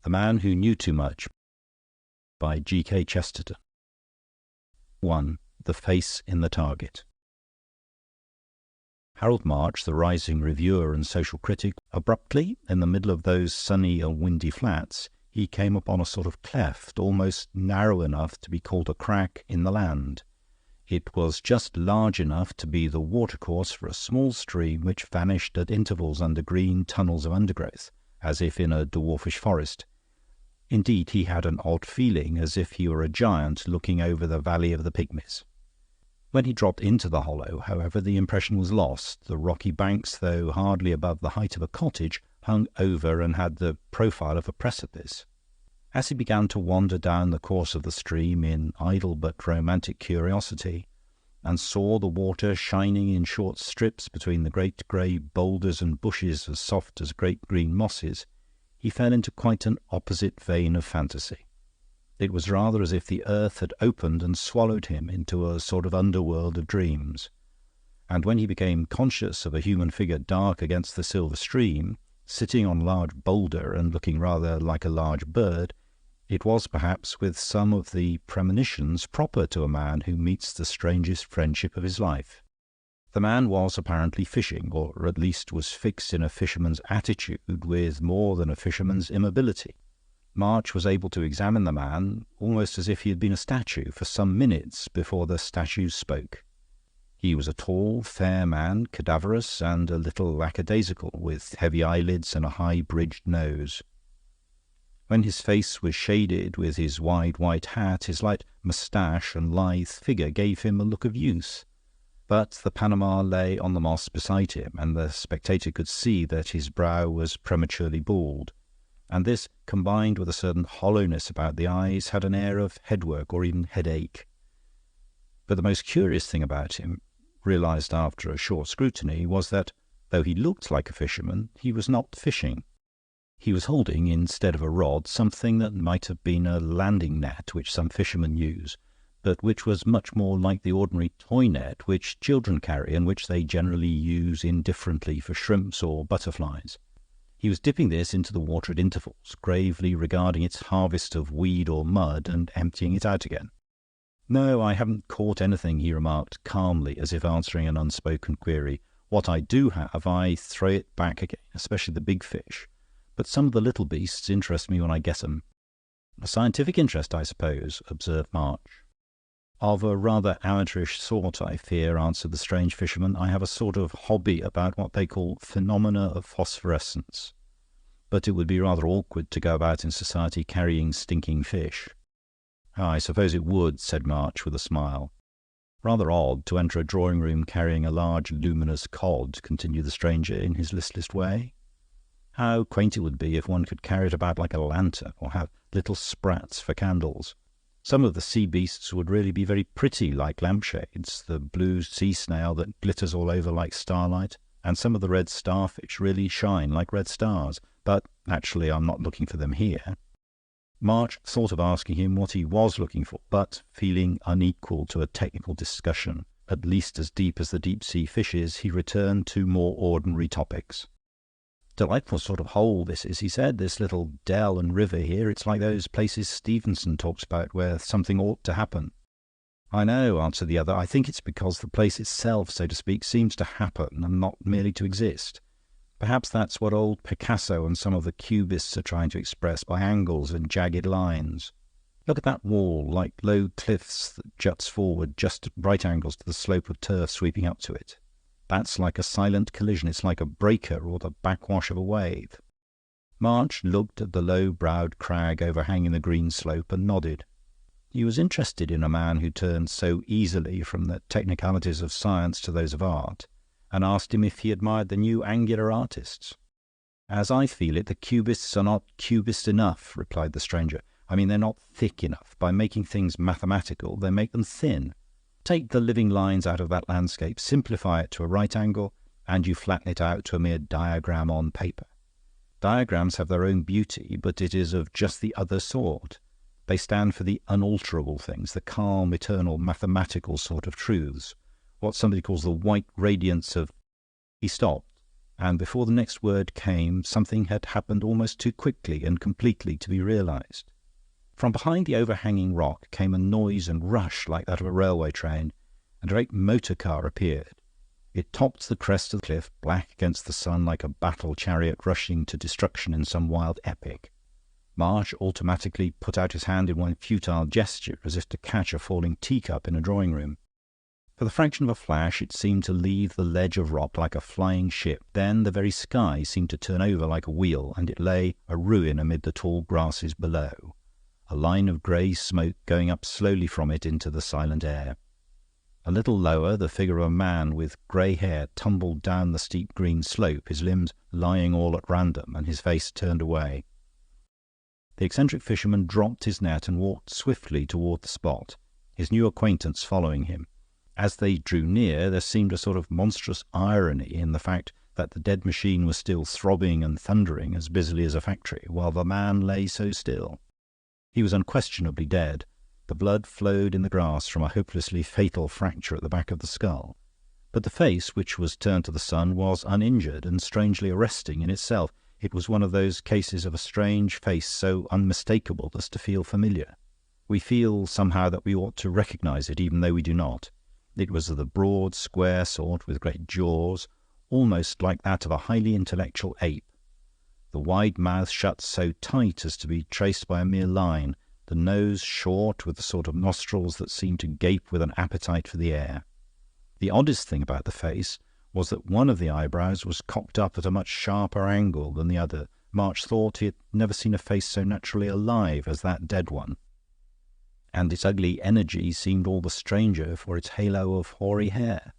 The Man Who Knew Too Much by G.K. Chesterton. 1. The Face in the Target. Harold March, the rising reviewer and social critic, abruptly, in the middle of those sunny and windy flats, he came upon a sort of cleft, almost narrow enough to be called a crack in the land. It was just large enough to be the watercourse for a small stream which vanished at intervals under green tunnels of undergrowth, as if in a dwarfish forest. Indeed, he had an odd feeling, as if he were a giant looking over the valley of the pygmies. When he dropped into the hollow, however, the impression was lost. The rocky banks, though hardly above the height of a cottage, hung over and had the profile of a precipice. As he began to wander down the course of the stream in idle but romantic curiosity, and saw the water shining in short strips between the great grey boulders and bushes as soft as great green mosses, he fell into quite an opposite vein of fantasy. It was rather as if the earth had opened and swallowed him into a sort of underworld of dreams. And when he became conscious of a human figure dark against the silver stream, sitting on a large boulder and looking rather like a large bird, it was perhaps with some of the premonitions proper to a man who meets the strangest friendship of his life. The man was apparently fishing, or at least was fixed in a fisherman's attitude with more than a fisherman's immobility. March was able to examine the man almost as if he had been a statue for some minutes before the statue spoke. He was a tall, fair man, cadaverous and a little lackadaisical, with heavy eyelids and a high-bridged nose. When his face was shaded with his wide white hat, his light moustache and lithe figure gave him a look of youth. But the Panama lay on the moss beside him, and the spectator could see that his brow was prematurely bald, and this, combined with a certain hollowness about the eyes, had an air of headwork or even headache. But the most curious thing about him, realized after a short scrutiny, was that, though he looked like a fisherman, he was not fishing. He was holding, instead of a rod, something that might have been a landing net which some fishermen use, but which was much more like the ordinary toy net which children carry and which they generally use indifferently for shrimps or butterflies. He was dipping this into the water at intervals, gravely regarding its harvest of weed or mud and emptying it out again. "No, I haven't caught anything," he remarked calmly, as if answering an unspoken query. "What I do have, I throw it back again, especially the big fish. But some of the little beasts interest me when I get 'em." "A scientific interest, I suppose," observed March. "Of a rather amateurish sort, I fear," answered the strange fisherman. "I have a sort of hobby about what they call phenomena of phosphorescence. But it would be rather awkward to go about in society carrying stinking fish." "I suppose it would," said March with a smile. "Rather odd to enter a drawing-room carrying a large luminous cod," continued the stranger in his listless way. "How quaint it would be if one could carry it about like a lantern, or have little sprats for candles. Some of the sea beasts would really be very pretty, like lampshades, the blue sea snail that glitters all over like starlight, and some of the red starfish really shine like red stars. But actually I'm not looking for them here." March thought of asking him what he was looking for, but, feeling unequal to a technical discussion, at least as deep as the deep-sea fishes, he returned to more ordinary topics. "Delightful sort of hole this is," he said, "this little dell and river here. It's like those places Stevenson talks about where something ought to happen." "I know," answered the other. "I think it's because the place itself, so to speak, seems to happen and not merely to exist. Perhaps that's what old Picasso and some of the Cubists are trying to express by angles and jagged lines. Look at that wall, like low cliffs that juts forward just at right angles to the slope of turf sweeping up to it. That's like a silent collision. It's like a breaker or the backwash of a wave." March looked at the low-browed crag overhanging the green slope and nodded. He was interested in a man who turned so easily from the technicalities of science to those of art, and asked him if he admired the new angular artists. "As I feel it, the Cubists are not Cubist enough," replied the stranger. "I mean, they're not thick enough. By making things mathematical, they make them thin. Take the living lines out of that landscape, simplify it to a right angle, and you flatten it out to a mere diagram on paper. Diagrams have their own beauty, but it is of just the other sort. They stand for the unalterable things, the calm, eternal, mathematical sort of truths, what somebody calls the white radiance of—" He stopped, and before the next word came, something had happened almost too quickly and completely to be realized. From behind the overhanging rock came a noise and rush like that of a railway train, and a great motor car appeared. It topped the crest of the cliff, black against the sun like a battle chariot rushing to destruction in some wild epic. March automatically put out his hand in one futile gesture, as if to catch a falling teacup in a drawing-room. For the fraction of a flash it seemed to leave the ledge of rock like a flying ship. Then the very sky seemed to turn over like a wheel, and it lay a ruin amid the tall grasses below, a line of grey smoke going up slowly from it into the silent air. A little lower, the figure of a man with grey hair tumbled down the steep green slope, his limbs lying all at random, and his face turned away. The eccentric fisherman dropped his net and walked swiftly toward the spot, his new acquaintance following him. As they drew near, there seemed a sort of monstrous irony in the fact that the dead machine was still throbbing and thundering as busily as a factory, while the man lay so still. He was unquestionably dead. The blood flowed in the grass from a hopelessly fatal fracture at the back of the skull. But the face, which was turned to the sun, was uninjured and strangely arresting in itself. It was one of those cases of a strange face so unmistakable as to feel familiar. We feel somehow that we ought to recognize it, even though we do not. It was of the broad, square sort, with great jaws, almost like that of a highly intellectual ape. The wide mouth shut so tight as to be traced by a mere line, the nose short, with the sort of nostrils that seemed to gape with an appetite for the air. The oddest thing about the face was that one of the eyebrows was cocked up at a much sharper angle than the other. March thought he had never seen a face so naturally alive as that dead one, and its ugly energy seemed all the stranger for its halo of hoary hair.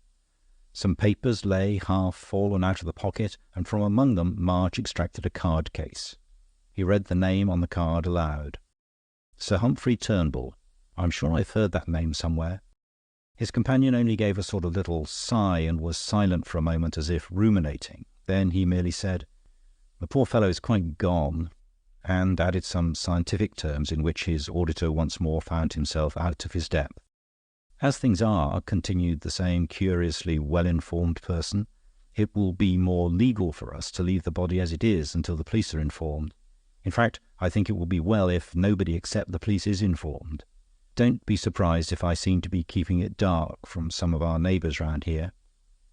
Some papers lay half fallen out of the pocket, and from among them March extracted a card case. He read the name on the card aloud. Sir Humphrey Turnbull. I'm sure I've heard that name somewhere. His companion only gave a sort of little sigh and was silent for a moment as if ruminating. Then he merely said, "The poor fellow is quite gone," and added some scientific terms in which his auditor once more found himself out of his depth. "As things are," continued the same curiously well-informed person, "it will be more legal for us to leave the body as it is until the police are informed. In fact, I think it will be well if nobody except the police is informed. Don't be surprised if I seem to be keeping it dark from some of our neighbours round here."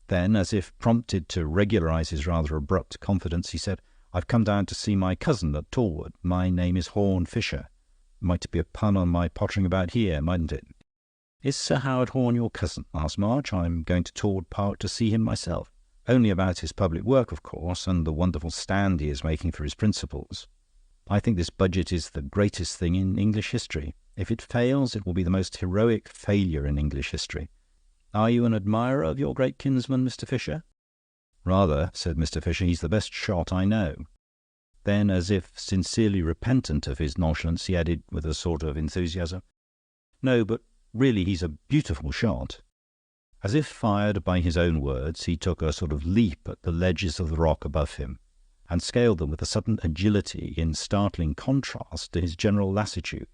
Then, as if prompted to regularize his rather abrupt confidence, he said, "I've come down to see my cousin at Torwood. My name is Horne Fisher. Might be a pun on my pottering about here, mightn't it?" "Is Sir Howard Horne your cousin?" asked March. "I'm going to Torwood Park to see him myself. Only about his public work, of course, and the wonderful stand he is making for his principles. I think this budget is the greatest thing in English history. If it fails, it will be the most heroic failure in English history. Are you an admirer of your great kinsman, Mr. Fisher?" "Rather," said Mr. Fisher. "He's the best shot I know." Then, as if sincerely repentant of his nonchalance, he added with a sort of enthusiasm, "No, but really he's a beautiful shot." As if fired by his own words, he took a sort of leap at the ledges of the rock above him, and scaled them with a sudden agility in startling contrast to his general lassitude.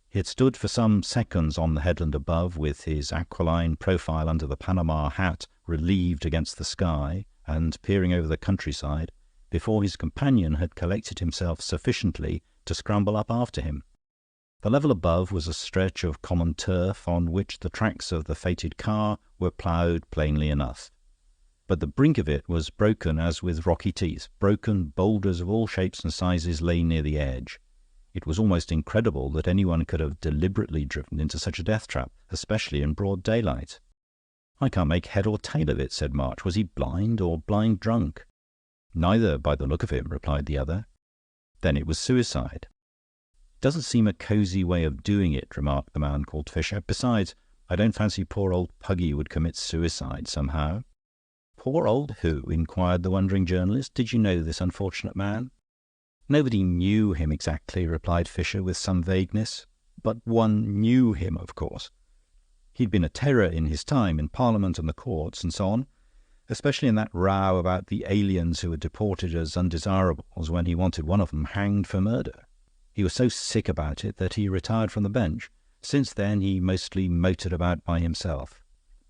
He had stood for some seconds on the headland above, with his aquiline profile under the Panama hat relieved against the sky, and peering over the countryside, before his companion had collected himself sufficiently to scramble up after him. The level above was a stretch of common turf on which the tracks of the fated car were ploughed plainly enough. But the brink of it was broken as with rocky teeth. Broken boulders of all shapes and sizes lay near the edge. It was almost incredible that anyone could have deliberately driven into such a death trap, especially in broad daylight. "I can't make head or tail of it," said March. "Was he blind or blind drunk?" "Neither, by the look of him," replied the other. "Then it was suicide." "Doesn't seem a cosy way of doing it," remarked the man called Fisher. "Besides, I don't fancy poor old Puggy would commit suicide somehow." "Poor old who?" inquired the wondering journalist. "Did you know this unfortunate man?" "Nobody knew him exactly," replied Fisher with some vagueness. "But one knew him, of course. He'd been a terror in his time, in Parliament and the courts and so on, especially in that row about the aliens who were deported as undesirables when he wanted one of them hanged for murder. He was so sick about it that he retired from the bench. Since then he mostly motored about by himself.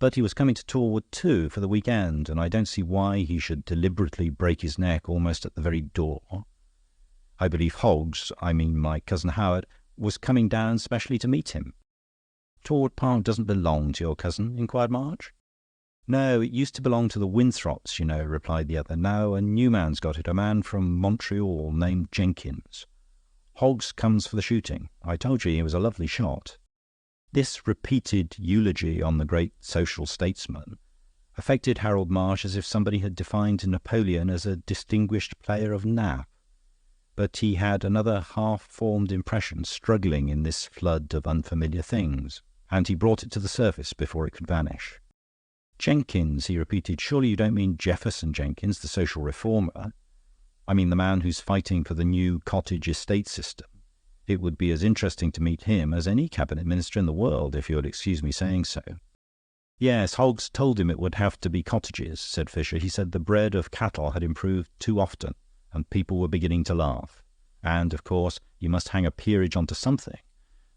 But he was coming to Torwood too for the weekend, and I don't see why he should deliberately break his neck almost at the very door. I believe Hoggs, my cousin Howard, was coming down specially to meet him." "Torwood Park doesn't belong to your cousin?" inquired March. "No, it used to belong to the Winthrops, replied the other. "Now a new man's got it, a man from Montreal named Jenkins. Hoggs comes for the shooting. I told you he was a lovely shot." This repeated eulogy on the great social statesman affected Harold Marsh as if somebody had defined Napoleon as a distinguished player of nap. But he had another half-formed impression struggling in this flood of unfamiliar things, and he brought it to the surface before it could vanish. "Jenkins," he repeated. "Surely you don't mean Jefferson Jenkins, the social reformer? I mean the man who's fighting for the new cottage estate system. It would be as interesting to meet him as any cabinet minister in the world, if you'll excuse me saying so." "Yes, Hoggs told him it would have to be cottages," said Fisher. "He said the breed of cattle had improved too often, and people were beginning to laugh. And, of course, you must hang a peerage onto something,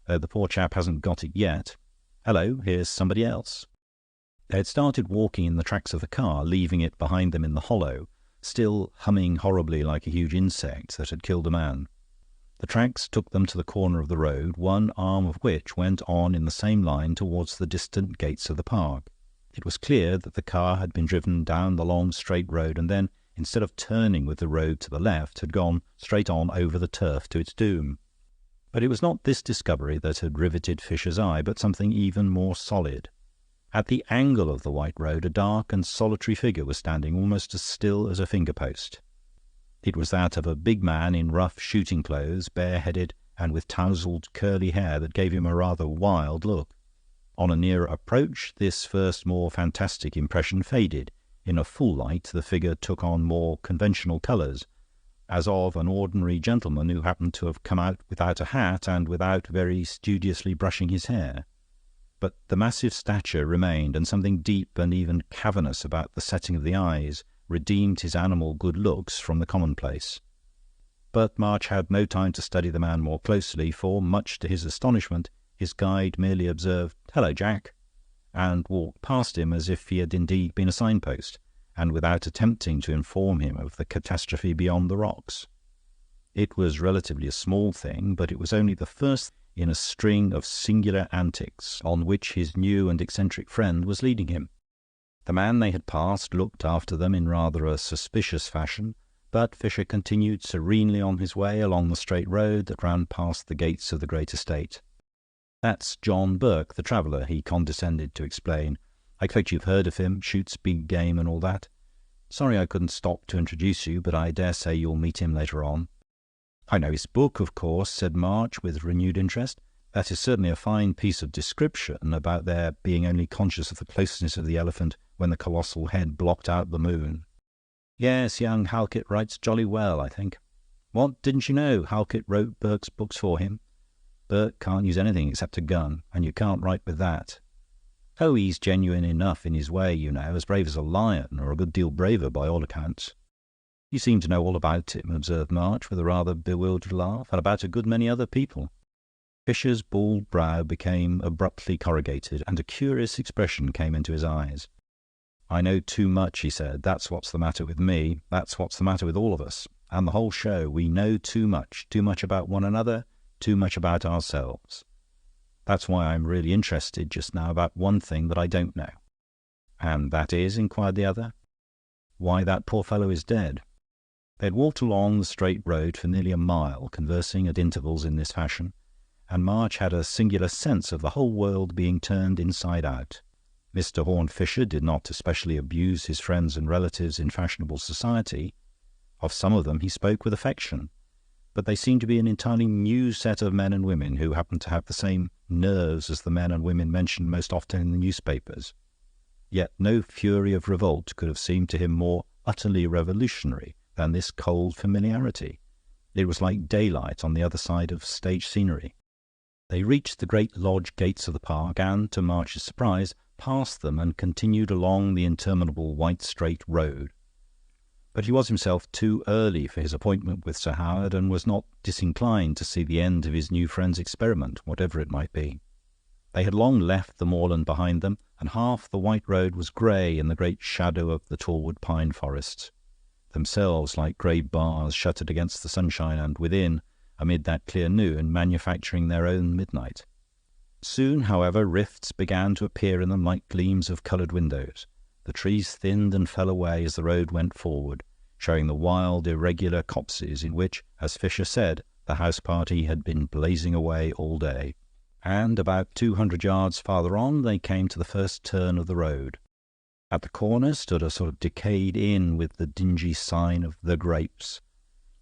though the poor chap hasn't got it yet. Hello, here's somebody else." They had started walking in the tracks of the car, leaving it behind them in the hollow, still humming horribly like a huge insect that had killed a man. The tracks took them to the corner of the road, one arm of which went on in the same line towards the distant gates of the park. It was clear that the car had been driven down the long straight road, and then, instead of turning with the road to the left, had gone straight on over the turf to its doom. But it was not this discovery that had riveted Fisher's eye, but something even more solid. At the angle of the white road, a dark and solitary figure was standing, almost as still as a finger-post. It was that of a big man in rough shooting clothes, bareheaded and with tousled curly hair that gave him a rather wild look. On a nearer approach, this first more fantastic impression faded. In a full light, the figure took on more conventional colours, as of an ordinary gentleman who happened to have come out without a hat and without very studiously brushing his hair. But the massive stature remained, and something deep and even cavernous about the setting of the eyes redeemed his animal good looks from the commonplace. But March had no time to study the man more closely, for, much to his astonishment, his guide merely observed, "Hello, Jack," and walked past him as if he had indeed been a signpost, and without attempting to inform him of the catastrophe beyond the rocks. It was relatively a small thing, but it was only the first in a string of singular antics on which his new and eccentric friend was leading him. The man they had passed looked after them in rather a suspicious fashion, but Fisher continued serenely on his way along the straight road that ran past the gates of the great estate. "That's John Burke, the traveller," he condescended to explain. "I expect you've heard of him, shoots big game and all that. Sorry I couldn't stop to introduce you, but I dare say you'll meet him later on." "I know his book, of course," said March with renewed interest. "That is certainly a fine piece of description about their being only conscious of the closeness of the elephant when the colossal head blocked out the moon." "Yes, young Halkett writes jolly well, I think." "What, didn't you know Halkett wrote Burke's books for him? Burke can't use anything except a gun, and you can't write with that." "Oh, he's genuine enough in his way, as brave as a lion, or a good deal braver by all accounts." "You seem to know all about him," observed March with a rather bewildered laugh, "and about a good many other people." Fisher's bald brow became abruptly corrugated, and a curious expression came into his eyes. "I know too much," he said. "That's what's the matter with me. That's what's the matter with all of us, and the whole show. We know too much about one another, too much about ourselves. That's why I'm really interested just now about one thing that I don't know." "And that is?" inquired the other. "Why that poor fellow is dead." They had walked along the straight road for nearly a mile, conversing at intervals in this fashion, and March had a singular sense of the whole world being turned inside out. Mr. Horne Fisher did not especially abuse his friends and relatives in fashionable society. Of some of them he spoke with affection, but they seemed to be an entirely new set of men and women who happened to have the same nerves as the men and women mentioned most often in the newspapers. Yet no fury of revolt could have seemed to him more utterly revolutionary than this cold familiarity. It was like daylight on the other side of stage scenery. They reached the great lodge gates of the park, and, to March's surprise, passed them and continued along the interminable white straight road. But he was himself too early for his appointment with Sir Howard, and was not disinclined to see the end of his new friend's experiment, whatever it might be. They had long left the moorland behind them, and half the white road was grey in the great shadow of the tallwood pine forests, themselves like grey bars shuttered against the sunshine, and within, amid that clear noon, manufacturing their own midnight. Soon, however, rifts began to appear in them like gleams of coloured windows. The trees thinned and fell away as the road went forward, showing the wild, irregular copses in which, as Fisher said, the house party had been blazing away all day. And about 200 yards farther on they came to the first turn of the road. At the corner stood a sort of decayed inn with the dingy sign of The Grapes.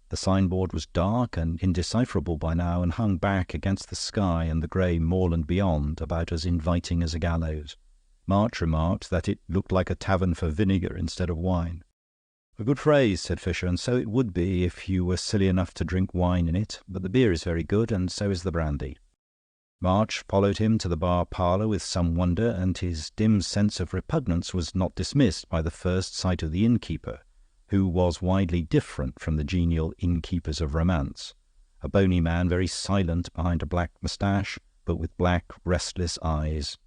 The signboard was dark and indecipherable by now, and hung back against the sky and the grey moorland beyond, about as inviting as a gallows. March remarked that it looked like a tavern for vinegar instead of wine. "A good phrase," said Fisher, "and so it would be if you were silly enough to drink wine in it, but the beer is very good, and so is the brandy." March followed him to the bar-parlour with some wonder, and his dim sense of repugnance was not dismissed by the first sight of the innkeeper, who was widely different from the genial innkeepers of romance, a bony man very silent behind a black moustache, but with black, restless eyes.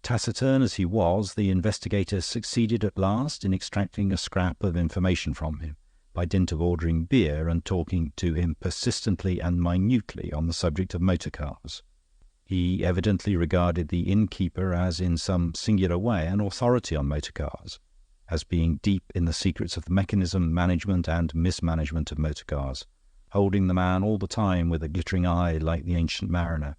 Taciturn as he was, the investigator succeeded at last in extracting a scrap of information from him, by dint of ordering beer and talking to him persistently and minutely on the subject of motor cars. He evidently regarded the innkeeper as, in some singular way, an authority on motor cars, as being deep in the secrets of the mechanism, management, and mismanagement of motor cars, holding the man all the time with a glittering eye like the Ancient Mariner.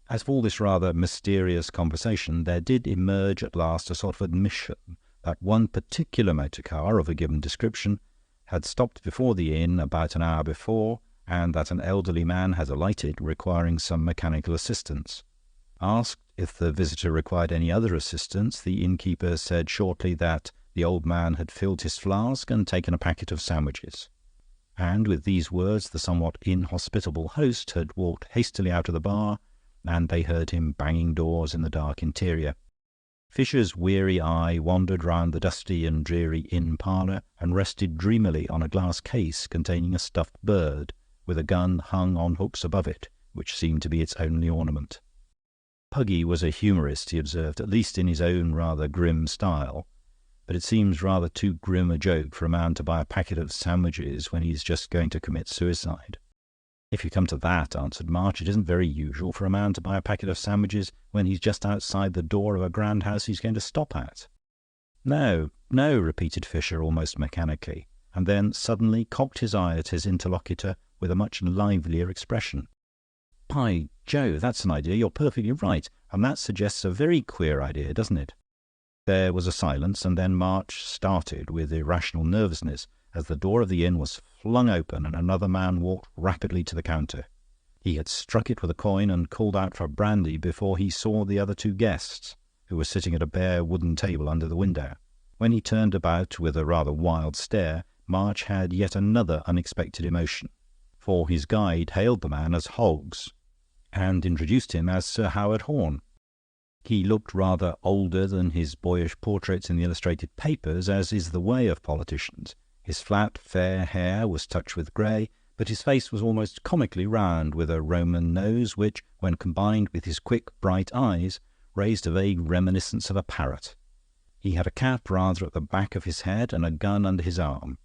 Out of all this rather mysterious conversation there did emerge at last a sort of admission that one particular motor car of a given description had stopped before the inn about an hour before, and that an elderly man had alighted, requiring some mechanical assistance. Asked if the visitor required any other assistance, the innkeeper said shortly that the old man had filled his flask and taken a packet of sandwiches. And with these words the somewhat inhospitable host had walked hastily out of the bar, and they heard him banging doors in the dark interior. Fisher's weary eye wandered round the dusty and dreary inn-parlour, and rested dreamily on a glass case containing a stuffed bird, with a gun hung on hooks above it, which seemed to be its only ornament. Puggy was a humourist, he observed, at least in his own rather grim style, but it seems rather too grim a joke for a man to buy a packet of sandwiches when he's just going to commit suicide. "If you come to that," answered March, "it isn't very usual for a man to buy a packet of sandwiches when he's just outside the door of a grand house he's going to stop at." "No, no," repeated Fisher almost mechanically, and then suddenly cocked his eye at his interlocutor with a much livelier expression. "By Jove, that's an idea. You're perfectly right, and that suggests a very queer idea, doesn't it?" There was a silence, and then March started with irrational nervousness as the door of the inn was flung open and another man walked rapidly to the counter. He had struck it with a coin and called out for brandy before he saw the other two guests, who were sitting at a bare wooden table under the window. When he turned about with a rather wild stare, March had yet another unexpected emotion, for his guide hailed the man as Hoggs, and introduced him as Sir Howard Horne. He looked rather older than his boyish portraits in the illustrated papers, as is the way of politicians. His flat, fair hair was touched with grey, but his face was almost comically round, with a Roman nose which, when combined with his quick, bright eyes, raised a vague reminiscence of a parrot. He had a cap rather at the back of his head and a gun under his arm.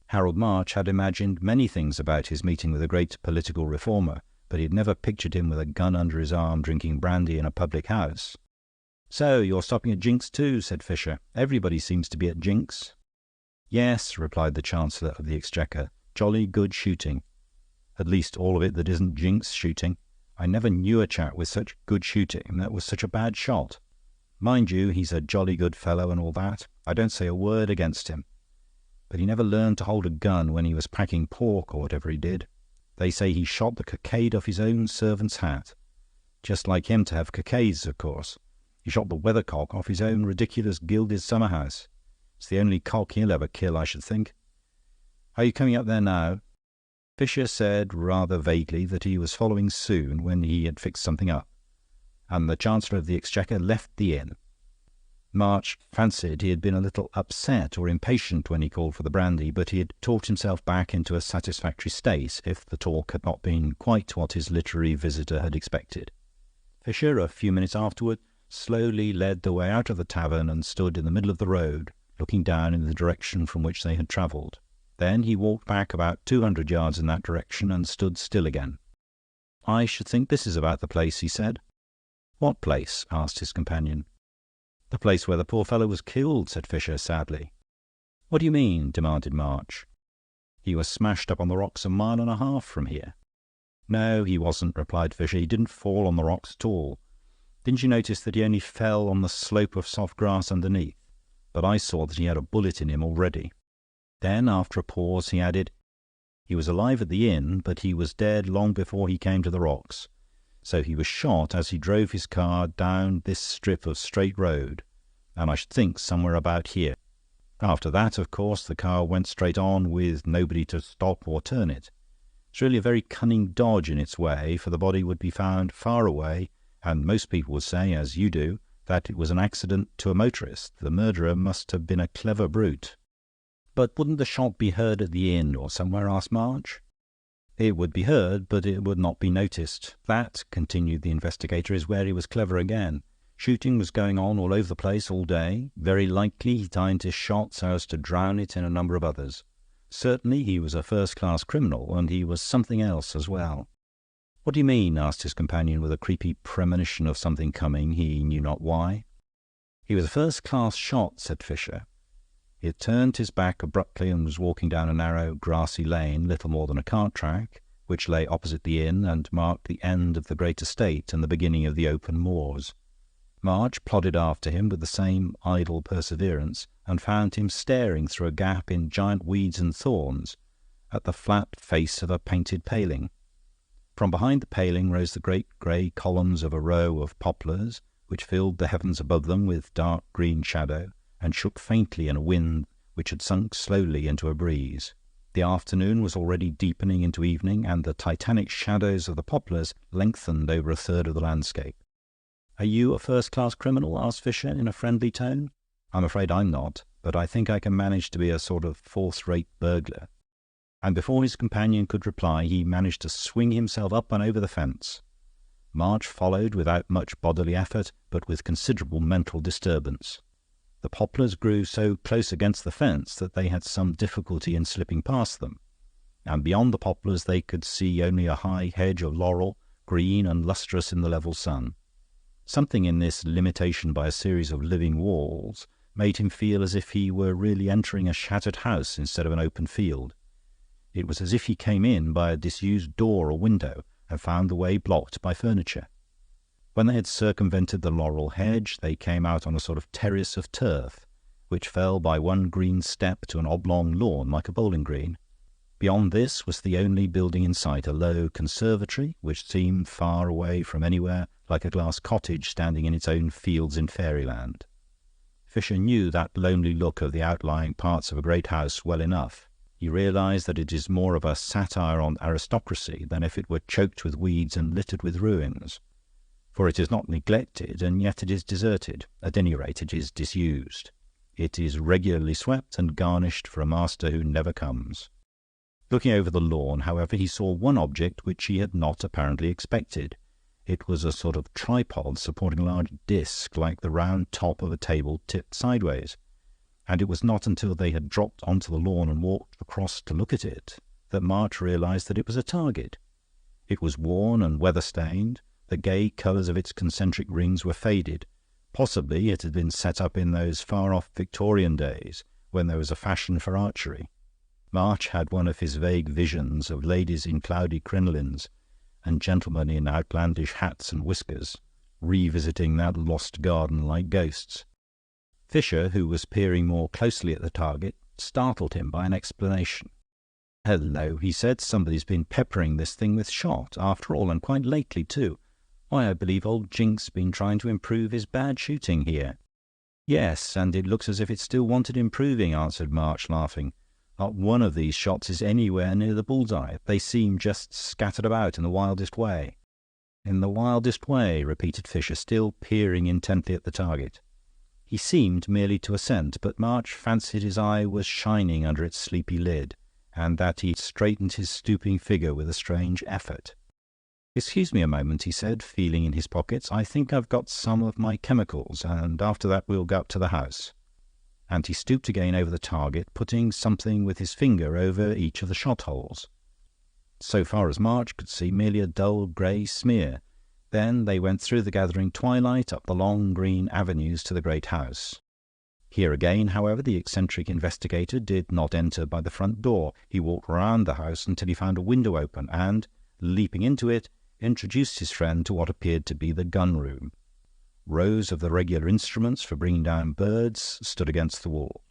Harold March had imagined many things about his meeting with a great political reformer, but he had never pictured him with a gun under his arm drinking brandy in a public house. "So you're stopping at Jinks too," said Fisher. "Everybody seems to be at Jinks." "Yes," replied the Chancellor of the Exchequer. "Jolly good shooting. At least all of it that isn't Jinks shooting. I never knew a chap with such good shooting that was such a bad shot. Mind you, he's a jolly good fellow and all that. I don't say a word against him. But he never learned to hold a gun when he was packing pork or whatever he did. They say he shot the cockade off his own servant's hat. Just like him to have cockades, of course. He shot the weathercock off his own ridiculous gilded summer-house. It's the only cock he'll ever kill, I should think. Are you coming up there now?" Fisher said rather vaguely that he was following soon when he had fixed something up, and the Chancellor of the Exchequer left the inn. March fancied he had been a little upset or impatient when he called for the brandy, but he had talked himself back into a satisfactory state if the talk had not been quite what his literary visitor had expected. Fisher, a few minutes afterward, slowly led the way out of the tavern and stood in the middle of the road, looking down in the direction from which they had travelled. Then he walked back about 200 yards in that direction and stood still again. "I should think this is about the place," he said. "What place?" asked his companion. "The place where the poor fellow was killed," said Fisher sadly. "What do you mean?" demanded March. "He was smashed up on the rocks 1.5 miles from here." "No, he wasn't," replied Fisher. "He didn't fall on the rocks at all. Didn't you notice that he only fell on the slope of soft grass underneath? But I saw that he had a bullet in him already." Then, after a pause, he added, "He was alive at the inn, but he was dead long before he came to the rocks. So he was shot as he drove his car down this strip of straight road, and I should think somewhere about here. After that, of course, the car went straight on with nobody to stop or turn it. It's really a very cunning dodge in its way, for the body would be found far away, and most people would say, as you do, that it was an accident to a motorist. The murderer must have been a clever brute." "But wouldn't the shot be heard at the inn or somewhere?" asked March. "It would be heard, but it would not be noticed. That," continued the investigator, "is where he was clever again. Shooting was going on all over the place all day. Very likely he timed his shot so as to drown it in a number of others. Certainly he was a first-class criminal, and he was something else as well." "What do you mean?" asked his companion, with a creepy premonition of something coming, he knew not why. "He was a first-class shot," said Fisher. He had turned his back abruptly and was walking down a narrow, grassy lane, little more than a cart-track, which lay opposite the inn and marked the end of the great estate and the beginning of the open moors. March plodded after him with the same idle perseverance, and found him staring through a gap in giant weeds and thorns at the flat face of a painted paling. From behind the paling rose the great grey columns of a row of poplars, which filled the heavens above them with dark green shadow, and shook faintly in a wind which had sunk slowly into a breeze. The afternoon was already deepening into evening, and the titanic shadows of the poplars lengthened over a third of the landscape. "Are you a first-class criminal?" asked Fisher in a friendly tone. "I'm afraid I'm not, but I think I can manage to be a sort of fourth-rate burglar." And before his companion could reply, he managed to swing himself up and over the fence. March followed without much bodily effort, but with considerable mental disturbance. The poplars grew so close against the fence that they had some difficulty in slipping past them, and beyond the poplars they could see only a high hedge of laurel, green and lustrous in the level sun. Something in this limitation by a series of living walls made him feel as if he were really entering a shattered house instead of an open field. It was as if he came in by a disused door or window and found the way blocked by furniture. When they had circumvented the laurel hedge, they came out on a sort of terrace of turf, which fell by one green step to an oblong lawn like a bowling green. Beyond this was the only building in sight, a low conservatory, which seemed far away from anywhere, like a glass cottage standing in its own fields in fairyland. Fisher knew that lonely look of the outlying parts of a great house well enough. He realized that it is more of a satire on aristocracy than if it were choked with weeds and littered with ruins. For it is not neglected, and yet it is deserted. At any rate, it is disused. It is regularly swept and garnished for a master who never comes. Looking over the lawn, however, he saw one object which he had not apparently expected. It was a sort of tripod supporting a large disc like the round top of a table tipped sideways, and it was not until they had dropped onto the lawn and walked across to look at it that March realized that it was a target. It was worn and weather-stained. The gay colours of its concentric rings were faded. Possibly it had been set up in those far-off Victorian days when there was a fashion for archery. March had one of his vague visions of ladies in cloudy crinolines and gentlemen in outlandish hats and whiskers, revisiting that lost garden like ghosts. Fisher, who was peering more closely at the target, startled him by an explanation. "Hello," he said, "somebody's been peppering this thing with shot, after all, and quite lately, too. Why, I believe old Jink's been trying to improve his bad shooting here." "Yes, and it looks as if it still wanted improving," answered March, laughing. "Not one of these shots is anywhere near the bull's-eye. They seem just scattered about in the wildest way." "In the wildest way," repeated Fisher, still peering intently at the target. He seemed merely to assent, but March fancied his eye was shining under its sleepy lid, and that he straightened his stooping figure with a strange effort. "Excuse me a moment," he said, feeling in his pockets. "I think I've got some of my chemicals, and after that we'll go up to the house." And he stooped again over the target, putting something with his finger over each of the shot holes. So far as March could see, merely a dull grey smear. Then they went through the gathering twilight, up the long green avenues to the great house. Here again, however, the eccentric investigator did not enter by the front door. He walked round the house until he found a window open, and, leaping into it, introduced his friend to what appeared to be the gun-room. Rows of the regular instruments for bringing down birds stood against the wall,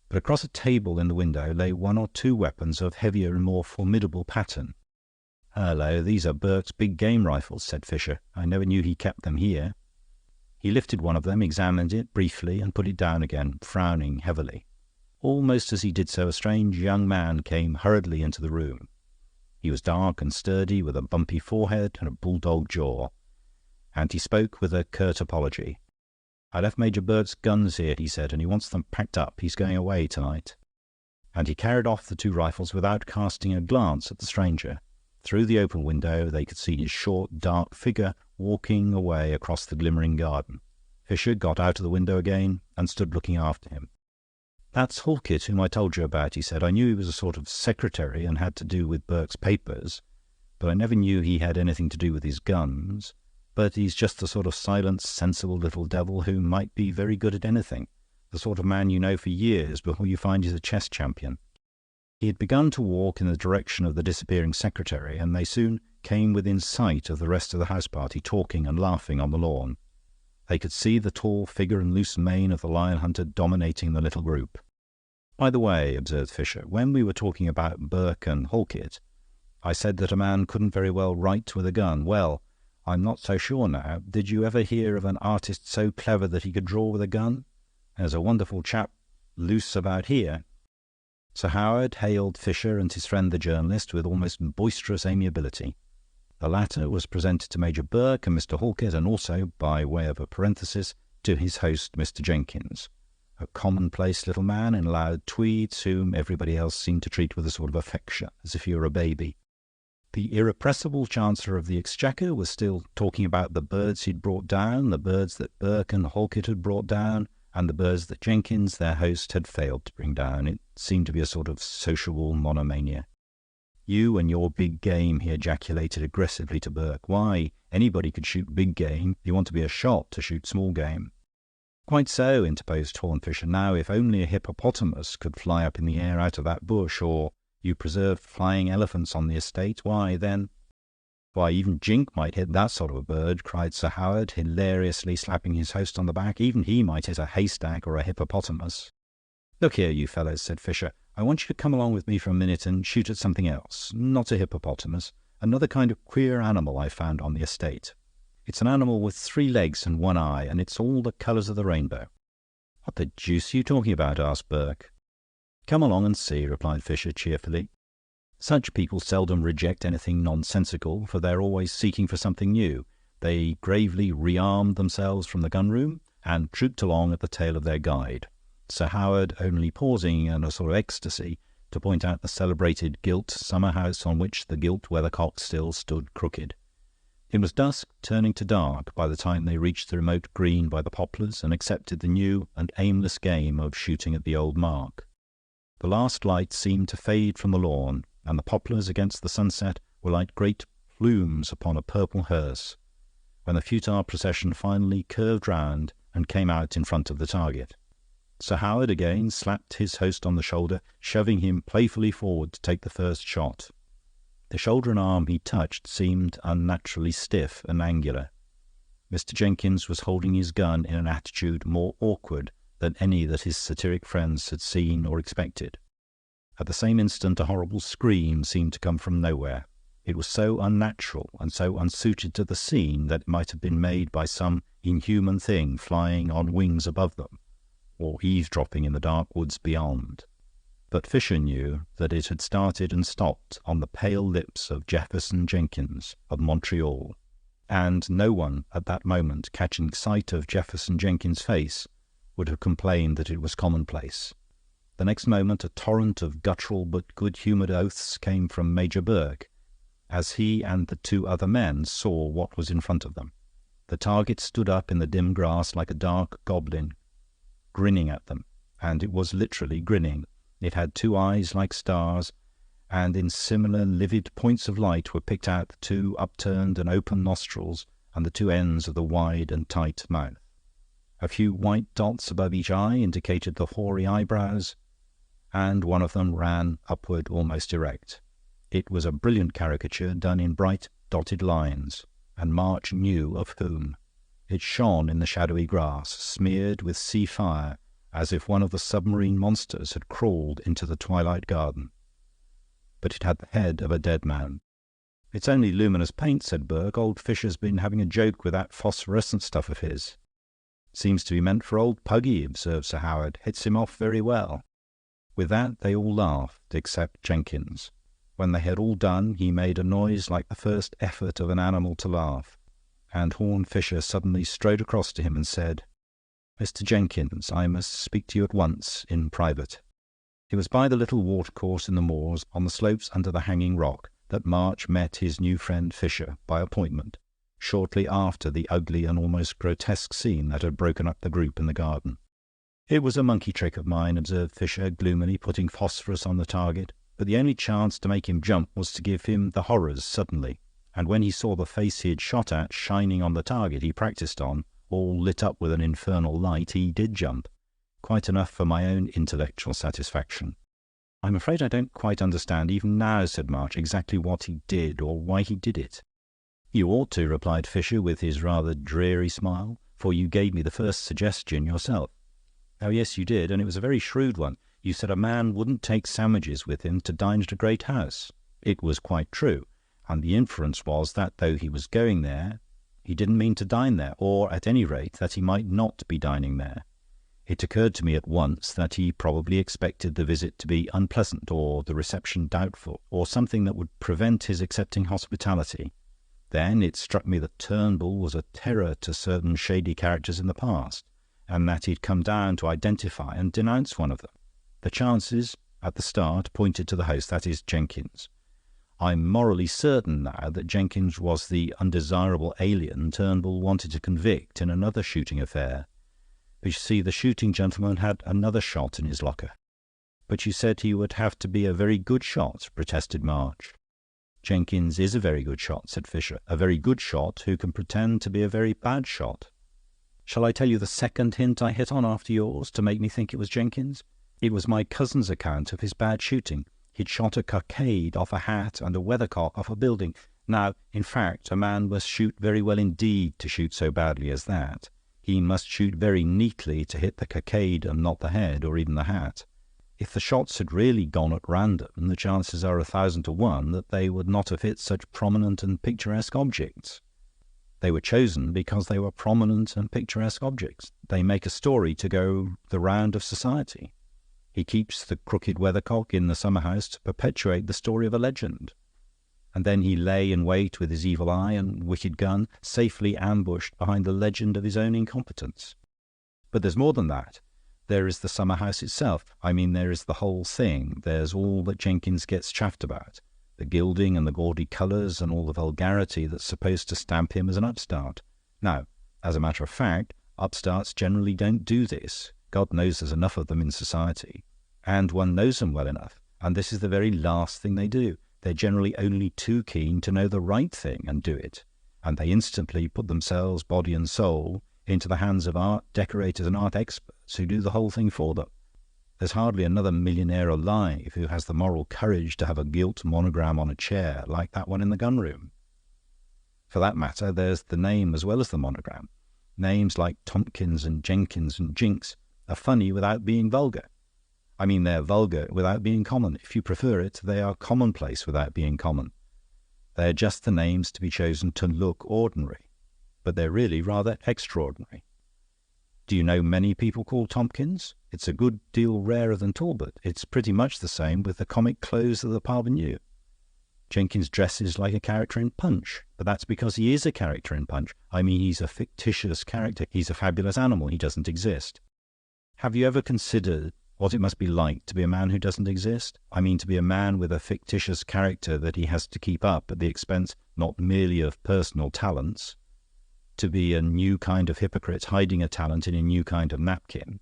but across a table in the window lay one or two weapons of heavier and more formidable pattern. "Hello, these are Burke's big game rifles," said Fisher. "I never knew he kept them here." He lifted one of them, examined it briefly, and put it down again, frowning heavily. Almost as he did so, a strange young man came hurriedly into the room. He was dark and sturdy, with a bumpy forehead and a bulldog jaw, and he spoke with a curt apology. "I left Major Burke's guns here," he said, "and he wants them packed up. He's going away tonight." And he carried off the two rifles without casting a glance at the stranger. Through the open window they could see his short, dark figure walking away across the glimmering garden. Fisher got out of the window again and stood looking after him. "That's Halkett, whom I told you about," he said. "I knew he was a sort of secretary and had to do with Burke's papers, but I never knew he had anything to do with his guns. But he's just the sort of silent, sensible little devil who might be very good at anything, the sort of man you know for years before you find he's a chess champion." He had begun to walk in the direction of the disappearing secretary, and they soon came within sight of the rest of the house party, talking and laughing on the lawn. They could see the tall figure and loose mane of the lion hunter dominating the little group. "By the way," observed Fisher, "when we were talking about Burke and Halkett, I said that a man couldn't very well write with a gun. Well, I'm not so sure now. Did you ever hear of an artist so clever that he could draw with a gun? There's a wonderful chap loose about here." Sir Howard hailed Fisher and his friend the journalist with almost boisterous amiability. The latter was presented to Major Burke and Mr. Halkett, and also, by way of a parenthesis, to his host, Mr. Jenkins, a commonplace little man in loud tweeds, whom everybody else seemed to treat with a sort of affection, as if he were a baby. The irrepressible Chancellor of the Exchequer was still talking about the birds he'd brought down, the birds that Burke and Halkett had brought down, and the birds that Jenkins, their host, had failed to bring down. It seemed to be a sort of sociable monomania. "You and your big game," he ejaculated aggressively to Burke. "Why, anybody could shoot big game. You want to be a shot to shoot small game." "Quite so," interposed Horne Fisher. "Now, if only a hippopotamus could fly up in the air out of that bush, or you preserved flying elephants on the estate, why, then—" "Why, even Jink might hit that sort of a bird," cried Sir Howard, hilariously slapping his host on the back. "Even he might hit a haystack or a hippopotamus." "Look here, you fellows," said Fisher. "I want you to come along with me for a minute and shoot at something else. Not a hippopotamus. Another kind of queer animal I found on the estate. It's an animal with 3 legs and 1 eye, and it's all the colours of the rainbow." "What the deuce are you talking about?" asked Burke. "Come along and see," replied Fisher cheerfully. Such people seldom reject anything nonsensical, for they're always seeking for something new. They gravely rearmed themselves from the gun-room and trooped along at the tail of their guide, Sir Howard only pausing in a sort of ecstasy to point out the celebrated gilt summer-house on which the gilt weathercock still stood crooked. It was dusk, turning to dark, by the time they reached the remote green by the poplars and accepted the new and aimless game of shooting at the old mark. The last light seemed to fade from the lawn, and the poplars against the sunset were like great plumes upon a purple hearse, when the futile procession finally curved round and came out in front of the target. Sir Howard again slapped his host on the shoulder, shoving him playfully forward to take the first shot. The shoulder and arm he touched seemed unnaturally stiff and angular. Mr. Jenkins was holding his gun in an attitude more awkward than any that his satiric friends had seen or expected. At the same instant a horrible scream seemed to come from nowhere. It was so unnatural and so unsuited to the scene that it might have been made by some inhuman thing flying on wings above them, or eavesdropping in the dark woods beyond. But Fisher knew that it had started and stopped on the pale lips of Jefferson Jenkins of Montreal, and no one at that moment, catching sight of Jefferson Jenkins' face, would have complained that it was commonplace. The next moment a torrent of guttural but good-humoured oaths came from Major Burke, as he and the two other men saw what was in front of them. The target stood up in the dim grass like a dark goblin, grinning at them, and it was literally grinning. It had two eyes like stars, and in similar livid points of light were picked out the two upturned and open nostrils and the two ends of the wide and tight mouth. A few white dots above each eye indicated the hoary eyebrows, and one of them ran upward almost erect. It was a brilliant caricature done in bright dotted lines, and March knew of whom. It shone in the shadowy grass, smeared with sea fire, as if one of the submarine monsters had crawled into the twilight garden. But it had the head of a dead man. "It's only luminous paint," said Burke. "Old Fisher's been having a joke with that phosphorescent stuff of his." "Seems to be meant for old Puggy," observed Sir Howard. "Hits him off very well." With that they all laughed, except Jenkins. When they had all done, he made a noise like the first effort of an animal to laugh, and Horne Fisher suddenly strode across to him and said, "Mr. Jenkins, I must speak to you at once, in private." It was by the little watercourse in the moors, on the slopes under the hanging rock, that March met his new friend Fisher by appointment, shortly after the ugly and almost grotesque scene that had broken up the group in the garden. "It was a monkey trick of mine," observed Fisher, gloomily, putting phosphorus on the target. "But the only chance to make him jump was to give him the horrors suddenly, and when he saw the face he had shot at shining on the target he practised on, all lit up with an infernal light, he did jump. Quite enough for my own intellectual satisfaction." "I'm afraid I don't quite understand, even now," said March, "exactly what he did, or why he did it." "You ought to," replied Fisher, with his rather dreary smile, "for you gave me the first suggestion yourself." "Oh, yes, you did, and it was a very shrewd one. You said a man wouldn't take sandwiches with him to dine at a great house. It was quite true, and the inference was that though he was going there, he didn't mean to dine there, or, at any rate, that he might not be dining there. It occurred to me at once that he probably expected the visit to be unpleasant, or the reception doubtful, or something that would prevent his accepting hospitality. Then it struck me that Turnbull was a terror to certain shady characters in the past, and that he'd come down to identify and denounce one of them. The chances, at the start, pointed to the host, that is, Jenkins. I'm morally certain now that Jenkins was the undesirable alien Turnbull wanted to convict in another shooting affair. But you see, the shooting gentleman had another shot in his locker." "But you said he would have to be a very good shot," protested March. "Jenkins is a very good shot," said Fisher. "A very good shot who can pretend to be a very bad shot. Shall I tell you the second hint I hit on after yours, to make me think it was Jenkins? It was my cousin's account of his bad shooting. He'd shot a cockade off a hat and a weathercock off a building. Now, in fact, a man must shoot very well indeed to shoot so badly as that. He must shoot very neatly to hit the cockade and not the head or even the hat. If the shots had really gone at random, the chances are 1,000 to 1 that they would not have hit such prominent and picturesque objects. They were chosen because they were prominent and picturesque objects. They make a story to go the round of society. He keeps the crooked weathercock in the summer-house to perpetuate the story of a legend. And then he lay in wait with his evil eye and wicked gun, safely ambushed behind the legend of his own incompetence. But there's more than that. There is the summer-house itself. I mean, there is the whole thing. There's all that Jenkins gets chaffed about, the gilding and the gaudy colours and all the vulgarity that's supposed to stamp him as an upstart. Now, as a matter of fact, upstarts generally don't do this. God knows there's enough of them in society. And one knows them well enough. And this is the very last thing they do. They're generally only too keen to know the right thing and do it. And they instantly put themselves, body and soul, into the hands of art decorators and art experts who do the whole thing for them. There's hardly another millionaire alive who has the moral courage to have a gilt monogram on a chair like that one in the gun-room. For that matter, there's the name as well as the monogram. Names like Tompkins and Jenkins and Jinks are funny without being vulgar. I mean, they're vulgar without being common. If you prefer it, they are commonplace without being common. They're just the names to be chosen to look ordinary, but they're really rather extraordinary. Do you know many people called Tompkins? It's a good deal rarer than Talbot. It's pretty much the same with the comic clothes of the parvenu. Jenkins dresses like a character in Punch, but that's because he is a character in Punch. I mean, he's a fictitious character. He's a fabulous animal. He doesn't exist. Have you ever considered What it must be like to be a man who doesn't exist? I mean, to be a man with a fictitious character that he has to keep up at the expense not merely of personal talents, to be a new kind of hypocrite hiding a talent in a new kind of napkin.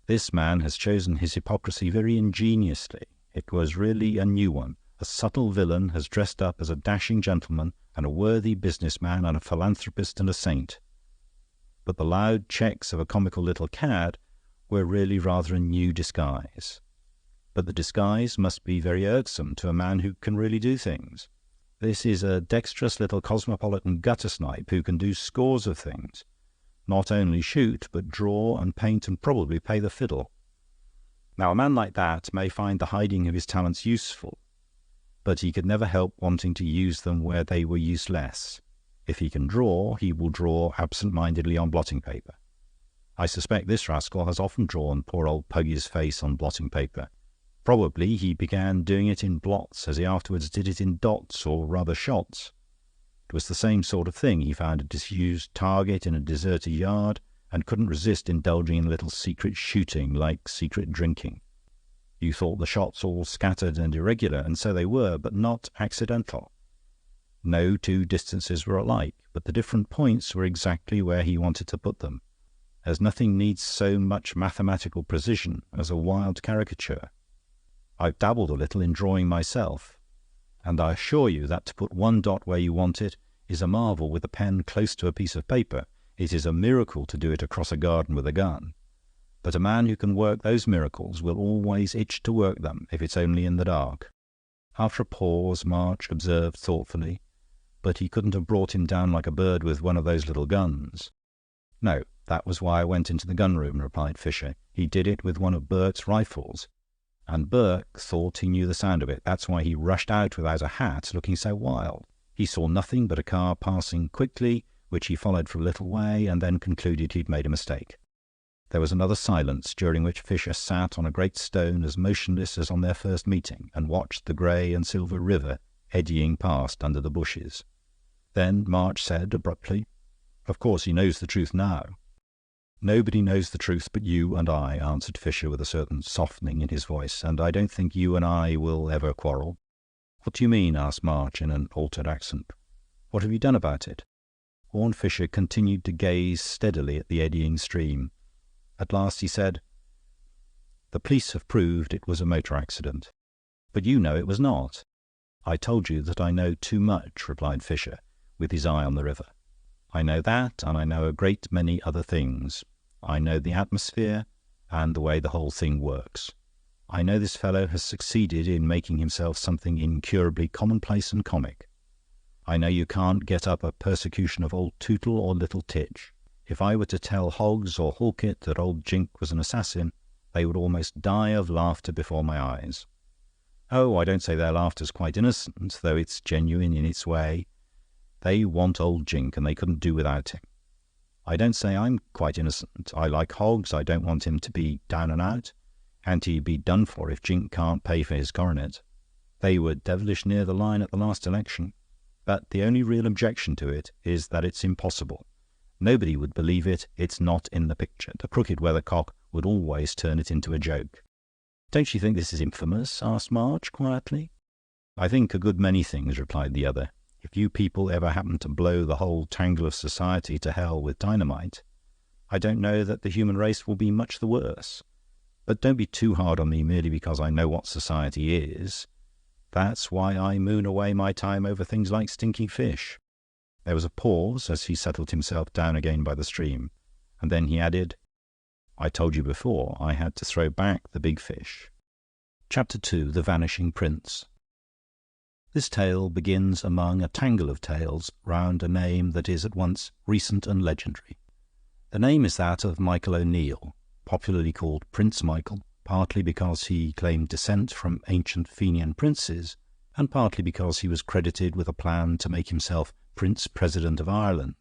This man has chosen his hypocrisy very ingeniously. It was really a new one. A subtle villain has dressed up as a dashing gentleman and a worthy businessman and a philanthropist and a saint. But the loud checks of a comical little cad were really rather a new disguise. But the disguise must be very irksome to a man who can really do things. This is a dexterous little cosmopolitan gutter-snipe who can do scores of things. Not only shoot, but draw and paint and probably play the fiddle. Now, a man like that may find the hiding of his talents useful, but he could never help wanting to use them where they were useless. If he can draw, he will draw absent-mindedly on blotting paper. I suspect this rascal has often drawn poor old Puggy's face on blotting paper. Probably he began doing it in blots as he afterwards did it in dots, or rather shots. It was the same sort of thing. He found a disused target in a deserted yard and couldn't resist indulging in a little secret shooting, like secret drinking. You thought the shots all scattered and irregular, and so they were, but not accidental. No two distances were alike, but the different points were exactly where he wanted to put them, as nothing needs so much mathematical precision as a wild caricature. I've dabbled a little in drawing myself, and I assure you that to put one dot where you want it is a marvel with a pen close to a piece of paper. It is a miracle to do it across a garden with a gun. But a man who can work those miracles will always itch to work them if it's only in the dark. After a pause, March observed thoughtfully, "But he couldn't have brought him down like a bird with one of those little guns." "No, that was why I went into the gun-room," replied Fisher. "He did it with one of Burke's rifles, and Burke thought he knew the sound of it. That's why he rushed out without a hat, looking so wild. He saw nothing but a car passing quickly, which he followed for a little way, and then concluded he'd made a mistake." There was another silence, during which Fisher sat on a great stone as motionless as on their first meeting, and watched the grey and silver river eddying past under the bushes. Then March said abruptly, "Of course he knows the truth now." "Nobody knows the truth but you and I," answered Fisher with a certain softening in his voice, "and I don't think you and I will ever quarrel." "What do you mean?" asked March in an altered accent. "What have you done about it?" Horne Fisher continued to gaze steadily at the eddying stream. At last he said, "The police have proved it was a motor accident. But you know it was not." "I told you that I know too much," replied Fisher, with his eye on the river. "I know that, and I know a great many other things. I know the atmosphere and the way the whole thing works. I know this fellow has succeeded in making himself something incurably commonplace and comic. I know you can't get up a persecution of old Tootle or little Titch. If I were to tell Hoggs or Hawkett that old Jink was an assassin, they would almost die of laughter before my eyes. Oh, I don't say their laughter's quite innocent, though it's genuine in its way. They want old Jink, and they couldn't do without him. I don't say I'm quite innocent. I like Hoggs. I don't want him to be down and out, and he'd be done for if Jink can't pay for his coronet. They were devilish near the line at the last election. But the only real objection to it is that it's impossible. Nobody would believe it. It's not in the picture. The crooked weathercock would always turn it into a joke." "Don't you think this is infamous?" asked March quietly. "I think a good many things," replied the other. "If you people ever happen to blow the whole tangle of society to hell with dynamite, I don't know that the human race will be much the worse. But don't be too hard on me merely because I know what society is. That's why I moon away my time over things like stinking fish." There was a pause as he settled himself down again by the stream, and then he added, "I told you before I had to throw back the big fish." Chapter 2. The Vanishing Prince. This tale begins among a tangle of tales round a name that is at once recent and legendary. The name is that of Michael O'Neill, popularly called Prince Michael, partly because he claimed descent from ancient Fenian princes, and partly because he was credited with a plan to make himself Prince President of Ireland,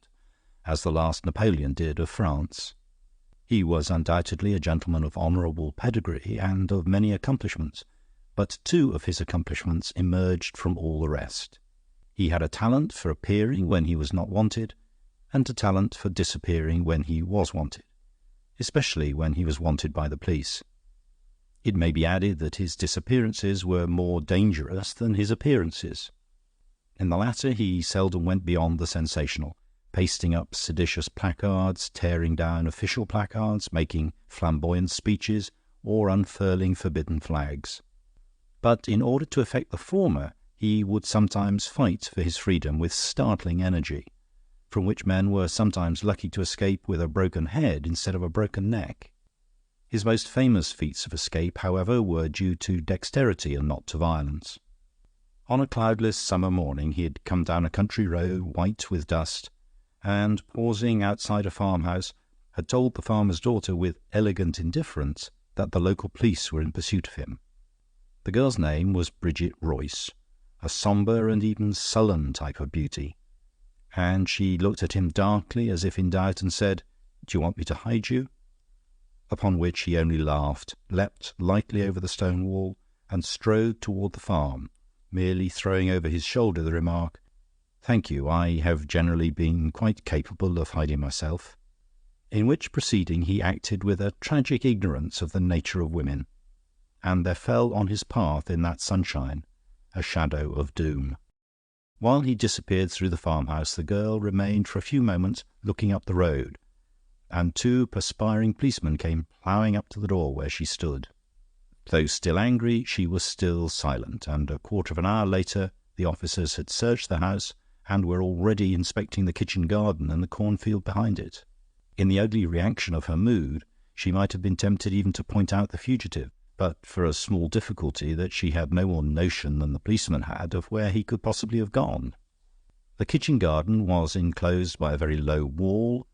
as the last Napoleon did of France. He was undoubtedly a gentleman of honourable pedigree and of many accomplishments, but two of his accomplishments emerged from all the rest. He had a talent for appearing when he was not wanted, and a talent for disappearing when he was wanted, especially when he was wanted by the police. It may be added that his disappearances were more dangerous than his appearances. In the latter he seldom went beyond the sensational, pasting up seditious placards, tearing down official placards, making flamboyant speeches, or unfurling forbidden flags. But in order to effect the former, he would sometimes fight for his freedom with startling energy, from which men were sometimes lucky to escape with a broken head instead of a broken neck. His most famous feats of escape, however, were due to dexterity and not to violence. On a cloudless summer morning he had come down a country road white with dust, and, pausing outside a farmhouse, had told the farmer's daughter with elegant indifference that the local police were in pursuit of him. The girl's name was Bridget Royce, a sombre and even sullen type of beauty, and she looked at him darkly as if in doubt and said, "Do you want me to hide you?" Upon which he only laughed, leapt lightly over the stone wall, and strode toward the farm, merely throwing over his shoulder the remark, "Thank you, I have generally been quite capable of hiding myself," in which proceeding he acted with a tragic ignorance of the nature of women, and there fell on his path in that sunshine a shadow of doom. While he disappeared through the farmhouse, the girl remained for a few moments looking up the road, and 2 perspiring policemen came ploughing up to the door where she stood. Though still angry, she was still silent, and a quarter of an hour later the officers had searched the house and were already inspecting the kitchen garden and the cornfield behind it. In the ugly reaction of her mood, she might have been tempted even to point out the fugitive, but for a small difficulty that she had no more notion than the policeman had of where he could possibly have gone. The kitchen garden was enclosed by a very low wall,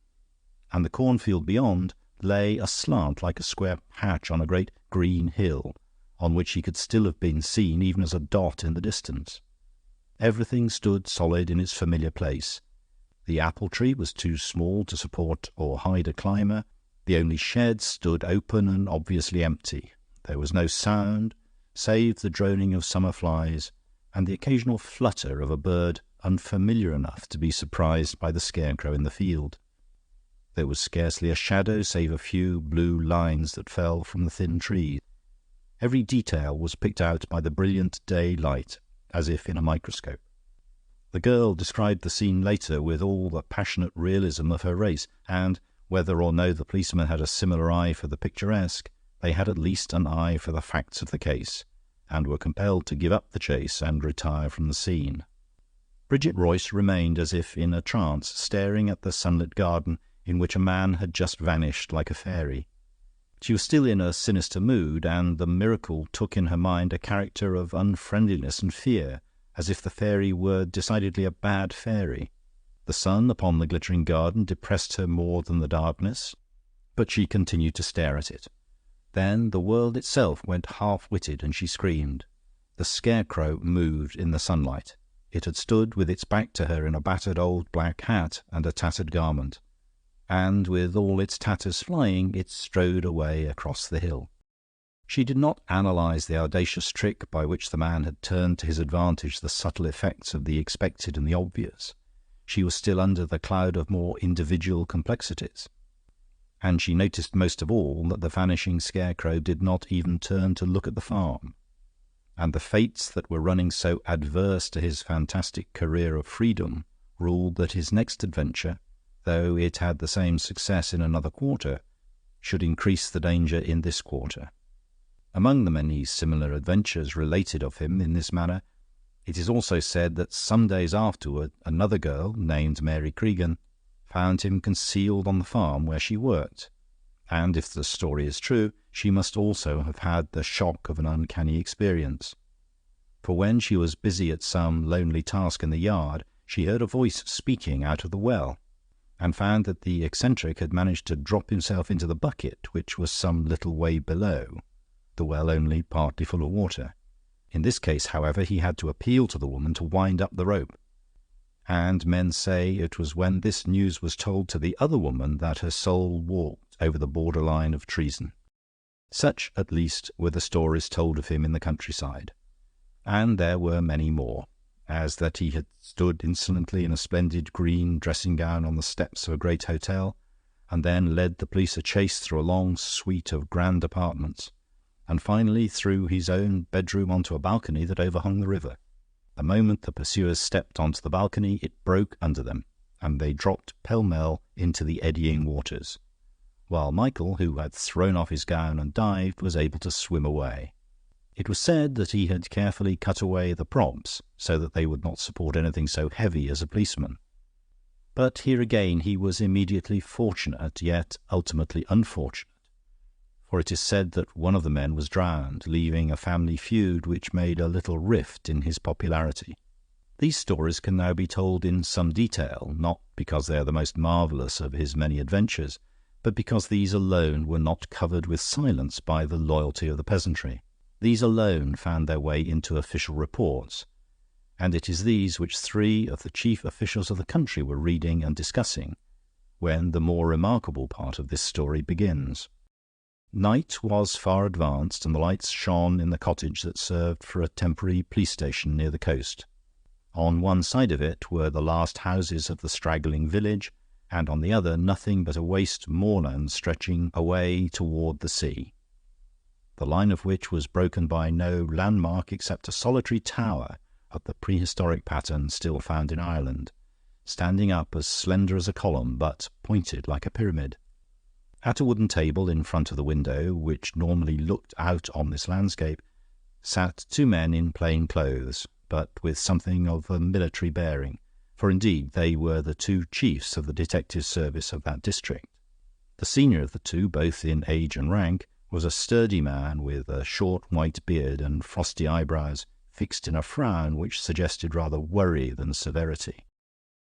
and the cornfield beyond lay aslant like a square patch on a great green hill, on which he could still have been seen even as a dot in the distance. Everything stood solid in its familiar place. The apple-tree was too small to support or hide a climber. The only shed stood open and obviously empty. There was no sound, save the droning of summer flies and the occasional flutter of a bird unfamiliar enough to be surprised by the scarecrow in the field. There was scarcely a shadow save a few blue lines that fell from the thin trees. Every detail was picked out by the brilliant day light, as if in a microscope. The girl described the scene later with all the passionate realism of her race, and, whether or no the policeman had a similar eye for the picturesque, they had at least an eye for the facts of the case, and were compelled to give up the chase and retire from the scene. Bridget Royce remained as if in a trance, staring at the sunlit garden in which a man had just vanished like a fairy. She was still in a sinister mood, and the miracle took in her mind a character of unfriendliness and fear, as if the fairy were decidedly a bad fairy. The sun upon the glittering garden depressed her more than the darkness, but she continued to stare at it. Then the world itself went half-witted, and she screamed. The scarecrow moved in the sunlight. It had stood with its back to her in a battered old black hat and a tattered garment, and with all its tatters flying, it strode away across the hill. She did not analyze the audacious trick by which the man had turned to his advantage the subtle effects of the expected and the obvious. She was still under the cloud of more individual complexities, and she noticed most of all that the vanishing scarecrow did not even turn to look at the farm, and the fates that were running so adverse to his fantastic career of freedom ruled that his next adventure, though it had the same success in another quarter, should increase the danger in this quarter. Among the many similar adventures related of him in this manner, it is also said that some days afterward another girl, named Mary Cregan, found him concealed on the farm where she worked, and if the story is true, she must also have had the shock of an uncanny experience. For when she was busy at some lonely task in the yard, she heard a voice speaking out of the well, and found that the eccentric had managed to drop himself into the bucket, which was some little way below, the well only partly full of water. In this case, however, he had to appeal to the woman to wind up the rope, and men say it was when this news was told to the other woman that her soul walked over the borderline of treason. Such, at least, were the stories told of him in the countryside, and there were many more, as that he had stood insolently in a splendid green dressing-gown on the steps of a great hotel, and then led the police a chase through a long suite of grand apartments, and finally through his own bedroom onto a balcony that overhung the river. The moment the pursuers stepped onto the balcony, it broke under them, and they dropped pell-mell into the eddying waters, while Michael, who had thrown off his gown and dived, was able to swim away. It was said that he had carefully cut away the props so that they would not support anything so heavy as a policeman. But here again he was immediately fortunate, yet ultimately unfortunate, for it is said that one of the men was drowned, leaving a family feud which made a little rift in his popularity. These stories can now be told in some detail, not because they are the most marvellous of his many adventures, but because these alone were not covered with silence by the loyalty of the peasantry. These alone found their way into official reports, and it is these which 3 of the chief officials of the country were reading and discussing when the more remarkable part of this story begins. Night was far advanced, and the lights shone in the cottage that served for a temporary police station near the coast. On one side of it were the last houses of the straggling village, and on the other nothing but a waste moorland stretching away toward the sea, the line of which was broken by no landmark except a solitary tower of the prehistoric pattern still found in Ireland, standing up as slender as a column but pointed like a pyramid. At a wooden table in front of the window, which normally looked out on this landscape, sat 2 men in plain clothes, but with something of a military bearing, for indeed they were the 2 chiefs of the detective service of that district. The senior of the 2, both in age and rank, was a sturdy man with a short white beard and frosty eyebrows fixed in a frown which suggested rather worry than severity.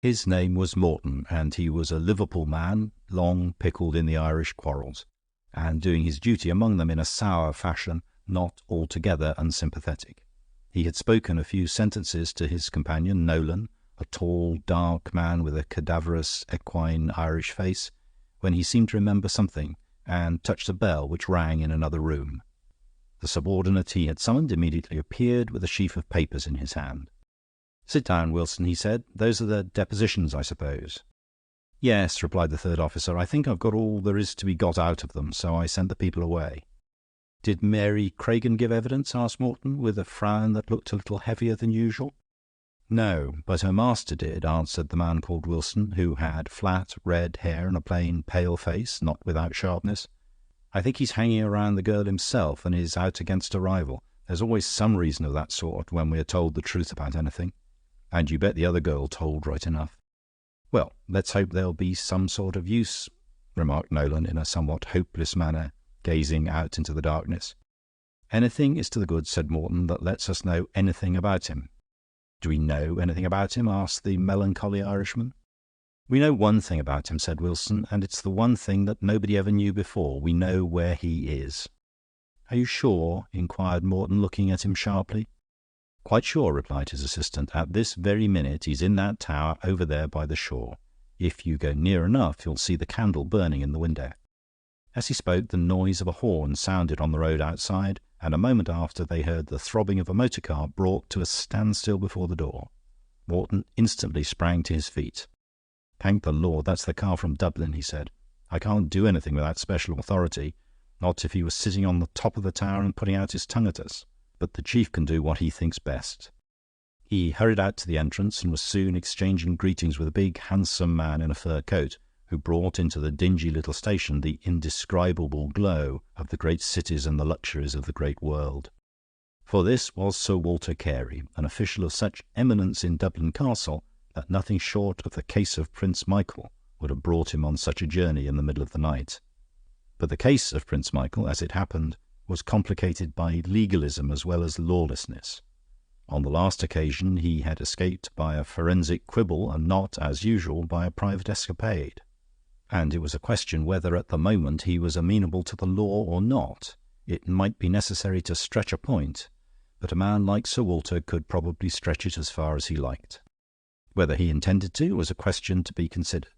His name was Morton, and he was a Liverpool man, long pickled in the Irish quarrels, and doing his duty among them in a sour fashion, not altogether unsympathetic. He had spoken a few sentences to his companion, Nolan, a tall, dark man with a cadaverous, equine Irish face, when he seemed to remember something, and touched a bell which rang in another room. The subordinate he had summoned immediately appeared with a sheaf of papers in his hand. "Sit down, Wilson," he said. "Those are the depositions, I suppose?" "Yes," replied the 3rd officer. "I think I've got all there is to be got out of them, so I sent the people away." "Did Mary Cragen give evidence?" asked Morton, with a frown that looked a little heavier than usual. "No, but her master did," answered the man called Wilson, who had flat, red hair and a plain, pale face, not without sharpness. "I think he's hanging around the girl himself and is out against a rival. There's always some reason of that sort when we are told the truth about anything. And you bet the other girl told right enough." "Well, let's hope there'll be some sort of use," remarked Nolan in a somewhat hopeless manner, gazing out into the darkness. "Anything is to the good," said Morton, "that lets us know anything about him." "Do we know anything about him?" asked the melancholy Irishman. "We know one thing about him," said Wilson, "and it's the one thing that nobody ever knew before. We know where he is." "Are you sure?" inquired Morton, looking at him sharply. "Quite sure," replied his assistant. "At this very minute he's in that tower over there by the shore. If you go near enough, you'll see the candle burning in the window." As he spoke, the noise of a horn sounded on the road outside, and a moment after they heard the throbbing of a motor car brought to a standstill before the door. Morton instantly sprang to his feet. "Thank the Lord, that's the car from Dublin," he said. "I can't do anything without special authority, not if he was sitting on the top of the tower and putting out his tongue at us. But the chief can do what he thinks best." He hurried out to the entrance and was soon exchanging greetings with a big, handsome man in a fur coat, who brought into the dingy little station the indescribable glow of the great cities and the luxuries of the great world. For this was Sir Walter Carey, an official of such eminence in Dublin Castle that nothing short of the case of Prince Michael would have brought him on such a journey in the middle of the night. But the case of Prince Michael, as it happened, was complicated by legalism as well as lawlessness. On the last occasion he had escaped by a forensic quibble and not, as usual, by a private escapade. And it was a question whether at the moment he was amenable to the law or not. It might be necessary to stretch a point, but a man like Sir Walter could probably stretch it as far as he liked. Whether he intended to was a question to be considered.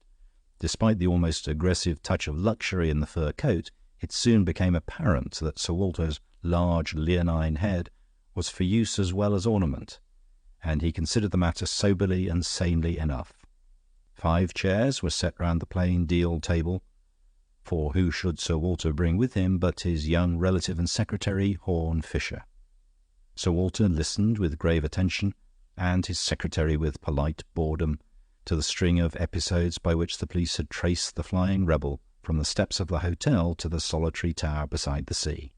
Despite the almost aggressive touch of luxury in the fur coat, it soon became apparent that Sir Walter's large leonine head was for use as well as ornament, and he considered the matter soberly and sanely enough. 5 chairs were set round the plain deal table. for who should Sir Walter bring with him but his young relative and secretary, Horne Fisher? Sir Walter listened with grave attention, and his secretary with polite boredom, to the string of episodes by which the police had traced the flying rebel from the steps of the hotel to the solitary tower beside the sea.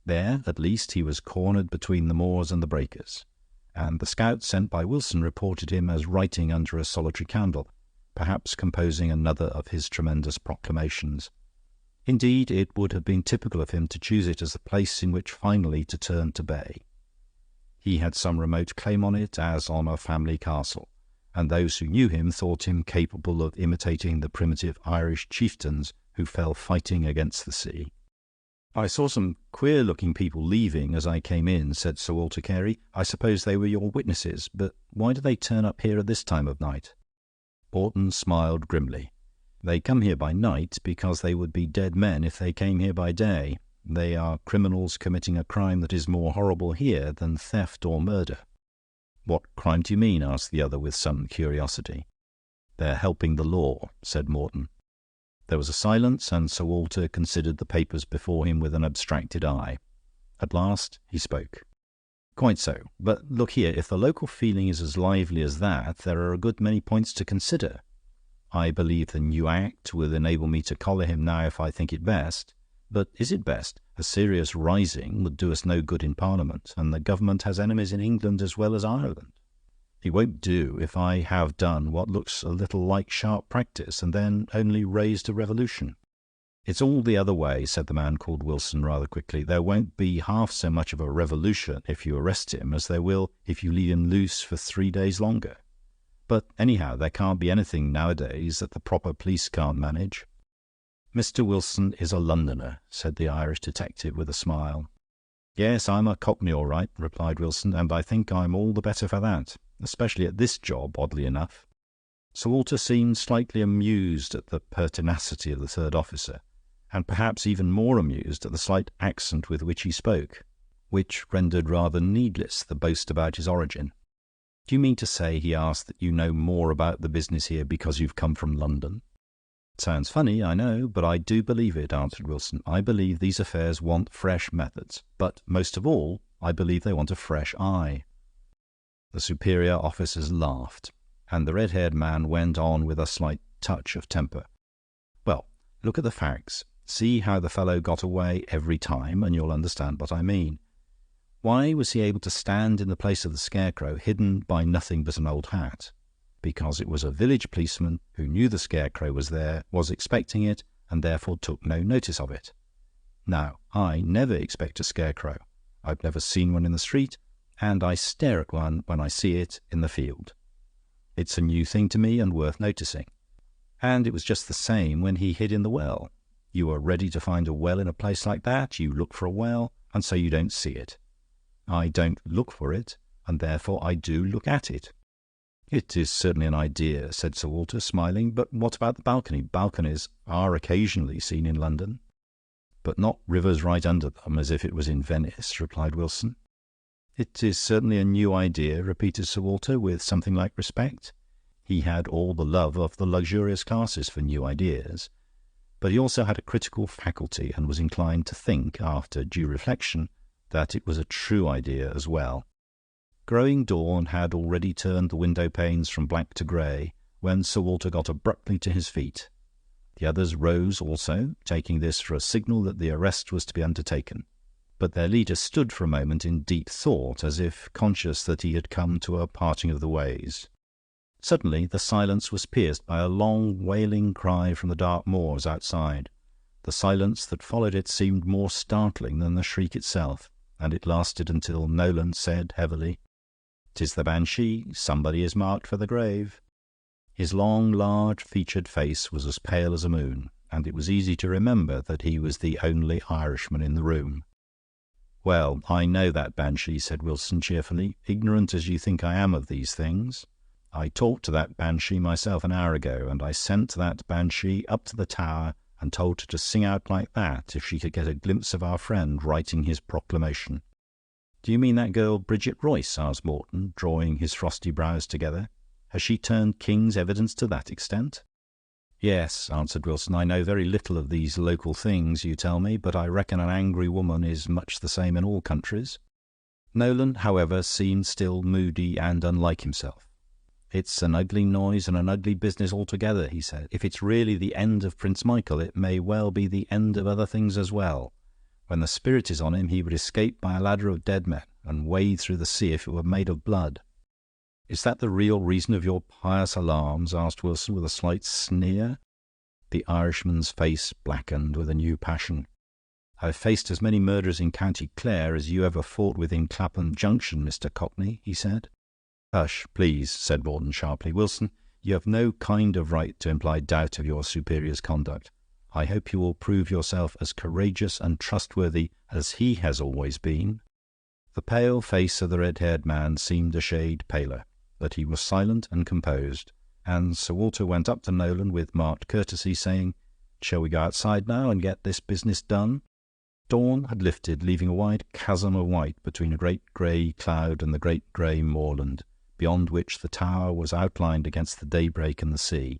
There, at least, he was cornered between the Moors and the breakers, and the scout sent by Wilson reported him as writing under a solitary candle, perhaps composing another of his tremendous proclamations. Indeed, it would have been typical of him to choose it as the place in which finally to turn to bay. He had some remote claim on it, as on a family castle, and those who knew him thought him capable of imitating the primitive Irish chieftains who fell fighting against the sea. "I saw some queer-looking people leaving as I came in," said Sir Walter Carey. "I suppose they were your witnesses, but why do they turn up here at this time of night?" Morton smiled grimly. "They come here by night because they would be dead men if they came here by day. They are criminals committing a crime that is more horrible here than theft or murder." "What crime do you mean?" asked the other with some curiosity. "They're helping the law," said Morton. There was a silence, and Sir Walter considered the papers before him with an abstracted eye. At last he spoke. "Quite so. But look here, if the local feeling is as lively as that, there are a good many points to consider. I believe the new Act will enable me to collar him now if I think it best. But is it best? A serious rising would do us no good in Parliament, and the government has enemies in England as well as Ireland. It won't do if I have done what looks a little like sharp practice and then only raised a revolution." "It's all the other way," said the man called Wilson rather quickly. "There won't be half so much of a revolution if you arrest him as there will if you leave him loose for 3 days longer. But anyhow, there can't be anything nowadays that the proper police can't manage." "Mr. Wilson is a Londoner," said the Irish detective with a smile. "Yes, I'm a Cockney all right," replied Wilson, "and I think I'm all the better for that, especially at this job, oddly enough." Sir Walter seemed slightly amused at the pertinacity of the third officer, and perhaps even more amused at the slight accent with which he spoke, which rendered rather needless the boast about his origin. "Do you mean to say," he asked, "that you know more about the business here because you've come from London?" "Sounds funny, I know, but I do believe it," answered Wilson. "I believe these affairs want fresh methods, but most of all, I believe they want a fresh eye." The superior officers laughed, and the red-haired man went on with a slight touch of temper. "Well, look at the facts. See how the fellow got away every time, and you'll understand what I mean. Why was he able to stand in the place of the Scarecrow, hidden by nothing but an old hat? Because it was a village policeman who knew the Scarecrow was there, was expecting it, and therefore took no notice of it. Now, I never expect a Scarecrow. I've never seen one in the street, and I stare at one when I see it in the field. It's a new thing to me and worth noticing. And it was just the same when he hid in the well. You are ready to find a well in a place like that, you look for a well, and so you don't see it. I don't look for it, and therefore I do look at it." "It is certainly an idea," said Sir Walter, smiling. "But what about the balcony? Balconies are occasionally seen in London." "But not rivers right under them, as if it was in Venice," replied Wilson. "It is certainly a new idea," repeated Sir Walter, with something like respect. He had all the love of the luxurious classes for new ideas, but he also had a critical faculty, and was inclined to think, after due reflection, that it was a true idea as well. Growing dawn had already turned the window-panes from black to grey when Sir Walter got abruptly to his feet. The others rose also, taking this for a signal that the arrest was to be undertaken. But their leader stood for a moment in deep thought, as if conscious that he had come to a parting of the ways. Suddenly the silence was pierced by a long wailing cry from the dark moors outside. The silence that followed it seemed more startling than the shriek itself, and it lasted until Nolan said heavily, "'Tis the Banshee. Somebody is marked for the grave." His long, large-featured face was as pale as a moon, and it was easy to remember that he was the only Irishman in the room. "Well, I know that Banshee," said Wilson cheerfully, "ignorant as you think I am of these things. I talked to that Banshee myself an hour ago, and I sent that Banshee up to the tower and told her to sing out like that if she could get a glimpse of our friend writing his proclamation." "Do you mean that girl Bridget Royce?" asked Morton, drawing his frosty brows together. "Has she turned King's evidence to that extent?" "Yes," answered Wilson, "I know very little of these local things you tell me, but I reckon an angry woman is much the same in all countries." Nolan, however, seemed still moody and unlike himself. "It's an ugly noise and an ugly business altogether," he said. "If it's really the end of Prince Michael, it may well be the end of other things as well. When the spirit is on him, he would escape by a ladder of dead men and wade through the sea if it were made of blood." "Is that the real reason of your pious alarms?" asked Wilson, with a slight sneer. The Irishman's face blackened with a new passion. "I've faced as many murders in County Clare as you ever fought with in Clapham Junction, Mr. Cockney," he said. "Hush, please," said Morton sharply. "Wilson, you have no kind of right to imply doubt of your superior's conduct. I hope you will prove yourself as courageous and trustworthy as he has always been." The pale face of the red-haired man seemed a shade paler, but he was silent and composed, and Sir Walter went up to Nolan with marked courtesy, saying, "Shall we go outside now and get this business done?" Dawn had lifted, leaving a wide chasm of white between a great grey cloud and the great grey moorland, beyond which the tower was outlined against the daybreak and the sea.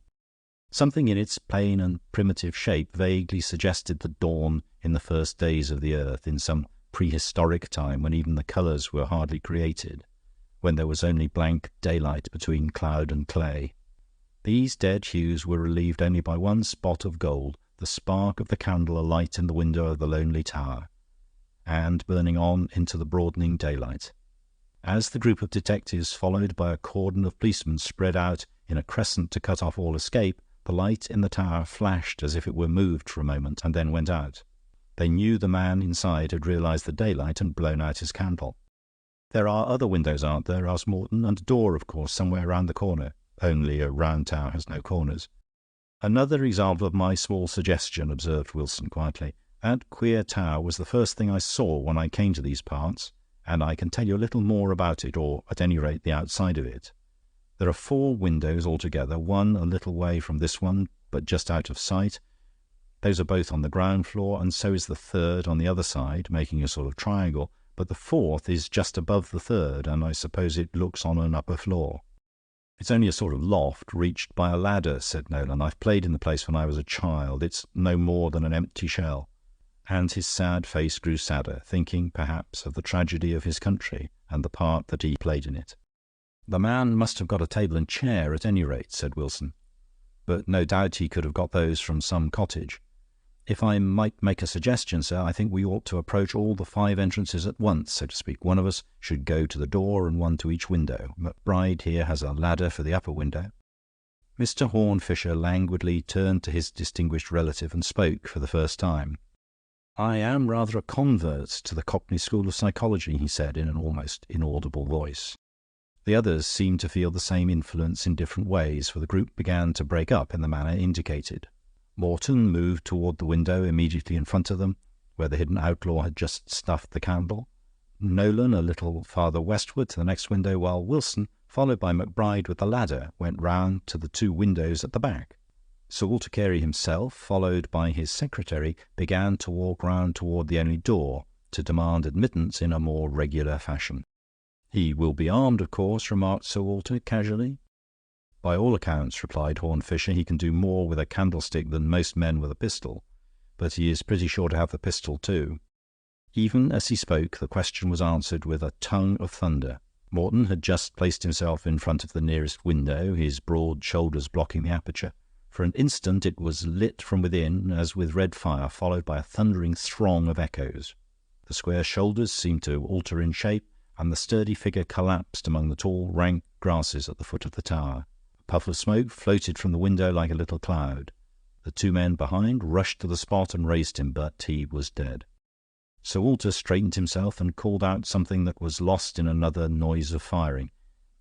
Something in its plain and primitive shape vaguely suggested the dawn in the first days of the earth, in some prehistoric time when even the colours were hardly created, when there was only blank daylight between cloud and clay. These dead hues were relieved only by one spot of gold, the spark of the candle alight in the window of the lonely tower, and burning on into the broadening daylight. As the group of detectives, followed by a cordon of policemen, spread out in a crescent to cut off all escape, the light in the tower flashed as if it were moved for a moment, and then went out. They knew the man inside had realized the daylight and blown out his candle. "There are other windows, aren't there?" asked Morton. "And a door, of course, somewhere round the corner." "Only a round tower has no corners." "Another example of my small suggestion," observed Wilson quietly. "That queer tower was the first thing I saw when I came to these parts, and I can tell you a little more about it, or at any rate the outside of it. There are 4 windows altogether, one a little way from this one, but just out of sight. Those are both on the ground floor, and so is the third on the other side, making a sort of triangle, but the fourth is just above the third, and I suppose it looks on an upper floor." "It's only a sort of loft reached by a ladder," said Nolan. "I've played in the place when I was a child. It's no more than an empty shell." And his sad face grew sadder, thinking, perhaps, of the tragedy of his country and the part that he played in it. "The man must have got a table and chair, at any rate," said Wilson. "But no doubt he could have got those from some cottage. If I might make a suggestion, sir, I think we ought to approach all the 5 entrances at once, so to speak. One of us should go to the door and one to each window. McBride here has a ladder for the upper window." Mr. Horne Fisher languidly turned to his distinguished relative and spoke for the first time. "I am rather a convert to the Cockney school of psychology," he said in an almost inaudible voice. The others seemed to feel the same influence in different ways, for the group began to break up in the manner indicated. Morton moved toward the window immediately in front of them, where the hidden outlaw had just snuffed the candle. Nolan a little farther westward to the next window, while Wilson, followed by McBride with the ladder, went round to the 2 windows at the back. Sir Walter Carey himself, followed by his secretary, began to walk round toward the only door, to demand admittance in a more regular fashion. "He will be armed, of course," remarked Sir Walter casually. "By all accounts," replied Horne Fisher, "he can do more with a candlestick than most men with a pistol, but he is pretty sure to have the pistol too." Even as he spoke, the question was answered with a tongue of thunder. Morton had just placed himself in front of the nearest window, his broad shoulders blocking the aperture. For an instant it was lit from within as with red fire, followed by a thundering throng of echoes. The square shoulders seemed to alter in shape, and the sturdy figure collapsed among the tall rank grasses at the foot of the tower. A puff of smoke floated from the window like a little cloud. The 2 men behind rushed to the spot and raised him, but he was dead. Sir Walter straightened himself and called out something that was lost in another noise of firing.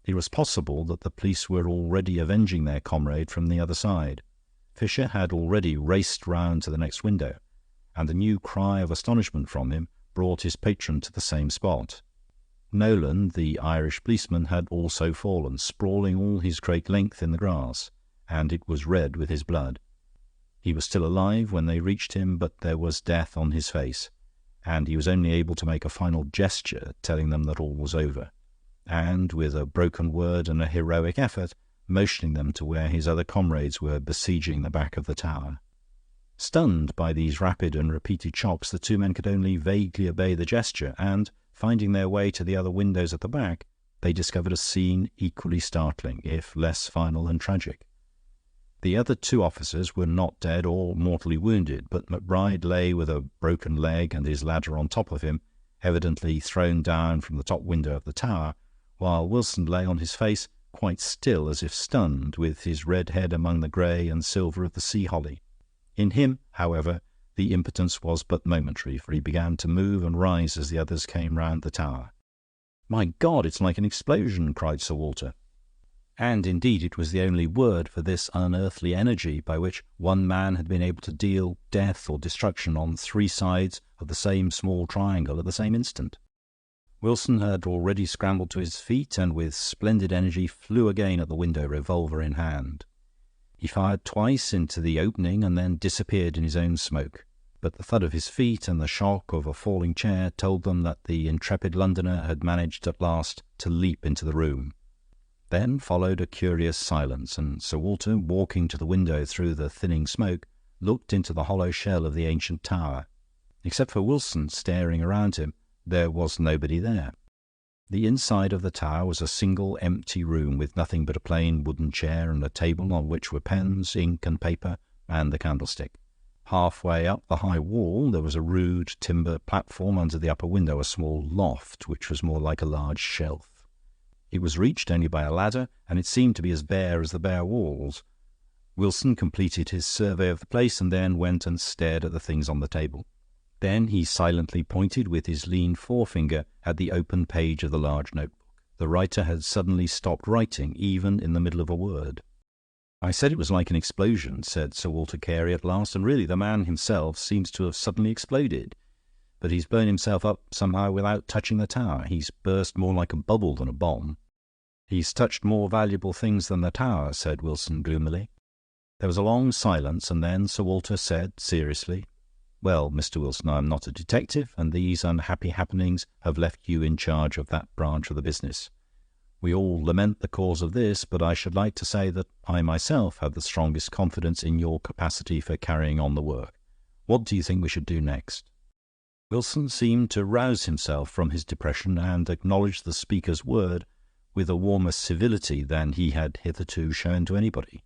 It was possible that the police were already avenging their comrade from the other side. Fisher had already raced round to the next window, and a new cry of astonishment from him brought his patron to the same spot. Nolan, the Irish policeman, had also fallen, sprawling all his great length in the grass, and it was red with his blood. He was still alive when they reached him, but there was death on his face, and he was only able to make a final gesture telling them that all was over. And with a broken word and a heroic effort, motioning them to where his other comrades were besieging the back of the tower. Stunned by these rapid and repeated shocks, the two men could only vaguely obey the gesture, and, finding their way to the other windows at the back, they discovered a scene equally startling, if less final and tragic. The other two officers were not dead or mortally wounded, but McBride lay with a broken leg and his ladder on top of him, evidently thrown down from the top window of the tower, while Wilson lay on his face, quite still as if stunned, with his red head among the grey and silver of the sea holly. In him, however, the impotence was but momentary, for he began to move and rise as the others came round the tower. "My God, it's like an explosion!" cried Sir Walter. And indeed it was the only word for this unearthly energy by which one man had been able to deal death or destruction on three sides of the same small triangle at the same instant. Wilson had already scrambled to his feet, and with splendid energy flew again at the window, revolver in hand. He fired twice into the opening and then disappeared in his own smoke, but the thud of his feet and the shock of a falling chair told them that the intrepid Londoner had managed at last to leap into the room. Then followed a curious silence, and Sir Walter, walking to the window through the thinning smoke, looked into the hollow shell of the ancient tower. Except for Wilson staring around him, there was nobody there. The inside of the tower was a single empty room, with nothing but a plain wooden chair and a table on which were pens, ink and paper, and the candlestick. Halfway up the high wall there was a rude timber platform, under the upper window a small loft, which was more like a large shelf. It was reached only by a ladder, and it seemed to be as bare as the bare walls. Wilson completed his survey of the place, and then went and stared at the things on the table. Then he silently pointed with his lean forefinger at the open page of the large notebook. The writer had suddenly stopped writing, even in the middle of a word. "I said it was like an explosion," said Sir Walter Carey at last, "and really the man himself seems to have suddenly exploded. But he's burned himself up somehow without touching the tower. He's burst more like a bubble than a bomb." "He's touched more valuable things than the tower," said Wilson gloomily. There was a long silence, and then Sir Walter said seriously, "Well, Mr. Wilson, I'm not a detective, and these unhappy happenings have left you in charge of that branch of the business. We all lament the cause of this, but I should like to say that I myself have the strongest confidence in your capacity for carrying on the work. What do you think we should do next?" Wilson seemed to rouse himself from his depression and acknowledged the speaker's word with a warmer civility than he had hitherto shown to anybody.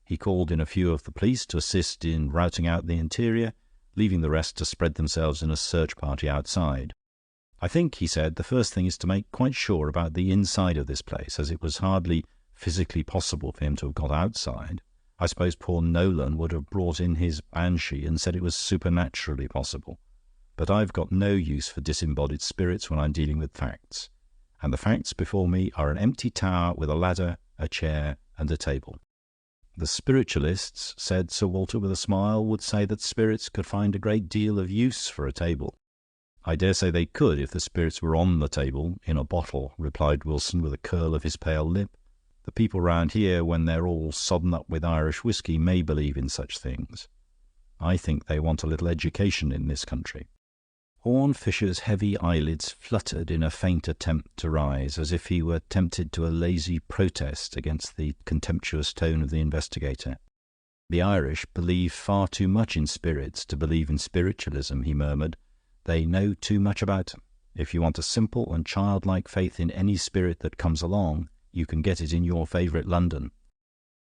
He called in a few of the police to assist in routing out the interior, leaving the rest to spread themselves in a search party outside. "I think," he said, "the first thing is to make quite sure about the inside of this place, as it was hardly physically possible for him to have got outside. I suppose poor Nolan would have brought in his banshee and said it was supernaturally possible. But I've got no use for disembodied spirits when I'm dealing with facts. And the facts before me are an empty tower with a ladder, a chair, and a table." "The spiritualists," said Sir Walter with a smile, "would say that spirits could find a great deal of use for a table." "I dare say they could if the spirits were on the table, in a bottle," replied Wilson with a curl of his pale lip. "The people round here, when they're all sodden up with Irish whiskey, may believe in such things. I think they want a little education in this country." Horne Fisher's heavy eyelids fluttered in a faint attempt to rise, as if he were tempted to a lazy protest against the contemptuous tone of the investigator. "The Irish believe far too much in spirits to believe in spiritualism," he murmured. "They know too much about them. If you want a simple and childlike faith in any spirit that comes along, you can get it in your favourite London."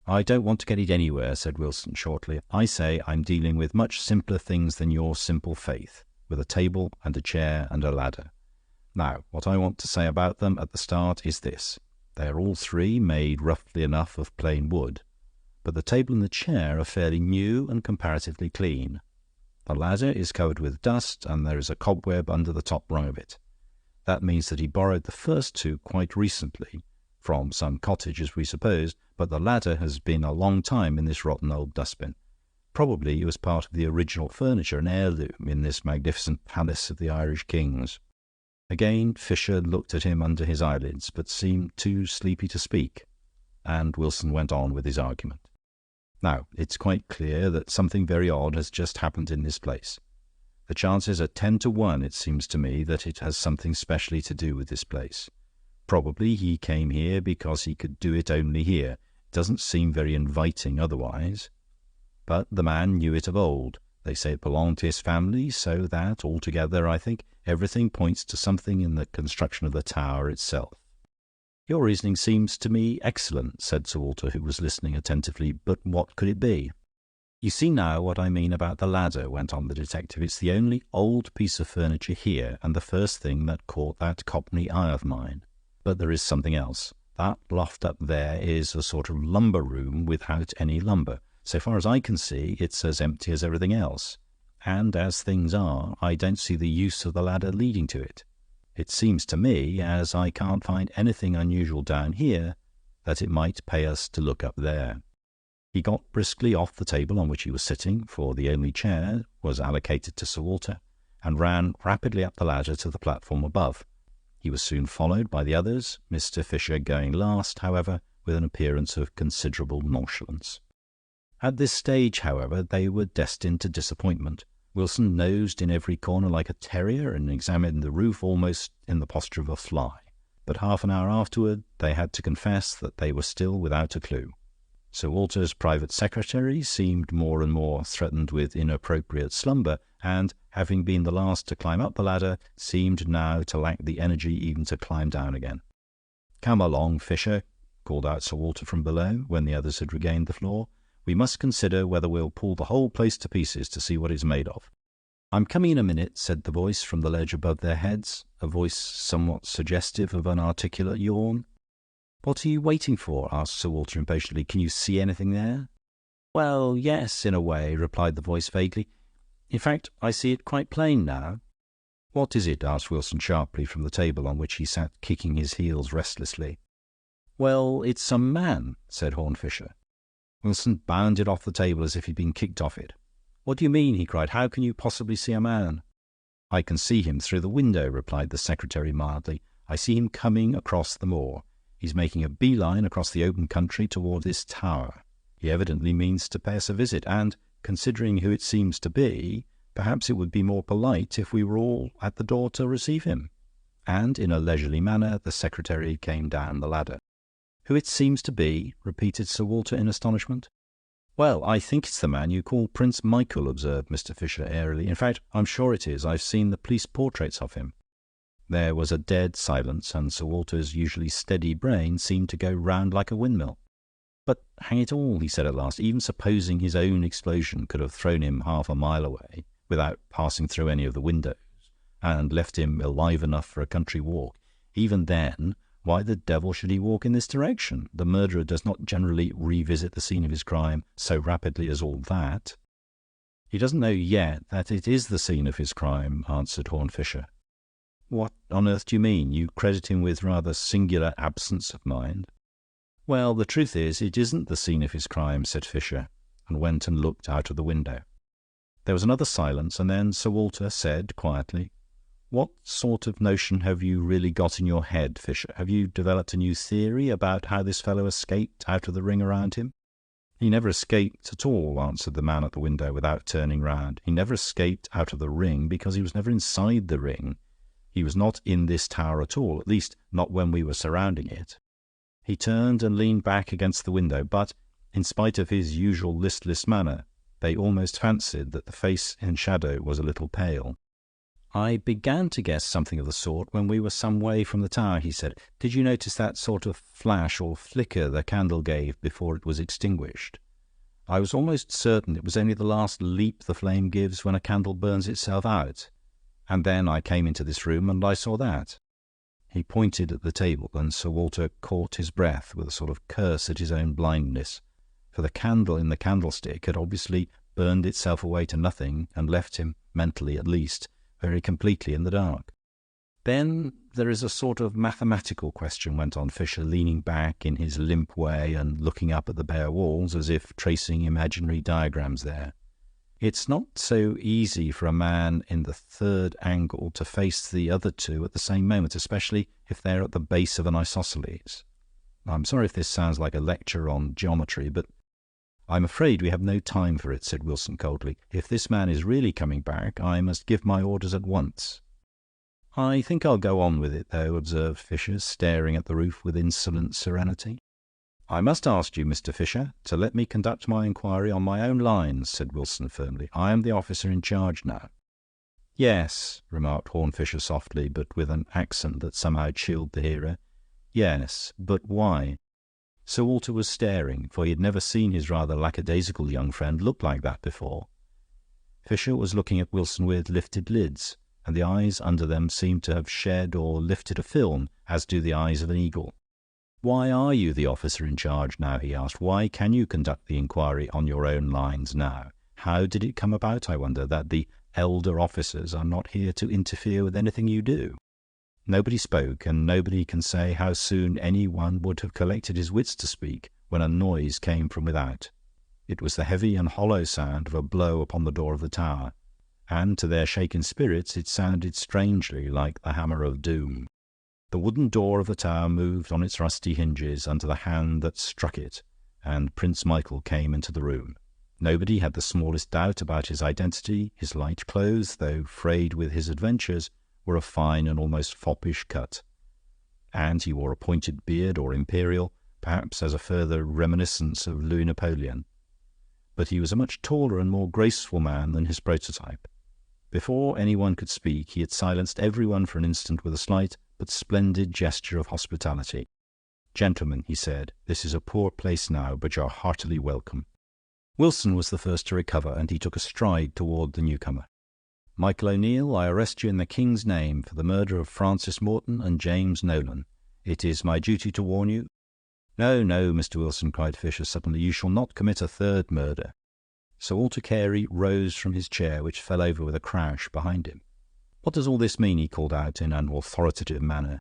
"I don't want to get it anywhere," said Wilson shortly. "I say I'm dealing with much simpler things than your simple faith, with a table and a chair and a ladder. Now, what I want to say about them at the start is this. They are all three made roughly enough of plain wood, but the table and the chair are fairly new and comparatively clean. The ladder is covered with dust, and there is a cobweb under the top rung of it. That means that he borrowed the first two quite recently, from some cottage, as we supposed, but the ladder has been a long time in this rotten old dustbin. Probably it was part of the original furniture, an heirloom in this magnificent palace of the Irish kings." Again Fisher looked at him under his eyelids, but seemed too sleepy to speak, and Wilson went on with his argument. "Now, it's quite clear that something very odd has just happened in this place. The chances are 10 to 1, it seems to me, that it has something specially to do with this place. Probably he came here because he could do it only here. Doesn't seem very inviting otherwise. But the man knew it of old. They say it belonged to his family, so that, altogether, I think, everything points to something in the construction of the tower itself." "Your reasoning seems to me excellent," said Sir Walter, who was listening attentively. "But what could it be?" "You see now what I mean about the ladder," went on the detective. "It's the only old piece of furniture here, and the first thing that caught that Cockney eye of mine. But there is something else. That loft up there is a sort of lumber room without any lumber. So far as I can see, it's as empty as everything else. And as things are, I don't see the use of the ladder leading to it. It seems to me, as I can't find anything unusual down here, that it might pay us to look up there." He got briskly off the table on which he was sitting, for the only chair was allocated to Sir Walter, and ran rapidly up the ladder to the platform above. He was soon followed by the others, Mr. Fisher going last, however, with an appearance of considerable nonchalance. At this stage, however, they were destined to disappointment. Wilson nosed in every corner like a terrier and examined the roof almost in the posture of a fly. But half an hour afterward they had to confess that they were still without a clue. Sir Walter's private secretary seemed more and more threatened with inappropriate slumber, and, having been the last to climb up the ladder, seemed now to lack the energy even to climb down again. "Come along, Fisher," called out Sir Walter from below, when the others had regained the floor. "We must consider whether we'll pull the whole place to pieces to see what it's made of." "I'm coming in a minute," said the voice from the ledge above their heads, a voice somewhat suggestive of an articulate yawn. "What are you waiting for?" asked Sir Walter impatiently. "Can you see anything there?" "Well, yes, in a way," replied the voice vaguely. "In fact, I see it quite plain now." "What is it?" asked Wilson sharply from the table on which he sat kicking his heels restlessly. "Well, it's a man," said Horne Fisher. Wilson bounded off the table as if he'd been kicked off it. "What do you mean?" he cried. "How can you possibly see a man?" "I can see him through the window," replied the secretary mildly. "I see him coming across the moor. He's making a bee-line across the open country toward this tower. He evidently means to pay us a visit, and, considering who it seems to be, perhaps it would be more polite if we were all at the door to receive him." And in a leisurely manner the secretary came down the ladder. "Who it seems to be?" repeated Sir Walter in astonishment. "Well, I think it's the man you call Prince Michael," observed Mr. Fisher airily. "In fact, I'm sure it is. I've seen the police portraits of him." There was a dead silence, and Sir Walter's usually steady brain seemed to go round like a windmill. "But hang it all," he said at last, "even supposing his own explosion could have thrown him half a mile away, without passing through any of the windows, and left him alive enough for a country walk, even then, why the devil should he walk in this direction? The murderer does not generally revisit the scene of his crime so rapidly as all that." "He doesn't know yet that it is the scene of his crime," answered Horne Fisher. "What on earth do you mean? You credit him with rather singular absence of mind." "Well, the truth is, it isn't the scene of his crime," said Fisher, and went and looked out of the window. There was another silence, and then Sir Walter said quietly, "What sort of notion have you really got in your head, Fisher? Have you developed a new theory about how this fellow escaped out of the ring around him?" "He never escaped at all," answered the man at the window without turning round. "He never escaped out of the ring because he was never inside the ring. He was not in this tower at all, at least not when we were surrounding it." He turned and leaned back against the window, but, in spite of his usual listless manner, they almost fancied that the face in shadow was a little pale. "I began to guess something of the sort when we were some way from the tower," he said. "Did you notice that sort of flash or flicker the candle gave before it was extinguished? I was almost certain it was only the last leap the flame gives when a candle burns itself out. And then I came into this room and I saw that." He pointed at the table, and Sir Walter caught his breath with a sort of curse at his own blindness, for the candle in the candlestick had obviously burned itself away to nothing and left him, mentally at least, very completely in the dark. "Then there is a sort of mathematical question," went on Fisher, leaning back in his limp way and looking up at the bare walls as if tracing imaginary diagrams there. "It's not so easy for a man in the third angle to face the other two at the same moment, especially if they're at the base of an isosceles. I'm sorry if this sounds like a lecture on geometry, but—" "I'm afraid we have no time for it," said Wilson coldly. "If this man is really coming back, I must give my orders at once." "I think I'll go on with it, though," observed Fisher, staring at the roof with insolent serenity. "I must ask you, Mr. Fisher, to let me conduct my inquiry on my own lines," said Wilson firmly. "I am the officer in charge now." "Yes," remarked Horne Fisher softly, but with an accent that somehow chilled the hearer. "Yes, but why?" Sir Walter was staring, for he had never seen his rather lackadaisical young friend look like that before. Fisher was looking at Wilson with lifted lids, and the eyes under them seemed to have shed or lifted a film, as do the eyes of an eagle. "Why are you the officer in charge now?" he asked. "Why can you conduct the inquiry on your own lines now? How did it come about, I wonder, that the elder officers are not here to interfere with anything you do?" Nobody spoke, and nobody can say how soon any one would have collected his wits to speak when a noise came from without. It was the heavy and hollow sound of a blow upon the door of the tower, and to their shaken spirits it sounded strangely like the hammer of doom. The wooden door of the tower moved on its rusty hinges under the hand that struck it, and Prince Michael came into the room. Nobody had the smallest doubt about his identity. His light clothes, though frayed with his adventures, were of fine and almost foppish cut, and he wore a pointed beard or imperial, perhaps as a further reminiscence of Louis Napoleon. But he was a much taller and more graceful man than his prototype. Before anyone could speak, he had silenced everyone for an instant with a slight but splendid gesture of hospitality. "Gentlemen," he said, "this is a poor place now, but you are heartily welcome." Wilson was the first to recover, and he took a stride toward the newcomer. "Michael O'Neill, I arrest you in the King's name for the murder of Francis Morton and James Nolan. It is my duty to warn you—" "No, no, Mr. Wilson," cried Fisher suddenly, "you shall not commit a third murder." Sir Walter Carey rose from his chair, which fell over with a crash behind him. "What does all this mean?" he called out in an authoritative manner.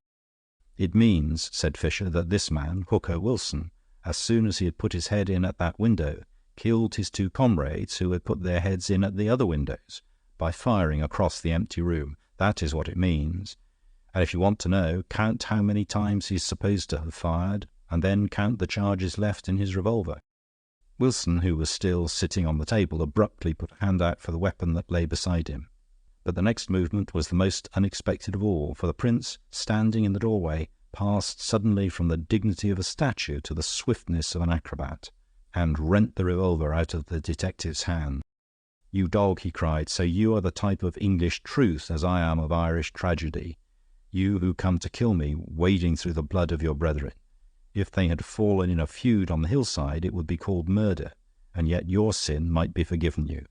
"It means," said Fisher, "that this man, Hooker Wilson, as soon as he had put his head in at that window, killed his two comrades who had put their heads in at the other windows, by firing across the empty room. That is what it means. And if you want to know, count how many times he is supposed to have fired, and then count the charges left in his revolver." Wilson, who was still sitting on the table, abruptly put a hand out for the weapon that lay beside him. But the next movement was the most unexpected of all, for the prince, standing in the doorway, passed suddenly from the dignity of a statue to the swiftness of an acrobat, and rent the revolver out of the detective's hand. "You dog," he cried, "so you are the type of English truth as I am of Irish tragedy. You who come to kill me, wading through the blood of your brethren. If they had fallen in a feud on the hillside, it would be called murder, and yet your sin might be forgiven you.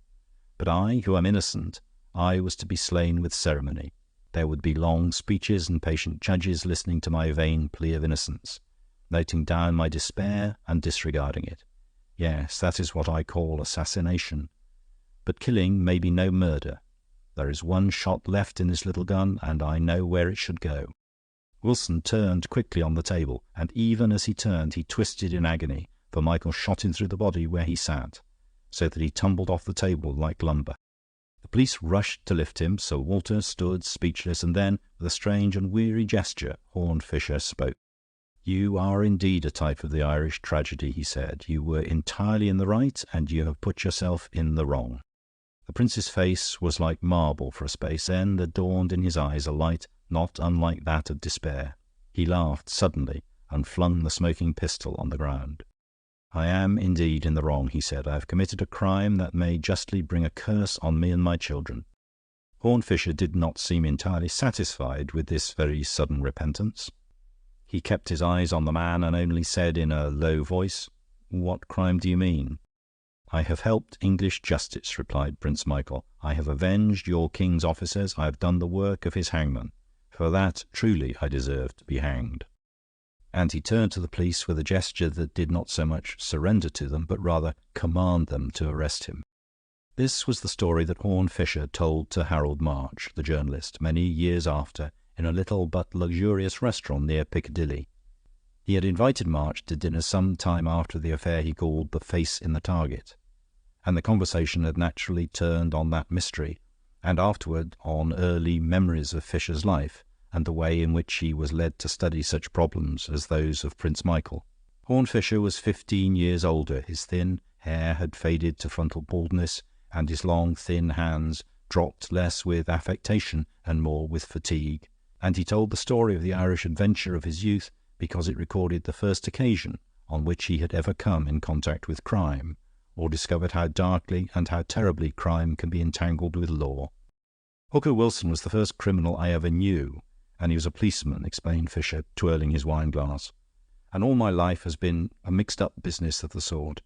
But I, who am innocent, I was to be slain with ceremony. There would be long speeches and patient judges listening to my vain plea of innocence, noting down my despair and disregarding it. Yes, that is what I call assassination. But killing may be no murder. There is one shot left in this little gun, and I know where it should go." Wilson turned quickly on the table, and even as he turned he twisted in agony, for Michael shot him through the body where he sat, so that he tumbled off the table like lumber. The police rushed to lift him. Sir Walter stood speechless, and then, with a strange and weary gesture, Horne Fisher spoke. "You are indeed a type of the Irish tragedy," he said. "You were entirely in the right, and you have put yourself in the wrong." The prince's face was like marble for a space, then there dawned in his eyes a light not unlike that of despair. He laughed suddenly and flung the smoking pistol on the ground. "I am indeed in the wrong," he said. "I have committed a crime that may justly bring a curse on me and my children." Horne Fisher did not seem entirely satisfied with this very sudden repentance. He kept his eyes on the man and only said in a low voice, "What crime do you mean?" "I have helped English justice," replied Prince Michael. "I have avenged your king's officers. I have done the work of his hangman. For that, truly, I deserve to be hanged." And he turned to the police with a gesture that did not so much surrender to them, but rather command them to arrest him. This was the story that Horne Fisher told to Harold March, the journalist, many years after, in a little but luxurious restaurant near Piccadilly. He had invited March to dinner some time after the affair he called the Face in the Target, and the conversation had naturally turned on that mystery, and afterward on early memories of Fisher's life, and the way in which he was led to study such problems as those of Prince Michael. Horne Fisher was 15 years older. His thin hair had faded to frontal baldness, and his long, thin hands dropped less with affectation and more with fatigue. And he told the story of the Irish adventure of his youth because it recorded the first occasion on which he had ever come in contact with crime, or discovered how darkly and how terribly crime can be entangled with law. Hooker Wilson was the first criminal I ever knew, and he was a policeman, explained Fisher, twirling his wine-glass. And all my life has been a mixed-up business of the sort.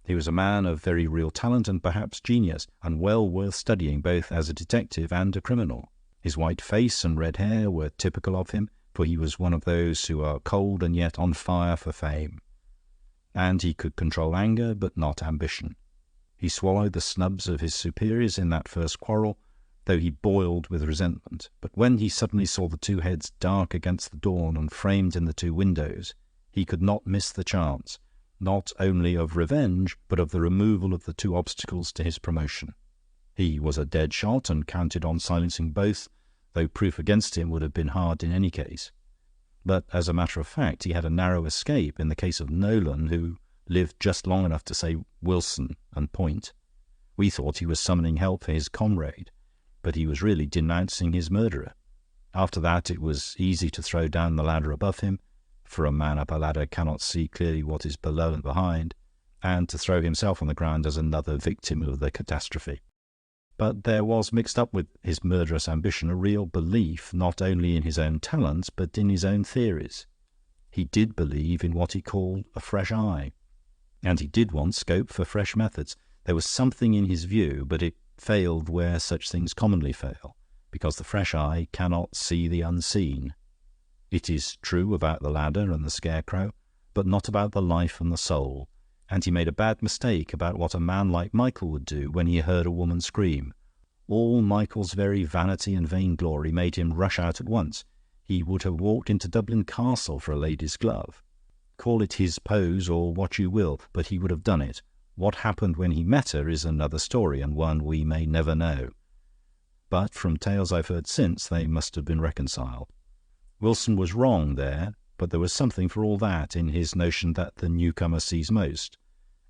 He was a man of very real talent and perhaps genius, and well worth studying both as a detective and a criminal. His white face and red hair were typical of him, for he was one of those who are cold and yet on fire for fame. And he could control anger, but not ambition. He swallowed the snubs of his superiors in that first quarrel, though he boiled with resentment. But when he suddenly saw the two heads dark against the dawn and framed in the two windows, he could not miss the chance, not only of revenge, but of the removal of the two obstacles to his promotion. He was a dead shot and counted on silencing both, though proof against him would have been hard in any case. But as a matter of fact, he had a narrow escape in the case of Nolan, who lived just long enough to say Wilson and point. We thought he was summoning help for his comrade, but he was really denouncing his murderer. After that, it was easy to throw down the ladder above him, for a man up a ladder cannot see clearly what is below and behind, and to throw himself on the ground as another victim of the catastrophe. But there was mixed up with his murderous ambition a real belief not only in his own talents, but in his own theories. He did believe in what he called a fresh eye, and he did want scope for fresh methods. There was something in his view, but it failed where such things commonly fail, because the fresh eye cannot see the unseen. It is true about the ladder and the scarecrow, but not about the life and the soul, and he made a bad mistake about what a man like Michael would do when he heard a woman scream. All Michael's very vanity and vainglory made him rush out at once. He would have walked into Dublin Castle for a lady's glove. Call it his pose or what you will, but he would have done it. What happened when he met her is another story, and one we may never know. But from tales I've heard since, they must have been reconciled. Wilson was wrong there, but there was something for all that in his notion that the newcomer sees most,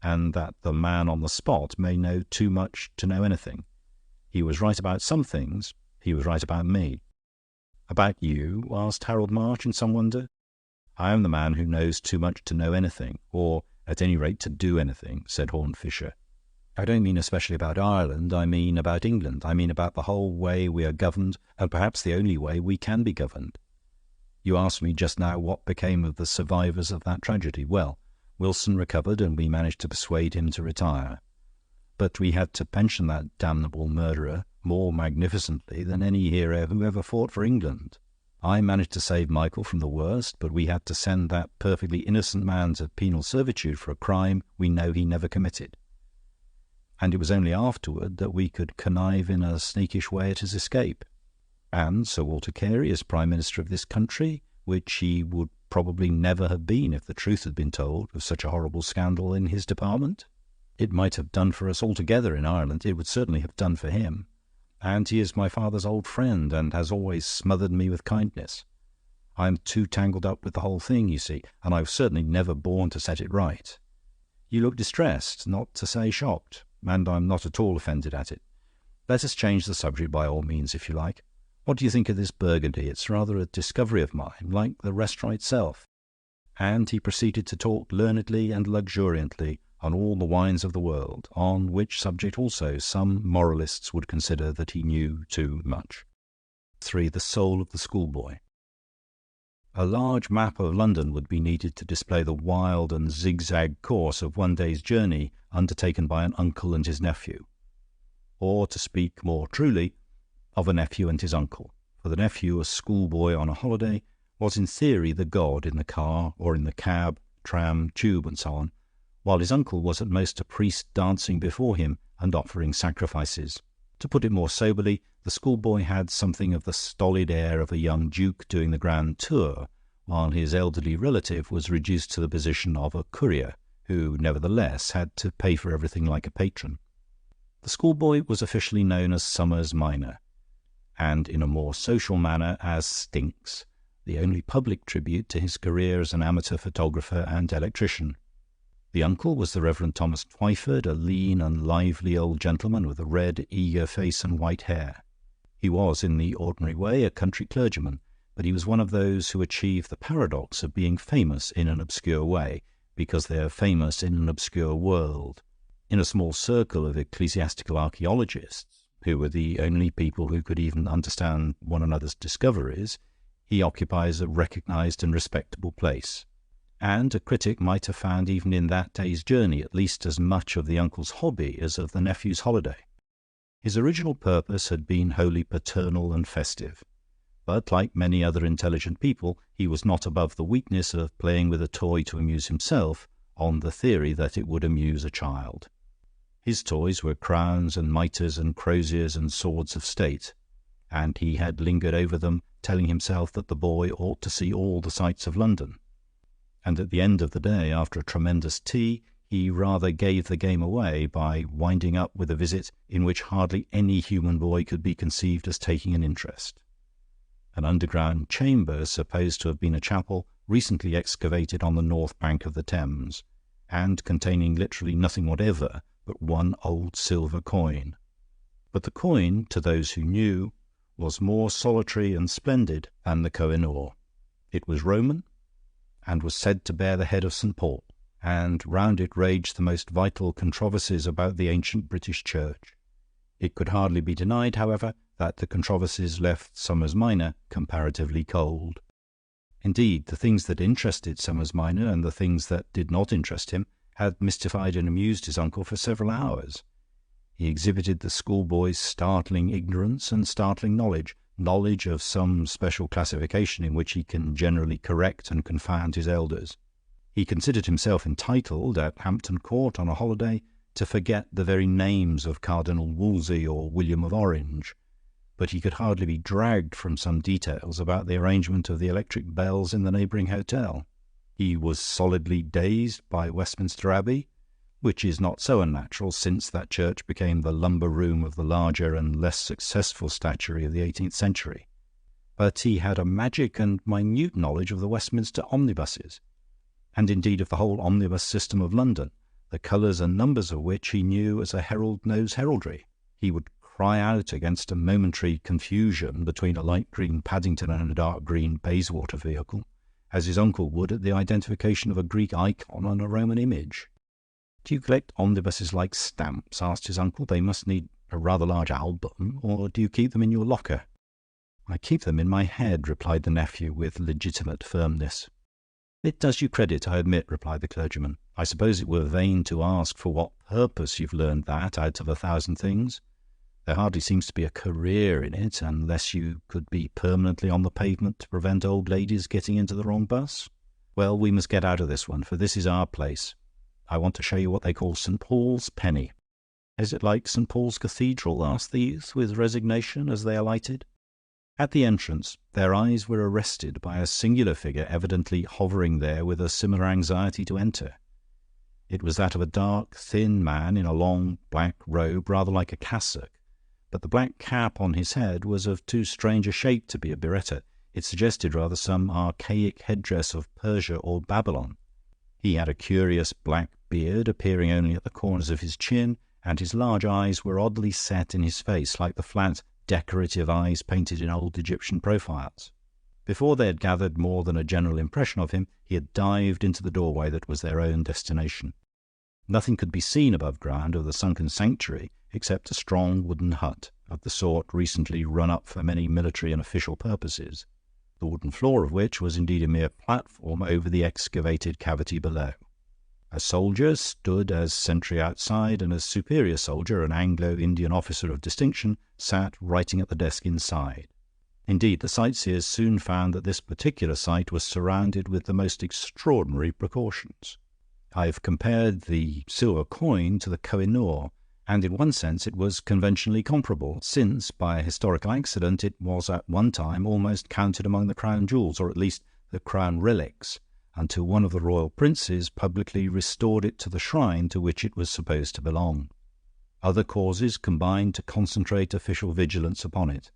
and that the man on the spot may know too much to know anything. He was right about some things. He was right about me. "About you?" asked Harold March in some wonder. "I am the man who knows too much to know anything, or at any rate to do anything," said Horne Fisher. "I don't mean especially about Ireland. I mean about England. I mean about the whole way we are governed, and perhaps the only way we can be governed. You asked me just now what became of the survivors of that tragedy. Well, Wilson recovered, and we managed to persuade him to retire. But we had to pension that damnable murderer more magnificently than any hero who ever fought for England. I managed to save Michael from the worst, but we had to send that perfectly innocent man to penal servitude for a crime we know he never committed. And it was only afterward that we could connive in a sneakish way at his escape. And Sir Walter Carey is Prime Minister of this country, which he would probably never have been if the truth had been told of such a horrible scandal in his department. It might have done for us altogether in Ireland. It would certainly have done for him. And he is my father's old friend, and has always smothered me with kindness. I am too tangled up with the whole thing, you see, and I was certainly never born to set it right. You look distressed, not to say shocked, and I'm not at all offended at it. Let us change the subject by all means, if you like. What do you think of this Burgundy? It's rather a discovery of mine, like the restaurant itself." And he proceeded to talk learnedly and luxuriantly on all the wines of the world, on which subject also some moralists would consider that he knew too much. 3. The soul of the schoolboy. A large map of London would be needed to display the wild and zigzag course of one day's journey undertaken by an uncle and his nephew. Or, to speak more truly, of a nephew and his uncle. For the nephew, a schoolboy on a holiday, was in theory the god in the car or in the cab, tram, tube, and so on, while his uncle was at most a priest dancing before him and offering sacrifices. To put it more soberly, the schoolboy had something of the stolid air of a young duke doing the grand tour, while his elderly relative was reduced to the position of a courier, who nevertheless had to pay for everything like a patron. The schoolboy was officially known as Summers Minor, and in a more social manner as Stinks, the only public tribute to his career as an amateur photographer and electrician. The uncle was the Reverend Thomas Twyford, a lean and lively old gentleman with a red, eager face and white hair. He was, in the ordinary way, a country clergyman, but he was one of those who achieve the paradox of being famous in an obscure way, because they are famous in an obscure world. In a small circle of ecclesiastical archaeologists, who were the only people who could even understand one another's discoveries, he occupies a recognized and respectable place. And a critic might have found even in that day's journey at least as much of the uncle's hobby as of the nephew's holiday. His original purpose had been wholly paternal and festive, but like many other intelligent people, he was not above the weakness of playing with a toy to amuse himself on the theory that it would amuse a child. His toys were crowns and mitres and croziers and swords of state, and he had lingered over them, telling himself that the boy ought to see all the sights of London. And at the end of the day, after a tremendous tea, he rather gave the game away by winding up with a visit in which hardly any human boy could be conceived as taking an interest. An underground chamber, supposed to have been a chapel, recently excavated on the north bank of the Thames, and containing literally nothing whatever but one old silver coin. But the coin, to those who knew, was more solitary and splendid than the Koh-i-Noor. It was Roman, and was said to bear the head of St. Paul, and round it raged the most vital controversies about the ancient British Church. It could hardly be denied, however, that the controversies left Somers Minor comparatively cold. Indeed, the things that interested Somers Minor and the things that did not interest him had mystified and amused his uncle for several hours. He exhibited the schoolboy's startling ignorance and startling knowledge of some special classification in which he can generally correct and confound his elders. He considered himself entitled, at Hampton Court on a holiday, to forget the very names of Cardinal Wolsey or William of Orange, but he could hardly be dragged from some details about the arrangement of the electric bells in the neighbouring hotel. He was solidly dazed by Westminster Abbey, which is not so unnatural since that church became the lumber room of the larger and less successful statuary of the 18th century. But he had a magic and minute knowledge of the Westminster omnibuses, and indeed of the whole omnibus system of London, the colours and numbers of which he knew as a herald knows heraldry. He would cry out against a momentary confusion between a light green Paddington and a dark green Bayswater vehicle, as his uncle would at the identification of a Greek icon and a Roman image. "Do you collect omnibuses like stamps?" asked his uncle. "They must need a rather large album, or do you keep them in your locker?" "I keep them in my head," replied the nephew with legitimate firmness. "It does you credit, I admit," replied the clergyman. "I suppose it were vain to ask for what purpose you've learned that out of 1,000 things. There hardly seems to be a career in it, unless you could be permanently on the pavement to prevent old ladies getting into the wrong bus. Well, we must get out of this one, for this is our place. I want to show you what they call St. Paul's Penny." "Is it like St. Paul's Cathedral?" asked the youth with resignation as they alighted. At the entrance, their eyes were arrested by a singular figure evidently hovering there with a similar anxiety to enter. It was that of a dark, thin man in a long black robe, rather like a cassock, but the black cap on his head was of too strange a shape to be a biretta. It suggested rather some archaic headdress of Persia or Babylon. He had a curious black beard appearing only at the corners of his chin, and his large eyes were oddly set in his face, like the flat, decorative eyes painted in old Egyptian profiles. Before they had gathered more than a general impression of him, he had dived into the doorway that was their own destination. Nothing could be seen above ground of the sunken sanctuary except a strong wooden hut, of the sort recently run up for many military and official purposes, the wooden floor of which was indeed a mere platform over the excavated cavity below. A soldier stood as sentry outside, and a superior soldier, an Anglo-Indian officer of distinction, sat writing at the desk inside. Indeed, the sightseers soon found that this particular site was surrounded with the most extraordinary precautions. I have compared the silver coin to the Koh-i-Noor, and in one sense it was conventionally comparable, since, by a historical accident, it was at one time almost counted among the crown jewels, or at least the crown relics, until one of the royal princes publicly restored it to the shrine to which it was supposed to belong. Other causes combined to concentrate official vigilance upon it.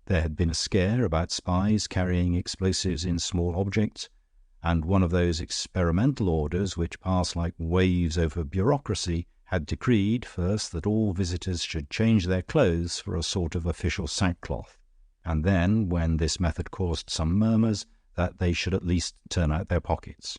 There had been a scare about spies carrying explosives in small objects, and one of those experimental orders which pass like waves over bureaucracy had decreed, first, that all visitors should change their clothes for a sort of official sackcloth, and then, when this method caused some murmurs, that they should at least turn out their pockets.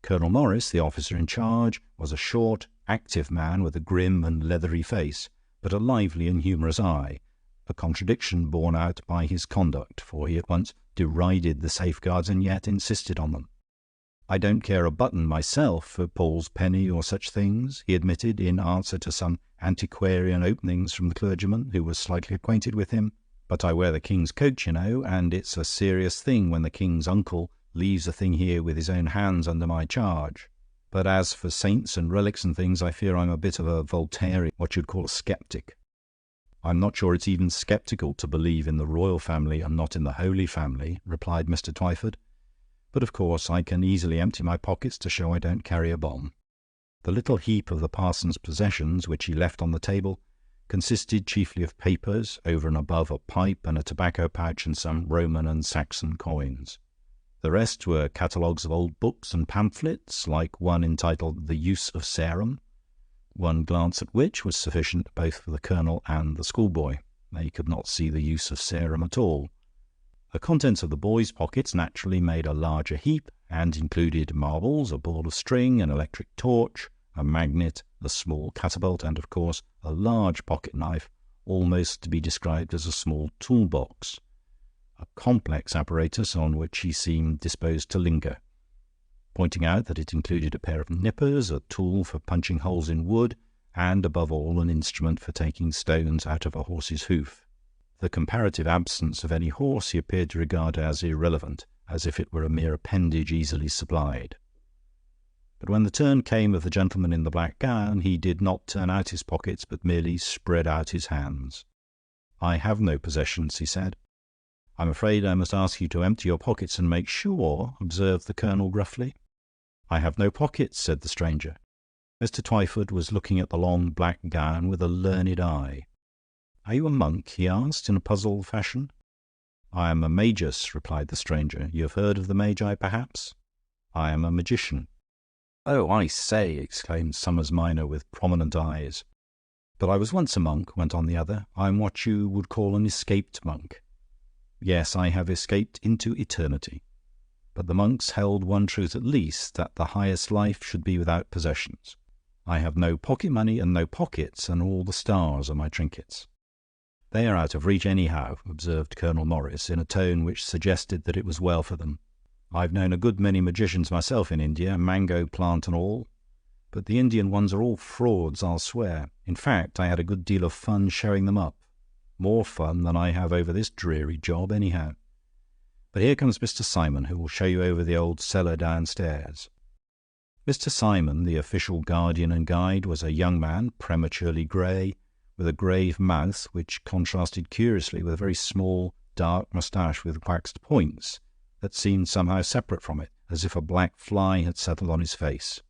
Colonel Morris, the officer in charge, was a short, active man with a grim and leathery face, but a lively and humorous eye, a contradiction borne out by his conduct, for he at once derided the safeguards and yet insisted on them. "I don't care a button myself for Paul's penny or such things," he admitted in answer to some antiquarian openings from the clergyman, who was slightly acquainted with him. "But I wear the king's coat, you know, and it's a serious thing when the king's uncle leaves a thing here with his own hands under my charge. But as for saints and relics and things, I fear I'm a bit of a Voltairian, what you'd call a sceptic." "I'm not sure it's even sceptical to believe in the royal family and not in the Holy Family," replied Mr. Twyford. "But of course I can easily empty my pockets to show I don't carry a bomb." The little heap of the parson's possessions which he left on the table consisted chiefly of papers, over and above a pipe and a tobacco pouch and some Roman and Saxon coins. The rest were catalogues of old books and pamphlets, like one entitled The Use of Serum, one glance at which was sufficient both for the colonel and the schoolboy. They could not see the use of serum at all. The contents of the boys' pockets naturally made a larger heap, and included marbles, a ball of string, an electric torch, a magnet, a small catapult, and, of course, a large pocket-knife, almost to be described as a small toolbox, a complex apparatus on which he seemed disposed to linger, pointing out that it included a pair of nippers, a tool for punching holes in wood, and, above all, an instrument for taking stones out of a horse's hoof. The comparative absence of any horse he appeared to regard as irrelevant, as if it were a mere appendage easily supplied. But when the turn came of the gentleman in the black gown, he did not turn out his pockets, but merely spread out his hands. "I have no possessions," he said. "I'm afraid I must ask you to empty your pockets and make sure," observed the colonel gruffly. "I have no pockets," said the stranger. Mr. Twyford was looking at the long black gown with a learned eye. "Are you a monk?" he asked, in a puzzled fashion. "I am a magus," replied the stranger. "You have heard of the Magi, perhaps?" "I am a magician." "Oh, I say!" exclaimed Summers minor, with prominent eyes. "But I was once a monk," went on the other. "I'm what you would call an escaped monk. Yes, I have escaped into eternity. But the monks held one truth at least, that the highest life should be without possessions. I have no pocket money and no pockets, and all the stars are my trinkets." "They are out of reach anyhow," observed Colonel Morris, in a tone which suggested that it was well for them. "I've known a good many magicians myself in India, mango plant and all. But the Indian ones are all frauds, I'll swear. In fact, I had a good deal of fun showing them up. More fun than I have over this dreary job, anyhow. But here comes Mr. Simon, who will show you over the old cellar downstairs." Mr. Simon, the official guardian and guide, was a young man, prematurely grey, with a grave mouth which contrasted curiously with a very small, dark moustache with waxed points that seemed somehow separate from it, as if a black fly had settled on his face.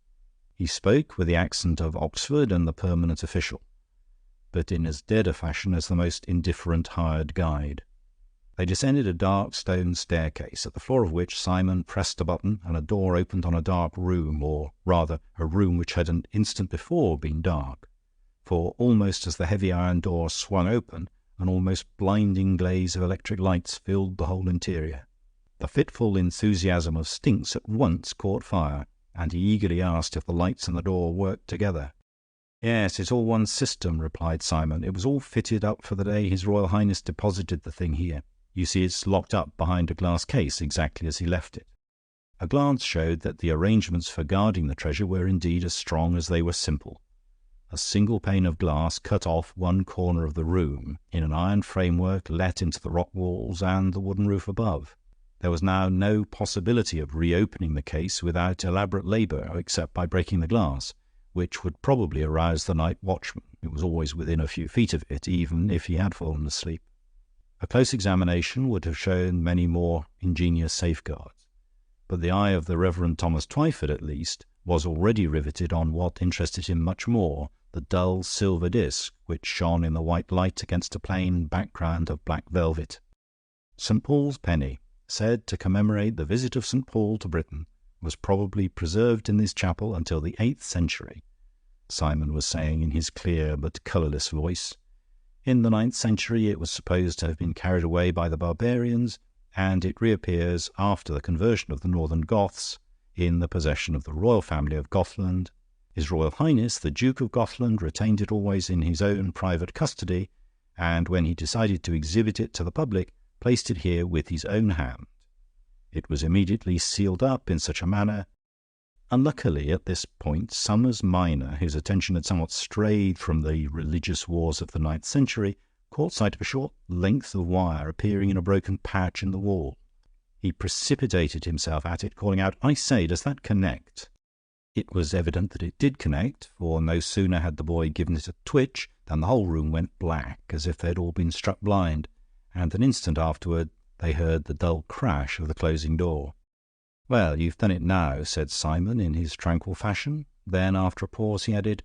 He spoke with the accent of Oxford and the permanent official, but in as dead a fashion as the most indifferent hired guide. They descended a dark stone staircase, at the floor of which Simon pressed a button, and a door opened on a dark room, or rather a room which had an instant before been dark. For almost as the heavy iron door swung open, an almost blinding blaze of electric lights filled the whole interior. The fitful enthusiasm of Stinks at once caught fire, and he eagerly asked if the lights and the door worked together. "Yes, it's all one system," replied Simon. "It was all fitted up for the day His Royal Highness deposited the thing here. You see, it's locked up behind a glass case, exactly as he left it." A glance showed that the arrangements for guarding the treasure were indeed as strong as they were simple. A single pane of glass cut off one corner of the room, in an iron framework let into the rock walls and the wooden roof above. There was now no possibility of reopening the case without elaborate labour, except by breaking the glass, which would probably arouse the night watchman, who was always within a few feet of it, even if he had fallen asleep. A close examination would have shown many more ingenious safeguards, but the eye of the Reverend Thomas Twyford, at least, was already riveted on what interested him much more, the dull silver disc which shone in the white light against a plain background of black velvet. St. Paul's penny, said to commemorate the visit of St. Paul to Britain, was probably preserved in this chapel until the 8th century, Simon was saying in his clear but colourless voice. In the 9th century it was supposed to have been carried away by the barbarians, and it reappears after the conversion of the northern Goths in the possession of the royal family of Gothland. His Royal Highness, the Duke of Gothland, retained it always in his own private custody, and when he decided to exhibit it to the public, placed it here with his own hand. It was immediately sealed up in such a manner. Unluckily, at this point, Somers Minor, whose attention had somewhat strayed from the religious wars of the 9th century, caught sight of a short length of wire appearing in a broken patch in the wall. He precipitated himself at it, calling out, "I say, does that connect?" It was evident that it did connect, for no sooner had the boy given it a twitch than the whole room went black, as if they had all been struck blind, and an instant afterward they heard the dull crash of the closing door. "Well, you've done it now," said Simon in his tranquil fashion. Then, after a pause, he added,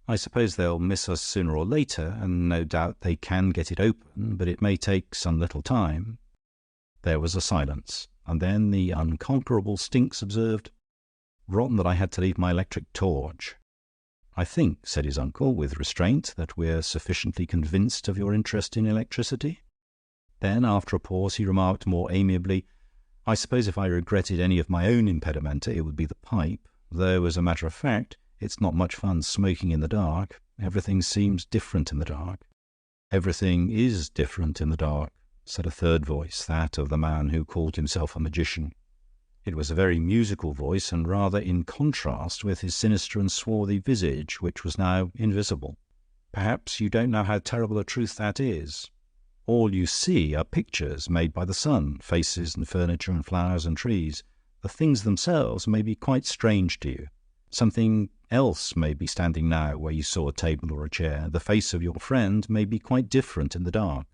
"I suppose they'll miss us sooner or later, and no doubt they can get it open, but it may take some little time." There was a silence, and then the unconquerable Stinks observed, "Rotten that I had to leave my electric torch." "I think," said his uncle, with restraint, "that we're sufficiently convinced of your interest in electricity." Then, after a pause, he remarked more amiably, "I suppose if I regretted any of my own impedimenta, it would be the pipe, though, as a matter of fact, it's not much fun smoking in the dark. Everything seems different in the dark." "Everything is different in the dark," said a third voice, that of the man who called himself a magician. It was a very musical voice, and rather in contrast with his sinister and swarthy visage, which was now invisible. "Perhaps you don't know how terrible a truth that is. All you see are pictures made by the sun, faces and furniture and flowers and trees. The things themselves may be quite strange to you. Something else may be standing now where you saw a table or a chair. The face of your friend may be quite different in the dark."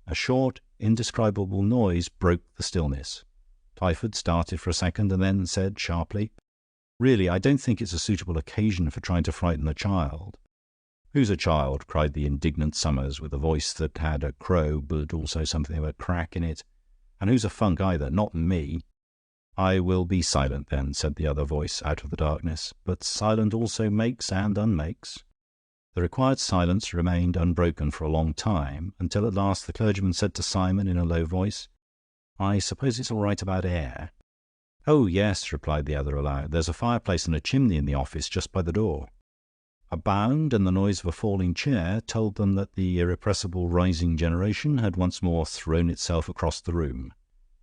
A short, indescribable noise broke the stillness. Twyford started for a second and then said sharply, "Really, I don't think it's a suitable occasion for trying to frighten a child." "Who's a child?" cried the indignant Somers, with a voice that had a crow but also something of a crack in it. "And who's a funk either? Not me." "I will be silent then," said the other voice out of the darkness. "But silent also makes and unmakes." The required silence remained unbroken for a long time, until at last the clergyman said to Simon in a low voice, "I suppose it's all right about air?" "Oh, yes," replied the other aloud. "There's a fireplace and a chimney in the office just by the door." A bound and the noise of a falling chair told them that the irrepressible rising generation had once more thrown itself across the room.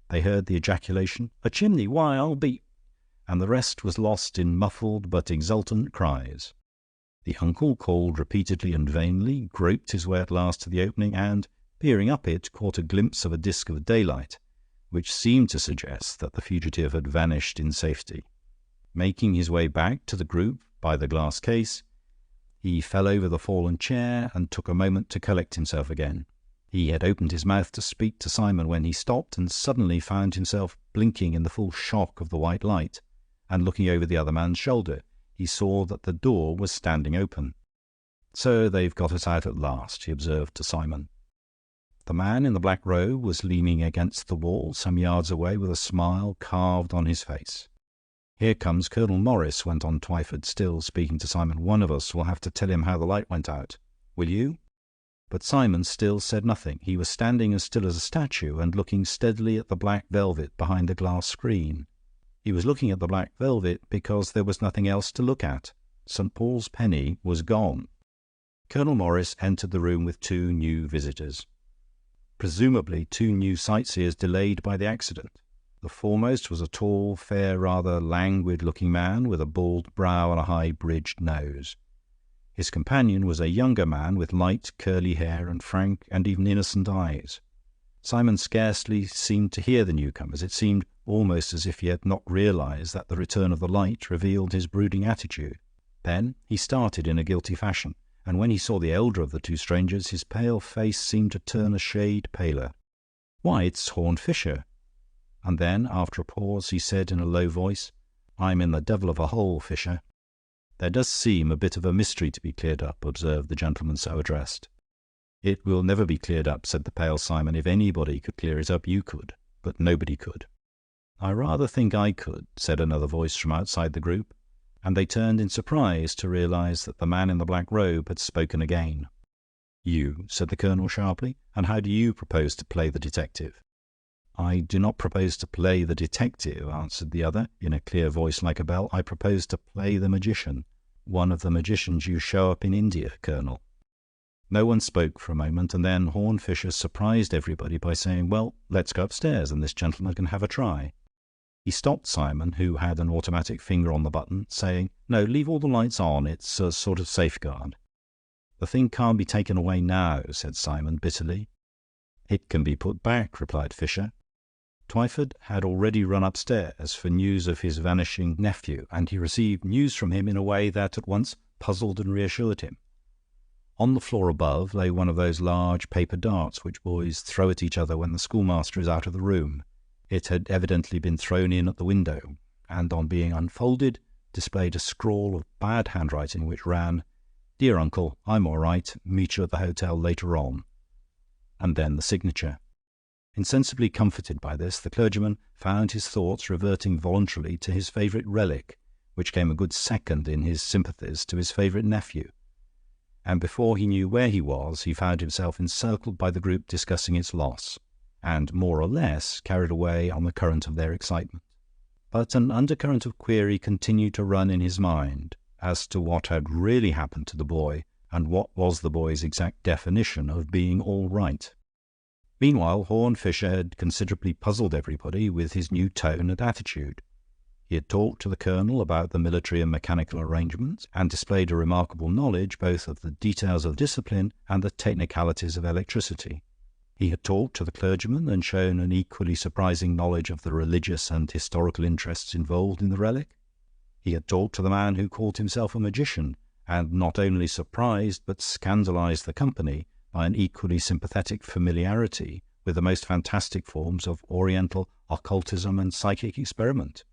They heard the ejaculation, "A chimney! Why, I'll be—" and the rest was lost in muffled but exultant cries. The uncle called repeatedly and vainly, groped his way at last to the opening, and, peering up it, caught a glimpse of a disk of daylight, which seemed to suggest that the fugitive had vanished in safety. Making his way back to the group by the glass case, he fell over the fallen chair and took a moment to collect himself again. He had opened his mouth to speak to Simon when he stopped and suddenly found himself blinking in the full shock of the white light, and looking over the other man's shoulder, he saw that the door was standing open. "So they've got us out at last," he observed to Simon. The man in the black robe was leaning against the wall some yards away with a smile carved on his face. "Here comes Colonel Morris," went on Twyford, still speaking to Simon. "One of us will have to tell him how the light went out. Will you?" But Simon still said nothing. He was standing as still as a statue and looking steadily at the black velvet behind the glass screen. He was looking at the black velvet because there was nothing else to look at. St. Paul's penny was gone. Colonel Morris entered the room with two new visitors. Presumably 2 new sightseers delayed by the accident. The foremost was a tall, fair, rather languid-looking man with a bald brow and a high-bridged nose. His companion was a younger man with light, curly hair and frank and even innocent eyes. Simon scarcely seemed to hear the newcomers. It seemed almost as if he had not realized that the return of the light revealed his brooding attitude. Then he started in a guilty fashion, and when he saw the elder of the 2 strangers, his pale face seemed to turn a shade paler. "Why, it's Horne Fisher." And then, after a pause, he said in a low voice, "I'm in the devil of a hole, Fisher." "There does seem a bit of a mystery to be cleared up," observed the gentleman so addressed. "It will never be cleared up," said the pale Simon. "If anybody could clear it up, you could. But nobody could." "I rather think I could," said another voice from outside the group, and they turned in surprise to realize that the man in the black robe had spoken again. "You," said the colonel sharply, "and how do you propose to play the detective?" "I do not propose to play the detective," answered the other, in a clear voice like a bell. "I propose to play the magician. One of the magicians you show up in India, Colonel." No one spoke for a moment, and then Horne Fisher surprised everybody by saying, "Well, let's go upstairs, and this gentleman can have a try." He stopped Simon, who had an automatic finger on the button, saying, "No, leave all the lights on. It's a sort of safeguard." "The thing can't be taken away now," said Simon bitterly. "It can be put back," replied Fisher. Twyford had already run upstairs for news of his vanishing nephew, and he received news from him in a way that at once puzzled and reassured him. On the floor above lay one of those large paper darts which boys throw at each other when the schoolmaster is out of the room. It had evidently been thrown in at the window, and on being unfolded displayed a scrawl of bad handwriting which ran, "Dear Uncle, I'm all right. Meet you at the hotel later on." And then the signature. Insensibly comforted by this, the clergyman found his thoughts reverting voluntarily to his favourite relic, which came a good second in his sympathies to his favourite nephew. And before he knew where he was, he found himself encircled by the group discussing its loss, and more or less carried away on the current of their excitement. But an undercurrent of query continued to run in his mind as to what had really happened to the boy, and what was the boy's exact definition of being all right. Meanwhile, Horne Fisher had considerably puzzled everybody with his new tone and attitude. He had talked to the colonel about the military and mechanical arrangements, and displayed a remarkable knowledge both of the details of discipline and the technicalities of electricity. He had talked to the clergyman and shown an equally surprising knowledge of the religious and historical interests involved in the relic. He had talked to the man who called himself a magician, and not only surprised but scandalized the company by an equally sympathetic familiarity with the most fantastic forms of Oriental occultism and psychic experiment.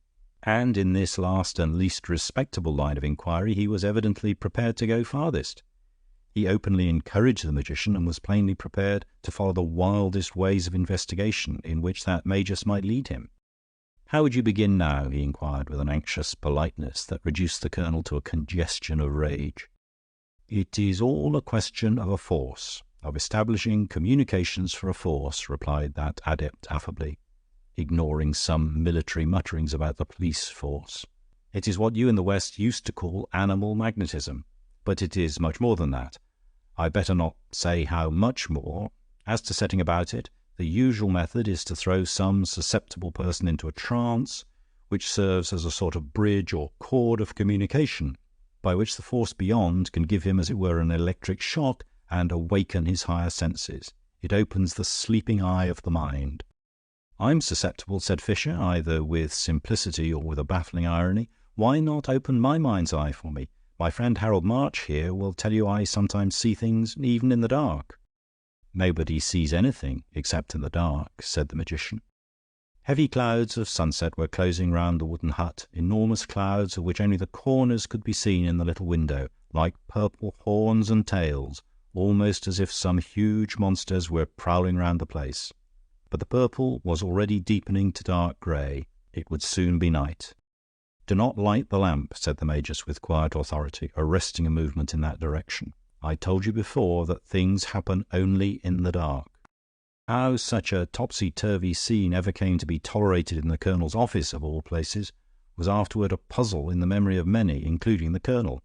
And in this last and least respectable line of inquiry he was evidently prepared to go farthest. He openly encouraged the magician, and was plainly prepared to follow the wildest ways of investigation in which that magus might lead him. "How would you begin now?" he inquired with an anxious politeness that reduced the colonel to a congestion of rage. "It is all a question of a force, of establishing communications for a force," replied that adept affably, ignoring some military mutterings about the police force. "It is what you in the West used to call animal magnetism, but it is much more than that. I better not say how much more. As to setting about it, the usual method is to throw some susceptible person into a trance, which serves as a sort of bridge or cord of communication, by which the force beyond can give him, as it were, an electric shock and awaken his higher senses. It opens the sleeping eye of the mind." "I'm susceptible," said Fisher, either with simplicity or with a baffling irony. "Why not open my mind's eye for me? My friend Harold March here will tell you I sometimes see things even in the dark." "Nobody sees anything except in the dark," said the magician. Heavy clouds of sunset were closing round the wooden hut, enormous clouds of which only the corners could be seen in the little window, like purple horns and tails, almost as if some huge monsters were prowling round the place. But the purple was already deepening to dark grey. It would soon be night. "Do not light the lamp," said the magus with quiet authority, arresting a movement in that direction. "I told you before that things happen only in the dark." How such a topsy-turvy scene ever came to be tolerated in the colonel's office, of all places, was afterward a puzzle in the memory of many, including the colonel.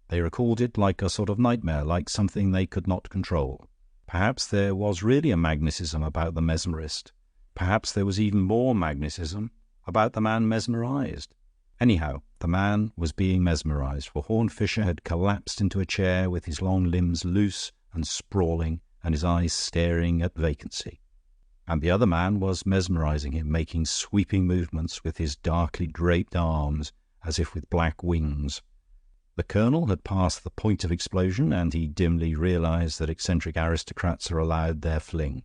They recalled it like a sort of nightmare, like something they could not control. Perhaps there was really a magnetism about the mesmerist. Perhaps there was even more magnetism about the man mesmerized. Anyhow, the man was being mesmerized, for Horne Fisher had collapsed into a chair with his long limbs loose and sprawling, and his eyes staring at vacancy. And the other man was mesmerizing him, making sweeping movements with his darkly draped arms, as if with black wings. The colonel had passed the point of explosion, and he dimly realized that eccentric aristocrats are allowed their fling.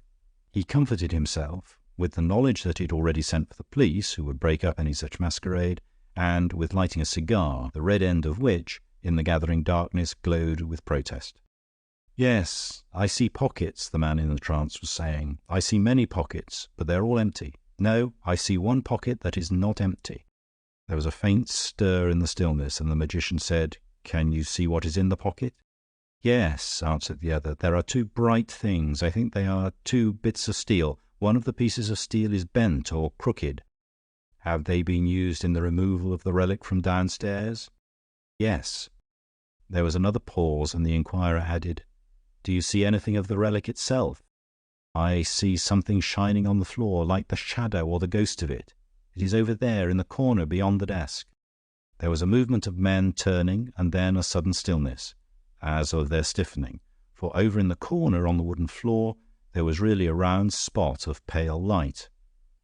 He comforted himself with the knowledge that he had already sent for the police, who would break up any such masquerade, and with lighting a cigar, the red end of which, in the gathering darkness, glowed with protest. "Yes, I see pockets," the man in the trance was saying. "I see many pockets, but they're all empty. No, I see one pocket that is not empty." There was a faint stir in the stillness, and the magician said, "Can you see what is in the pocket?" "Yes," answered the other. "There are two bright things. I think they are two bits of steel. One of the pieces of steel is bent or crooked. Have they been used in the removal of the relic from downstairs? Yes. There was another pause, and the inquirer added, Do you see anything of the relic itself? I see something shining on the floor, like the shadow or the ghost of it. It is over there in the corner beyond the desk. There was a movement of men turning, and then a sudden stillness, as of their stiffening, for over in the corner on the wooden floor there was really a round spot of pale light.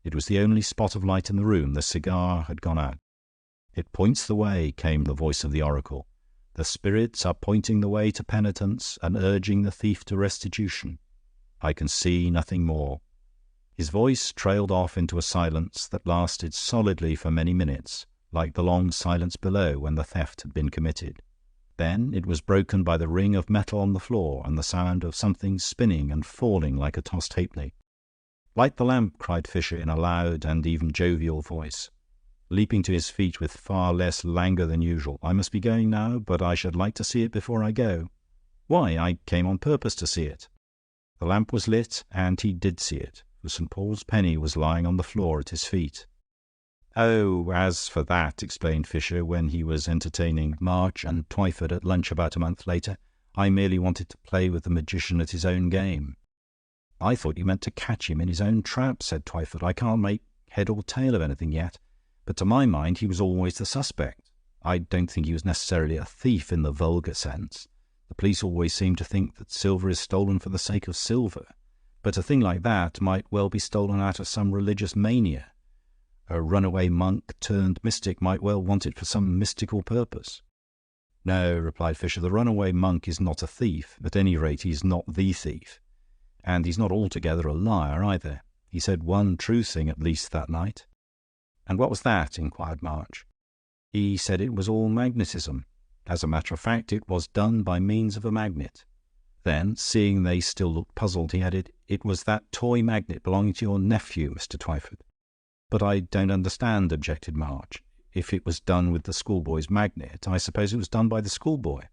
It was the only spot of light in the room. The cigar had gone out. It points the way, came the voice of the oracle. The spirits are pointing the way to penitence and urging the thief to restitution. I can see nothing more. His voice trailed off into a silence that lasted solidly for many minutes, like the long silence below when the theft had been committed. Then it was broken by the ring of metal on the floor and the sound of something spinning and falling like a tossed halfpenny. "Light the lamp," cried Fisher in a loud and even jovial voice, leaping to his feet with far less languor than usual. "I must be going now, but I should like to see it before I go." "Why, I came on purpose to see it." The lamp was lit, and he did see it, for St. Paul's penny was lying on the floor at his feet. "Oh, as for that," explained Fisher when he was entertaining March and Twyford at lunch about a month later, "I merely wanted to play with the magician at his own game." "I thought you meant to catch him in his own trap," said Twyford. "I can't make head or tail of anything yet, but to my mind he was always the suspect. I don't think he was necessarily a thief in the vulgar sense. The police always seem to think that silver is stolen for the sake of silver, but a thing like that might well be stolen out of some religious mania. A runaway monk turned mystic might well want it for some mystical purpose." "No," replied Fisher, "the runaway monk is not a thief. At any rate, he's not the thief. And he's not altogether a liar either. He said one true thing at least that night." "And what was that?" inquired March. "He said it was all magnetism. As a matter of fact, it was done by means of a magnet." Then, seeing they still looked puzzled, he added, "It was that toy magnet belonging to your nephew, Mr. Twyford." "But I don't understand," objected March. "If it was done with the schoolboy's magnet, I suppose it was done by the schoolboy."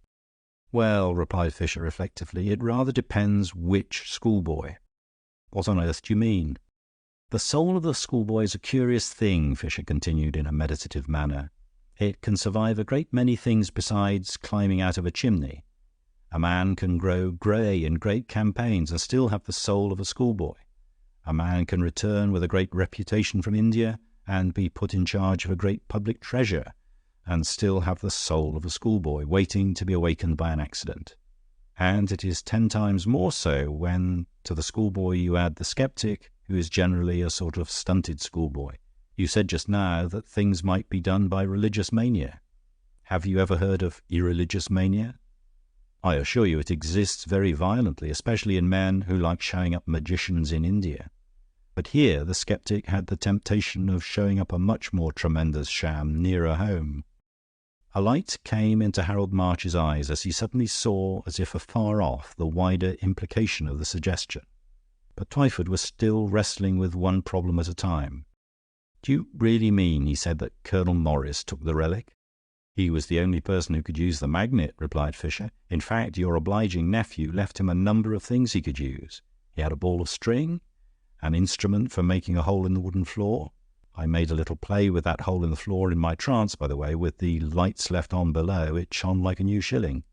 "Well," replied Fisher reflectively, "it rather depends which schoolboy." "What on earth do you mean?" "The soul of the schoolboy is a curious thing," Fisher continued in a meditative manner. "It can survive a great many things besides climbing out of a chimney. A man can grow grey in great campaigns and still have the soul of a schoolboy. A man can return with a great reputation from India and be put in charge of a great public treasure and still have the soul of a schoolboy, waiting to be awakened by an accident. And it is 10 times more so when to the schoolboy you add the sceptic, who is generally a sort of stunted schoolboy. You said just now that things might be done by religious mania. Have you ever heard of irreligious mania? I assure you it exists very violently, especially in men who like showing up magicians in India. But here the sceptic had the temptation of showing up a much more tremendous sham nearer home." A light came into Harold March's eyes as he suddenly saw, as if afar off, the wider implication of the suggestion. But Twyford was still wrestling with one problem at a time. "Do you really mean," he said, "that Colonel Morris took the relic?" "He was the only person who could use the magnet," replied Fisher. "In fact, your obliging nephew left him a number of things he could use. He had a ball of string, an instrument for making a hole in the wooden floor. I made a little play with that hole in the floor in my trance, by the way, with the lights left on below. It shone like a new shilling."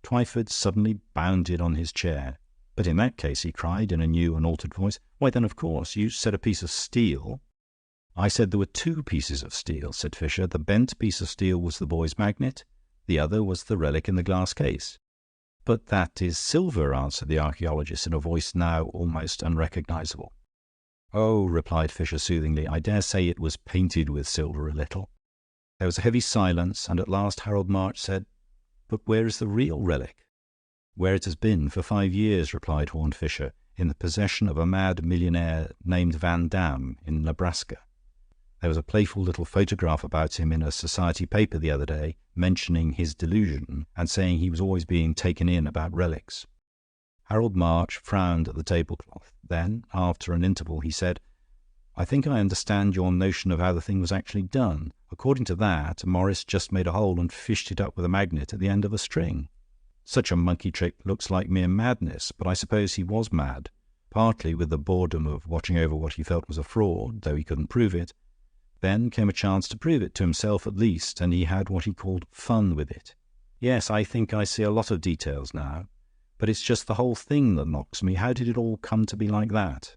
Twyford suddenly bounded on his chair. "But in that case," he cried in a new and altered voice, "why then, of course, you said a piece of steel." "I said there were 2 pieces of steel," said Fisher. "The bent piece of steel was the boy's magnet. The other was the relic in the glass case." "But that is silver," answered the archaeologist in a voice now almost unrecognizable. "Oh," replied Fisher soothingly, "I dare say it was painted with silver a little." There was a heavy silence, and at last Harold March said, "But where is the real relic?" "Where it has been for 5 years," replied Horne Fisher, "in the possession of a mad millionaire named Van Dam in Nebraska. There was a playful little photograph about him in a society paper the other day, mentioning his delusion and saying he was always being taken in about relics." Harold March frowned at the tablecloth. Then, after an interval, he said, "I think I understand your notion of how the thing was actually done. According to that, Morris just made a hole and fished it up with a magnet at the end of a string. Such a monkey trick looks like mere madness, but I suppose he was mad. partly with the boredom of watching over what he felt was a fraud, though he couldn't prove it. Then came a chance to prove it to himself at least, and he had what he called fun with it. Yes, I think I see a lot of details now, but it's just the whole thing that knocks me. How did it all come to be like that?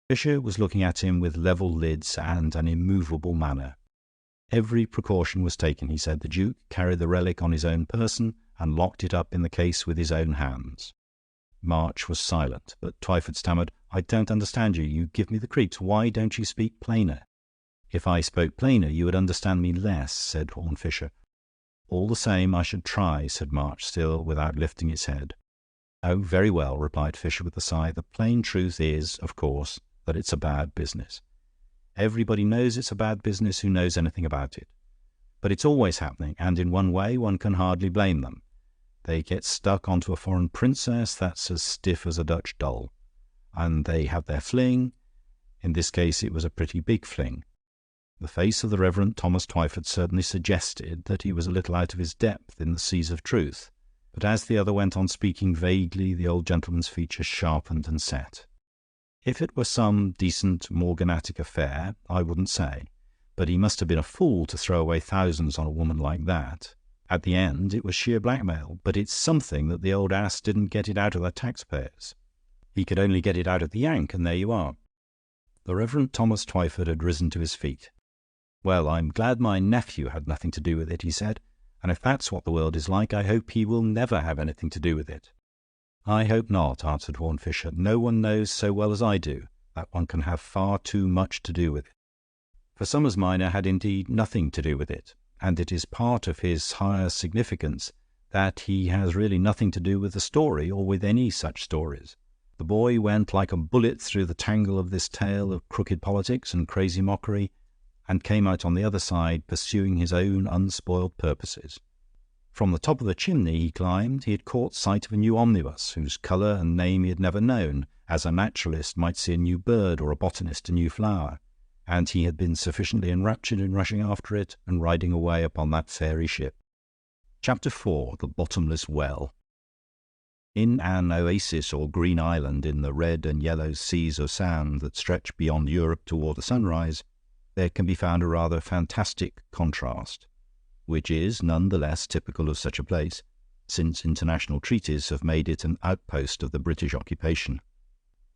Fisher was looking at him with level lids and an immovable manner. Every precaution was taken, he said. The Duke carried the relic on his own person and locked it up in the case with his own hands. March was silent, but Twyford stammered, "I don't understand you. You give me the creeps. Why don't you speak plainer?" "If I spoke plainer, you would understand me less," said Horne Fisher. "All the same, I should try," said March, still without lifting his head. "Oh, very well," replied Fisher with a sigh. "The plain truth is, of course, that it's a bad business. Everybody knows it's a bad business who knows anything about it. But it's always happening, and in one way one can hardly blame them. They get stuck onto a foreign princess that's as stiff as a Dutch doll, and they have their fling. In this case it was a pretty big fling." The face of the Reverend Thomas Twyford certainly suggested that he was a little out of his depth in the seas of truth, but as the other went on speaking vaguely, the old gentleman's features sharpened and set. "If it were some decent morganatic affair, I wouldn't say, but he must have been a fool to throw away thousands on a woman like that. At the end it was sheer blackmail, but it's something that the old ass didn't get it out of the taxpayers. He could only get it out of the Yank, and there you are." The Reverend Thomas Twyford had risen to his feet. "Well, I'm glad my nephew had nothing to do with it," he said, "and if that's what the world is like, I hope he will never have anything to do with it." "I hope not," answered Horne Fisher. "No one knows so well as I do that one can have far too much to do with it." For Somers minor had indeed nothing to do with it, and it is part of his higher significance that he has really nothing to do with the story or with any such stories. The boy went like a bullet through the tangle of this tale of crooked politics and crazy mockery, and came out on the other side pursuing his own unspoiled purposes. From the top of the chimney he climbed, he had caught sight of a new omnibus, whose colour and name he had never known, as a naturalist might see a new bird or a botanist a new flower, and he had been sufficiently enraptured in rushing after it and riding away upon that fairy ship. Chapter 4. The Bottomless Well. In an oasis or green island in the red and yellow seas of sand that stretch beyond Europe toward the sunrise, there can be found a rather fantastic contrast, which is none the less typical of such a place, since international treaties have made it an outpost of the British occupation.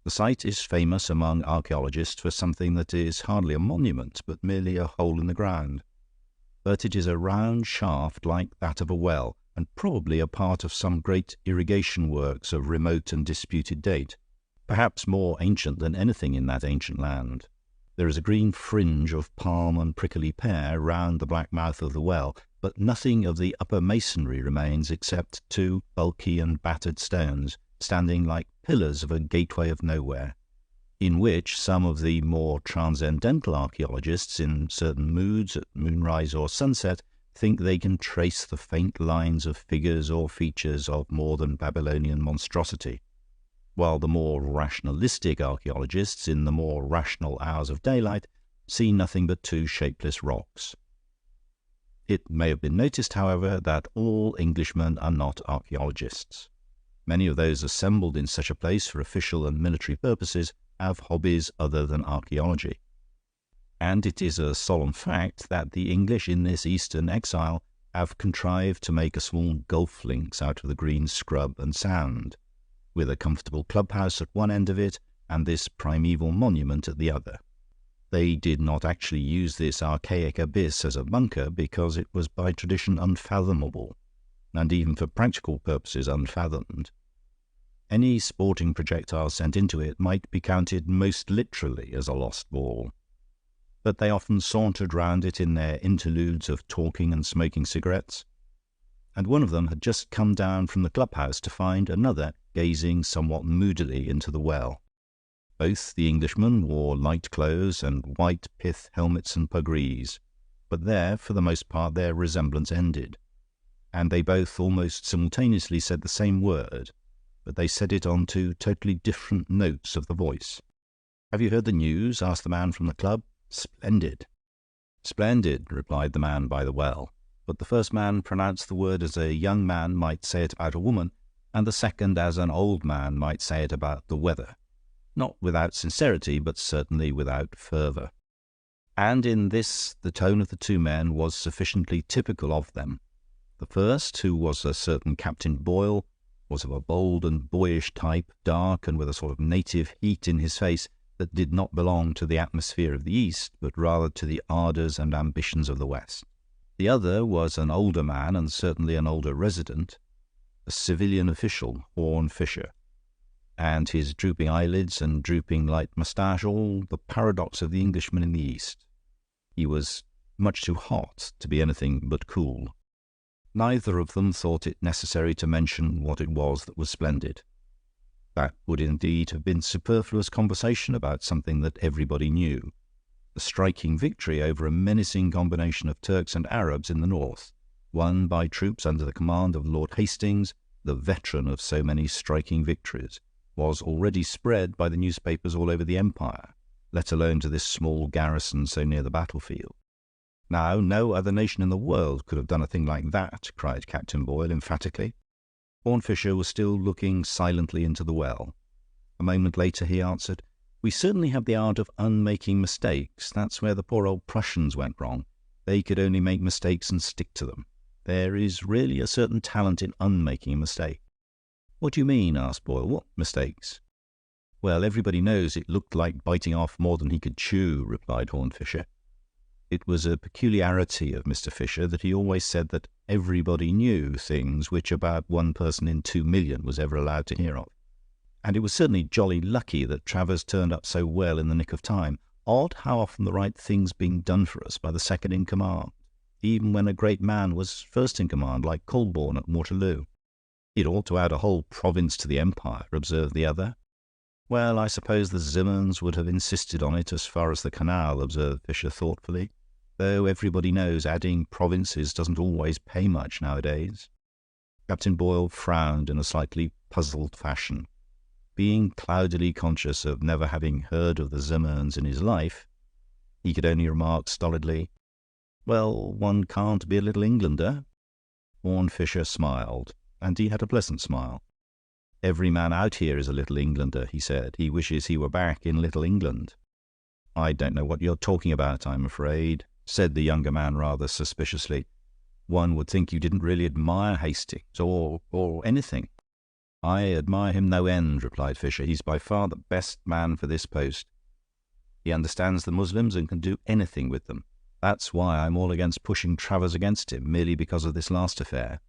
The site is famous among archaeologists for something that is hardly a monument, but merely a hole in the ground. But it is a round shaft like that of a well, and probably a part of some great irrigation works of remote and disputed date, perhaps more ancient than anything in that ancient land. There is a green fringe of palm and prickly pear round the black mouth of the well, but nothing of the upper masonry remains except two bulky and battered stones, standing like pillars of a gateway of nowhere, in which some of the more transcendental archaeologists, in certain moods at moonrise or sunset, think they can trace the faint lines of figures or features of more than Babylonian monstrosity, while the more rationalistic archaeologists, in the more rational hours of daylight, see nothing but two shapeless rocks. It may have been noticed, however, that all Englishmen are not archaeologists. Many of those assembled in such a place for official and military purposes have hobbies other than archaeology. And it is a solemn fact that the English in this eastern exile have contrived to make a small golf links out of the green scrub and sand, with a comfortable clubhouse at one end of it and this primeval monument at the other. They did not actually use this archaic abyss as a bunker because it was by tradition unfathomable, and even for practical purposes unfathomed. Any sporting projectile sent into it might be counted most literally as a lost ball. But they often sauntered round it in their interludes of talking and smoking cigarettes, and one of them had just come down from the clubhouse to find another gazing somewhat moodily into the well. Both the Englishmen wore light clothes and white pith helmets and pugrees, but there, for the most part, their resemblance ended, and they both almost simultaneously said the same word, but they said it on two totally different notes of the voice. "Have you heard the news?" asked the man from the club. "Splendid." "Splendid," replied the man by the well, but the first man pronounced the word as a young man might say it about a woman, and the second as an old man might say it about the weather. not without sincerity, but certainly without fervour. And in this the tone of the two men was sufficiently typical of them. The first, who was a certain Captain Boyle, was of a bold and boyish type, dark and with a sort of native heat in his face that did not belong to the atmosphere of the East, but rather to the ardours and ambitions of the West. The other was an older man, and certainly an older resident, a civilian official, Horne Fisher, and his drooping eyelids and drooping light moustache, all the paradox of the Englishman in the East. He was much too hot to be anything but cool. Neither of them thought it necessary to mention what it was that was splendid. That would indeed have been superfluous conversation about something that everybody knew, the striking victory over a menacing combination of Turks and Arabs in the north, won by troops under the command of Lord Hastings, the veteran of so many striking victories, was already spread by the newspapers all over the empire, let alone to this small garrison so near the battlefield. Now, no other nation in the world could have done a thing like that, cried Captain Boyle emphatically. Horne Fisher was still looking silently into the well. A moment later he answered, "We certainly have the art of unmaking mistakes. That's where the poor old Prussians went wrong. They could only make mistakes and stick to them. There is really a certain talent in unmaking a mistake." "What do you mean?" asked Boyle. "What mistakes?" "Well, everybody knows it looked like biting off more than he could chew," replied Horne Fisher. It was a peculiarity of Mr. Fisher that he always said that everybody knew things which about 1 person in 2 million was ever allowed to hear of. And it was certainly jolly lucky that Travers turned up so well in the nick of time. Odd how often the right thing's being done for us by the second in command, even when a great man was first in command, like Colborne at Waterloo. "It ought to add a whole province to the empire," observed the other. "Well, I suppose the Zimmons would have insisted on it as far as the canal," observed Fisher thoughtfully, "though everybody knows adding provinces doesn't always pay much nowadays." Captain Boyle frowned in a slightly puzzled fashion. Being cloudily conscious of never having heard of the Zimmons in his life, he could only remark stolidly, "Well, one can't be a Little Englander." Horne Fisher smiled, and he had a pleasant smile. "Every man out here is a Little Englander," he said. "He wishes he were back in Little England." "I don't know what you're talking about, I'm afraid," said the younger man rather suspiciously. "One would think you didn't really admire Hastings, or anything." "I admire him no end," replied Fisher. "He's by far the best man for this post. He understands the Muslims and can do anything with them. That's why I'm all against pushing Travers against him, merely because of this last affair."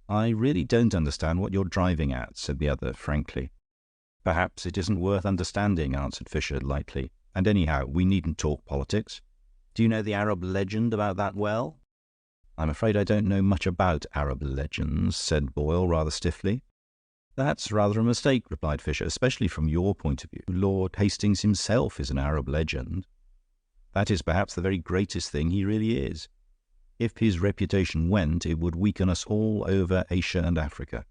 "I really don't understand what you're driving at," said the other frankly. "Perhaps it isn't worth understanding," answered Fisher lightly. "And anyhow, we needn't talk politics. Do you know the Arab legend about that well?" "I'm afraid I don't know much about Arab legends," said Boyle rather stiffly. "That's rather a mistake," replied Fisher, "especially from your point of view. Lord Hastings himself is an Arab legend. That is perhaps the very greatest thing he really is. If his reputation went, it would weaken us all over Asia and Africa.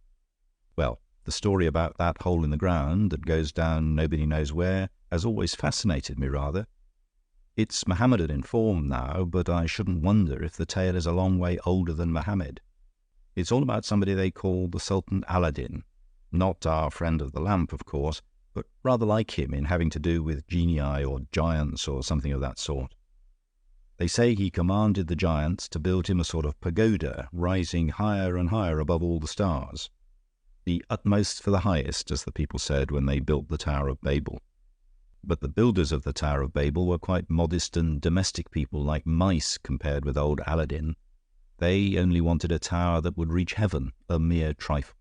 Well, the story about that hole in the ground that goes down nobody knows where has always fascinated me rather. It's Mohammedan in form now, but I shouldn't wonder if the tale is a long way older than Mohammed. It's all about somebody they call the Sultan Aladdin. Not our friend of the lamp, of course, but rather like him in having to do with genii or giants or something of that sort. They say he commanded the giants to build him a sort of pagoda, rising higher and higher above all the stars. The utmost for the highest, as the people said when they built the Tower of Babel. But the builders of the Tower of Babel were quite modest and domestic people, like mice compared with old Aladdin. They only wanted a tower that would reach heaven, a mere trifle.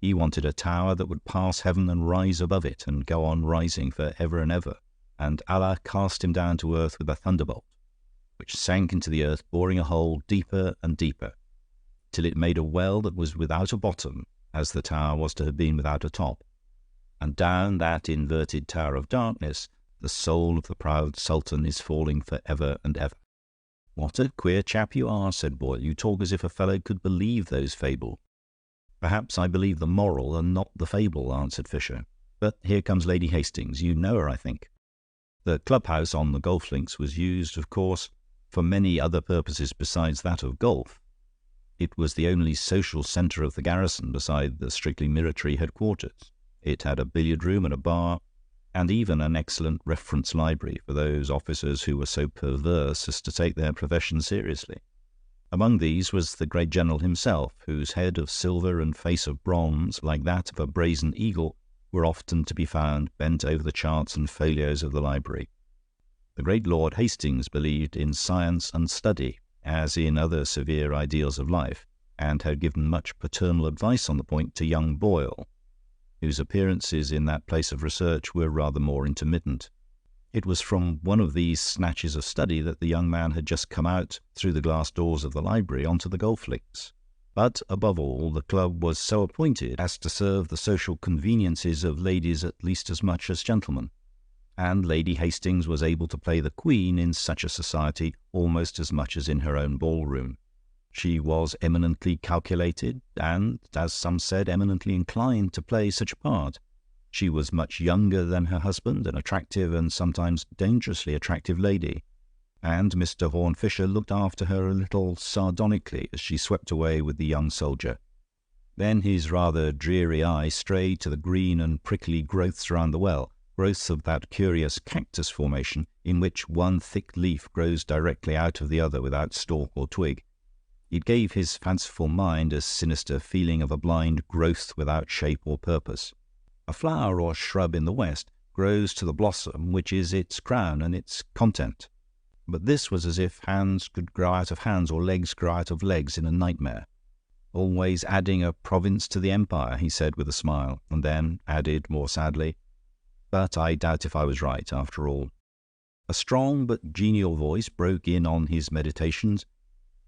He wanted a tower that would pass heaven and rise above it and go on rising for ever and ever. And Allah cast him down to earth with a thunderbolt, which sank into the earth, boring a hole deeper and deeper, till it made a well that was without a bottom, as the tower was to have been without a top. And down that inverted tower of darkness, the soul of the proud Sultan is falling for ever and ever. "What a queer chap you are," said Boyle. "You talk as if a fellow could believe those fables." "Perhaps I believe the moral and not the fable," answered Fisher. "But here comes Lady Hastings. You know her, I think." The clubhouse on the golf links was used, of course, for many other purposes besides that of golf. It was the only social centre of the garrison beside the strictly military headquarters. It had a billiard room and a bar, and even an excellent reference library for those officers who were so perverse as to take their profession seriously. Among these was the great general himself, whose head of silver and face of bronze, like that of a brazen eagle, were often to be found bent over the charts and folios of the library. The great Lord Hastings believed in science and study, as in other severe ideals of life, and had given much paternal advice on the point to young Boyle, whose appearances in that place of research were rather more intermittent. It was from one of these snatches of study that the young man had just come out through the glass doors of the library onto the golf links. But, above all, the club was so appointed as to serve the social conveniences of ladies at least as much as gentlemen, and Lady Hastings was able to play the queen in such a society almost as much as in her own ballroom. She was eminently calculated, and, as some said, eminently inclined to play such a part. She was much younger than her husband, an attractive and sometimes dangerously attractive lady, and Mr. Horne Fisher looked after her a little sardonically as she swept away with the young soldier. Then his rather dreary eye strayed to the green and prickly growths round the well, growths of that curious cactus formation in which one thick leaf grows directly out of the other without stalk or twig. It gave his fanciful mind a sinister feeling of a blind growth without shape or purpose. A flower or shrub in the West grows to the blossom which is its crown and its content. But this was as if hands could grow out of hands or legs grow out of legs in a nightmare. Always adding a province to the empire, he said with a smile, and then added more sadly, "But I doubt if I was right, after all." A strong but genial voice broke in on his meditations,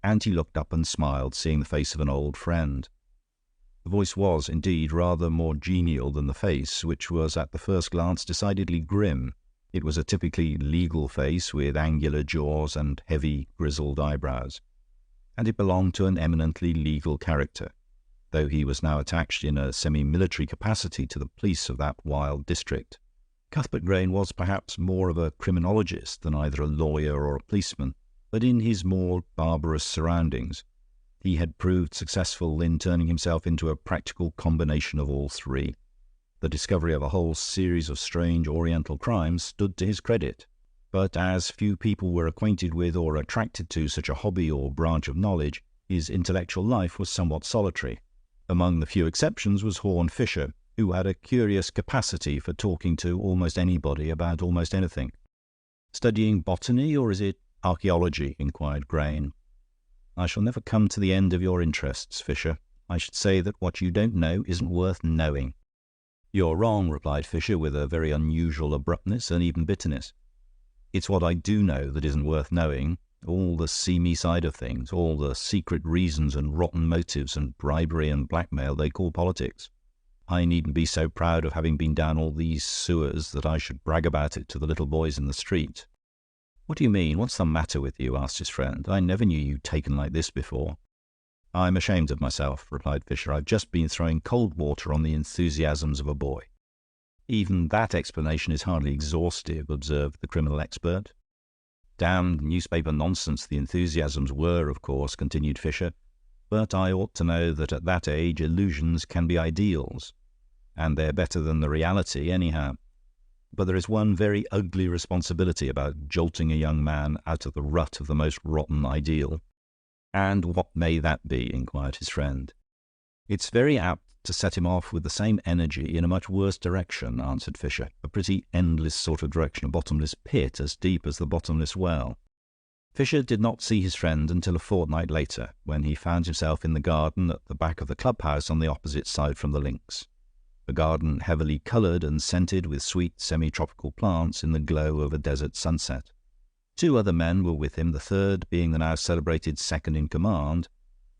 and he looked up and smiled, seeing the face of an old friend. The voice was, indeed, rather more genial than the face, which was at the first glance decidedly grim. It was a typically legal face with angular jaws and heavy, grizzled eyebrows, and it belonged to an eminently legal character, though he was now attached in a semi-military capacity to the police of that wild district. Cuthbert Grayne was perhaps more of a criminologist than either a lawyer or a policeman, but in his more barbarous surroundings he had proved successful in turning himself into a practical combination of all three. The discovery of a whole series of strange Oriental crimes stood to his credit, but as few people were acquainted with or attracted to such a hobby or branch of knowledge, his intellectual life was somewhat solitary. Among the few exceptions was Horne Fisher, who had a curious capacity for talking to almost anybody about almost anything. "Studying botany, or is it archaeology?" inquired Grayne. "I shall never come to the end of your interests, Fisher. I should say that what you don't know isn't worth knowing." "You're wrong," replied Fisher with a very unusual abruptness and even bitterness. "It's what I do know that isn't worth knowing, all the seamy side of things, all the secret reasons and rotten motives and bribery and blackmail they call politics. I needn't be so proud of having been down all these sewers that I should brag about it to the little boys in the street." "What do you mean? What's the matter with you?" asked his friend. "I never knew you taken like this before." "I'm ashamed of myself," replied Fisher. "I've just been throwing cold water on the enthusiasms of a boy." "Even that explanation is hardly exhaustive," observed the criminal expert. "Damned newspaper nonsense the enthusiasms were, of course," continued Fisher. "But I ought to know that at that age illusions can be ideals, and they're better than the reality anyhow. But there is one very ugly responsibility about jolting a young man out of the rut of the most rotten ideal." "And what may that be?" inquired his friend. "It's very apt to set him off with the same energy in a much worse direction," answered Fisher. "A pretty endless sort of direction, a bottomless pit as deep as the bottomless well." Fisher did not see his friend until a fortnight later, when he found himself in the garden at the back of the clubhouse on the opposite side from the links. The garden heavily coloured and scented with sweet semi-tropical plants in the glow of a desert sunset. 2 other men were with him, the third being the now celebrated second-in-command,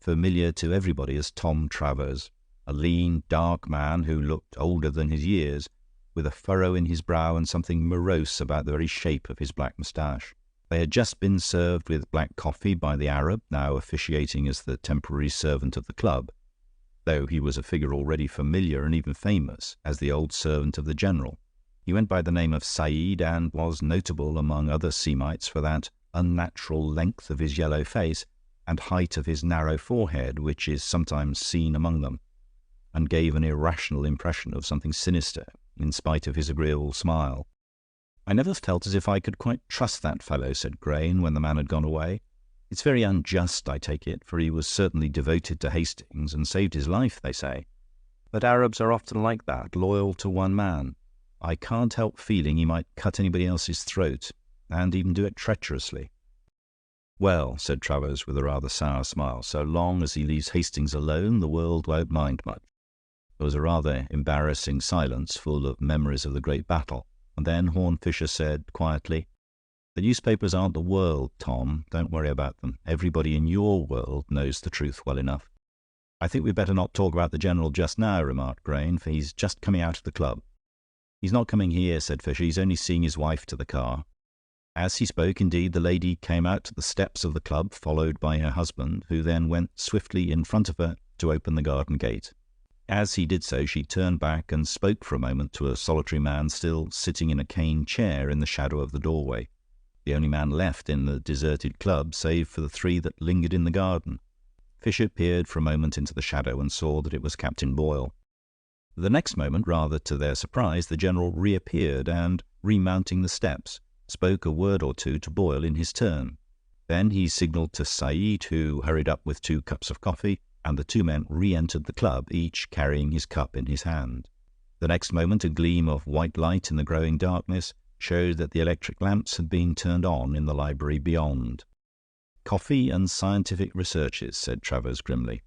familiar to everybody as Tom Travers, a lean, dark man who looked older than his years, with a furrow in his brow and something morose about the very shape of his black moustache. They had just been served with black coffee by the Arab, now officiating as the temporary servant of the club, though he was a figure already familiar and even famous as the old servant of the general. He went by the name of Saeed, and was notable among other Semites for that unnatural length of his yellow face and height of his narrow forehead which is sometimes seen among them, and gave an irrational impression of something sinister, in spite of his agreeable smile. "I never felt as if I could quite trust that fellow," said Grain, when the man had gone away. "It's very unjust, I take it, for he was certainly devoted to Hastings and saved his life, they say. But Arabs are often like that, loyal to one man. I can't help feeling he might cut anybody else's throat, and even do it treacherously." "Well," said Travers with a rather sour smile, "so long as he leaves Hastings alone, the world won't mind much." There was a rather embarrassing silence, full of memories of the great battle, and then Horne Fisher said quietly, "The newspapers aren't the world, Tom. Don't worry about them. Everybody in your world knows the truth well enough." "I think we'd better not talk about the General just now," remarked Grain, "for he's just coming out of the club." "He's not coming here," said Fisher. "He's only seeing his wife to the car." As he spoke, indeed, the lady came out to the steps of the club, followed by her husband, who then went swiftly in front of her to open the garden gate. As he did so, she turned back and spoke for a moment to a solitary man still sitting in a cane chair in the shadow of the doorway, the only man left in the deserted club, save for the three that lingered in the garden. Fisher peered for a moment into the shadow and saw that it was Captain Boyle. The next moment, rather to their surprise, the General reappeared and, remounting the steps, spoke a word or two to Boyle in his turn. Then he signalled to Said, who hurried up with 2 cups of coffee, and the 2 men re-entered the club, each carrying his cup in his hand. The next moment a gleam of white light in the growing darkness showed that the electric lamps had been turned on in the library beyond. "Coffee and scientific researches," said Travers grimly.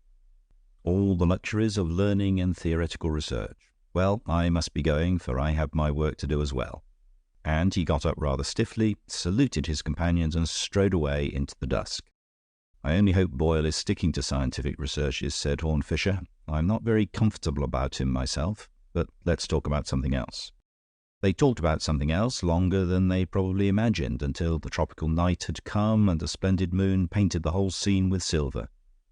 "All the luxuries of learning and theoretical research. Well, I must be going, for I have my work to do as well." And he got up rather stiffly, saluted his companions, and strode away into the dusk. "I only hope Boyle is sticking to scientific researches," said Horne Fisher. "I'm not very comfortable about him myself, but let's talk about something else." They talked about something else longer than they probably imagined, until the tropical night had come and a splendid moon painted the whole scene with silver.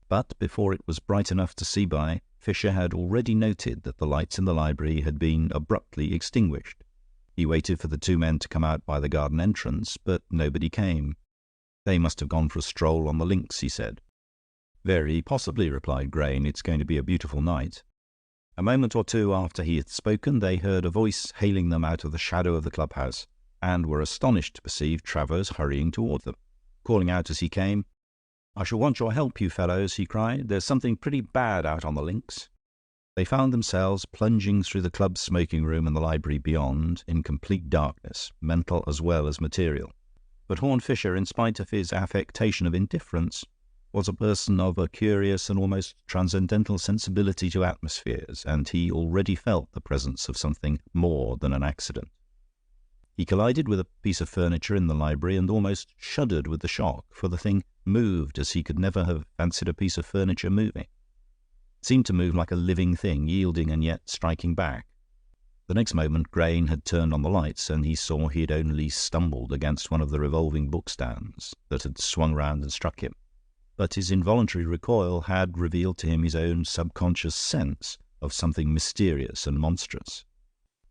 But before it was bright enough to see by, Fisher had already noted that the lights in the library had been abruptly extinguished. He waited for the 2 men to come out by the garden entrance, but nobody came. "They must have gone for a stroll on the links," he said. "Very possibly," replied Grain. "It's going to be a beautiful night." A moment or 2 after he had spoken, they heard a voice hailing them out of the shadow of the clubhouse, and were astonished to perceive Travers hurrying toward them. Calling out as he came, "I shall want your help, you fellows," he cried. "There's something pretty bad out on the links." They found themselves plunging through the club smoking room and the library beyond, in complete darkness, mental as well as material. But Horne Fisher, in spite of his affectation of indifference, was a person of a curious and almost transcendental sensibility to atmospheres, and he already felt the presence of something more than an accident. He collided with a piece of furniture in the library and almost shuddered with the shock, for the thing moved as he could never have fancied a piece of furniture moving. It seemed to move like a living thing, yielding and yet striking back. The next moment Grain had turned on the lights, and he saw he had only stumbled against one of the revolving bookstands that had swung round and struck him. But his involuntary recoil had revealed to him his own subconscious sense of something mysterious and monstrous.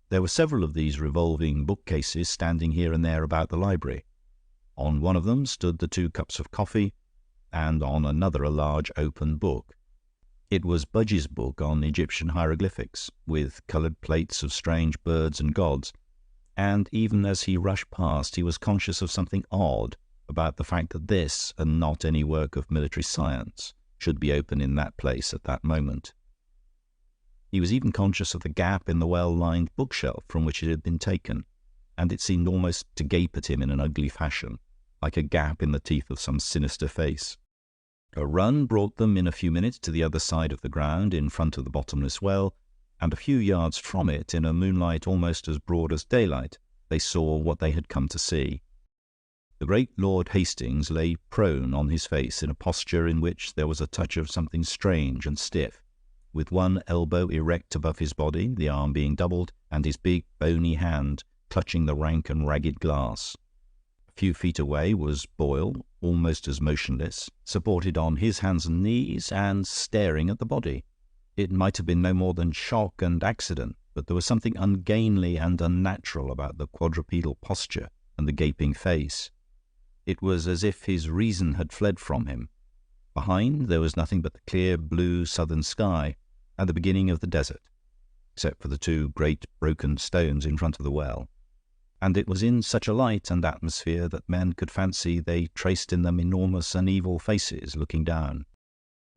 There were several of these revolving bookcases standing here and there about the library. On one of them stood the 2 cups of coffee, and on another a large open book. It was Budge's book on Egyptian hieroglyphics, with coloured plates of strange birds and gods, and even as he rushed past he was conscious of something odd about the fact that this, and not any work of military science, should be open in that place at that moment. He was even conscious of the gap in the well-lined bookshelf from which it had been taken, and it seemed almost to gape at him in an ugly fashion, like a gap in the teeth of some sinister face. A run brought them in a few minutes to the other side of the ground, in front of the bottomless well, and a few yards from it, in a moonlight almost as broad as daylight, they saw what they had come to see. The great Lord Hastings lay prone on his face in a posture in which there was a touch of something strange and stiff, with one elbow erect above his body, the arm being doubled, and his big bony hand clutching the rank and ragged glass. A few feet away was Boyle, almost as motionless, supported on his hands and knees, and staring at the body. It might have been no more than shock and accident, but there was something ungainly and unnatural about the quadrupedal posture and the gaping face. It was as if his reason had fled from him. Behind there was nothing but the clear blue southern sky and the beginning of the desert. except for the two great broken stones in front of the well. And it was in such a light and atmosphere that men could fancy they traced in them enormous and evil faces looking down.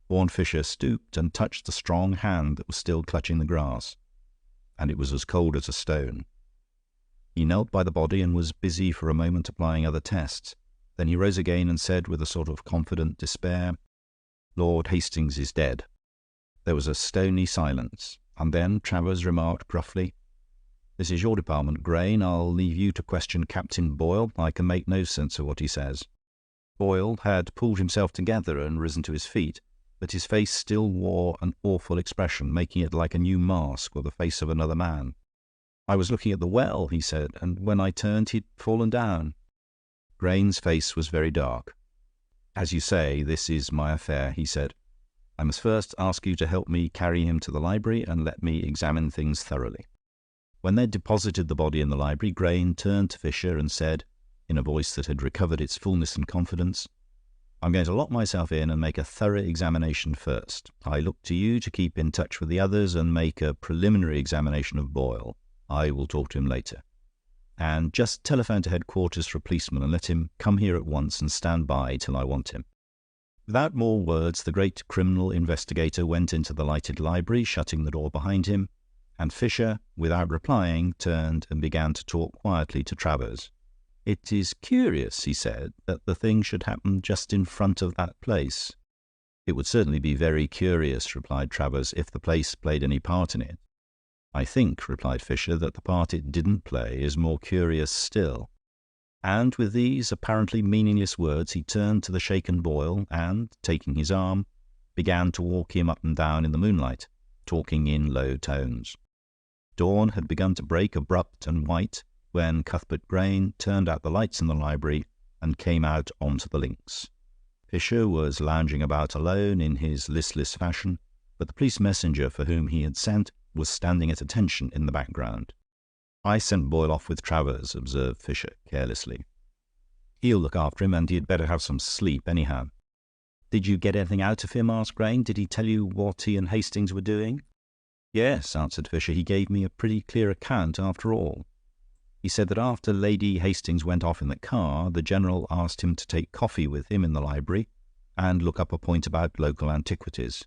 Horne Fisher stooped and touched the strong hand that was still clutching the grass, and it was as cold as a stone. He knelt by the body and was busy for a moment applying other tests. Then he rose again and said with a sort of confident despair, "Lord Hastings is dead." There was a stony silence, and then Travers remarked gruffly, "This is your department, Grain. I'll leave you to question Captain Boyle. I can make no sense of what he says." Boyle had pulled himself together and risen to his feet, but his face still wore an awful expression, making it like a new mask or the face of another man. "I was looking at the well," he said, "and when I turned he'd fallen down." Grain's face was very dark. "As you say, this is my affair," he said. "I must first ask you to help me carry him to the library and let me examine things thoroughly." When they had deposited the body in the library, Grain turned to Fisher and said, in a voice that had recovered its fullness and confidence, "I'm going to lock myself in and make a thorough examination first. I look to you to keep in touch with the others and make a preliminary examination of Boyle. I will talk to him later. And just telephone to headquarters for a policeman and let him come here at once and stand by till I want him." Without more words, the great criminal investigator went into the lighted library, shutting the door behind him, and Fisher, without replying, turned and began to talk quietly to Travers. "It is curious," he said, "that the thing should happen just in front of that place." "It would certainly be very curious," replied Travers, "if the place played any part in it." "I think," replied Fisher, "that the part it didn't play is more curious still." And with these apparently meaningless words he turned to the shaken Boyle and, taking his arm, began to walk him up and down in the moonlight, talking in low tones. Dawn had begun to break abrupt and white when Cuthbert Grain turned out the lights in the library and came out onto the links. Fisher was lounging about alone in his listless fashion, but the police messenger for whom he had sent was standing at attention in the background. "I sent Boyle off with Travers," observed Fisher carelessly. "He'll look after him, and he'd better have some sleep anyhow." "Did you get anything out of him?" asked Grain. "Did he tell you what he and Hastings were doing?" "Yes," answered Fisher. "He gave me a pretty clear account after all. He said that after Lady Hastings went off in the car, the General asked him to take coffee with him in the library and look up a point about local antiquities.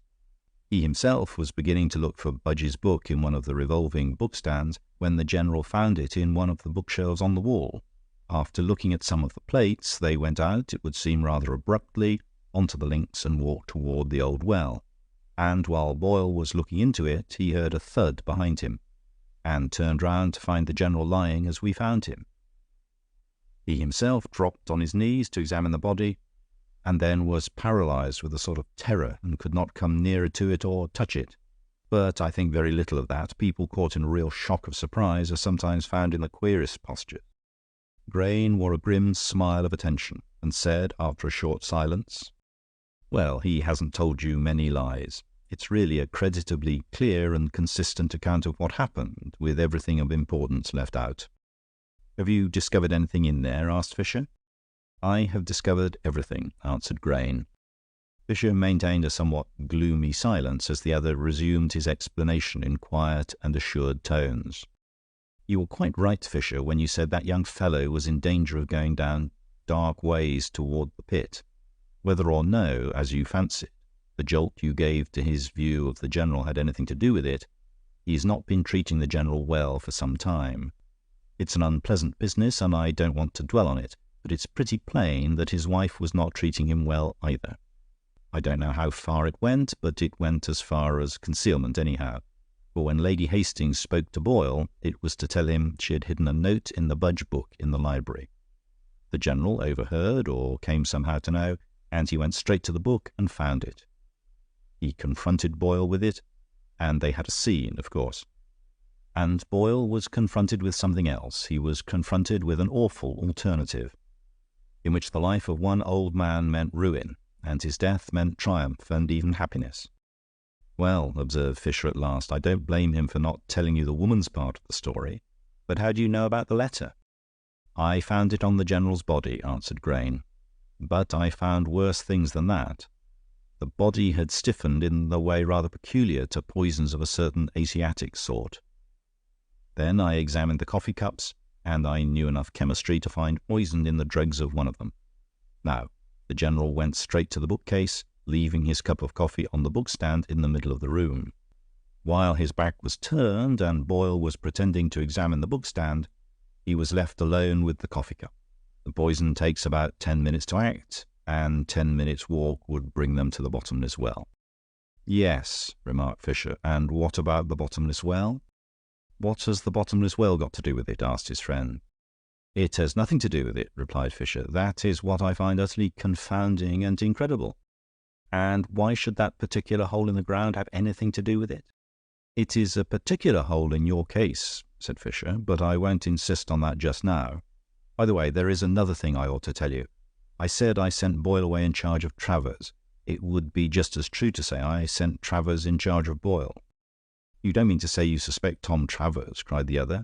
He himself was beginning to look for Budge's book in one of the revolving bookstands when the General found it in one of the bookshelves on the wall. After looking at some of the plates, they went out, it would seem rather abruptly, onto the links and walked toward the old well. And while Boyle was looking into it, he heard a thud behind him, and turned round to find the General lying as we found him. He himself dropped on his knees to examine the body, and then was paralyzed with a sort of terror and could not come nearer to it or touch it. But I think very little of that. People caught in a real shock of surprise are sometimes found in the queerest postures." Grain wore a grim smile of attention and said, after a short silence, "Well, he hasn't told you many lies. It's really a creditably clear and consistent account of what happened, with everything of importance left out." "Have you discovered anything in there?" asked Fisher. "I have discovered everything," answered Grain. Fisher maintained a somewhat gloomy silence as the other resumed his explanation in quiet and assured tones. "You were quite right, Fisher, when you said that young fellow was in danger of going down dark ways toward the pit. Whether or no, as you fancied, the jolt you gave to his view of the General had anything to do with it, he's not been treating the General well for some time. It's an unpleasant business, and I don't want to dwell on it, but it's pretty plain that his wife was not treating him well either. I don't know how far it went, but it went as far as concealment anyhow. For when Lady Hastings spoke to Boyle, it was to tell him she had hidden a note in the Budge book in the library. The General overheard, or came somehow to know, and he went straight to the book and found it. He confronted Boyle with it, and they had a scene, of course. And Boyle was confronted with something else. He was confronted with an awful alternative, in which the life of one old man meant ruin, and his death meant triumph and even happiness. "Well," observed Fisher at last, "I don't blame him for not telling you the woman's part of the story. But how do you know about the letter?" "I found it on the General's body," answered Grain. "But I found worse things than that. The body had stiffened in the way rather peculiar to poisons of a certain Asiatic sort. Then I examined the coffee cups, and I knew enough chemistry to find poison in the dregs of one of them. Now, the General went straight to the bookcase, leaving his cup of coffee on the bookstand in the middle of the room. While his back was turned and Boyle was pretending to examine the bookstand, he was left alone with the coffee cup. The poison takes about 10 minutes to act, and 10 minutes' walk would bring them to the bottomless well. "Yes," remarked Fisher, "and what about the bottomless well?" "What has the bottomless well got to do with it?" asked his friend. "It has nothing to do with it," replied Fisher. "That is what I find utterly confounding and incredible." "And why should that particular hole in the ground have anything to do with it?" "It is a particular hole in your case," said Fisher, "but I won't insist on that just now. By the way, there is another thing I ought to tell you. I said I sent Boyle away in charge of Travers. It would be just as true to say I sent Travers in charge of Boyle." "You don't mean to say you suspect Tom Travers?" cried the other.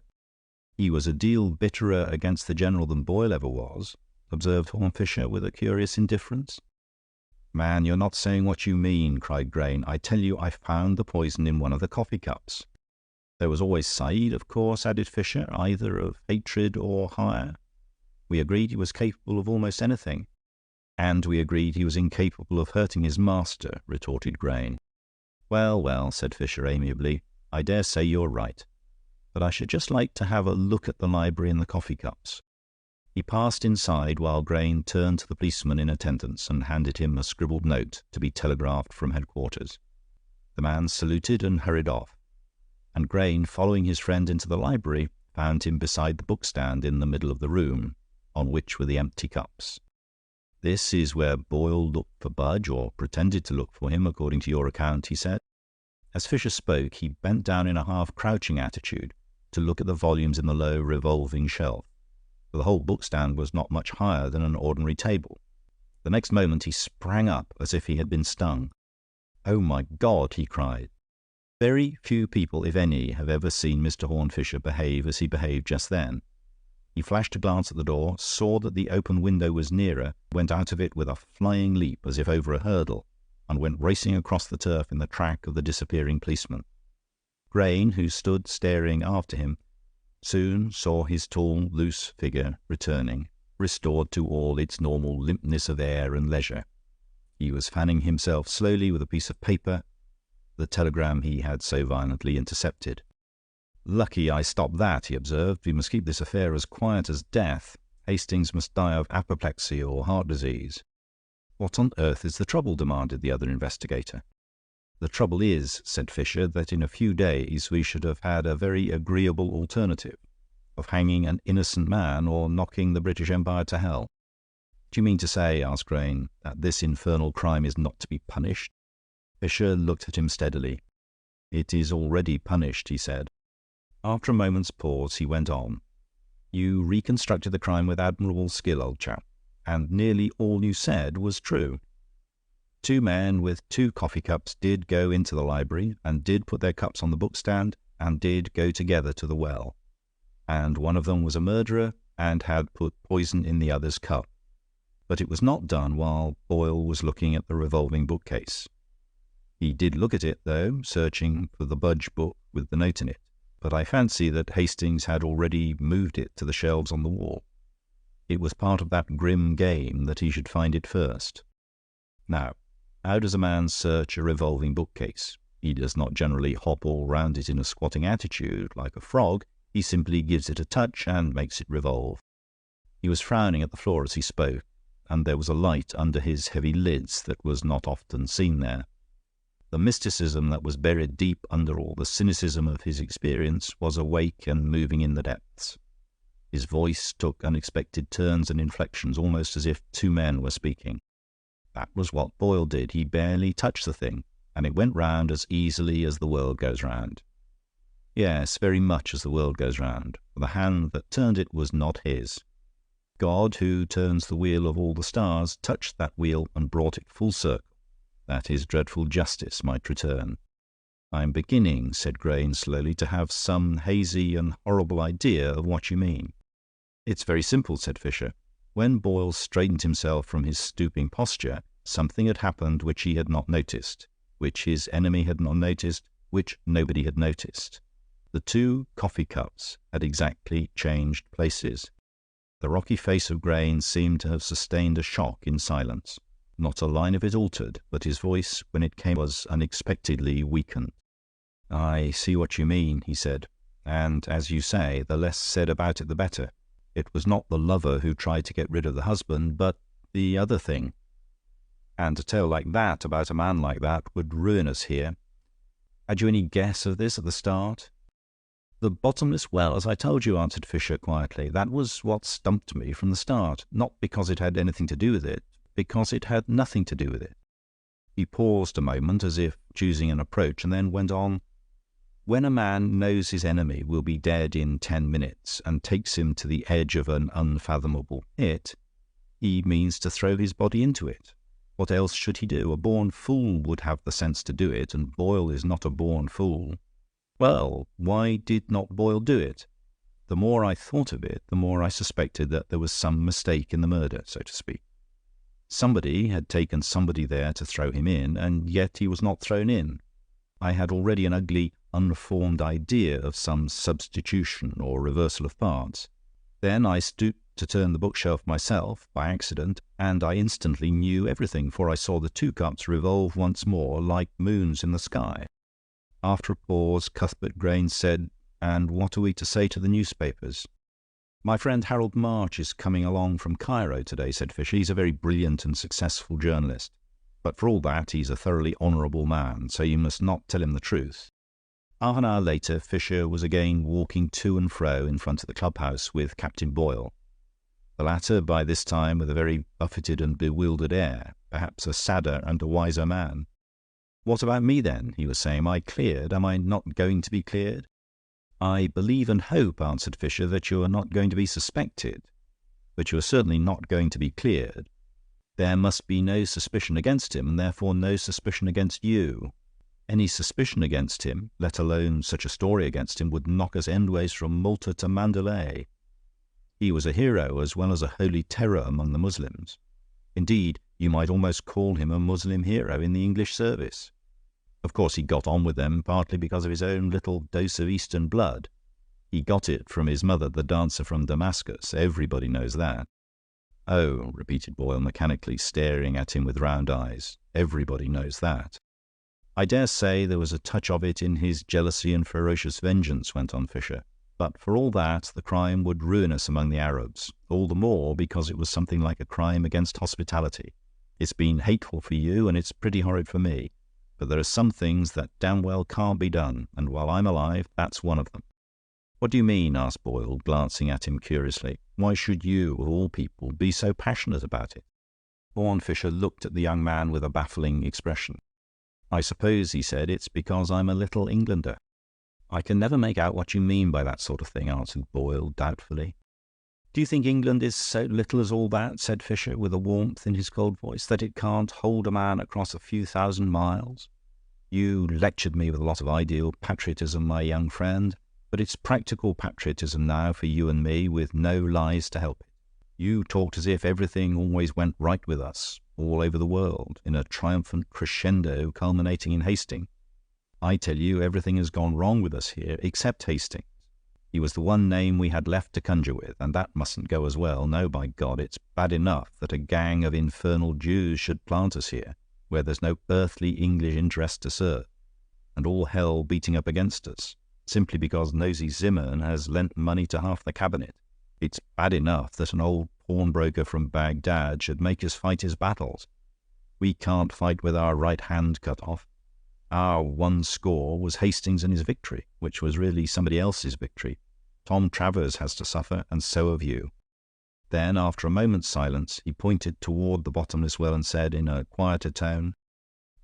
"He was a deal bitterer against the General than Boyle ever was," observed Horne Fisher with a curious indifference. "Man, you're not saying what you mean," cried Grain. "I tell you I found the poison in one of the coffee cups." "There was always Said, of course," added Fisher, "either of hatred or hire. We agreed he was capable of almost anything." "And we agreed he was incapable of hurting his master," retorted Grain. "Well, well," said Fisher amiably, "I dare say you're right. But I should just like to have a look at the library and the coffee cups." He passed inside while Grain turned to the policeman in attendance and handed him a scribbled note to be telegraphed from headquarters. The man saluted and hurried off, and Grain, following his friend into the library, found him beside the bookstand in the middle of the room, on which were the empty cups. "This is where Boyle looked for Budge, or pretended to look for him, according to your account," he said. As Fisher spoke, he bent down in a half-crouching attitude to look at the volumes in the low revolving shelf. For the whole bookstand was not much higher than an ordinary table. The next moment he sprang up as if he had been stung. "Oh, my God!" he cried. Very few people, if any, have ever seen Mr. Horne Fisher behave as he behaved just then. He flashed a glance at the door, saw that the open window was nearer, went out of it with a flying leap as if over a hurdle, and went racing across the turf in the track of the disappearing policeman. Grain, who stood staring after him, soon saw his tall, loose figure returning, restored to all its normal limpness of air and leisure. He was fanning himself slowly with a piece of paper, the telegram he had so violently intercepted. "Lucky I stopped that," he observed. "We must keep this affair as quiet as death. Hastings must die of apoplexy or heart disease." "What on earth is the trouble?" demanded the other investigator. "The trouble is," said Fisher, "that in a few days we should have had a very agreeable alternative of hanging an innocent man or knocking the British Empire to hell." "Do you mean to say," asked Grain, "that this infernal crime is not to be punished?" Fisher looked at him steadily. "It is already punished," he said. After a moment's pause he went on. "You reconstructed the crime with admirable skill, old chap, and nearly all you said was true. 2 men with 2 coffee cups did go into the library, and did put their cups on the bookstand, and did go together to the well. And one of them was a murderer, and had put poison in the other's cup. But it was not done while Boyle was looking at the revolving bookcase. He did look at it, though, searching for the Budge book with the note in it. But I fancy that Hastings had already moved it to the shelves on the wall. It was part of that grim game that he should find it first. Now, how does a man search a revolving bookcase? He does not generally hop all round it in a squatting attitude, like a frog. He simply gives it a touch and makes it revolve. He was frowning at the floor as he spoke, and there was a light under his heavy lids that was not often seen there. The mysticism that was buried deep under all the cynicism of his experience was awake and moving in the depths. His voice took unexpected turns and inflections, almost as if 2 men were speaking. That was what Boyle did. He barely touched the thing, and it went round as easily as the world goes round. Yes, very much as the world goes round, for the hand that turned it was not his. God, who turns the wheel of all the stars, touched that wheel and brought it full circle, that his dreadful justice might return. "I am beginning," said Grain slowly, "to have some hazy and horrible idea of what you mean." "It's very simple," said Fisher. When Boyle straightened himself from his stooping posture, something had happened which he had not noticed, which his enemy had not noticed, which nobody had noticed. The two coffee cups had exactly changed places. The rocky face of Grain seemed to have sustained a shock in silence. Not a line of it altered, but his voice, when it came, was unexpectedly weakened. "I see what you mean," he said, "and, as you say, the less said about it the better. It was not the lover who tried to get rid of the husband, but the other thing. And a tale like that about a man like that would ruin us here. Had you any guess of this at the start?" "The bottomless well, as I told you," answered Fisher quietly. "That was what stumped me from the start. Not because it had anything to do with it, because it had nothing to do with it." He paused a moment, as if choosing an approach, and then went on. "When a man knows his enemy will be dead in 10 minutes and takes him to the edge of an unfathomable pit, he means to throw his body into it. What else should he do? A born fool would have the sense to do it, and Boyle is not a born fool. Well, why did not Boyle do it? The more I thought of it, the more I suspected that there was some mistake in the murder, so to speak. Somebody had taken somebody there to throw him in, and yet he was not thrown in. I had already an ugly, unformed idea of some substitution or reversal of parts. Then I stooped to turn the bookshelf myself, by accident, and I instantly knew everything, for I saw the two cups revolve once more like moons in the sky." After a pause, Cuthbert Grain said, "And what are we to say to the newspapers?" "My friend Harold March is coming along from Cairo today," said Fisher. "He's a very brilliant and successful journalist. But for all that, he's a thoroughly honourable man, so you must not tell him the truth." Half an hour later, Fisher was again walking to and fro in front of the clubhouse with Captain Boyle. The latter, by this time, with a very buffeted and bewildered air, perhaps a sadder and a wiser man. "What about me, then?" he was saying. "Am I cleared? Am I not going to be cleared?" "I believe and hope," answered Fisher, "that you are not going to be suspected. But you are certainly not going to be cleared. There must be no suspicion against him, and therefore no suspicion against you. Any suspicion against him, let alone such a story against him, would knock us endways from Malta to Mandalay. He was a hero as well as a holy terror among the Muslims. Indeed, you might almost call him a Muslim hero in the English service. Of course, he got on with them partly because of his own little dose of Eastern blood. He got it from his mother, the dancer from Damascus. Everybody knows that." "Oh," repeated Boyle mechanically, staring at him with round eyes. "Everybody knows that." "I dare say there was a touch of it in his jealousy and ferocious vengeance," went on Fisher. "But for all that, the crime would ruin us among the Arabs, all the more because it was something like a crime against hospitality. It's been hateful for you, and it's pretty horrid for me. But there are some things that damn well can't be done, and while I'm alive, that's one of them." "What do you mean?" asked Boyle, glancing at him curiously. "Why should you, of all people, be so passionate about it?" Horne Fisher looked at the young man with a baffling expression. "I suppose," he said, "it's because I'm a little Englander." "I can never make out what you mean by that sort of thing," answered Boyle doubtfully. "Do you think England is so little as all that," said Fisher, with a warmth in his cold voice, "that it can't hold a man across a few thousand miles? You lectured me with a lot of ideal patriotism, my young friend, but it's practical patriotism now for you and me, with no lies to help it. You talked as if everything always went right with us, all over the world, in a triumphant crescendo culminating in Hastings. I tell you, everything has gone wrong with us here, except Hastings. He was the one name we had left to conjure with, and that mustn't go as well. No, by God, it's bad enough that a gang of infernal Jews should plant us here, where there's no earthly English interest to serve, and all hell beating up against us, simply because Nosey Zimmern has lent money to half the cabinet. It's bad enough that an old pawnbroker from Baghdad should make us fight his battles. We can't fight with our right hand cut off. Our one score was Hastings and his victory, which was really somebody else's victory. Tom Travers has to suffer, and so have you." Then, after a moment's silence, he pointed toward the bottomless well and said, in a quieter tone,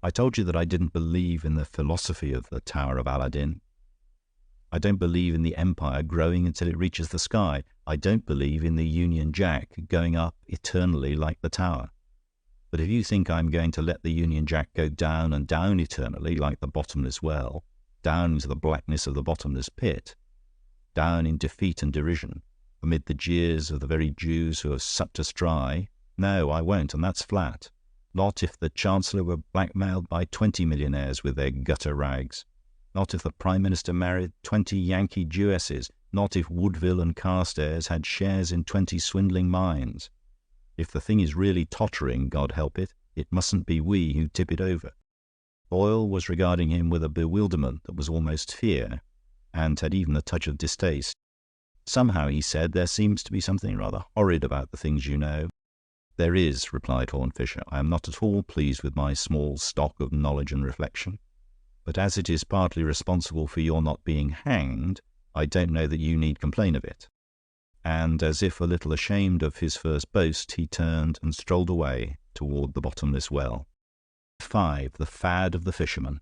"I told you that I didn't believe in the philosophy of the Tower of Aladdin. I don't believe in the empire growing until it reaches the sky. I don't believe in the Union Jack going up eternally like the tower. But if you think I'm going to let the Union Jack go down and down eternally like the bottomless well, down into the blackness of the bottomless pit, down in defeat and derision, amid the jeers of the very Jews who have sucked us dry, no, I won't, and that's flat. Not if the Chancellor were blackmailed by 20 millionaires with their gutter rags. not if the Prime Minister married 20 Yankee Jewesses, not if Woodville and Carstairs had shares in 20 swindling mines. If the thing is really tottering, God help it, it mustn't be we who tip it over. Boyle was regarding him with a bewilderment that was almost fear, and had even a touch of distaste. "Somehow," he said, "there seems to be something rather horrid about the things you know." "There is," replied Horne Fisher. "I am not at all pleased with my small stock of knowledge and reflection. But as it is partly responsible for your not being hanged, I don't know that you need complain of it." And as if a little ashamed of his first boast, he turned and strolled away toward the bottomless well. 5. The fad of the fisherman.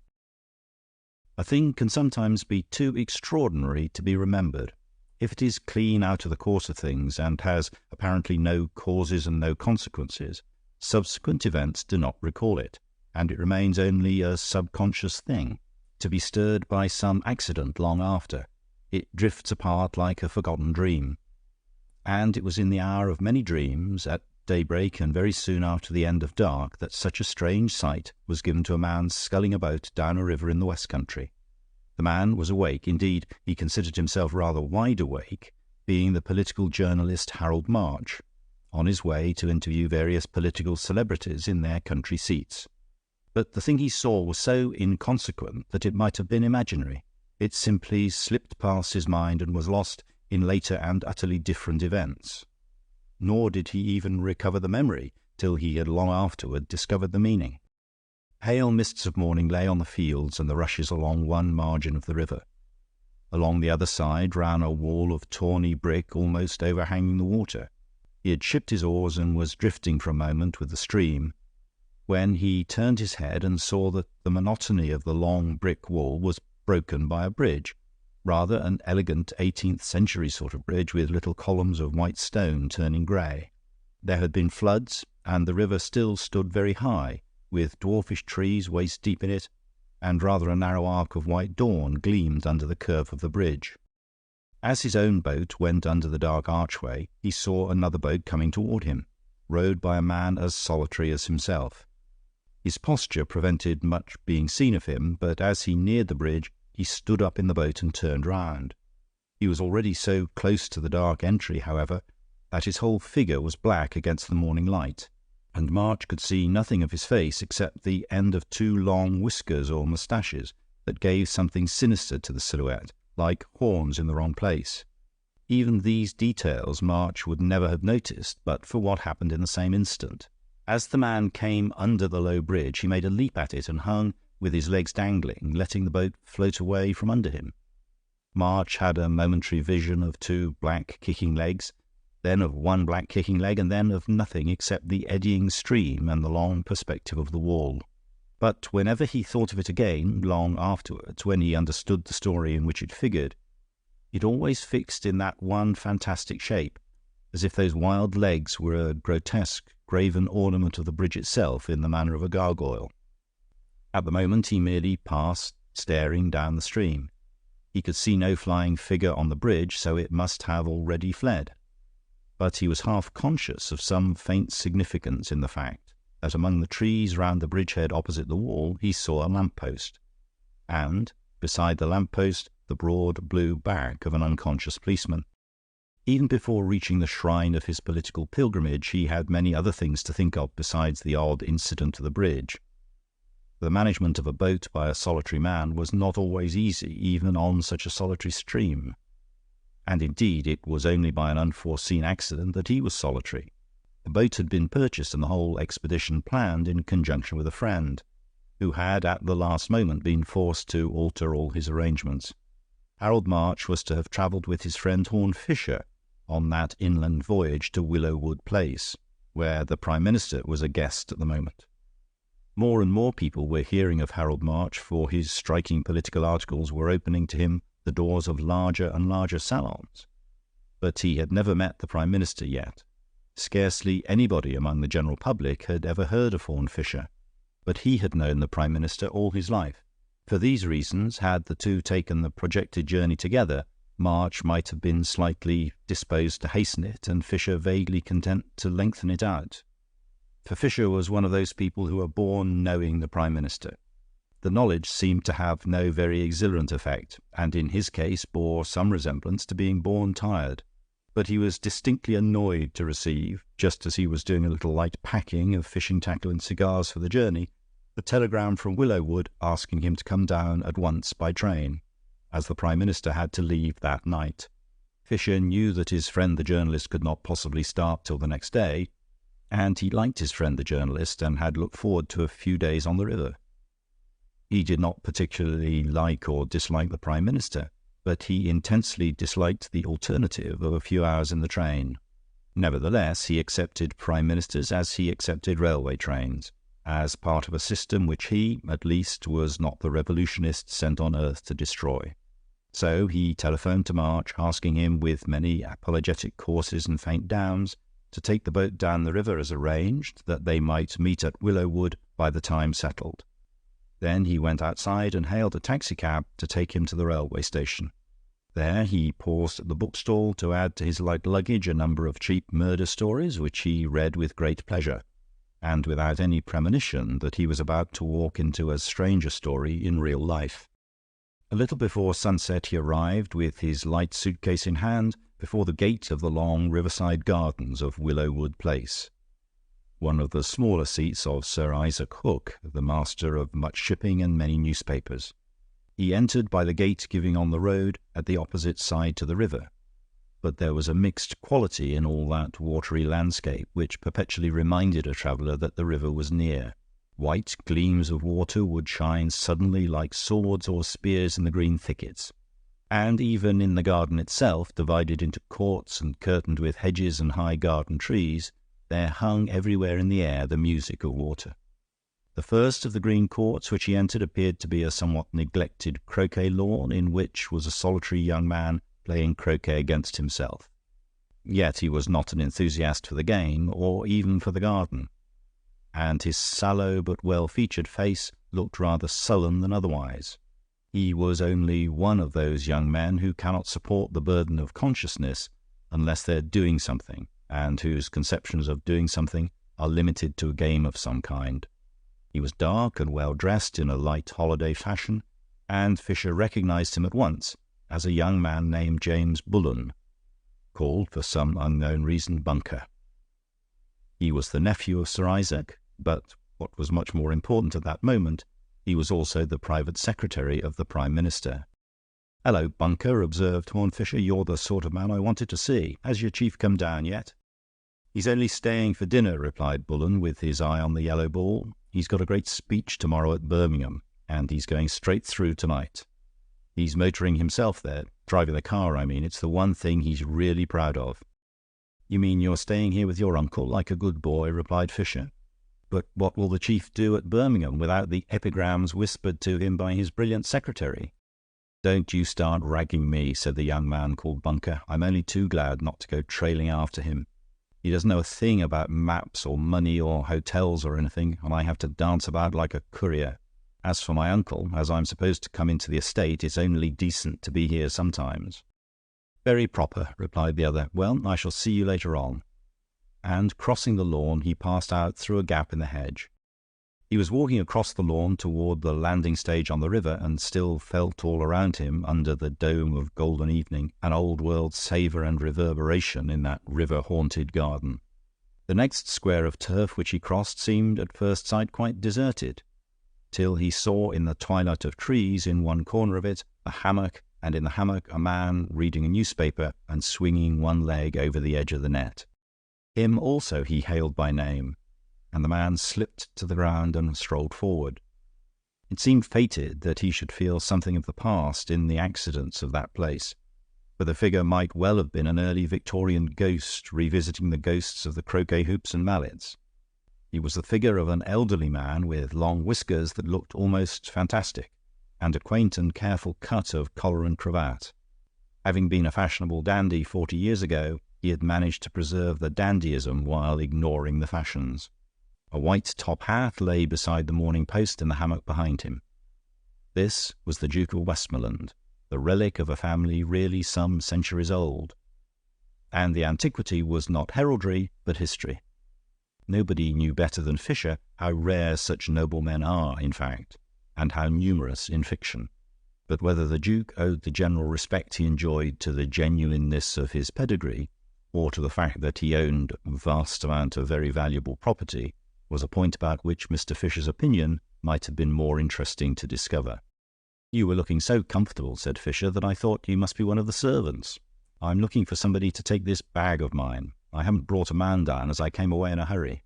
A thing can sometimes be too extraordinary to be remembered. If it is clean out of the course of things, and has apparently no causes and no consequences, subsequent events do not recall it, and it remains only a subconscious thing, to be stirred by some accident long after. It drifts apart like a forgotten dream. And it was in the hour of many dreams, at daybreak and very soon after the end of dark, that such a strange sight was given to a man sculling a boat down a river in the West Country. The man was awake. Indeed, he considered himself rather wide awake, being the political journalist Harold March, on his way to interview various political celebrities in their country seats. But the thing he saw was so inconsequent that it might have been imaginary. It simply slipped past his mind and was lost in later and utterly different events. Nor did he even recover the memory till he had long afterward discovered the meaning. Pale mists of morning lay on the fields and the rushes along one margin of the river. Along the other side ran a wall of tawny brick almost overhanging the water. He had shipped his oars and was drifting for a moment with the stream, when he turned his head and saw that the monotony of the long brick wall was broken by a bridge, rather an elegant 18th century sort of bridge with little columns of white stone turning grey. There had been floods, and the river still stood very high, with dwarfish trees waist deep in it, and rather a narrow arc of white dawn gleamed under the curve of the bridge. As his own boat went under the dark archway, he saw another boat coming toward him, rowed by a man as solitary as himself. His posture prevented much being seen of him, but as he neared the bridge, he stood up in the boat and turned round. He was already so close to the dark entry, however, that his whole figure was black against the morning light, and March could see nothing of his face except the end of 2 long whiskers or moustaches that gave something sinister to the silhouette, like horns in the wrong place. Even these details March would never have noticed but for what happened in the same instant. As the man came under the low bridge, he made a leap at it and hung with his legs dangling, letting the boat float away from under him. March had a momentary vision of 2 black kicking legs, then of 1 black kicking leg, and then of nothing except the eddying stream and the long perspective of the wall. But whenever he thought of it again, long afterwards, when he understood the story in which it figured, it always fixed in that one fantastic shape, as if those wild legs were a grotesque graven ornament of the bridge itself in the manner of a gargoyle. At the moment he merely passed, staring down the stream. He could see no flying figure on the bridge, so it must have already fled. But he was half conscious of some faint significance in the fact that among the trees round the bridgehead opposite the wall he saw a lamp-post, and, beside the lamp-post, the broad blue back of an unconscious policeman. Even before reaching the shrine of his political pilgrimage, he had many other things to think of besides the odd incident of the bridge. The management of a boat by a solitary man was not always easy, even on such a solitary stream. And indeed it was only by an unforeseen accident that he was solitary. The boat had been purchased and the whole expedition planned in conjunction with a friend, who had at the last moment been forced to alter all his arrangements. Harold March was to have travelled with his friend Horne Fisher on that inland voyage to Willowwood Place, where the Prime Minister was a guest at the moment. More and more people were hearing of Harold March, for his striking political articles were opening to him the doors of larger and larger salons. But he had never met the Prime Minister yet. Scarcely anybody among the general public had ever heard of Horne Fisher, but he had known the Prime Minister all his life. For these reasons, had the two taken the projected journey together, March might have been slightly disposed to hasten it, and Fisher vaguely content to lengthen it out. For Fisher was one of those people who are born knowing the Prime Minister. The knowledge seemed to have no very exhilarant effect, and in his case bore some resemblance to being born tired. But he was distinctly annoyed to receive, just as he was doing a little light packing of fishing tackle and cigars for the journey, the telegram from Willowwood asking him to come down at once by train, as the Prime Minister had to leave that night. Fisher knew that his friend the journalist could not possibly start till the next day, and he liked his friend the journalist and had looked forward to a few days on the river. He did not particularly like or dislike the Prime Minister, but he intensely disliked the alternative of a few hours in the train. Nevertheless, he accepted Prime Ministers as he accepted railway trains, as part of a system which he, at least, was not the revolutionist sent on earth to destroy. So he telephoned to March, asking him, with many apologetic courses and faint downs, to take the boat down the river as arranged, that they might meet at Willowwood by the time settled. Then he went outside and hailed a taxicab to take him to the railway station. There he paused at the bookstall to add to his light luggage a number of cheap murder stories, which he read with great pleasure, and without any premonition that he was about to walk into as strange a story in real life. A little before sunset he arrived, with his light suitcase in hand, before the gate of the long riverside gardens of Willowwood Place, one of the smaller seats of Sir Isaac Hook, the master of much shipping and many newspapers. He entered by the gate giving on the road at the opposite side to the river, but there was a mixed quality in all that watery landscape which perpetually reminded a traveller that the river was near. White gleams of water would shine suddenly like swords or spears in the green thickets, and even in the garden itself, divided into courts and curtained with hedges and high garden trees, there hung everywhere in the air the music of water. The first of the green courts which he entered appeared to be a somewhat neglected croquet lawn, in which was a solitary young man playing croquet against himself. Yet he was not an enthusiast for the game, or even for the garden, and his sallow but well-featured face looked rather sullen than otherwise. He was only one of those young men who cannot support the burden of consciousness unless they're doing something, and whose conceptions of doing something are limited to a game of some kind. He was dark and well-dressed in a light holiday fashion, and Fisher recognized him at once as a young man named James Bullen, called for some unknown reason Bunker. He was the nephew of Sir Isaac, but what was much more important at that moment, he was also the private secretary of the Prime Minister. "Hello, Bunker," observed Horne Fisher. "You're the sort of man I wanted to see. Has your chief come down yet?" "He's only staying for dinner," replied Bullen, with his eye on the yellow ball. "He's got a great speech tomorrow at Birmingham, and he's going straight through tonight. He's motoring himself there, driving the car, I mean. It's the one thing he's really proud of." "You mean you're staying here with your uncle, like a good boy," replied Fisher. "But what will the chief do at Birmingham without the epigrams whispered to him by his brilliant secretary?" "Don't you start ragging me," said the young man called Bunker. "I'm only too glad not to go trailing after him. He doesn't know a thing about maps or money or hotels or anything, and I have to dance about like a courier. As for my uncle, as I'm supposed to come into the estate, it's only decent to be here sometimes." "Very proper," replied the other. "Well, I shall see you later on." And, crossing the lawn, he passed out through a gap in the hedge. He was walking across the lawn toward the landing stage on the river, and still felt all around him, under the dome of golden evening, an old-world savour and reverberation in that river-haunted garden. The next square of turf which he crossed seemed at first sight quite deserted, till he saw in the twilight of trees, in one corner of it, a hammock, and in the hammock a man reading a newspaper and swinging one leg over the edge of the net. Him also he hailed by name, and the man slipped to the ground and strolled forward. It seemed fated that he should feel something of the past in the accidents of that place, for the figure might well have been an early Victorian ghost revisiting the ghosts of the croquet hoops and mallets. He was the figure of an elderly man with long whiskers that looked almost fantastic, and a quaint and careful cut of collar and cravat. Having been a fashionable dandy 40 years ago, he had managed to preserve the dandyism while ignoring the fashions. A white top hat lay beside the Morning Post in the hammock behind him. This was the Duke of Westmoreland, the relic of a family really some centuries old. And the antiquity was not heraldry, but history. Nobody knew better than Fisher how rare such noblemen are, in fact, and how numerous in fiction. But whether the Duke owed the general respect he enjoyed to the genuineness of his pedigree, or to the fact that he owned a vast amount of very valuable property, was a point about which Mr. Fisher's opinion might have been more interesting to discover. "You were looking so comfortable," said Fisher, "that I thought you must be one of the servants. I'm looking for somebody to take this bag of mine. I haven't brought a man down, as I came away in a hurry."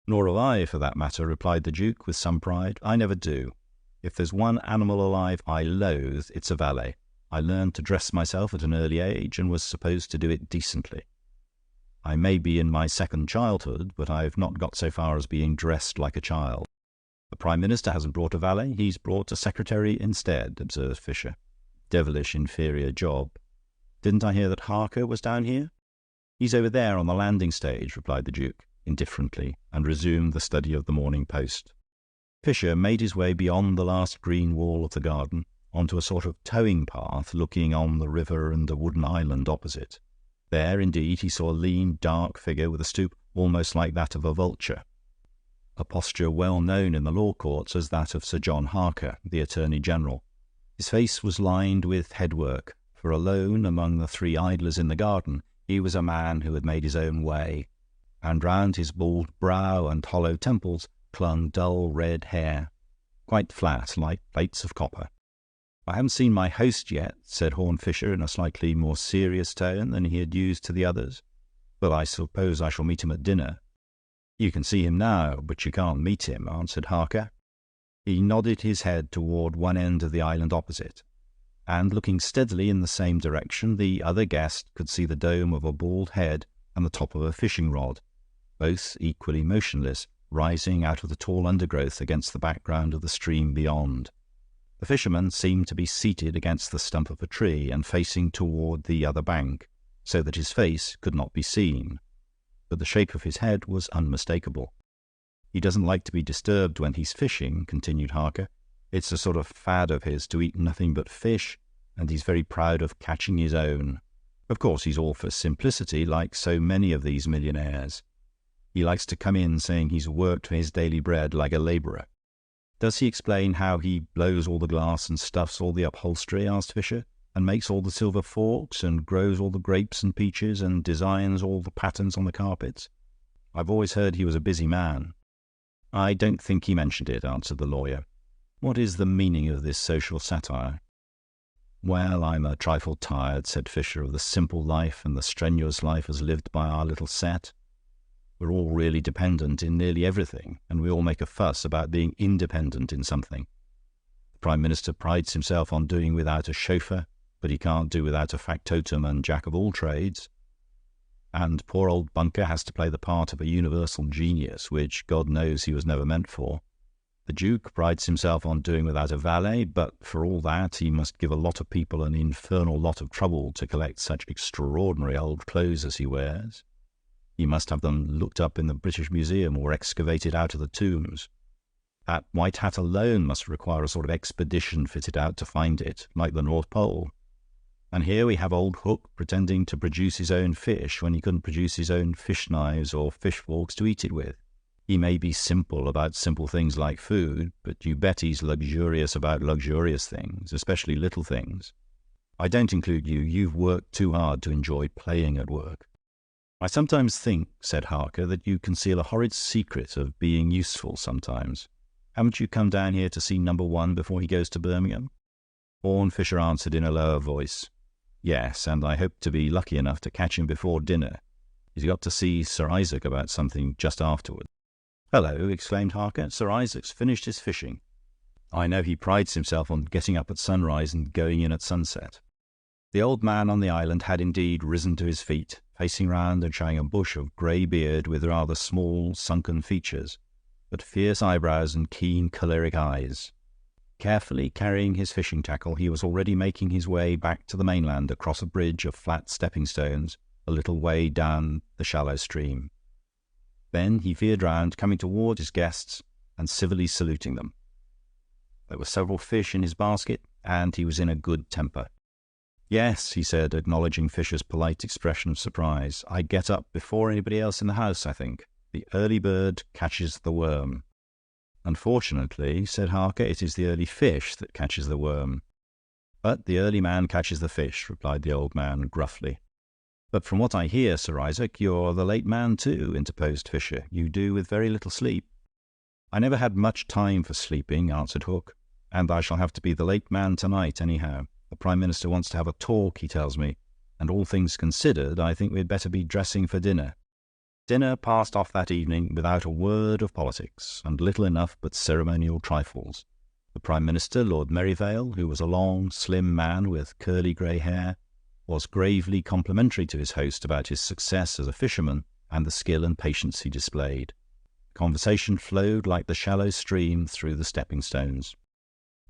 "Nor have I, for that matter," replied the Duke with some pride. "I never do. If there's one animal alive I loathe, it's a valet. I learned to dress myself at an early age, and was supposed to do it decently. I may be in my second childhood, but I've not got so far as being dressed like a child." "The Prime Minister hasn't brought a valet, he's brought a secretary instead," observed Fisher. "Devilish inferior job. Didn't I hear that Harker was down here?" "He's over there on the landing stage," replied the Duke, indifferently, and resumed the study of the Morning Post. Fisher made his way beyond the last green wall of the garden, onto a sort of towing path looking on the river and the wooden island opposite. There, indeed, he saw a lean, dark figure with a stoop almost like that of a vulture, a posture well known in the law courts as that of Sir John Harker, the Attorney General. His face was lined with headwork, for alone among the three idlers in the garden he was a man who had made his own way, and round his bald brow and hollow temples clung dull red hair, quite flat like plates of copper. "I haven't seen my host yet," said Horne Fisher in a slightly more serious tone than he had used to the others. "But I suppose I shall meet him at dinner." "You can see him now, but you can't meet him," answered Harker. He nodded his head toward one end of the island opposite, and looking steadily in the same direction, the other guest could see the dome of a bald head and the top of a fishing rod, both equally motionless, rising out of the tall undergrowth against the background of the stream beyond. The fisherman seemed to be seated against the stump of a tree and facing toward the other bank, so that his face could not be seen, but the shape of his head was unmistakable. "He doesn't like to be disturbed when he's fishing," continued Harker. "It's a sort of fad of his to eat nothing but fish, and he's very proud of catching his own. Of course, he's all for simplicity, like so many of these millionaires. He likes to come in saying he's worked for his daily bread like a labourer." "Does he explain how he blows all the glass and stuffs all the upholstery?" asked Fisher, "and makes all the silver forks, and grows all the grapes and peaches, and designs all the patterns on the carpets? I've always heard he was a busy man." "I don't think he mentioned it," answered the lawyer. "What is the meaning of this social satire?" "Well, I'm a trifle tired," said Fisher, "of the simple life and the strenuous life as lived by our little set. We're all really dependent in nearly everything, and we all make a fuss about being independent in something. The Prime Minister prides himself on doing without a chauffeur, but he can't do without a factotum and jack-of-all-trades. And poor old Bunker has to play the part of a universal genius, which God knows he was never meant for. The Duke prides himself on doing without a valet, but for all that he must give a lot of people an infernal lot of trouble to collect such extraordinary old clothes as he wears. He must have them looked up in the British Museum or excavated out of the tombs. That white hat alone must require a sort of expedition fitted out to find it, like the North Pole. And here we have old Hook pretending to produce his own fish when he couldn't produce his own fish knives or fish forks to eat it with. He may be simple about simple things like food, but you bet he's luxurious about luxurious things, especially little things. I don't include you. You've worked too hard to enjoy playing at work." "I sometimes think," said Harker, "that you conceal a horrid secret of being useful sometimes. Haven't you come down here to see number one before he goes to Birmingham?" Horne Fisher answered in a lower voice, "Yes, and I hope to be lucky enough to catch him before dinner. He's got to see Sir Isaac about something just afterward." "Hello," exclaimed Harker, "Sir Isaac's finished his fishing. I know he prides himself on getting up at sunrise and going in at sunset." The old man on the island had indeed risen to his feet, facing round and showing a bush of grey beard with rather small, sunken features, but fierce eyebrows and keen, choleric eyes. Carefully carrying his fishing tackle, he was already making his way back to the mainland across a bridge of flat stepping stones a little way down the shallow stream. Then he veered round, coming toward his guests and civilly saluting them. There were several fish in his basket, and he was in a good temper. "Yes," he said, acknowledging Fisher's polite expression of surprise, "I get up before anybody else in the house, I think. The early bird catches the worm." "Unfortunately," said Harker, "it is the early fish that catches the worm." "But the early man catches the fish," replied the old man gruffly. "But from what I hear, Sir Isaac, you're the late man too," interposed Fisher. "You do with very little sleep." "I never had much time for sleeping," answered Hook, "and I shall have to be the late man tonight anyhow. The Prime Minister wants to have a talk, he tells me, and all things considered, I think we'd better be dressing for dinner." Dinner passed off that evening without a word of politics, and little enough but ceremonial trifles. The Prime Minister, Lord Merivale, who was a long, slim man with curly grey hair, was gravely complimentary to his host about his success as a fisherman and the skill and patience he displayed. Conversation flowed like the shallow stream through the stepping-stones.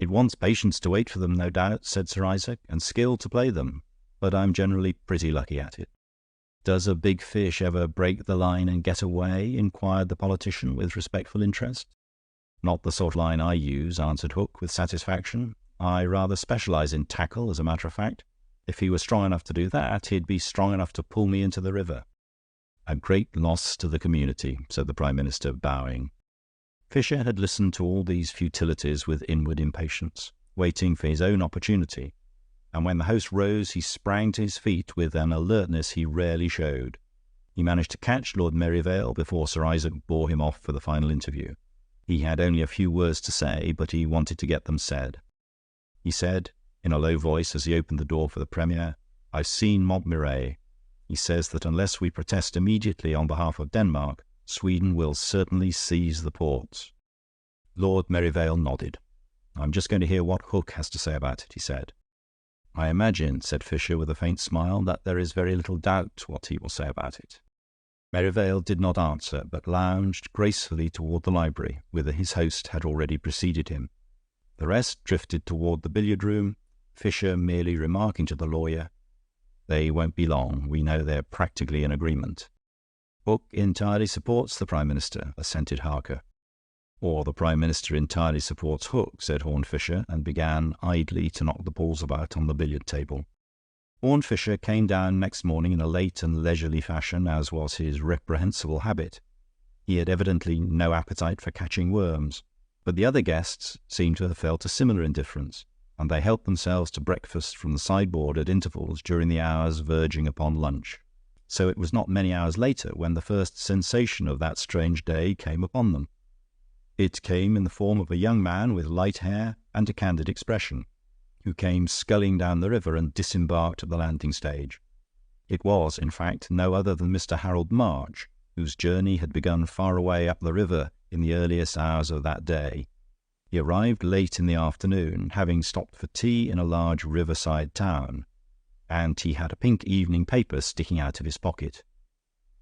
"It wants patience to wait for them, no doubt," said Sir Isaac, "and skill to play them, but I'm generally pretty lucky at it." "Does a big fish ever break the line and get away?" inquired the politician with respectful interest. "Not the sort of line I use," answered Hook with satisfaction. "I rather specialize in tackle, as a matter of fact. If he were strong enough to do that, he'd be strong enough to pull me into the river." "A great loss to the community," said the Prime Minister, bowing. Fisher had listened to all these futilities with inward impatience, waiting for his own opportunity, and when the host rose he sprang to his feet with an alertness he rarely showed. He managed to catch Lord Merivale before Sir Isaac bore him off for the final interview. He had only a few words to say, but he wanted to get them said. He said, in a low voice as he opened the door for the Premier, "I've seen Montmirail. He says that unless we protest immediately on behalf of Denmark, Sweden will certainly seize the ports." Lord Merivale nodded. "I'm just going to hear what Hook has to say about it," he said. "I imagine," said Fisher with a faint smile, "that there is very little doubt what he will say about it." Merivale did not answer, but lounged gracefully toward the library, whither his host had already preceded him. The rest drifted toward the billiard-room, Fisher merely remarking to the lawyer, "They won't be long. We know they're practically in agreement." "Hook entirely supports the Prime Minister," assented Harker. "Or the Prime Minister entirely supports Hook," said Horne Fisher, and began idly to knock the balls about on the billiard-table. Horne Fisher came down next morning in a late and leisurely fashion, as was his reprehensible habit. He had evidently no appetite for catching worms, but the other guests seemed to have felt a similar indifference, and they helped themselves to breakfast from the sideboard at intervals during the hours verging upon lunch. So it was not many hours later when the first sensation of that strange day came upon them. It came in the form of a young man with light hair and a candid expression, who came sculling down the river and disembarked at the landing stage. It was, in fact, no other than Mr. Harold March, whose journey had begun far away up the river in the earliest hours of that day. He arrived late in the afternoon, having stopped for tea in a large riverside town, and he had a pink evening paper sticking out of his pocket.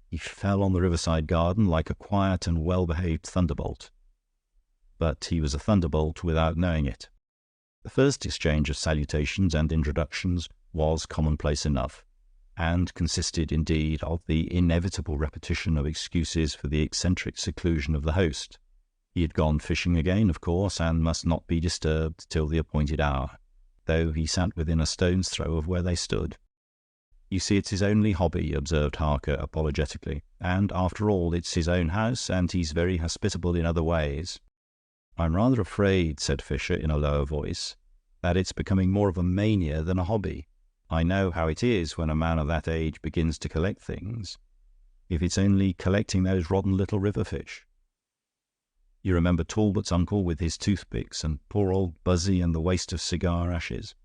He fell on the riverside garden like a quiet and well-behaved thunderbolt. But he was a thunderbolt without knowing it. The first exchange of salutations and introductions was commonplace enough, and consisted indeed of the inevitable repetition of excuses for the eccentric seclusion of the host. He had gone fishing again, of course, and must not be disturbed till the appointed hour, though he sat within a stone's throw of where they stood. "You see, it's his only hobby," observed Harker apologetically, "and after all, it's his own house, and he's very hospitable in other ways." "I'm rather afraid," said Fisher in a lower voice, "that it's becoming more of a mania than a hobby. I know how it is when a man of that age begins to collect things. If it's only collecting those rotten little river fish. You remember Talbot's uncle with his toothpicks, and poor old Buzzy and the waste of cigar ashes.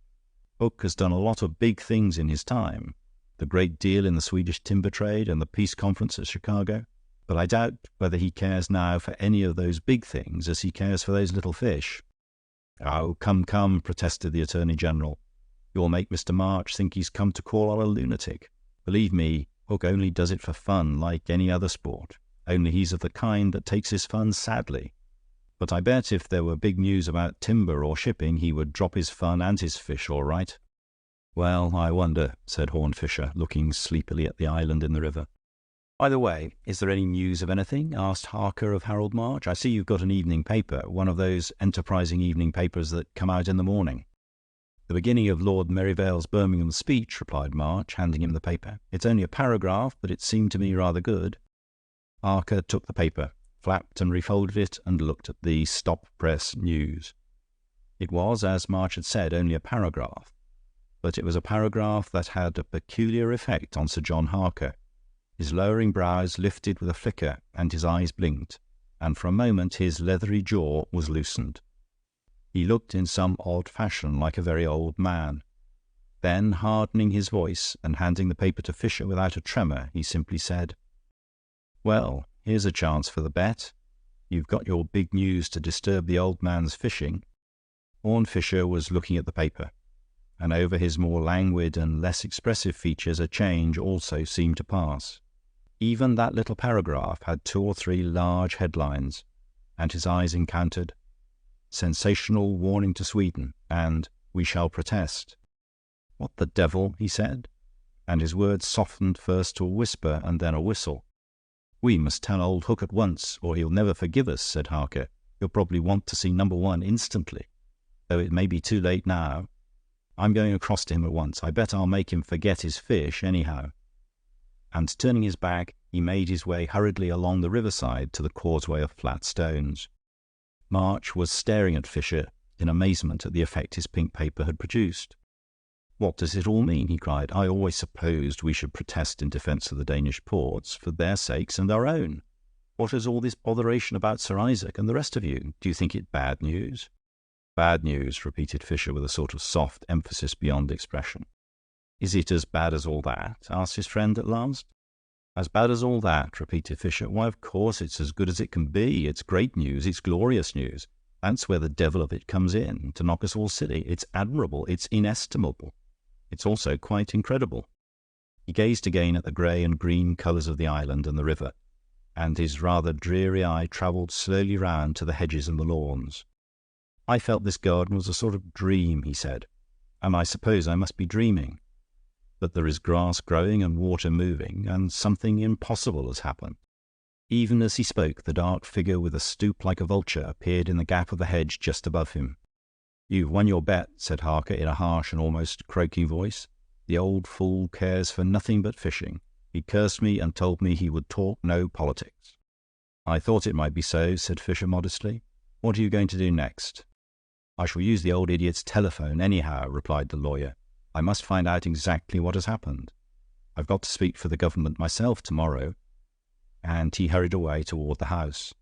Hook has done a lot of big things in his time, the great deal in the Swedish timber trade and the peace conference at Chicago, but I doubt whether he cares now for any of those big things as he cares for those little fish." "Oh, come, come," protested the Attorney General. "You'll make Mr. March think he's come to call on a lunatic. Believe me, Hook only does it for fun, like any other sport, only he's of the kind that takes his fun sadly. But I bet if there were big news about timber or shipping, he would drop his fun and his fish all right." "Well, I wonder," said Horne Fisher, looking sleepily at the island in the river. "By the way, is there any news of anything?" asked Harker of Harold March. "I see you've got an evening paper, one of those enterprising evening papers that come out in the morning." "The beginning of Lord Merivale's Birmingham speech," replied March, handing him the paper. "It's only a paragraph, but it seemed to me rather good." Harker took the paper, flapped and refolded it, and looked at the stop-press news. It was, as March had said, only a paragraph, but it was a paragraph that had a peculiar effect on Sir John Harker. His lowering brows lifted with a flicker, and his eyes blinked, and for a moment his leathery jaw was loosened. He looked in some odd fashion like a very old man. Then, hardening his voice and handing the paper to Fisher without a tremor, he simply said, "Well, here's a chance for the bet. You've got your big news to disturb the old man's fishing." Horne Fisher was looking at the paper, and over his more languid and less expressive features a change also seemed to pass. Even that little paragraph had 2 or 3 large headlines, and his eyes encountered "Sensational Warning to Sweden" and "We Shall Protest." "What the devil?" he said, and his words softened first to a whisper and then a whistle. "We must tell old Hook at once, or he'll never forgive us," said Harker. "He'll probably want to see number 1 instantly, though it may be too late now. I'm going across to him at once. I bet I'll make him forget his fish, anyhow." And turning his back, he made his way hurriedly along the riverside to the causeway of flat stones. March was staring at Fisher in amazement at the effect his pink paper had produced. "What does it all mean?" he cried. "I always supposed we should protest in defence of the Danish ports, for their sakes and our own. What is all this botheration about Sir Isaac and the rest of you? Do you think it bad news?" "Bad news," repeated Fisher with a sort of soft emphasis beyond expression. "Is it as bad as all that?" asked his friend at last. "As bad as all that," repeated Fisher. "Why, of course it's as good as it can be. It's great news. It's glorious news. That's where the devil of it comes in, to knock us all silly. It's admirable. It's inestimable. It's also quite incredible." He gazed again at the grey and green colours of the island and the river, and his rather dreary eye travelled slowly round to the hedges and the lawns. "I felt this garden was a sort of dream," he said, "and I suppose I must be dreaming. But there is grass growing and water moving, and something impossible has happened." Even as he spoke, the dark figure with a stoop like a vulture appeared in the gap of the hedge just above him. "You've won your bet," said Harker in a harsh and almost croaking voice. "The old fool cares for nothing but fishing. He cursed me and told me he would talk no politics." "I thought it might be so," said Fisher modestly. "What are you going to do next?" "I shall use the old idiot's telephone anyhow," replied the lawyer. "I must find out exactly what has happened. I've got to speak for the government myself tomorrow." And he hurried away toward the house.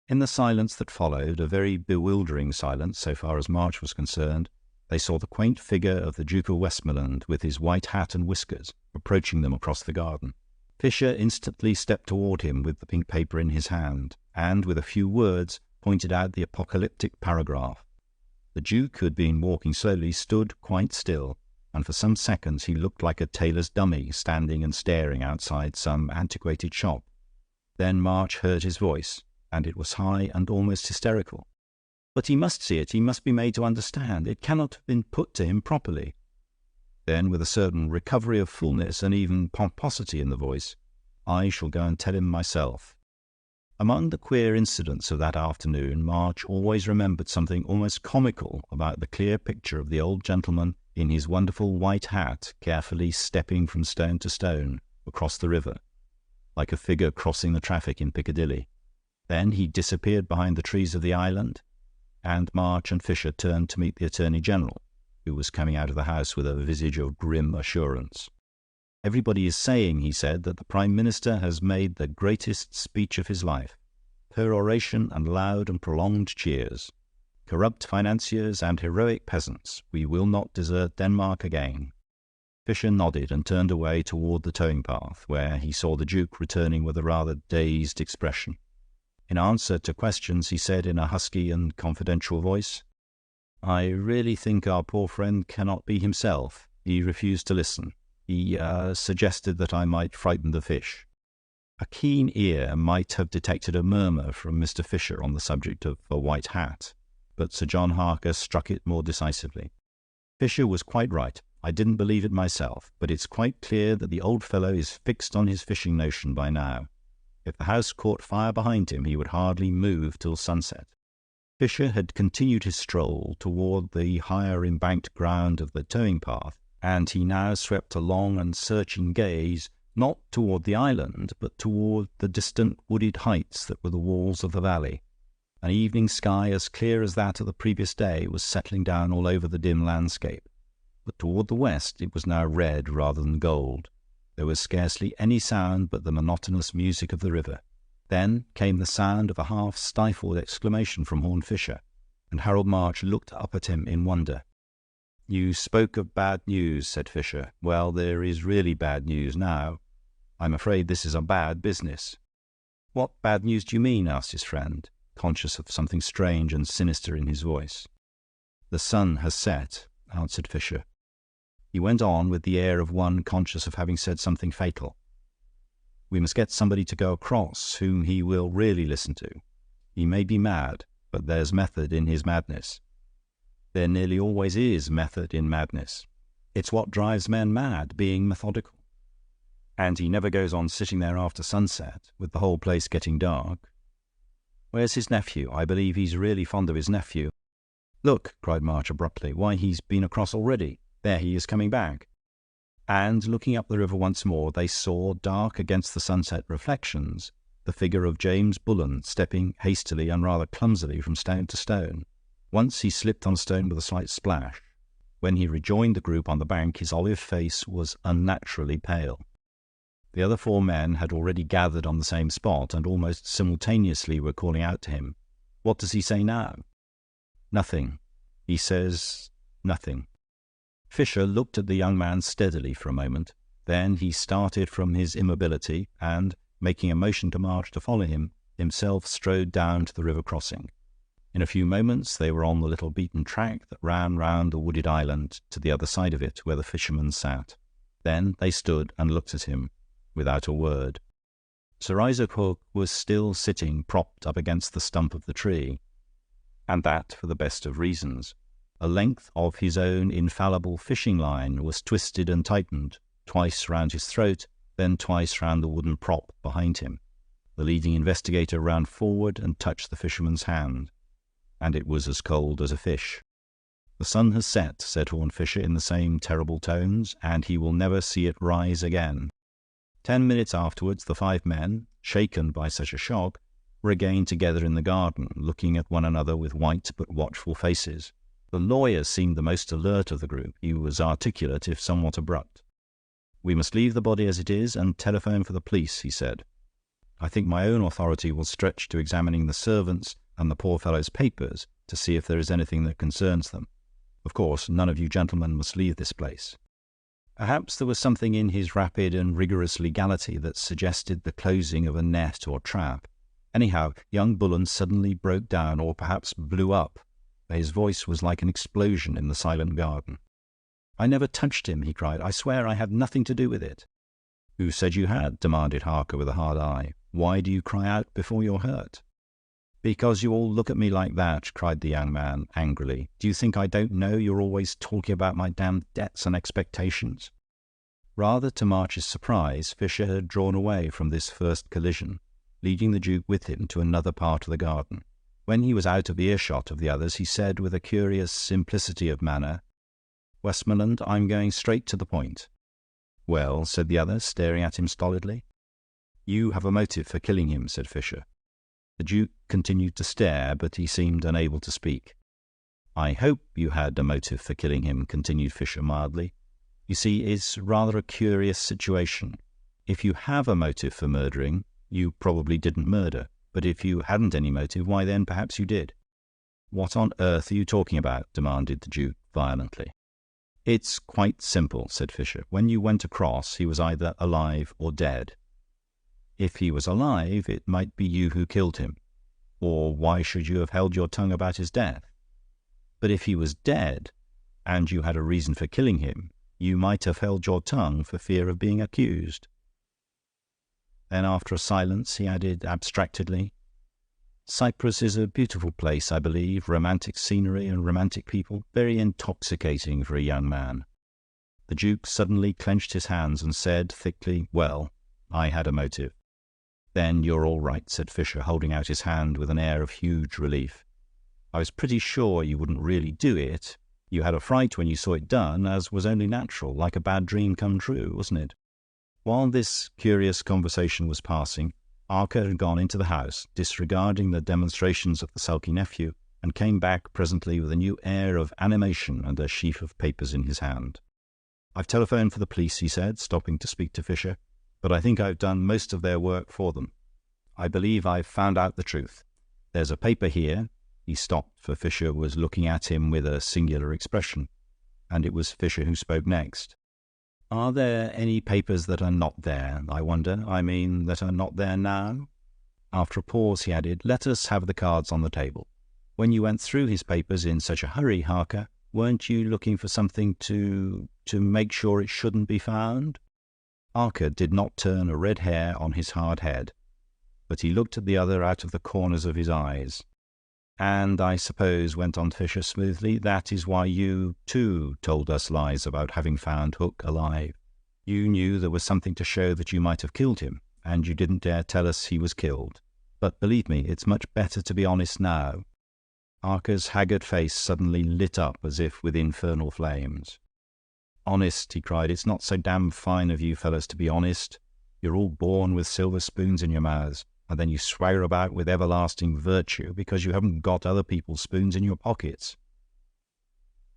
In the silence that followed, a very bewildering silence so far as March was concerned, they saw the quaint figure of the Duke of Westmoreland with his white hat and whiskers approaching them across the garden. Fisher instantly stepped toward him with the pink paper in his hand, and with a few words pointed out the apocalyptic paragraph. The Duke, who had been walking slowly, stood quite still, and for some seconds he looked like a tailor's dummy standing and staring outside some antiquated shop. Then March heard his voice, and it was high and almost hysterical. "But he must see it. He must be made to understand. It cannot have been put to him properly." Then, with a certain recovery of fullness and even pomposity in the voice, "I shall go and tell him myself." Among the queer incidents of that afternoon, March always remembered something almost comical about the clear picture of the old gentleman in his wonderful white hat carefully stepping from stone to stone across the river, like a figure crossing the traffic in Piccadilly. Then he disappeared behind the trees of the island, and March and Fisher turned to meet the Attorney General, who was coming out of the house with a visage of grim assurance. "Everybody is saying," he said, "that the Prime Minister has made the greatest speech of his life. Peroration and loud and prolonged cheers. Corrupt financiers and heroic peasants, we will not desert Denmark again." Fisher nodded and turned away toward the towing path, where he saw the Duke returning with a rather dazed expression. In answer to questions, he said in a husky and confidential voice, "I really think our poor friend cannot be himself. He refused to listen. He suggested that I might frighten the fish." A keen ear might have detected a murmur from Mr. Fisher on the subject of a white hat, but Sir John Harker struck it more decisively. "Fisher was quite right. I didn't believe it myself, but it's quite clear that the old fellow is fixed on his fishing notion by now. If the house caught fire behind him, he would hardly move till sunset." Fisher had continued his stroll toward the higher embanked ground of the towing path, and he now swept a long and searching gaze not toward the island, but toward the distant wooded heights that were the walls of the valley. An evening sky as clear as that of the previous day was settling down all over the dim landscape, but toward the west it was now red rather than gold. There was scarcely any sound but the monotonous music of the river. Then came the sound of a half-stifled exclamation from Horne Fisher, and Harold March looked up at him in wonder. "You spoke of bad news," said Fisher. "Well, there is really bad news now. I'm afraid this is a bad business." "What bad news do you mean?" asked his friend, conscious of something strange and sinister in his voice. "The sun has set," answered Fisher. He went on with the air of one conscious of having said something fatal. "We must get somebody to go across whom he will really listen to. He may be mad, but there's method in his madness. There nearly always is method in madness. It's what drives men mad, being methodical. And he never goes on sitting there after sunset, with the whole place getting dark. Where's his nephew? I believe he's really fond of his nephew." "Look," cried March abruptly. "Why, he's been across already. There he is coming back." And looking up the river once more, they saw, dark against the sunset reflections, the figure of James Bullen stepping hastily and rather clumsily from stone to stone. Once he slipped on a stone with a slight splash. When he rejoined the group on the bank, his olive face was unnaturally pale. The other 4 men had already gathered on the same spot, and almost simultaneously were calling out to him. "What does he say now?" "Nothing. He says nothing." Fisher looked at the young man steadily for a moment. Then he started from his immobility, and, making a motion to March to follow him, himself strode down to the river crossing. In a few moments they were on the little beaten track that ran round the wooded island to the other side of it, where the fishermen sat. Then they stood and looked at him, without a word. Sir Isaac Hook was still sitting propped up against the stump of the tree, and that for the best of reasons. A length of his own infallible fishing line was twisted and tightened, twice round his throat, then twice round the wooden prop behind him. The leading investigator ran forward and touched the fisherman's hand, and it was as cold as a fish. "The sun has set," said Horne Fisher in the same terrible tones, "and he will never see it rise again." 10 minutes afterwards the 5 men, shaken by such a shock, were again together in the garden, looking at one another with white but watchful faces. The lawyer seemed the most alert of the group. He was articulate, if somewhat abrupt. "We must leave the body as it is and telephone for the police," he said. "I think my own authority will stretch to examining the servants and the poor fellow's papers to see if there is anything that concerns them. Of course, none of you gentlemen must leave this place." Perhaps there was something in his rapid and rigorous legality that suggested the closing of a net or trap. Anyhow, young Bullen suddenly broke down, or perhaps blew up. His voice was like an explosion in the silent garden. "I never touched him," he cried. "I swear I had nothing to do with it." "Who said you had?" demanded Harker with a hard eye. "Why do you cry out before you're hurt?" "Because you all look at me like that," cried the young man angrily. "Do you think I don't know you're always talking about my damned debts and expectations?" Rather to March's surprise, Fisher had drawn away from this first collision, leading the Duke with him to another part of the garden. When he was out of earshot of the others, he said with a curious simplicity of manner, "Westmoreland, I'm going straight to the point." "Well," said the other, staring at him stolidly. "You have a motive for killing him," said Fisher. The Duke continued to stare, but he seemed unable to speak. "I hope you had a motive for killing him," continued Fisher mildly. "You see, it's rather a curious situation. If you have a motive for murdering, you probably didn't murder. But if you hadn't any motive, why then perhaps you did." "What on earth are you talking about?" demanded the Duke violently. "It's quite simple," said Fisher. "When you went across, he was either alive or dead. If he was alive, it might be you who killed him, or why should you have held your tongue about his death? But if he was dead, and you had a reason for killing him, you might have held your tongue for fear of being accused." Then, after a silence, he added abstractedly, "Cyprus is a beautiful place, I believe, romantic scenery and romantic people, very intoxicating for a young man." The Duke suddenly clenched his hands and said thickly, "Well, I had a motive." "Then you're all right," said Fisher, holding out his hand with an air of huge relief. "I was pretty sure you wouldn't really do it. You had a fright when you saw it done, as was only natural, like a bad dream come true, wasn't it?" While this curious conversation was passing, Archer had gone into the house, disregarding the demonstrations of the sulky nephew, and came back presently with a new air of animation and a sheaf of papers in his hand. "I've telephoned for the police," he said, stopping to speak to Fisher, "but I think I've done most of their work for them. I believe I've found out the truth. There's a paper here." He stopped, for Fisher was looking at him with a singular expression, and it was Fisher who spoke next. "Are there any papers that are not there, I wonder? I mean, that are not there now?" After a pause, he added, "Let us have the cards on the table. When you went through his papers in such a hurry, Harker, weren't you looking for something to make sure it shouldn't be found?" Harker did not turn a red hair on his hard head, but he looked at the other out of the corners of his eyes. "And I suppose," went on Fisher smoothly, "that is why you, too, told us lies about having found Hook alive. You knew there was something to show that you might have killed him, and you didn't dare tell us he was killed. But believe me, it's much better to be honest now." Harker's haggard face suddenly lit up as if with infernal flames. "Honest," he cried, "it's not so damn fine of you fellows to be honest. You're all born with silver spoons in your mouths, and then you swagger about with everlasting virtue because you haven't got other people's spoons in your pockets.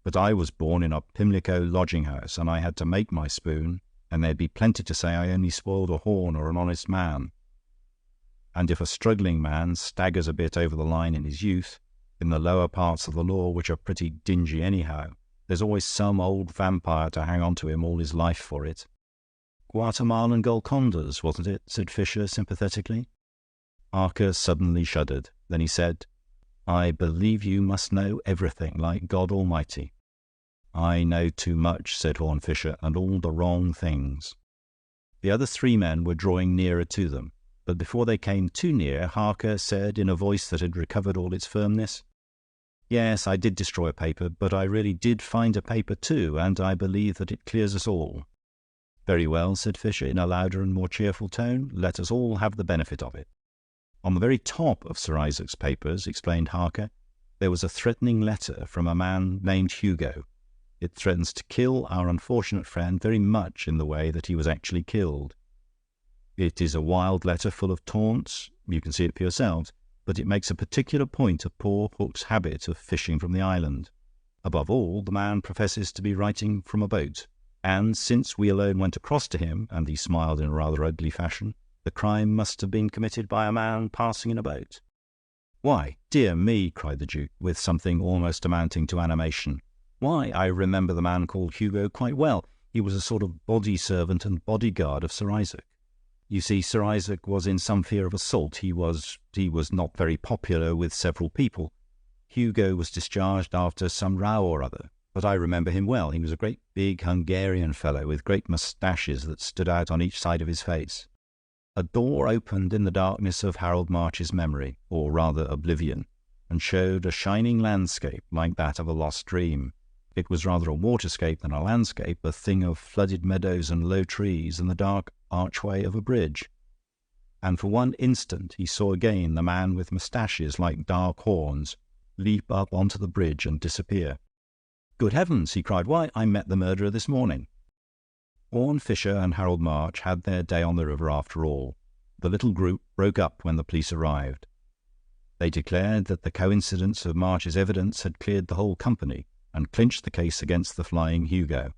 But I was born in a Pimlico lodging-house, and I had to make my spoon, and there'd be plenty to say I only spoiled a horn or an honest man. And if a struggling man staggers a bit over the line in his youth, in the lower parts of the law, which are pretty dingy anyhow, there's always some old vampire to hang on to him all his life for it." "Guatemalan Golcondas, wasn't it?" said Fisher sympathetically. Harker suddenly shuddered. Then he said, "I believe you must know everything, like God Almighty." "I know too much," said Horne Fisher, "and all the wrong things." The other three men were drawing nearer to them, but before they came too near, Harker said in a voice that had recovered all its firmness, "Yes, I did destroy a paper, but I really did find a paper too, and I believe that it clears us all." "Very well," said Fisher in a louder and more cheerful tone, "let us all have the benefit of it." "On the very top of Sir Isaac's papers," explained Harker, "there was a threatening letter from a man named Hugo. It threatens to kill our unfortunate friend very much in the way that he was actually killed. It is a wild letter full of taunts, you can see it for yourselves, but it makes a particular point of poor Hook's habit of fishing from the island. Above all, the man professes to be writing from a boat, and since we alone went across to him," and he smiled in a rather ugly fashion, "the crime must have been committed by a man passing in a boat." "Why, dear me," cried the Duke, with something almost amounting to animation. "Why, I remember the man called Hugo quite well. He was a sort of body-servant and bodyguard of Sir Isaac. You see, Sir Isaac was in some fear of assault. He was not very popular with several people. Hugo was discharged after some row or other, but I remember him well. He was a great big Hungarian fellow with great moustaches that stood out on each side of his face." A door opened in the darkness of Harold March's memory, or rather oblivion, and showed a shining landscape like that of a lost dream. It was rather a waterscape than a landscape, a thing of flooded meadows and low trees and the dark archway of a bridge. And for one instant he saw again the man with moustaches like dark horns leap up onto the bridge and disappear. "Good heavens!" he cried. "Why, I met the murderer this morning." Horne Fisher and Harold March had their day on the river after all. The little group broke up when the police arrived. They declared that the coincidence of March's evidence had cleared the whole company and clinched the case against the flying Hugo.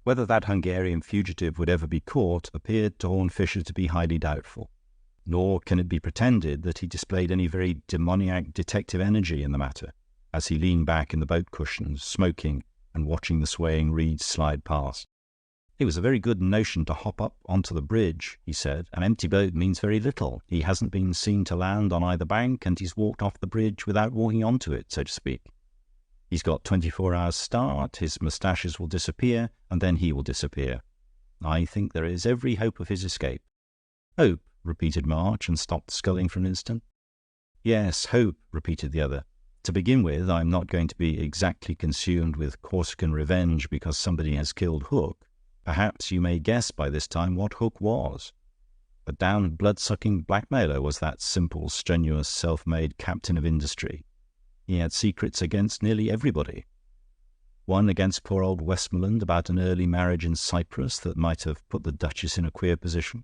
Whether that Hungarian fugitive would ever be caught appeared to Horne Fisher to be highly doubtful, nor can it be pretended that he displayed any very demoniac detective energy in the matter, as he leaned back in the boat cushions, smoking and watching the swaying reeds slide past. "It was a very good notion to hop up onto the bridge," he said. "An empty boat means very little. He hasn't been seen to land on either bank, and he's walked off the bridge without walking onto it, so to speak. He's got 24 hours' start, his moustaches will disappear, and then he will disappear. I think there is every hope of his escape." "Hope," repeated March, and stopped sculling for an instant. "Yes, hope," repeated the other. "To begin with, I'm not going to be exactly consumed with Corsican revenge because somebody has killed Hook. Perhaps you may guess by this time what Hook was. A damned blood-sucking blackmailer was that simple, strenuous, self-made captain of industry. He had secrets against nearly everybody. One against poor old Westmoreland about an early marriage in Cyprus that might have put the Duchess in a queer position,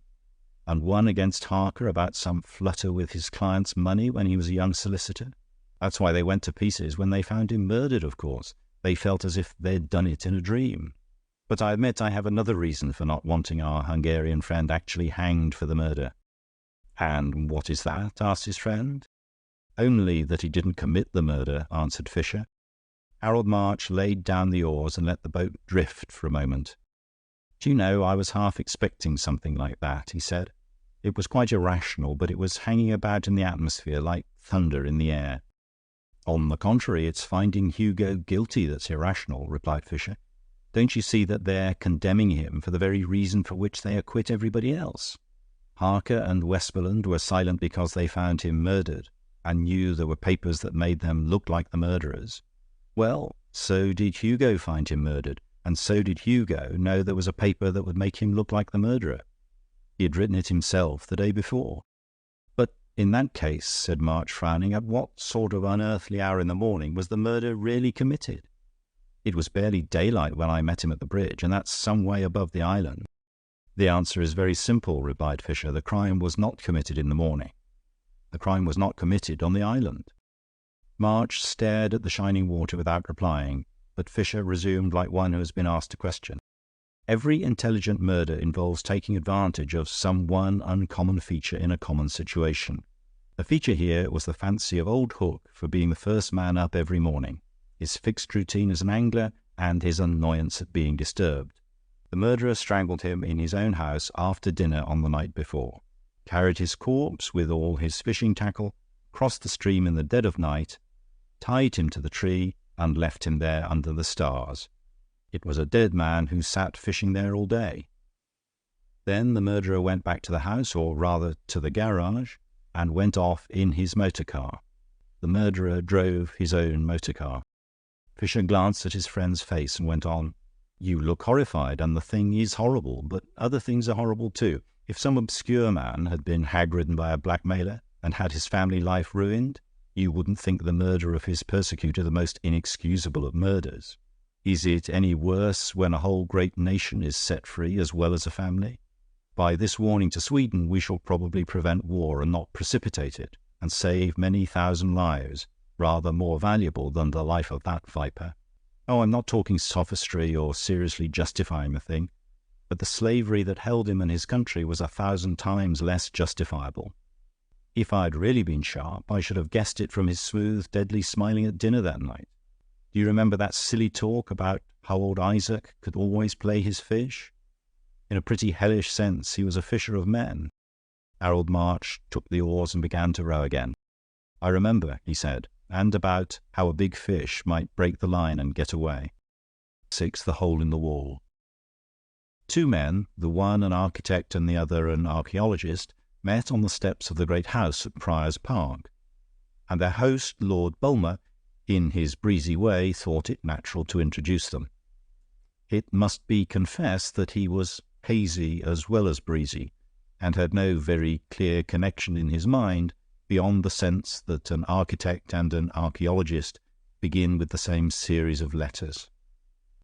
and one against Harker about some flutter with his client's money when he was a young solicitor. That's why they went to pieces when they found him murdered, of course. They felt as if they'd done it in a dream. But I admit I have another reason for not wanting our Hungarian friend actually hanged for the murder. And what is that? Asked his friend. Only that he didn't commit the murder, answered Fisher. Harold March laid down the oars and let the boat drift for a moment. Do you know, I was half expecting something like that, he said. It was quite irrational, but it was hanging about in the atmosphere like thunder in the air. On the contrary, it's finding Hugo guilty that's irrational, replied Fisher. Don't you see that they're condemning him for the very reason for which they acquit everybody else? Harker and Westmoreland were silent because they found him murdered, and knew there were papers that made them look like the murderers. Well, so did Hugo find him murdered, and so did Hugo know there was a paper that would make him look like the murderer. He had written it himself the day before. But in that case, said March, frowning, at what sort of unearthly hour in the morning was the murder really committed? It was barely daylight when I met him at the bridge, and that's some way above the island. The answer is very simple, replied Fisher. The crime was not committed in the morning. The crime was not committed on the island. March stared at the shining water without replying, but Fisher resumed like one who has been asked a question. Every intelligent murder involves taking advantage of some one uncommon feature in a common situation. The feature here was the fancy of old Hook for being the first man up every morning, his fixed routine as an angler, and his annoyance at being disturbed. The murderer strangled him in his own house after dinner on the night before, carried his corpse with all his fishing tackle, crossed the stream in the dead of night, tied him to the tree, and left him there under the stars. It was a dead man who sat fishing there all day. Then the murderer went back to the house, or rather to the garage, and went off in his motor car. The murderer drove his own motor car. Fisher glanced at his friend's face and went on, "You look horrified, and the thing is horrible, but other things are horrible too. If some obscure man had been hag-ridden by a blackmailer and had his family life ruined, you wouldn't think the murder of his persecutor the most inexcusable of murders. Is it any worse when a whole great nation is set free as well as a family? By this warning to Sweden, we shall probably prevent war and not precipitate it, and save many thousand lives, rather more valuable than the life of that viper. Oh, I'm not talking sophistry or seriously justifying the thing, but the slavery that held him and his country was 1,000 times less justifiable. If I'd really been sharp, I should have guessed it from his smooth, deadly smiling at dinner that night. Do you remember that silly talk about how old Isaac could always play his fish? In a pretty hellish sense, he was a fisher of men. Harold March took the oars and began to row again. I remember, he said, and about how a big fish might break the line and get away. 6. The hole in the wall. Two men, the one an architect and the other an archaeologist, met on the steps of the great house at Prior's Park, and their host, Lord Bulmer, in his breezy way, thought it natural to introduce them. It must be confessed that he was hazy as well as breezy, and had no very clear connection in his mind beyond the sense that an architect and an archaeologist begin with the same series of letters.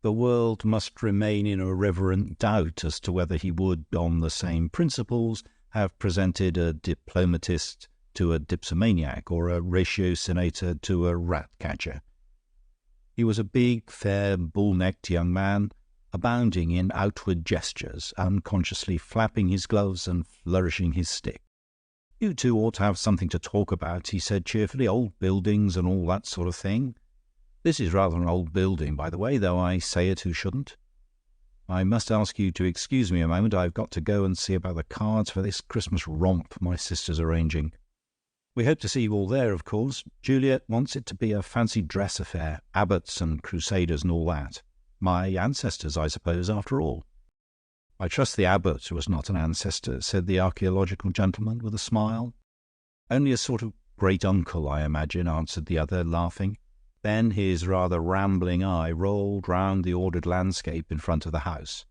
The world must remain in a reverent doubt as to whether he would, on the same principles, have presented a diplomatist to a dipsomaniac or a ratiocinator to a rat-catcher. He was a big, fair, bull-necked young man, abounding in outward gestures, unconsciously flapping his gloves and flourishing his stick. "You two ought to have something to talk about," he said cheerfully, "old buildings and all that sort of thing. This is rather an old building, by the way, though I say it who shouldn't. I must ask you to excuse me a moment. I've got to go and see about the cards for this Christmas romp my sister's arranging. We hope to see you all there, of course. Juliet wants it to be a fancy dress affair, abbots and crusaders and all that. My ancestors, I suppose, after all." "I trust the abbot was not an ancestor," said the archaeological gentleman with a smile. "Only a sort of great-uncle, I imagine," answered the other, laughing. Then his rather rambling eye rolled round the ordered landscape in front of the house.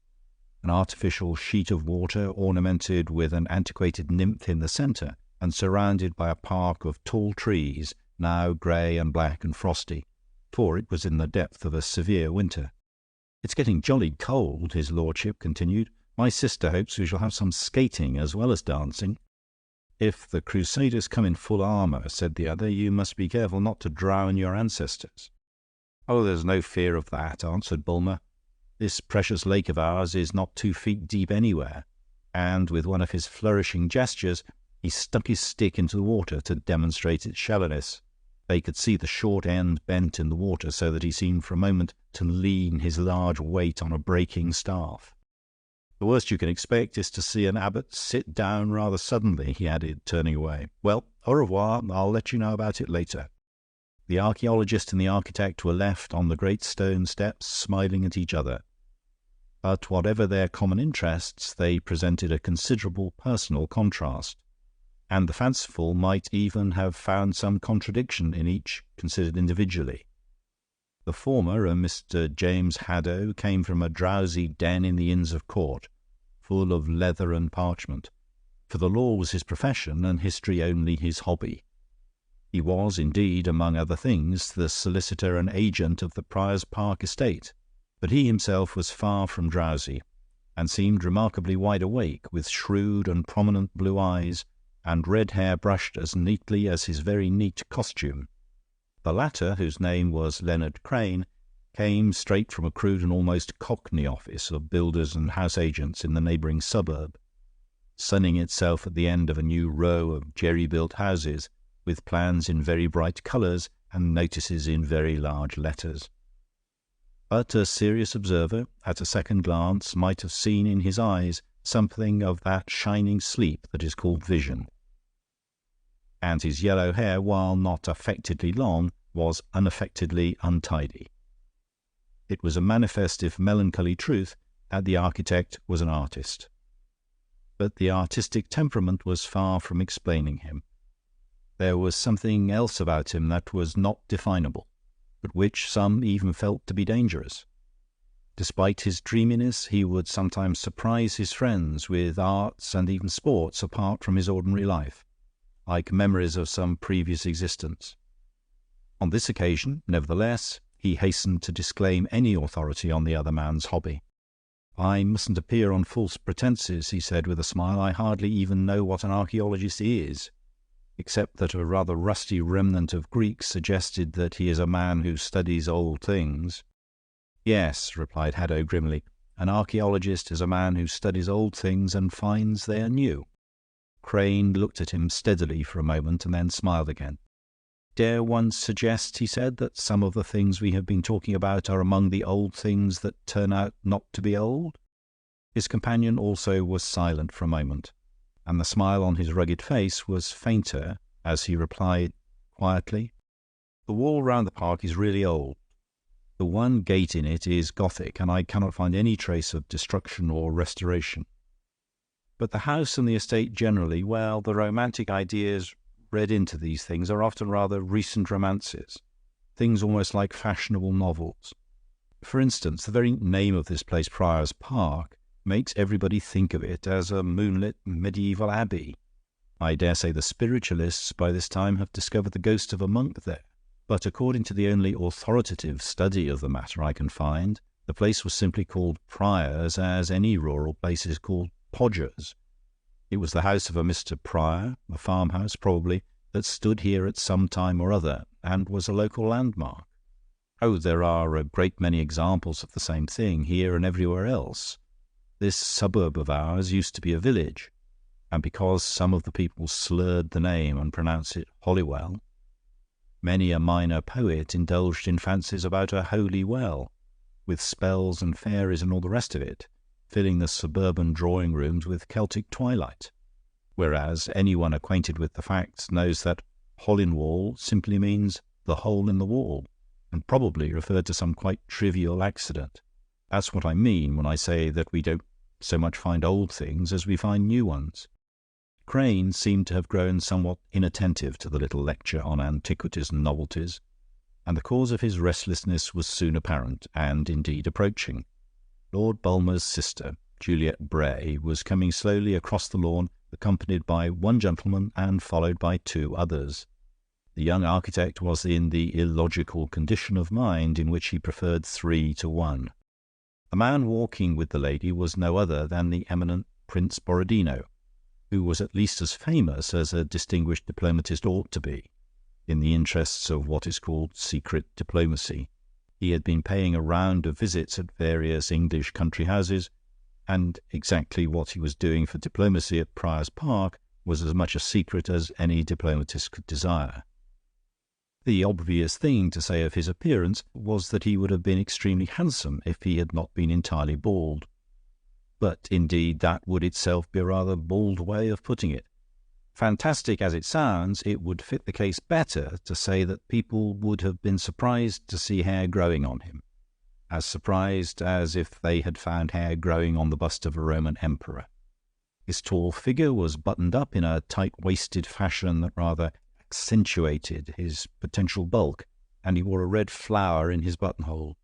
An artificial sheet of water, ornamented with an antiquated nymph in the centre, and surrounded by a park of tall trees, now grey and black and frosty, for it was in the depth of a severe winter. "It's getting jolly cold," his lordship continued. "My sister hopes we shall have some skating as well as dancing." "If the Crusaders come in full armour," said the other, "you must be careful not to drown your ancestors." "Oh, there's no fear of that," answered Bulmer. "This precious lake of ours is not 2 feet deep anywhere." And with one of his flourishing gestures, he stuck his stick into the water to demonstrate its shallowness. They could see the short end bent in the water, so that he seemed for a moment to lean his large weight on a breaking staff. "The worst you can expect is to see an abbot sit down rather suddenly," he added, turning away. "Well, au revoir. I'll let you know about it later." The archaeologist and the architect were left on the great stone steps, smiling at each other. But whatever their common interests, they presented a considerable personal contrast, and the fanciful might even have found some contradiction in each considered individually. The former, a Mr. James Haddo, came from a drowsy den in the Inns of Court, full of leather and parchment, for the law was his profession and history only his hobby. He was, indeed, among other things, the solicitor and agent of the Prior's Park estate, but he himself was far from drowsy, and seemed remarkably wide awake, with shrewd and prominent blue eyes, and red hair brushed as neatly as his very neat costume. The latter, whose name was Leonard Crane, came straight from a crude and almost cockney office of builders and house agents in the neighbouring suburb, sunning itself at the end of a new row of jerry-built houses, with plans in very bright colours and notices in very large letters. But a serious observer, at a second glance, might have seen in his eyes something of that shining sleep that is called vision. And his yellow hair, while not affectedly long, was unaffectedly untidy. It was a manifest, if melancholy, truth that the architect was an artist. But the artistic temperament was far from explaining him. There was something else about him that was not definable, but which some even felt to be dangerous. Despite his dreaminess, he would sometimes surprise his friends with arts and even sports apart from his ordinary life, like memories of some previous existence. On this occasion, nevertheless, he hastened to disclaim any authority on the other man's hobby. "I mustn't appear on false pretences," he said with a smile. "I hardly even know what an archaeologist is, except that a rather rusty remnant of Greek suggested that he is a man who studies old things." "Yes," replied Haddo grimly, "an archaeologist is a man who studies old things and finds they are new." Crane looked at him steadily for a moment and then smiled again. "Dare one suggest," he said, "that some of the things we have been talking about are among the old things that turn out not to be old?" His companion also was silent for a moment, and the smile on his rugged face was fainter as he replied quietly, "The wall round the park is really old. The one gate in it is Gothic, and I cannot find any trace of destruction or restoration. But the house and the estate generally, well, the romantic ideas read into these things are often rather recent romances, things almost like fashionable novels. For instance, the very name of this place, Prior's Park, makes everybody think of it as a moonlit medieval abbey. I dare say the spiritualists by this time have discovered the ghost of a monk there, but according to the only authoritative study of the matter I can find, the place was simply called Prior's as any rural place is called Podger's. It was the house of a Mr. Prior, a farmhouse probably, that stood here at some time or other, and was a local landmark. Oh, there are a great many examples of the same thing, here and everywhere else. This suburb of ours used to be a village, and because some of the people slurred the name and pronounced it Holywell, many a minor poet indulged in fancies about a holy well, with spells and fairies and all the rest of it, filling the suburban drawing-rooms with Celtic twilight, whereas anyone acquainted with the facts knows that Holinwall simply means the hole in the wall, and probably referred to some quite trivial accident. That's what I mean when I say that we don't so much find old things as we find new ones." Crane seemed to have grown somewhat inattentive to the little lecture on antiquities and novelties, and the cause of his restlessness was soon apparent, and indeed approaching. Lord Bulmer's sister, Juliet Bray, was coming slowly across the lawn, accompanied by one gentleman and followed by two others. The young architect was in the illogical condition of mind in which he preferred 3 to 1. The man walking with the lady was no other than the eminent Prince Borodino, who was at least as famous as a distinguished diplomatist ought to be, in the interests of what is called secret diplomacy. He had been paying a round of visits at various English country houses, and exactly what he was doing for diplomacy at Prior's Park was as much a secret as any diplomatist could desire. The obvious thing to say of his appearance was that he would have been extremely handsome if he had not been entirely bald. But indeed that would itself be a rather bald way of putting it. Fantastic as it sounds, it would fit the case better to say that people would have been surprised to see hair growing on him, as surprised as if they had found hair growing on the bust of a Roman emperor. His tall figure was buttoned up in a tight-waisted fashion that rather accentuated his potential bulk, and he wore a red flower in his buttonhole.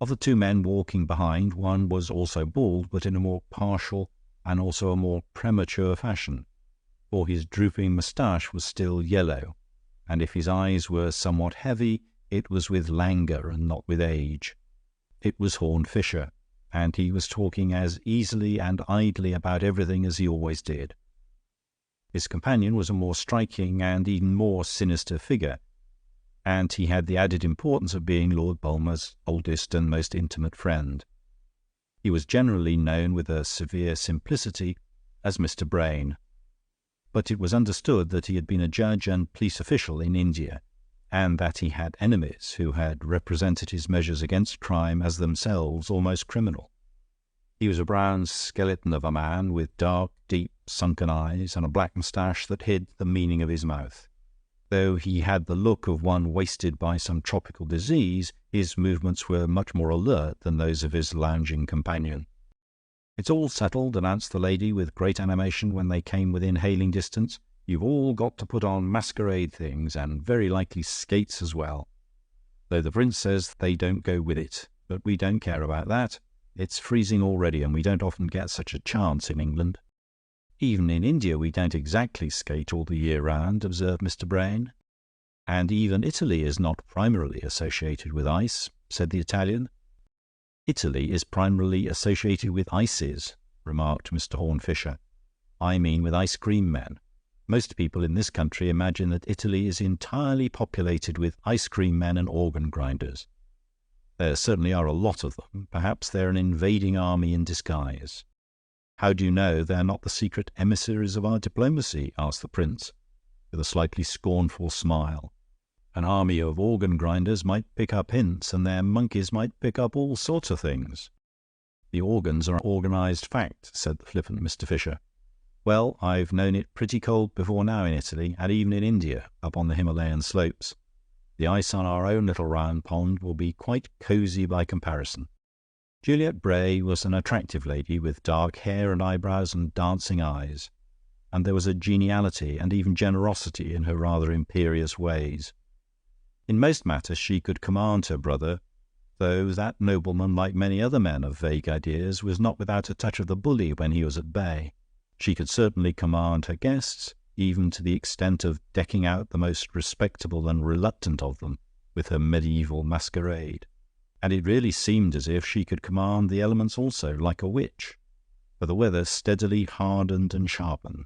Of the 2 men walking behind, one was also bald, but in a more partial and also a more premature fashion, for his drooping moustache was still yellow, and if his eyes were somewhat heavy, it was with languor and not with age. It was Horne Fisher, and he was talking as easily and idly about everything as he always did. His companion was a more striking and even more sinister figure, and he had the added importance of being Lord Bulmer's oldest and most intimate friend. He was generally known with a severe simplicity as Mr. Brain, but it was understood that he had been a judge and police official in India, and that he had enemies who had represented his measures against crime as themselves almost criminal. He was a brown skeleton of a man with dark, deep, sunken eyes and a black moustache that hid the meaning of his mouth. Though he had the look of one wasted by some tropical disease, his movements were much more alert than those of his lounging companion. "It's all settled," announced the lady with great animation when they came within hailing distance. "You've all got to put on masquerade things, and very likely skates as well. Though the prince says they don't go with it, but we don't care about that. It's freezing already, and we don't often get such a chance in England." "Even in India we don't exactly skate all the year round," observed Mr. Brain. "And even Italy is not primarily associated with ice," said the Italian. "Italy is primarily associated with ices," remarked Mr. Horne Fisher. "I mean with ice cream men. Most people in this country imagine that Italy is entirely populated with ice cream men and organ grinders. There certainly are a lot of them. Perhaps they're an invading army in disguise." "How do you know they're not the secret emissaries of our diplomacy?" asked the prince, with a slightly scornful smile. "An army of organ grinders might pick up hints, and their monkeys might pick up all sorts of things." "The organs are organised fact," said the flippant Mr. Fisher. "Well, I've known it pretty cold before now in Italy, and even in India, up on the Himalayan slopes. The ice on our own little round pond will be quite cosy by comparison." Juliet Bray was an attractive lady with dark hair and eyebrows and dancing eyes, and there was a geniality and even generosity in her rather imperious ways. In most matters she could command her brother, though that nobleman, like many other men of vague ideas, was not without a touch of the bully when he was at bay. She could certainly command her guests, even to the extent of decking out the most respectable and reluctant of them with her medieval masquerade. And it really seemed as if she could command the elements also, like a witch, for the weather steadily hardened and sharpened.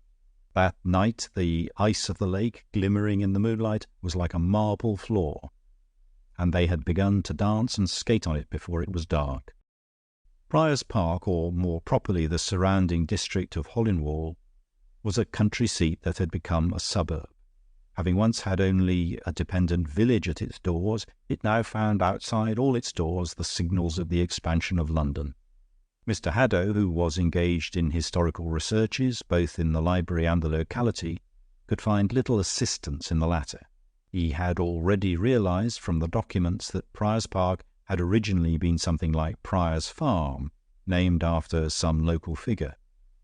That night the ice of the lake, glimmering in the moonlight, was like a marble floor, and they had begun to dance and skate on it before it was dark. Prior's Park, or more properly the surrounding district of Hollingwall, was a country seat that had become a suburb. Having once had only a dependent village at its doors, it now found outside all its doors the signals of the expansion of London. Mr. Haddo, who was engaged in historical researches, both in the library and the locality, could find little assistance in the latter. He had already realized from the documents that Prior's Park had originally been something like Prior's Farm, named after some local figure.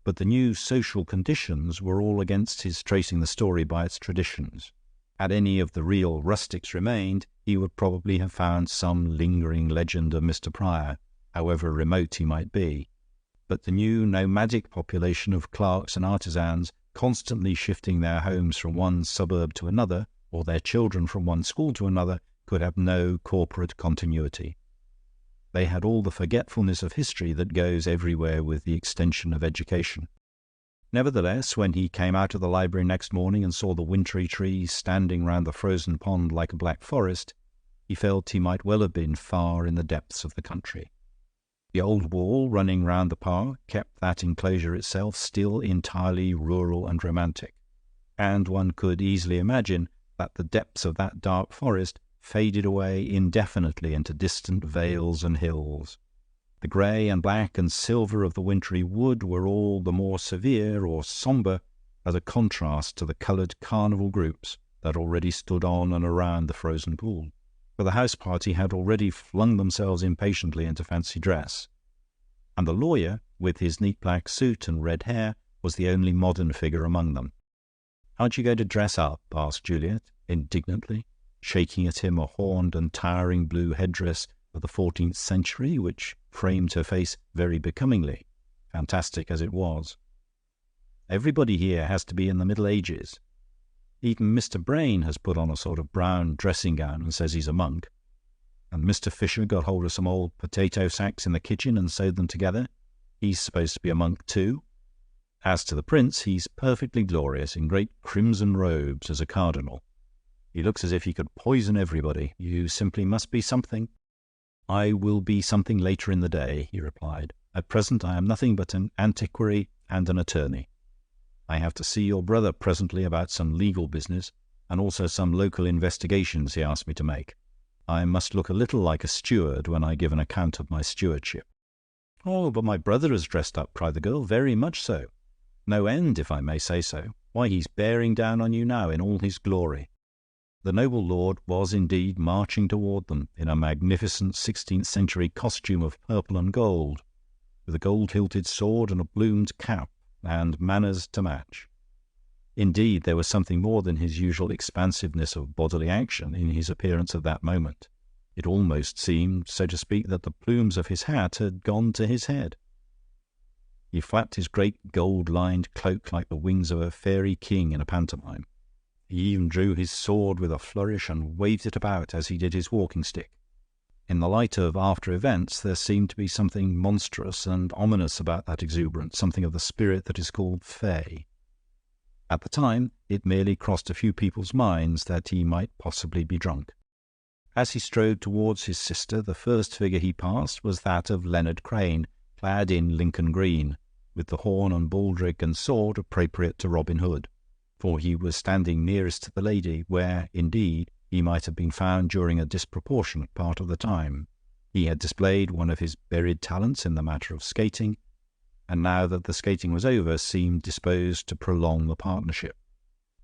But the new social conditions were all against his tracing the story by its traditions. Had any of the real rustics remained, he would probably have found some lingering legend of Mr. Prior, however remote he might be. But the new nomadic population of clerks and artisans, constantly shifting their homes from one suburb to another, or their children from one school to another, could have no corporate continuity. They had all the forgetfulness of history that goes everywhere with the extension of education. Nevertheless, when he came out of the library next morning and saw the wintry trees standing round the frozen pond like a black forest, he felt he might well have been far in the depths of the country. The old wall running round the park kept that enclosure itself still entirely rural and romantic, and one could easily imagine that the depths of that dark forest faded away indefinitely into distant vales and hills. The grey and black and silver of the wintry wood were all the more severe or sombre as a contrast to the coloured carnival groups that already stood on and around the frozen pool. For the house party had already flung themselves impatiently into fancy dress, and the lawyer, with his neat black suit and red hair, was the only modern figure among them. "Aren't you going to dress up?" asked Juliet, indignantly, shaking at him a horned and towering blue headdress of the 14th century, which framed her face very becomingly, fantastic as it was. "Everybody here has to be in the Middle Ages. Even Mr. Brain has put on a sort of brown dressing-gown and says he's a monk. And Mr. Fisher got hold of some old potato sacks in the kitchen and sewed them together. He's supposed to be a monk too. As to the prince, he's perfectly glorious, in great crimson robes as a cardinal. He looks as if he could poison everybody. You simply must be something." "I will be something later in the day," he replied. "At present I am nothing but an antiquary and an attorney. I have to see your brother presently about some legal business, and also some local investigations he asked me to make. I must look a little like a steward when I give an account of my stewardship." "Oh, but my brother is dressed up," cried the girl. "Very much so. No end, if I may say so. Why, he's bearing down on you now in all his glory." The noble lord was indeed marching toward them in a magnificent 16th century costume of purple and gold, with a gold-hilted sword and a plumed cap, and manners to match. Indeed, there was something more than his usual expansiveness of bodily action in his appearance at that moment. It almost seemed, so to speak, that the plumes of his hat had gone to his head. He flapped his great gold-lined cloak like the wings of a fairy king in a pantomime. He even drew his sword with a flourish and waved it about as he did his walking-stick. In the light of after events, there seemed to be something monstrous and ominous about that exuberance, something of the spirit that is called fey. At the time, it merely crossed a few people's minds that he might possibly be drunk. As he strode towards his sister, the first figure he passed was that of Leonard Crane, clad in Lincoln green, with the horn and baldric and sword appropriate to Robin Hood, for he was standing nearest to the lady, where, indeed, he might have been found during a disproportionate part of the time. He had displayed one of his buried talents in the matter of skating, and now that the skating was over, seemed disposed to prolong the partnership.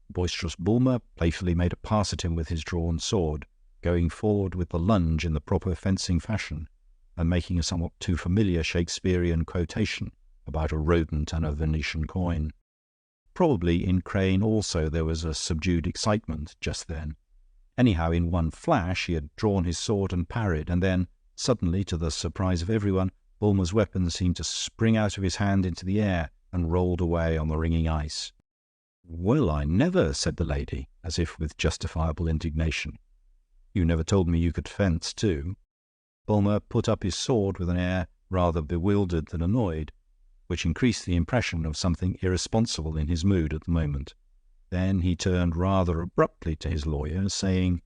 Boisterous Bulmer playfully made a pass at him with his drawn sword, going forward with the lunge in the proper fencing fashion, and making a somewhat too familiar Shakespearean quotation about a rodent and a Venetian coin. Probably in Crane also there was a subdued excitement just then. Anyhow, in one flash he had drawn his sword and parried, and then, suddenly, to the surprise of everyone, Bulmer's weapon seemed to spring out of his hand into the air and rolled away on the ringing ice. "Well, I never," said the lady, as if with justifiable indignation. "You never told me you could fence, too." Bulmer put up his sword with an air rather bewildered than annoyed, which increased the impression of something irresponsible in his mood at the moment. Then he turned rather abruptly to his lawyer, saying,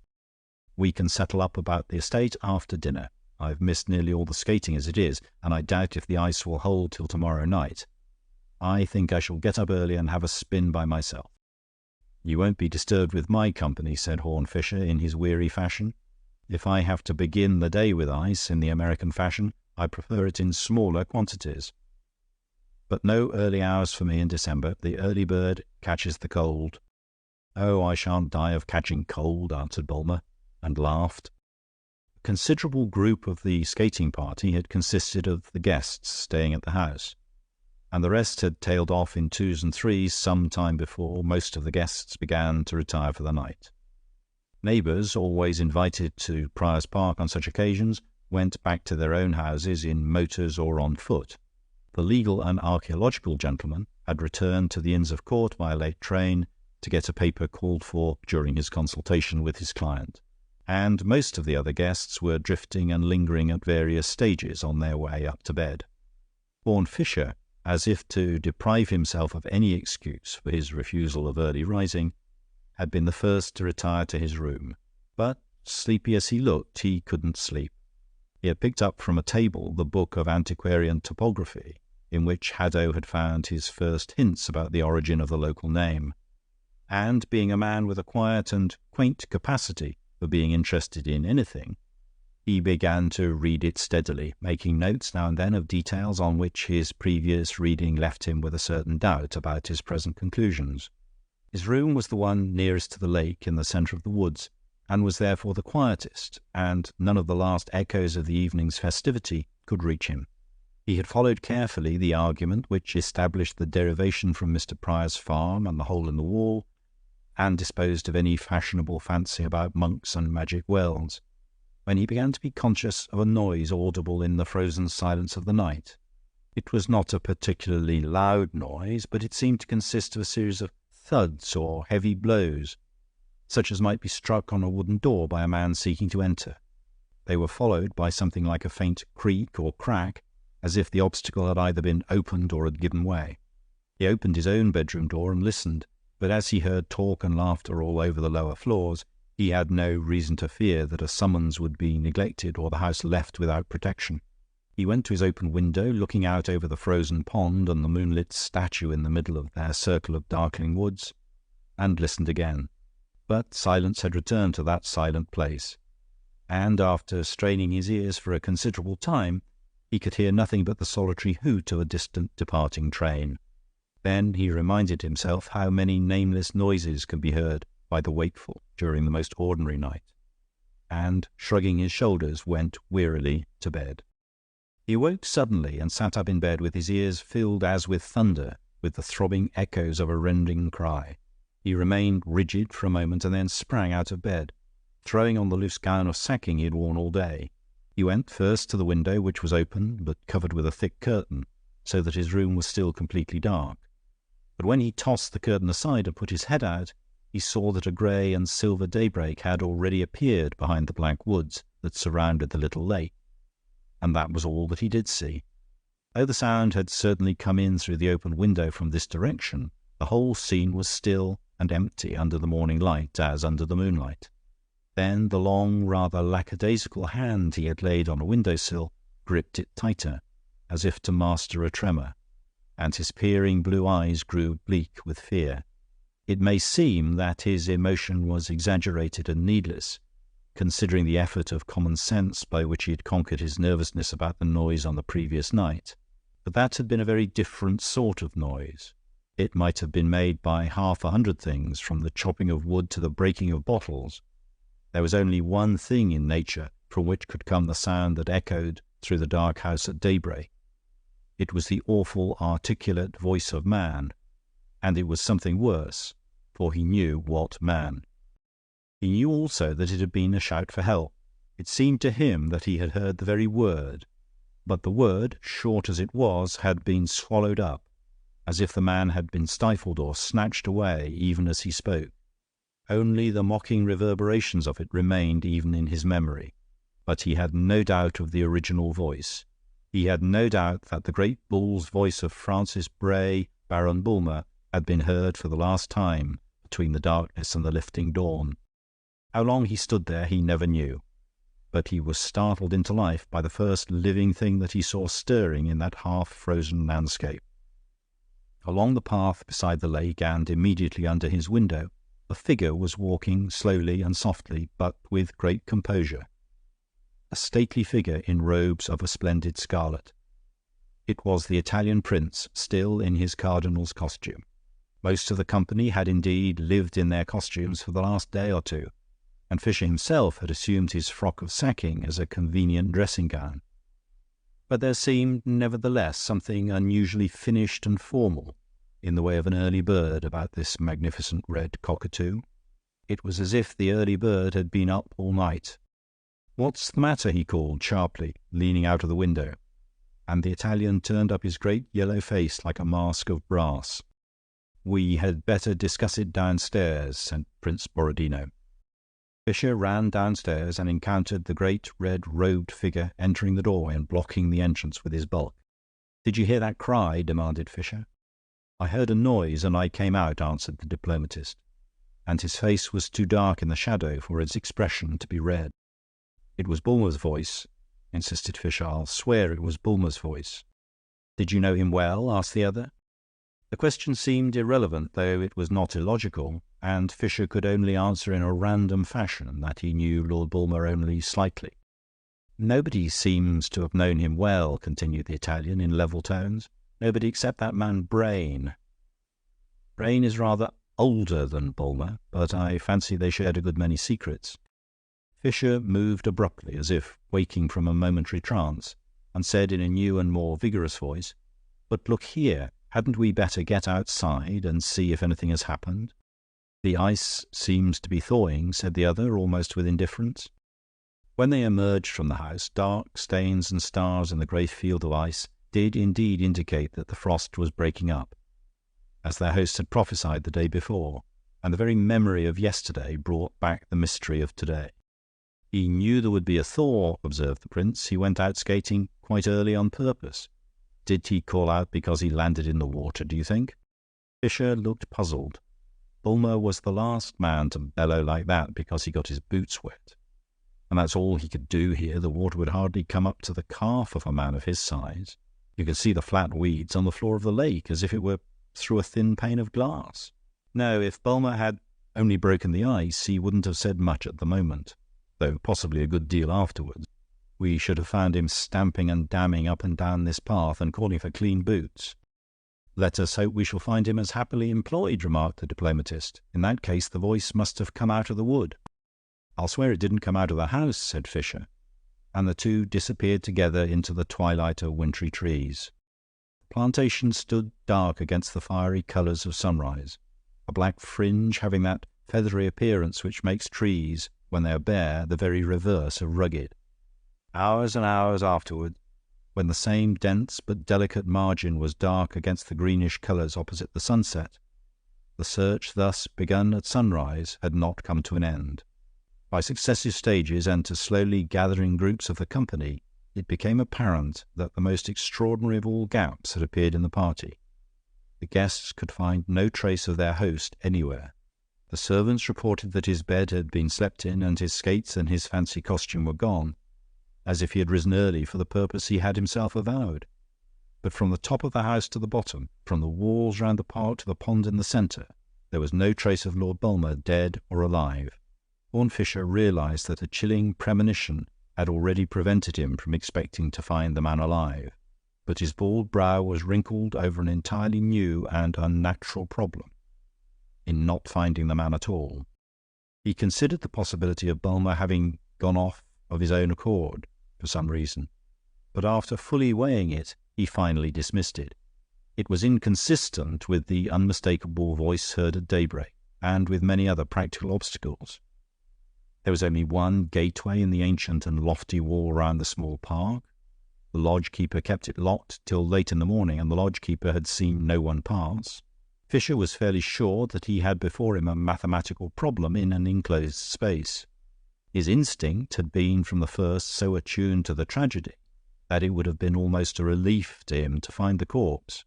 "We can settle up about the estate after dinner. I've missed nearly all the skating as it is, and I doubt if the ice will hold till tomorrow night. I think I shall get up early and have a spin by myself." "You won't be disturbed with my company," said Horne Fisher in his weary fashion. "If I have to begin the day with ice in the American fashion, I prefer it in smaller quantities. But no early hours for me in December. The early bird catches the cold." "Oh, I shan't die of catching cold," answered Bulmer, and laughed. A considerable group of the skating party had consisted of the guests staying at the house, and the rest had tailed off in twos and threes some time before most of the guests began to retire for the night. Neighbours, always invited to Prior's Park on such occasions, went back to their own houses in motors or on foot. The legal and archaeological gentlemen had returned to the Inns of Court by a late train, to get a paper called for during his consultation with his client, and most of the other guests were drifting and lingering at various stages on their way up to bed. Horne Fisher, as if to deprive himself of any excuse for his refusal of early rising, had been the first to retire to his room, but, sleepy as he looked, he couldn't sleep. He had picked up from a table the book of antiquarian topography, in which Haddo had found his first hints about the origin of the local name, and, being a man with a quiet and quaint capacity for being interested in anything, he began to read it steadily, making notes now and then of details on which his previous reading left him with a certain doubt about his present conclusions. His room was the one nearest to the lake in the centre of the woods, and was therefore the quietest, and none of the last echoes of the evening's festivity could reach him. He had followed carefully the argument which established the derivation from Mr. Prior's farm and the hole in the wall, and disposed of any fashionable fancy about monks and magic wells, when he began to be conscious of a noise audible in the frozen silence of the night. It was not a particularly loud noise, but it seemed to consist of a series of thuds or heavy blows, such as might be struck on a wooden door by a man seeking to enter. They were followed by something like a faint creak or crack, as if the obstacle had either been opened or had given way. He opened his own bedroom door and listened, but as he heard talk and laughter all over the lower floors, he had no reason to fear that a summons would be neglected or the house left without protection. He went to his open window, looking out over the frozen pond and the moonlit statue in the middle of their circle of darkling woods, and listened again. But silence had returned to that silent place, and after straining his ears for a considerable time, he could hear nothing but the solitary hoot of a distant departing train. Then he reminded himself how many nameless noises can be heard by the wakeful during the most ordinary night, and, shrugging his shoulders, went wearily to bed. He awoke suddenly and sat up in bed with his ears filled as with thunder, with the throbbing echoes of a rending cry. He remained rigid for a moment and then sprang out of bed, throwing on the loose gown of sacking he had worn all day. He went first to the window, which was open but covered with a thick curtain, so that his room was still completely dark. But when he tossed the curtain aside and put his head out, he saw that a grey and silver daybreak had already appeared behind the black woods that surrounded the little lake, and that was all that he did see. Though the sound had certainly come in through the open window from this direction, the whole scene was still and empty under the morning light as under the moonlight. Then the long, rather lackadaisical hand he had laid on a window-sill gripped it tighter, as if to master a tremor, and his peering blue eyes grew bleak with fear. It may seem that his emotion was exaggerated and needless, considering the effort of common sense by which he had conquered his nervousness about the noise on the previous night, but that had been a very different sort of noise. It might have been made by 100 things, from the chopping of wood to the breaking of bottles. There was only one thing in nature from which could come the sound that echoed through the dark house at daybreak. It was the awful, articulate voice of man, and it was something worse, for he knew what man. He knew also that it had been a shout for help. It seemed to him that he had heard the very word, but the word, short as it was, had been swallowed up, as if the man had been stifled or snatched away even as he spoke. Only the mocking reverberations of it remained even in his memory, but he had no doubt of the original voice. He had no doubt that the great bull's voice of Francis Bray, Baron Bulmer, had been heard for the last time between the darkness and the lifting dawn. How long he stood there he never knew, but he was startled into life by the first living thing that he saw stirring in that half-frozen landscape. Along the path beside the lake and immediately under his window, a figure was walking slowly and softly, but with great composure. A stately figure in robes of a splendid scarlet. It was the Italian prince, still in his cardinal's costume. Most of the company had indeed lived in their costumes for the last day or two, and Fisher himself had assumed his frock of sacking as a convenient dressing-gown. But there seemed, nevertheless, something unusually finished and formal in the way of an early bird about this magnificent red cockatoo. It was as if the early bird had been up all night. "What's the matter?" he called sharply, leaning out of the window, and the Italian turned up his great yellow face like a mask of brass. "We had better discuss it downstairs," said Prince Borodino. Fisher ran downstairs and encountered the great red-robed figure entering the doorway and blocking the entrance with his bulk. "Did you hear that cry?" demanded Fisher. "I heard a noise and I came out," answered the diplomatist, and his face was too dark in the shadow for its expression to be read. "It was Bulmer's voice," insisted Fisher. "I'll swear it was Bulmer's voice." "Did you know him well?" asked the other. The question seemed irrelevant, though it was not illogical, and Fisher could only answer in a random fashion that he knew Lord Bulmer only slightly. "Nobody seems to have known him well," continued the Italian in level tones. "Nobody except that man Brain. Brain is rather older than Bulmer, but I fancy they shared a good many secrets." Fisher moved abruptly, as if waking from a momentary trance, and said in a new and more vigorous voice, "But look here, hadn't we better get outside and see if anything has happened?" "The ice seems to be thawing," said the other, almost with indifference. When they emerged from the house, dark stains and stars in the grey field of ice did indeed indicate that the frost was breaking up, as their host had prophesied the day before, and the very memory of yesterday brought back the mystery of today. "He knew there would be a thaw," observed the prince. "He went out skating quite early on purpose. Did he call out because he landed in the water, do you think?" Fisher looked puzzled. Bulmer was the last man to bellow like that because he got his boots wet. And that's all he could do here. The water would hardly come up to the calf of a man of his size. You could see the flat weeds on the floor of the lake as if it were through a thin pane of glass. No, if Bulmer had only broken the ice, he wouldn't have said much at the moment, though possibly a good deal afterwards. We should have found him stamping and damning up and down this path and calling for clean boots. "Let us hope we shall find him as happily employed," remarked the diplomatist. "In that case the voice must have come out of the wood." "I'll swear it didn't come out of the house," said Fisher, and the two disappeared together into the twilight of wintry trees. The plantation stood dark against the fiery colours of sunrise, a black fringe having that feathery appearance which makes trees, when they are bare, the very reverse of rugged. Hours and hours afterward, when the same dense but delicate margin was dark against the greenish colours opposite the sunset, the search thus begun at sunrise had not come to an end. By successive stages, and to slowly gathering groups of the company, it became apparent that the most extraordinary of all gaps had appeared in the party. The guests could find no trace of their host anywhere. The servants reported that his bed had been slept in, and his skates and his fancy costume were gone, as if he had risen early for the purpose he had himself avowed. But from the top of the house to the bottom, from the walls round the park to the pond in the centre, there was no trace of Lord Bulmer, dead or alive. Horne Fisher realized that a chilling premonition had already prevented him from expecting to find the man alive, but his bald brow was wrinkled over an entirely new and unnatural problem in not finding the man at all. He considered the possibility of Bulmer having gone off of his own accord for some reason, but after fully weighing it, he finally dismissed it. It was inconsistent with the unmistakable voice heard at daybreak, and with many other practical obstacles. There was only one gateway in the ancient and lofty wall round the small park. The lodge-keeper kept it locked till late in the morning, and the lodge-keeper had seen no one pass. Fisher was fairly sure that he had before him a mathematical problem in an enclosed space. His instinct had been from the first so attuned to the tragedy that it would have been almost a relief to him to find the corpse.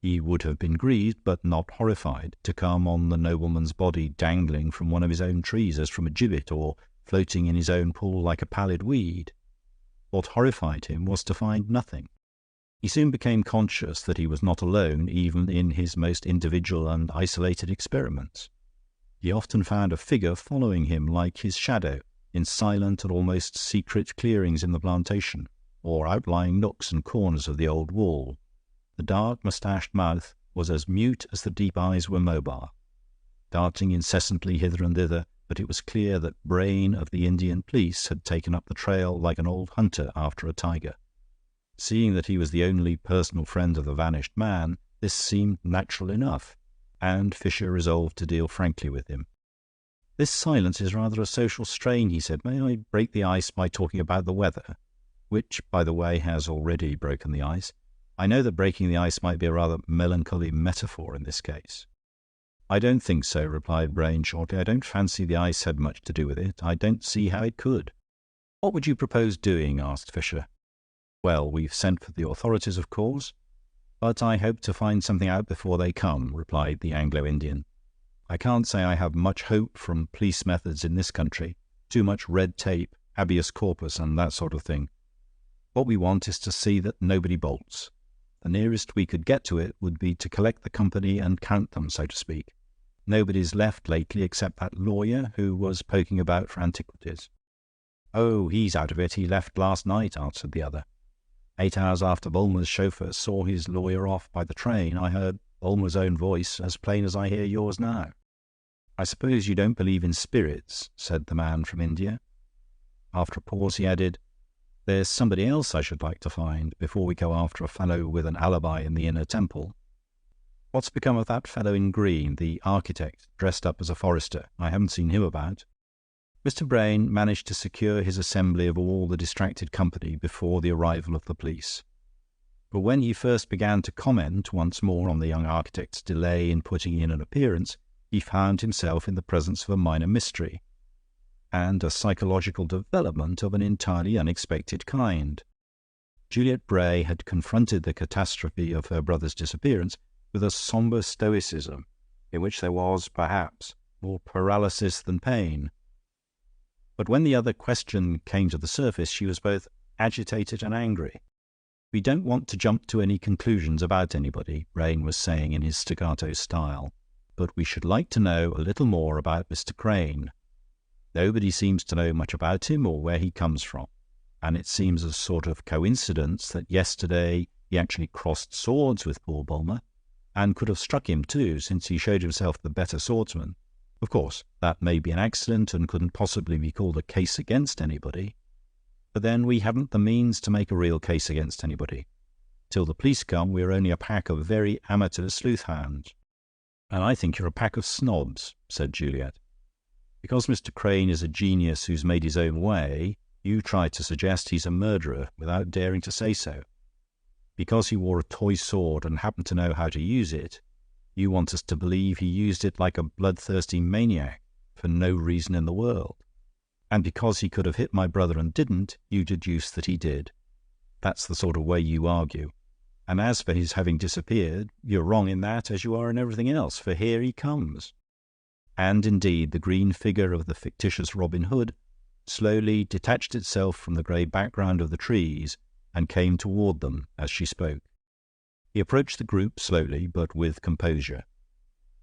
He would have been grieved, but not horrified, to come on the nobleman's body dangling from one of his own trees as from a gibbet, or floating in his own pool like a pallid weed. What horrified him was to find nothing. He soon became conscious that he was not alone, even in his most individual and isolated experiments. He often found a figure following him like his shadow in silent and almost secret clearings in the plantation, or outlying nooks and corners of the old wall. The dark moustached mouth was as mute as the deep eyes were mobile, darting incessantly hither and thither, but it was clear that Brain of the Indian police had taken up the trail like an old hunter after a tiger. Seeing that he was the only personal friend of the vanished man, this seemed natural enough, and Fisher resolved to deal frankly with him. "This silence is rather a social strain," he said. "May I break the ice by talking about the weather?" Which, by the way, has already broken the ice. I know that breaking the ice might be a rather melancholy metaphor in this case." "I don't think so," replied Brain shortly. "I don't fancy the ice had much to do with it. I don't see how it could." "What would you propose doing?" asked Fisher. "Well, we've sent for the authorities, of course, but I hope to find something out before they come," replied the Anglo-Indian. "I can't say I have much hope from police methods in this country. Too much red tape, habeas corpus, and that sort of thing. What we want is to see that nobody bolts. The nearest we could get to it would be to collect the company and count them, so to speak. Nobody's left lately except that lawyer who was poking about for antiquities." "Oh, he's out of it. He left last night," answered the other. 8 hours after Bulmer's chauffeur saw his lawyer off by the train, I heard Bulmer's own voice as plain as I hear yours now." "I suppose you don't believe in spirits," said the man from India. After a pause he added, "There's somebody else I should like to find before we go after a fellow with an alibi in the inner temple." "What's become of that fellow in green, the architect, dressed up as a forester? I haven't seen him about." Mr. Brain managed to secure his assembly of all the distracted company before the arrival of the police. But when he first began to comment once more on the young architect's delay in putting in an appearance, he found himself in the presence of a minor mystery, and a psychological development of an entirely unexpected kind. Juliet Bray had confronted the catastrophe of her brother's disappearance with a sombre stoicism, in which there was, perhaps, more paralysis than pain. But when the other question came to the surface, she was both agitated and angry. "We don't want to jump to any conclusions about anybody," Brain was saying in his staccato style, "but we should like to know a little more about Mr. Crane. Nobody seems to know much about him or where he comes from, and it seems a sort of coincidence that yesterday he actually crossed swords with poor Bulmer, and could have struck him too, since he showed himself the better swordsman. Of course, that may be an accident and couldn't possibly be called a case against anybody. But then we haven't the means to make a real case against anybody. Till the police come, we're only a pack of very amateur sleuth-hounds." "And I think you're a pack of snobs," said Juliet. "Because Mr. Crane is a genius who's made his own way, you try to suggest he's a murderer without daring to say so. Because he wore a toy sword and happened to know how to use it, you want us to believe he used it like a bloodthirsty maniac for no reason in the world. And because he could have hit my brother and didn't, you deduce that he did. That's the sort of way you argue. And as for his having disappeared, you're wrong in that as you are in everything else, for here he comes." And indeed the green figure of the fictitious Robin Hood slowly detached itself from the grey background of the trees and came toward them as she spoke. He approached the group slowly, but with composure.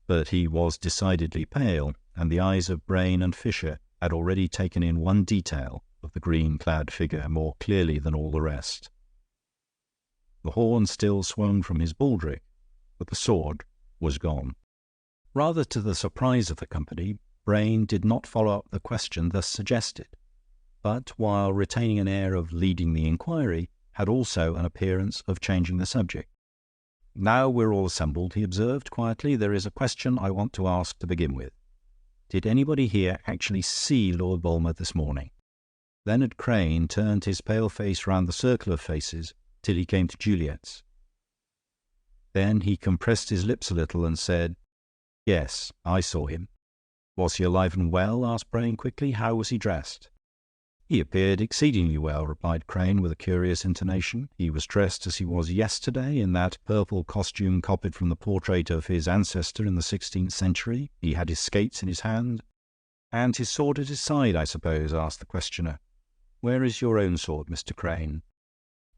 But he was decidedly pale, and the eyes of Brain and Fisher had already taken in one detail of the green-clad figure more clearly than all the rest. The horn still swung from his baldric, but the sword was gone. Rather to the surprise of the company, Brain did not follow up the question thus suggested, but, while retaining an air of leading the inquiry, had also an appearance of changing the subject. "Now we're all assembled," he observed quietly, "there is a question I want to ask to begin with. Did anybody here actually see Lord Bulmer this morning?" Leonard Crane turned his pale face round the circle of faces till he came to Juliet's. Then he compressed his lips a little and said, "Yes, I saw him." "Was he alive and well?" asked Brain quickly. "How was he dressed?" "He appeared exceedingly well," replied Crane with a curious intonation. "He was dressed as he was yesterday, in that purple costume copied from the portrait of his ancestor in the 16th century. He had his skates in his hand." "And his sword at his side, I suppose?" asked the questioner. "Where is your own sword, Mr. Crane?"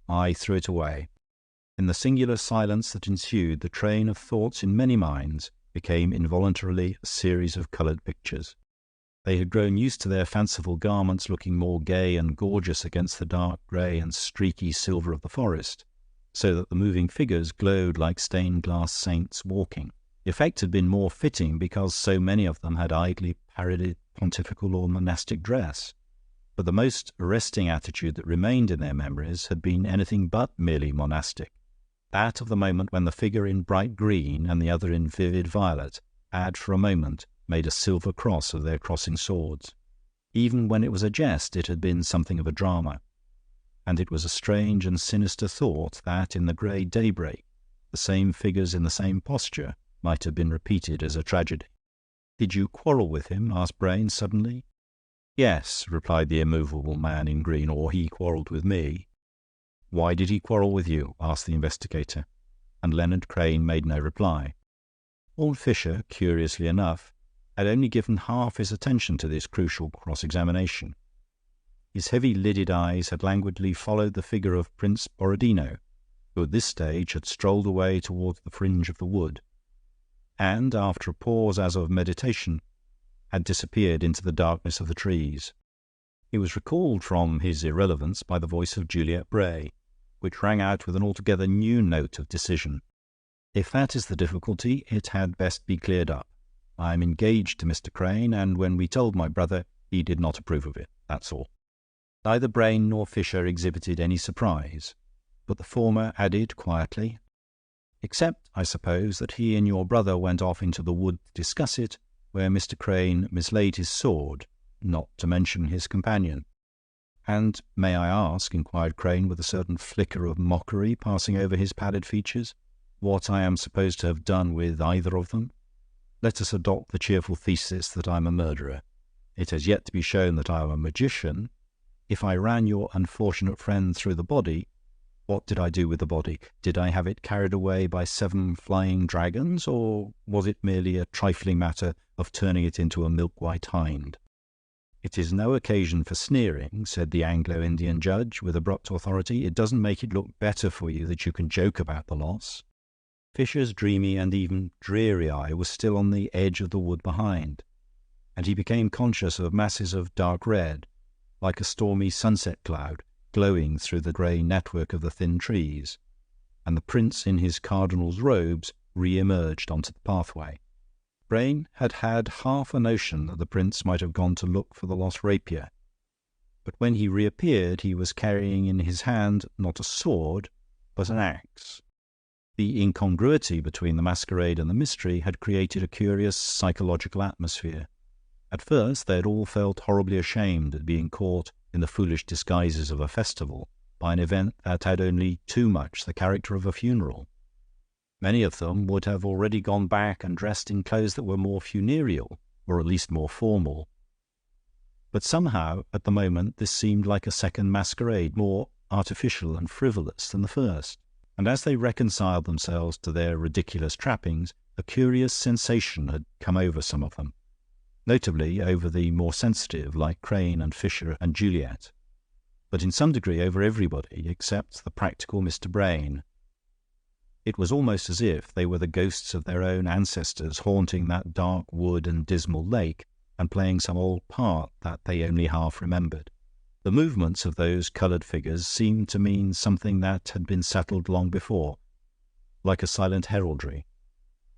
"I threw it away." In the singular silence that ensued, the train of thoughts in many minds became involuntarily a series of coloured pictures. They had grown used to their fanciful garments looking more gay and gorgeous against the dark grey and streaky silver of the forest, so that the moving figures glowed like stained-glass saints walking. The effect had been more fitting because so many of them had idly parodied pontifical or monastic dress. But the most arresting attitude that remained in their memories had been anything but merely monastic, that of the moment when the figure in bright green and the other in vivid violet had for a moment made a silver cross of their crossing swords. Even when it was a jest, it had been something of a drama. and it was a strange and sinister thought that in the grey daybreak the same figures in the same posture might have been repeated as a tragedy. "Did you quarrel with him?" asked Brain suddenly. "Yes," replied the immovable man in green, "or he quarrelled with me." "Why did he quarrel with you?" asked the investigator, and Leonard Crane made no reply. Horne Fisher, curiously enough, had only given half his attention to this crucial cross-examination. His heavy-lidded eyes had languidly followed the figure of Prince Borodino, who at this stage had strolled away towards the fringe of the wood, and, after a pause as of meditation, had disappeared into the darkness of the trees. He was recalled from his irrelevance by the voice of Juliet Bray, which rang out with an altogether new note of decision. "If that is the difficulty, it had best be cleared up. I am engaged to Mr. Crane, and when we told my brother, he did not approve of it, that's all." Neither Brain nor Fisher exhibited any surprise, but the former added quietly, "Except, I suppose, that he and your brother went off into the wood to discuss it, where Mr. Crane mislaid his sword, not to mention his companion." "And may I ask," inquired Crane, with a certain flicker of mockery passing over his pallid features, "what I am supposed to have done with either of them? Let us adopt the cheerful thesis that I am a murderer. It has yet to be shown that I am a magician. If I ran your unfortunate friend through the body, what did I do with the body? Did I have it carried away by 7 flying dragons, or was it merely a trifling matter of turning it into a milk-white hind?" "It is no occasion for sneering," said the Anglo-Indian judge with abrupt authority. "It doesn't make it look better for you that you can joke about the loss." Fisher's dreamy and even dreary eye was still on the edge of the wood behind, and he became conscious of masses of dark red, like a stormy sunset cloud, glowing through the grey network of the thin trees, and the prince in his cardinal's robes re-emerged onto the pathway. Brain had had half a notion that the prince might have gone to look for the lost rapier, but when he reappeared he was carrying in his hand not a sword, but an axe. The incongruity between the masquerade and the mystery had created a curious psychological atmosphere. At first they had all felt horribly ashamed at being caught in the foolish disguises of a festival by an event that had only too much the character of a funeral. Many of them would have already gone back and dressed in clothes that were more funereal, or at least more formal. But somehow, at the moment, this seemed like a second masquerade, more artificial and frivolous than the first. And as they reconciled themselves to their ridiculous trappings, a curious sensation had come over some of them, notably over the more sensitive, like Crane and Fisher and Juliet, but in some degree over everybody except the practical Mr. Brain. It was almost as if they were the ghosts of their own ancestors haunting that dark wood and dismal lake and playing some old part that they only half remembered. The movements of those coloured figures seemed to mean something that had been settled long before, like a silent heraldry.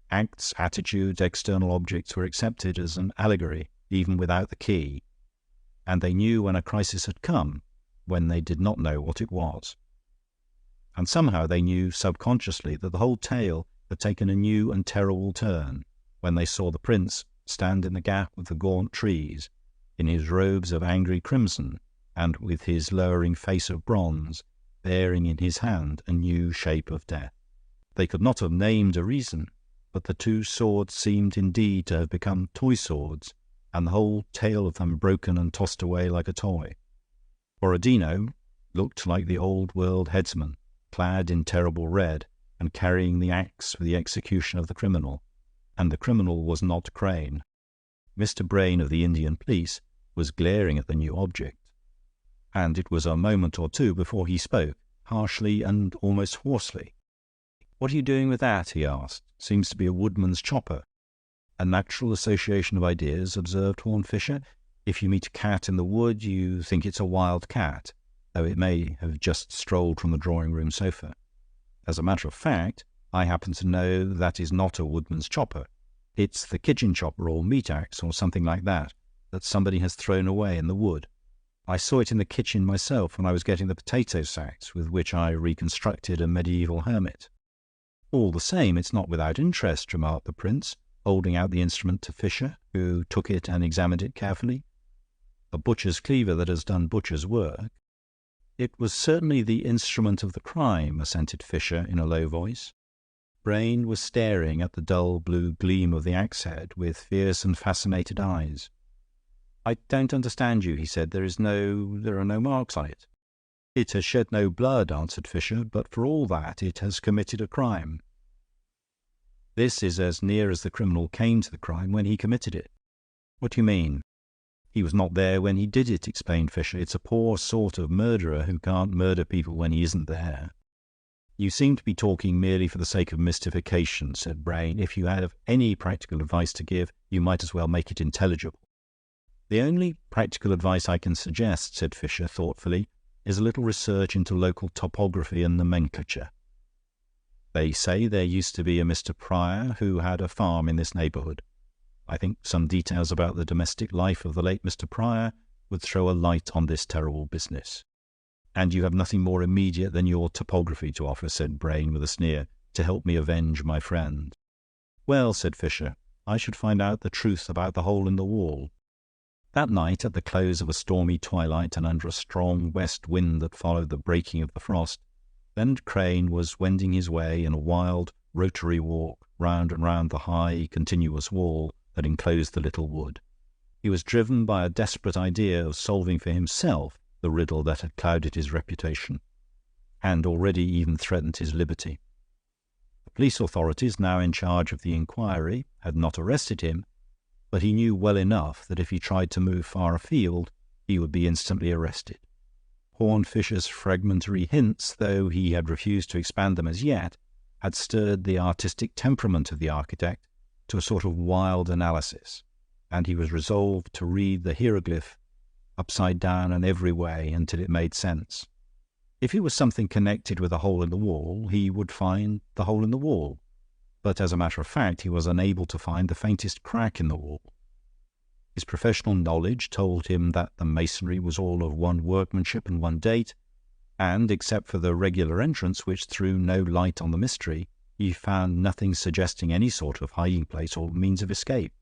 Acts, attitudes, external objects were accepted as an allegory, even without the key, and they knew when a crisis had come, when they did not know what it was. And somehow they knew subconsciously that the whole tale had taken a new and terrible turn when they saw the prince stand in the gap of the gaunt trees, in his robes of angry crimson, and with his lowering face of bronze, bearing in his hand a new shape of death. They could not have named a reason, but the 2 swords seemed indeed to have become toy swords, and the whole tale of them broken and tossed away like a toy. Borodino looked like the old-world headsman, clad in terrible red, and carrying the axe for the execution of the criminal, and the criminal was not Crane. Mr. Brain of the Indian police was glaring at the new object, and it was a moment or two before he spoke, harshly and almost hoarsely. "What are you doing with that?" he asked. "Seems to be a woodman's chopper." "A natural association of ideas," observed Horne Fisher. "If you meet a cat in the wood, you think it's a wild cat, though it may have just strolled from the drawing-room sofa. As a matter of fact, I happen to know that is not a woodman's chopper. It's the kitchen chopper or meat axe or something like that somebody has thrown away in the wood. I saw it in the kitchen myself when I was getting the potato sacks with which I reconstructed a medieval hermit." "All the same, it's not without interest," remarked the prince, holding out the instrument to Fisher, who took it and examined it carefully. "A butcher's cleaver that has done butcher's work." "It was certainly the instrument of the crime," assented Fisher in a low voice. Brain was staring at the dull blue gleam of the axe-head with fierce and fascinated eyes. "I don't understand you," he said. "There are no marks on it." "It has shed no blood," answered Fisher, "but for all that it has committed a crime. This is as near as the criminal came to the crime when he committed it." "What do you mean?" "He was not there when he did it," explained Fisher. "It's a poor sort of murderer who can't murder people when he isn't there." "You seem to be talking merely for the sake of mystification," said Brain. "If you have any practical advice to give, you might as well make it intelligible." "The only practical advice I can suggest," said Fisher thoughtfully, "is a little research into local topography and nomenclature. They say there used to be a Mr. Pryor who had a farm in this neighbourhood. I think some details about the domestic life of the late Mr. Pryor would throw a light on this terrible business." "And you have nothing more immediate than your topography to offer," said Brain with a sneer, "to help me avenge my friend." "Well," said Fisher, "I should find out the truth about the hole in the wall." That night, at the close of a stormy twilight and under a strong west wind that followed the breaking of the frost, Leonard Crane was wending his way in a wild rotary walk round and round the high, continuous wall that enclosed the little wood. He was driven by a desperate idea of solving for himself the riddle that had clouded his reputation, and already even threatened his liberty. The police authorities, now in charge of the inquiry, had not arrested him, but he knew well enough that if he tried to move far afield, he would be instantly arrested. Horne Fisher's fragmentary hints, though he had refused to expand them as yet, had stirred the artistic temperament of the architect to a sort of wild analysis, and he was resolved to read the hieroglyph upside down and every way until it made sense. If it was something connected with a hole in the wall, he would find the hole in the wall. But as a matter of fact, he was unable to find the faintest crack in the wall. His professional knowledge told him that the masonry was all of one workmanship and one date, and, except for the regular entrance which threw no light on the mystery, he found nothing suggesting any sort of hiding place or means of escape.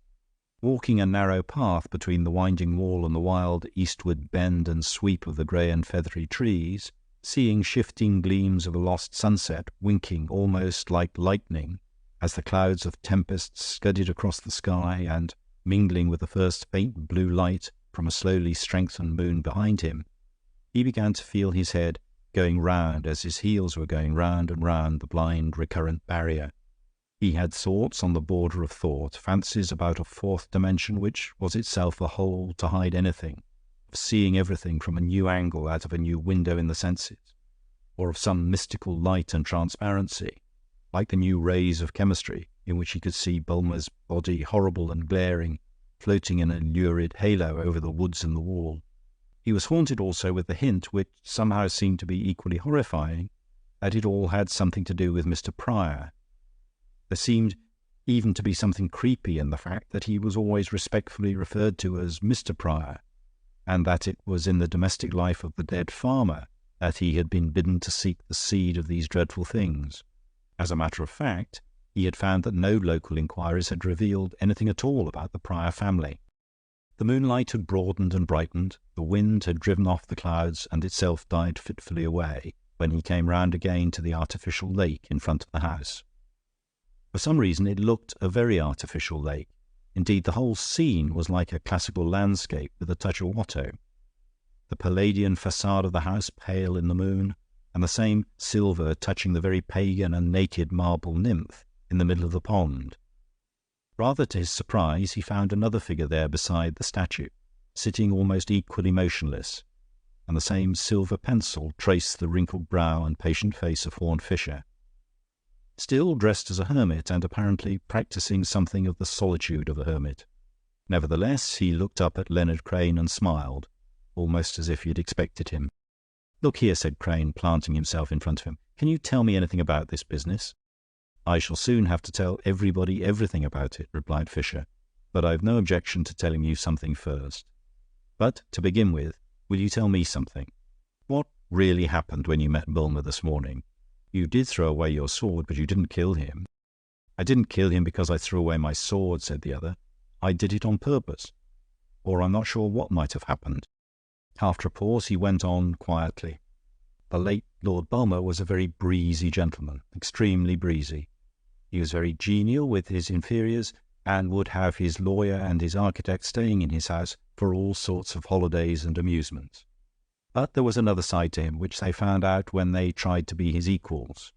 Walking a narrow path between the winding wall and the wild eastward bend and sweep of the grey and feathery trees, seeing shifting gleams of a lost sunset winking almost like lightning as the clouds of tempest scudded across the sky and mingling with the first faint blue light from a slowly strengthened moon behind him, he began to feel his head going round as his heels were going round and round the blind recurrent barrier. He had thoughts on the border of thought, fancies about a fourth dimension which was itself a hole to hide anything, of seeing everything from a new angle out of a new window in the senses, or of some mystical light and transparency, like the new rays of chemistry, in which he could see Bulmer's body, horrible and glaring, floating in a lurid halo over the woods and the wall. He was haunted also with the hint, which somehow seemed to be equally horrifying, that it all had something to do with Mr. Pryor. There seemed even to be something creepy in the fact that he was always respectfully referred to as Mr. Pryor, and that it was in the domestic life of the dead farmer that he had been bidden to seek the seed of these dreadful things. As a matter of fact, he had found that no local inquiries had revealed anything at all about the Pryor family. The moonlight had broadened and brightened, the wind had driven off the clouds and itself died fitfully away when he came round again to the artificial lake in front of the house. For some reason it looked a very artificial lake. Indeed, the whole scene was like a classical landscape with a touch of Watteau. The Palladian façade of the house pale in the moon, and the same silver touching the very pagan and naked marble nymph in the middle of the pond. Rather to his surprise, he found another figure there beside the statue, sitting almost equally motionless, and the same silver pencil traced the wrinkled brow and patient face of Horne Fisher, still dressed as a hermit and apparently practising something of the solitude of a hermit. Nevertheless, he looked up at Leonard Crane and smiled, almost as if he had expected him. "Look here," said Crane, planting himself in front of him. "Can you tell me anything about this business?" "I shall soon have to tell everybody everything about it," replied Fisher, "but I've no objection to telling you something first. But, to begin with, will you tell me something? What really happened when you met Bulmer this morning? You did throw away your sword, but you didn't kill him." "I didn't kill him because I threw away my sword," said the other. "I did it on purpose, or I'm not sure what might have happened." After a pause he went on quietly. The late Lord Bulmer was a very breezy gentleman, extremely breezy. He was very genial with his inferiors, and would have his lawyer and his architect staying in his house for all sorts of holidays and amusements. But there was another side to him, which they found out when they tried to be his equals.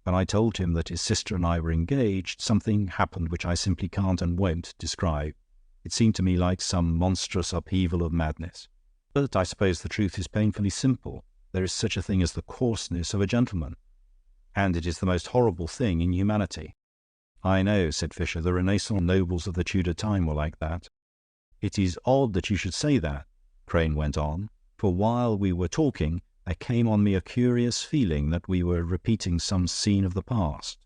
When I told him that his sister and I were engaged, something happened which I simply can't and won't describe. It seemed to me like some monstrous upheaval of madness. But I suppose the truth is painfully simple. There is such a thing as the coarseness of a gentleman, and it is the most horrible thing in humanity. I know, said Fisher, the Renaissance nobles of the Tudor time were like that. It is odd that you should say that, Crane went on, for while we were talking, there came on me a curious feeling that we were repeating some scene of the past,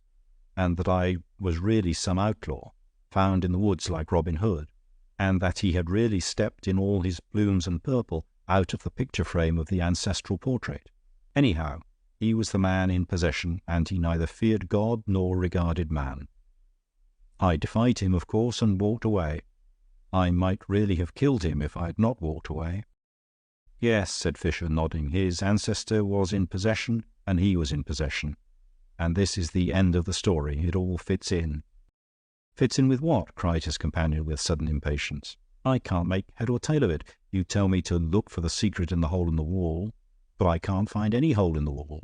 and that I was really some outlaw, found in the woods like Robin Hood, and that he had really stepped in all his plumes and purple out of the picture frame of the ancestral portrait. Anyhow, he was the man in possession, and he neither feared God nor regarded man. I defied him, of course, and walked away. I might really have killed him if I had not walked away. Yes, said Fisher, nodding. His ancestor was in possession, and he was in possession. And this is the end of the story. It all fits in. Fits in with what? Cried his companion with sudden impatience. I can't make head or tail of it. You tell me to look for the secret in the hole in the wall, but I can't find any hole in the wall.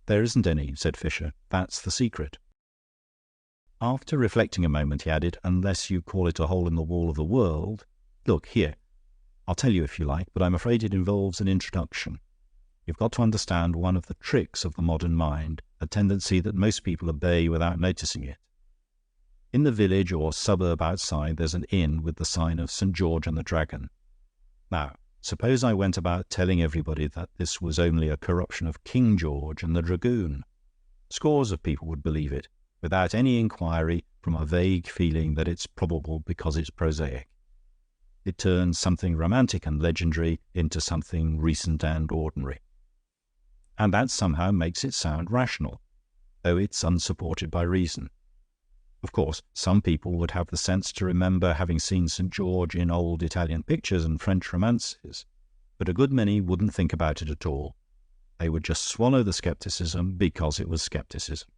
There isn't any, said Fisher. That's the secret. After reflecting a moment, he added, unless you call it a hole in the wall of the world. Look, here. I'll tell you if you like, but I'm afraid it involves an introduction. You've got to understand one of the tricks of the modern mind, a tendency that most people obey without noticing it. In the village or suburb outside, there's an inn with the sign of St. George and the Dragon. Now, suppose I went about telling everybody that this was only a corruption of King George and the Dragoon. Scores of people would believe it, without any inquiry, from a vague feeling that it's probable because it's prosaic. It turns something romantic and legendary into something recent and ordinary. And that somehow makes it sound rational, though it's unsupported by reason. Of course, some people would have the sense to remember having seen St. George in old Italian pictures and French romances, but a good many wouldn't think about it at all. They would just swallow the scepticism because it was scepticism.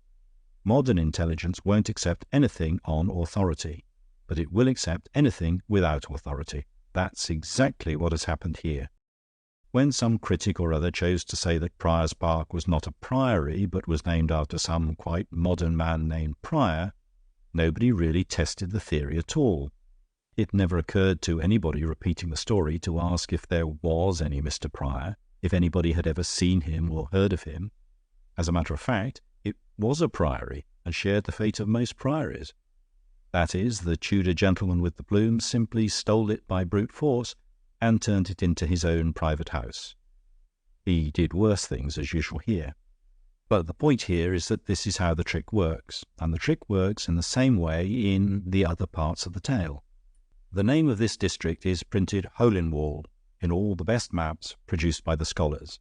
Modern intelligence won't accept anything on authority, but it will accept anything without authority. That's exactly what has happened here. When some critic or other chose to say that Prior's Park was not a priory, but was named after some quite modern man named Prior, nobody really tested the theory at all. It never occurred to anybody repeating the story to ask if there was any Mr. Prior, if anybody had ever seen him or heard of him. As a matter of fact, it was a priory and shared the fate of most priories. That is, the Tudor gentleman with the plumes simply stole it by brute force and turned it into his own private house. He did worse things, as you shall hear. But the point here is that this is how the trick works, and the trick works in the same way in the other parts of the tale. The name of this district is printed hole-in-wall in all the best maps produced by the scholars,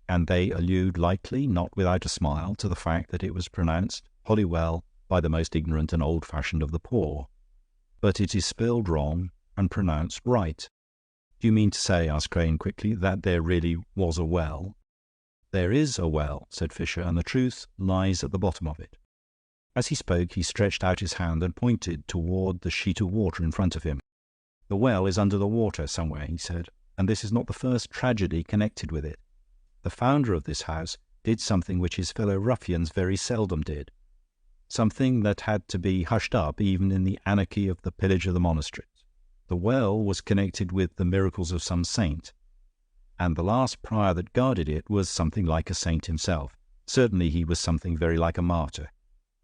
and they allude lightly, not without a smile, to the fact that it was pronounced Holywell by the most ignorant and old-fashioned of the poor. But it is spelled wrong and pronounced right. Do you mean to say, asked Crane quickly, that there really was a well? There is a well, said Fisher, and the truth lies at the bottom of it. As he spoke, he stretched out his hand and pointed toward the sheet of water in front of him. The well is under the water somewhere, he said, and this is not the first tragedy connected with it. The founder of this house did something which his fellow ruffians very seldom did, something that had to be hushed up even in the anarchy of the pillage of the monasteries. The well was connected with the miracles of some saint, and the last prior that guarded it was something like a saint himself. Certainly he was something very like a martyr.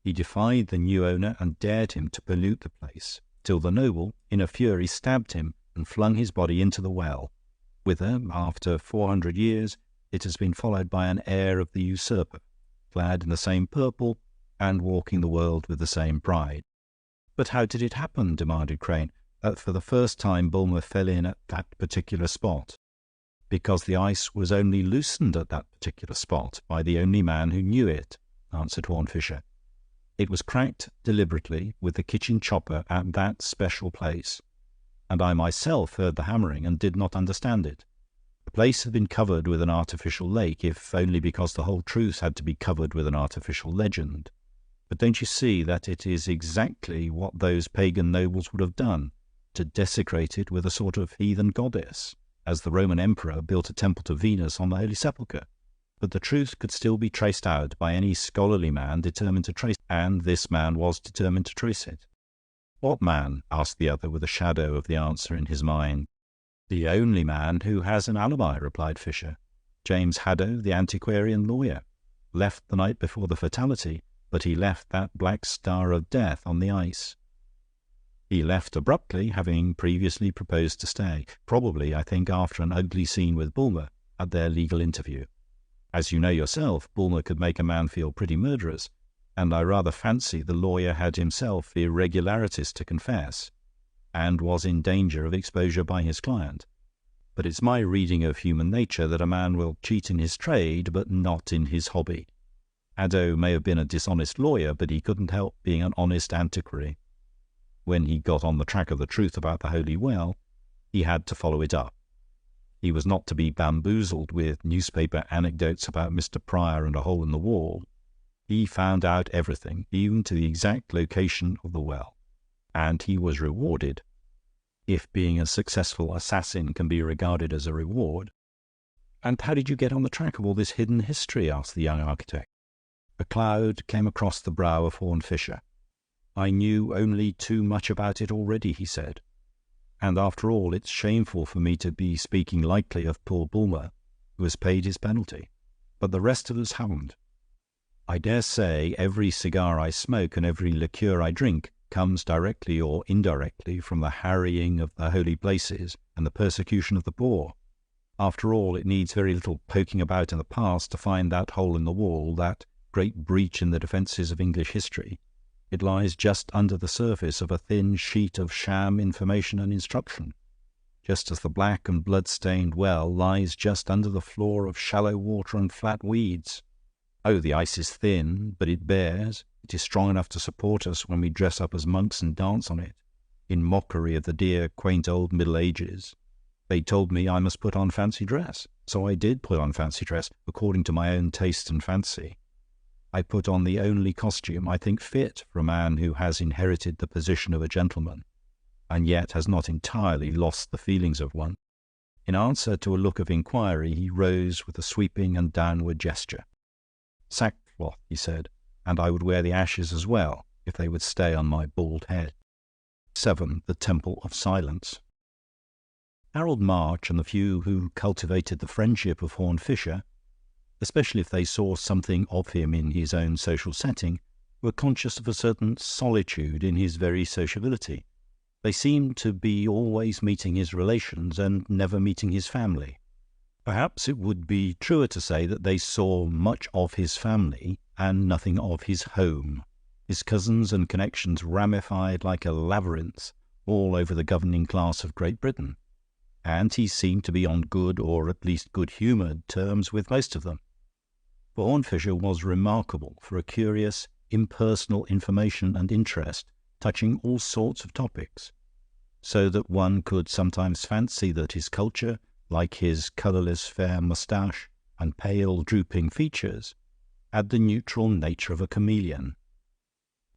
He defied the new owner and dared him to pollute the place, till the noble, in a fury, stabbed him and flung his body into the well, whither, after 400 years, it has been followed by an heir of the usurper, clad in the same purple and walking the world with the same pride. But how did it happen, demanded Crane, that for the first time Bulmer fell in at that particular spot? Because the ice was only loosened at that particular spot by the only man who knew it, answered Horne Fisher. It was cracked deliberately with the kitchen chopper at that special place, and I myself heard the hammering and did not understand it. The place had been covered with an artificial lake, if only because the whole truth had to be covered with an artificial legend. But don't you see that it is exactly what those pagan nobles would have done, to desecrate it with a sort of heathen goddess, as the Roman emperor built a temple to Venus on the Holy Sepulchre? But the truth could still be traced out by any scholarly man determined to trace it, and this man was determined to trace it. "What man?" asked the other, with a shadow of the answer in his mind. "The only man who has an alibi," replied Fisher. "James Haddo, the antiquarian lawyer. Left the night before the fatality, but he left that black star of death on the ice. He left abruptly, having previously proposed to stay, probably, I think, after an ugly scene with Bulmer at their legal interview. As you know yourself, Bulmer could make a man feel pretty murderous, and I rather fancy the lawyer had himself irregularities to confess, and was in danger of exposure by his client. But it's my reading of human nature that a man will cheat in his trade, but not in his hobby. Haddo may have been a dishonest lawyer, but he couldn't help being an honest antiquary. When he got on the track of the truth about the Holy Well, he had to follow it up. He was not to be bamboozled with newspaper anecdotes about Mr. Pryor and a hole in the wall. He found out everything, even to the exact location of the well. And he was rewarded, if being a successful assassin can be regarded as a reward. "And how did you get on the track of all this hidden history?" asked the young architect. A cloud came across the brow of Horne Fisher. "I knew only too much about it already," he said. "And after all, it's shameful for me to be speaking lightly of poor Bulmer, who has paid his penalty. But the rest of us haven't. I dare say every cigar I smoke and every liqueur I drink comes directly or indirectly from the harrying of the holy places and the persecution of the poor. After all, it needs very little poking about in the past to find that hole in the wall, that great breach in the defences of English history. It lies just under the surface of a thin sheet of sham information and instruction, just as the black and blood-stained well lies just under the floor of shallow water and flat weeds. Oh, the ice is thin, but it bears. It is strong enough to support us when we dress up as monks and dance on it, in mockery of the dear, quaint old Middle Ages. They told me I must put on fancy dress, so I did put on fancy dress, according to my own taste and fancy. I put on the only costume I think fit for a man who has inherited the position of a gentleman, and yet has not entirely lost the feelings of one." In answer to a look of inquiry, he rose with a sweeping and downward gesture. "Sackcloth," he said, "and I would wear the ashes as well, if they would stay on my bald head." 7. The Temple of Silence. Harold March and the few who cultivated the friendship of Horne Fisher, especially if they saw something of him in his own social setting, were conscious of a certain solitude in his very sociability. They seemed to be always meeting his relations and never meeting his family. Perhaps it would be truer to say that they saw much of his family and nothing of his home. His cousins and connections ramified like a labyrinth all over the governing class of Great Britain, and he seemed to be on good, or at least good-humoured, terms with most of them. For Horne Fisher was remarkable for a curious, impersonal information and interest touching all sorts of topics, so that one could sometimes fancy that his culture, like his colourless fair moustache and pale drooping features, had the neutral nature of a chameleon.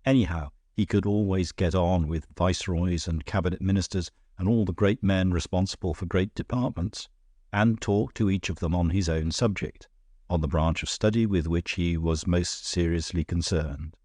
Anyhow, he could always get on with viceroys and cabinet ministers and all the great men responsible for great departments, and talk to each of them on his own subject, on the branch of study with which he was most seriously concerned.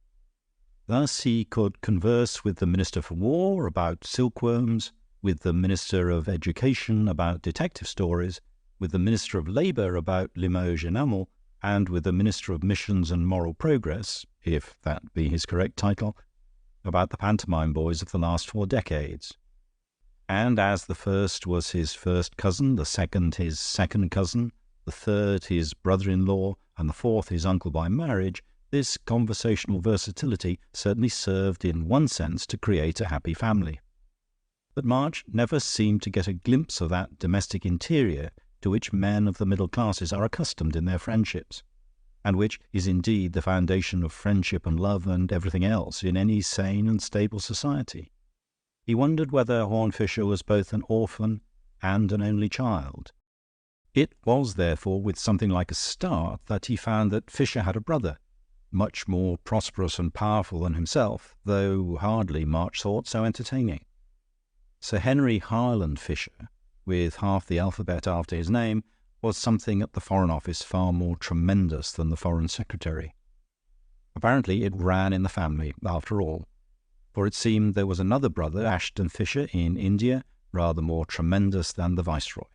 Thus he could converse with the Minister for War about silkworms, with the Minister of Education about detective stories, with the Minister of Labour about Limoges enamel, and with the Minister of Missions and Moral Progress, if that be his correct title, about the pantomime boys of the last 4 decades. And as the first was his first cousin, the second his second cousin, the third his brother-in-law, and the fourth his uncle by marriage, this conversational versatility certainly served in one sense to create a happy family. But March never seemed to get a glimpse of that domestic interior to which men of the middle classes are accustomed in their friendships, and which is indeed the foundation of friendship and love and everything else in any sane and stable society. He wondered whether Horne Fisher was both an orphan and an only child. It was, therefore, with something like a start that he found that Fisher had a brother, much more prosperous and powerful than himself, though hardly, March thought, so entertaining. Sir Henry Harland Fisher, with half the alphabet after his name, was something at the Foreign Office far more tremendous than the Foreign Secretary. Apparently it ran in the family, after all, for it seemed there was another brother, Ashton Fisher, in India, rather more tremendous than the Viceroy.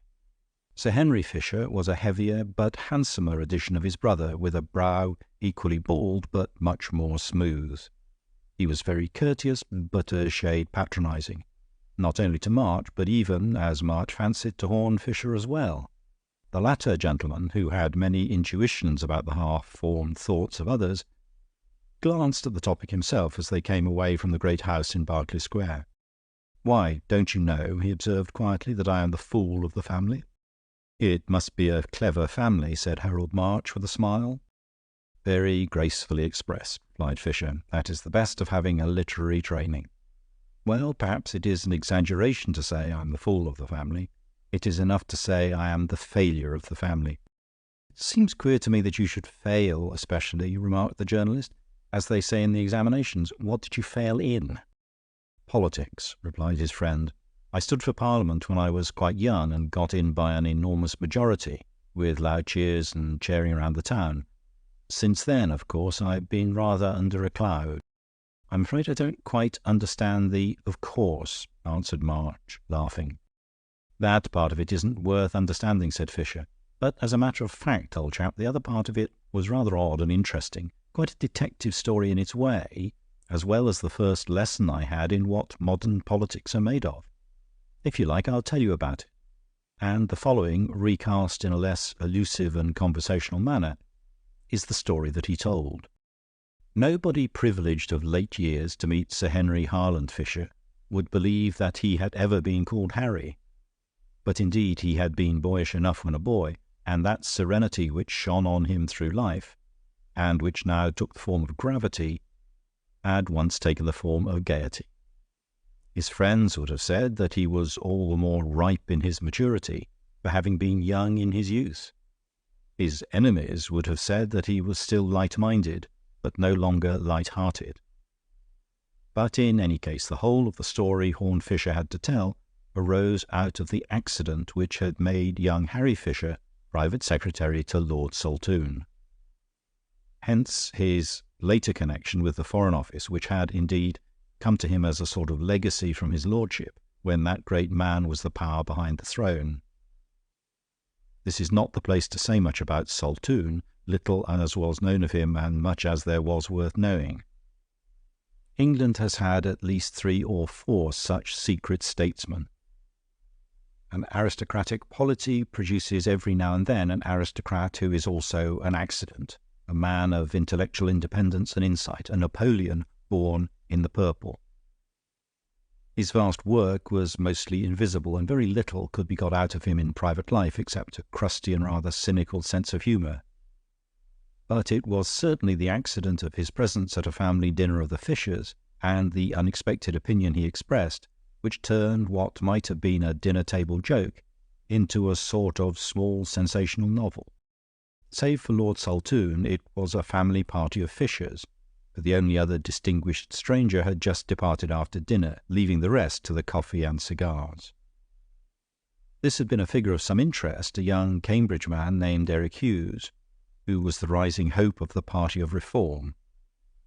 Sir Henry Fisher was a heavier but handsomer edition of his brother, with a brow equally bald but much more smooth. He was very courteous, but a shade patronising, not only to March, but even, as March fancied, to Horne Fisher as well. The latter gentleman, who had many intuitions about the half-formed thoughts of others, glanced at the topic himself as they came away from the great house in Berkeley Square. "Why, don't you know," he observed quietly, "that I am the fool of the family?" "It must be a clever family," said Harold March with a smile. "Very gracefully expressed," replied Fisher. "That is the best of having a literary training." "Well, perhaps it is an exaggeration to say I am the fool of the family. It is enough to say I am the failure of the family." "It seems queer to me that you should fail, especially," remarked the journalist. "As they say in the examinations, what did you fail in?" "Politics," replied his friend. "I stood for Parliament when I was quite young, and got in by an enormous majority, with loud cheers and cheering around the town. Since then, of course, I've been rather under a cloud." "I'm afraid I don't quite understand the 'of course,'" answered March, laughing. "That part of it isn't worth understanding," said Fisher. "But as a matter of fact, old chap, the other part of it was rather odd and interesting, quite a detective story in its way, as well as the first lesson I had in what modern politics are made of. If you like, I'll tell you about it." And the following, recast in a less elusive and conversational manner, is the story that he told. Nobody privileged of late years to meet Sir Henry Harland Fisher would believe that he had ever been called Harry. But indeed he had been boyish enough when a boy, and that serenity which shone on him through life, and which now took the form of gravity, had once taken the form of gaiety. His friends would have said that he was all the more ripe in his maturity for having been young in his youth. His enemies would have said that he was still light-minded, but no longer light-hearted. But in any case, the whole of the story Horne Fisher had to tell arose out of the accident which had made young Harry Fisher private secretary to Lord Saltoun. Hence his later connection with the Foreign Office, which had, indeed, come to him as a sort of legacy from his lordship, when that great man was the power behind the throne. This is not the place to say much about Saltoun, little as was known of him and much as there was worth knowing. England has had at least 3 or 4 such secret statesmen. An aristocratic polity produces every now and then an aristocrat who is also an accident, a man of intellectual independence and insight, a Napoleon born in the purple. His vast work was mostly invisible, and very little could be got out of him in private life except a crusty and rather cynical sense of humour. But it was certainly the accident of his presence at a family dinner of the Fishers, and the unexpected opinion he expressed, which turned what might have been a dinner-table joke into a sort of small sensational novel. Save for Lord Saltoun, it was a family party of Fishers, for the only other distinguished stranger had just departed after dinner, leaving the rest to the coffee and cigars. This had been a figure of some interest, a young Cambridge man named Eric Hughes, who was the rising hope of the party of reform,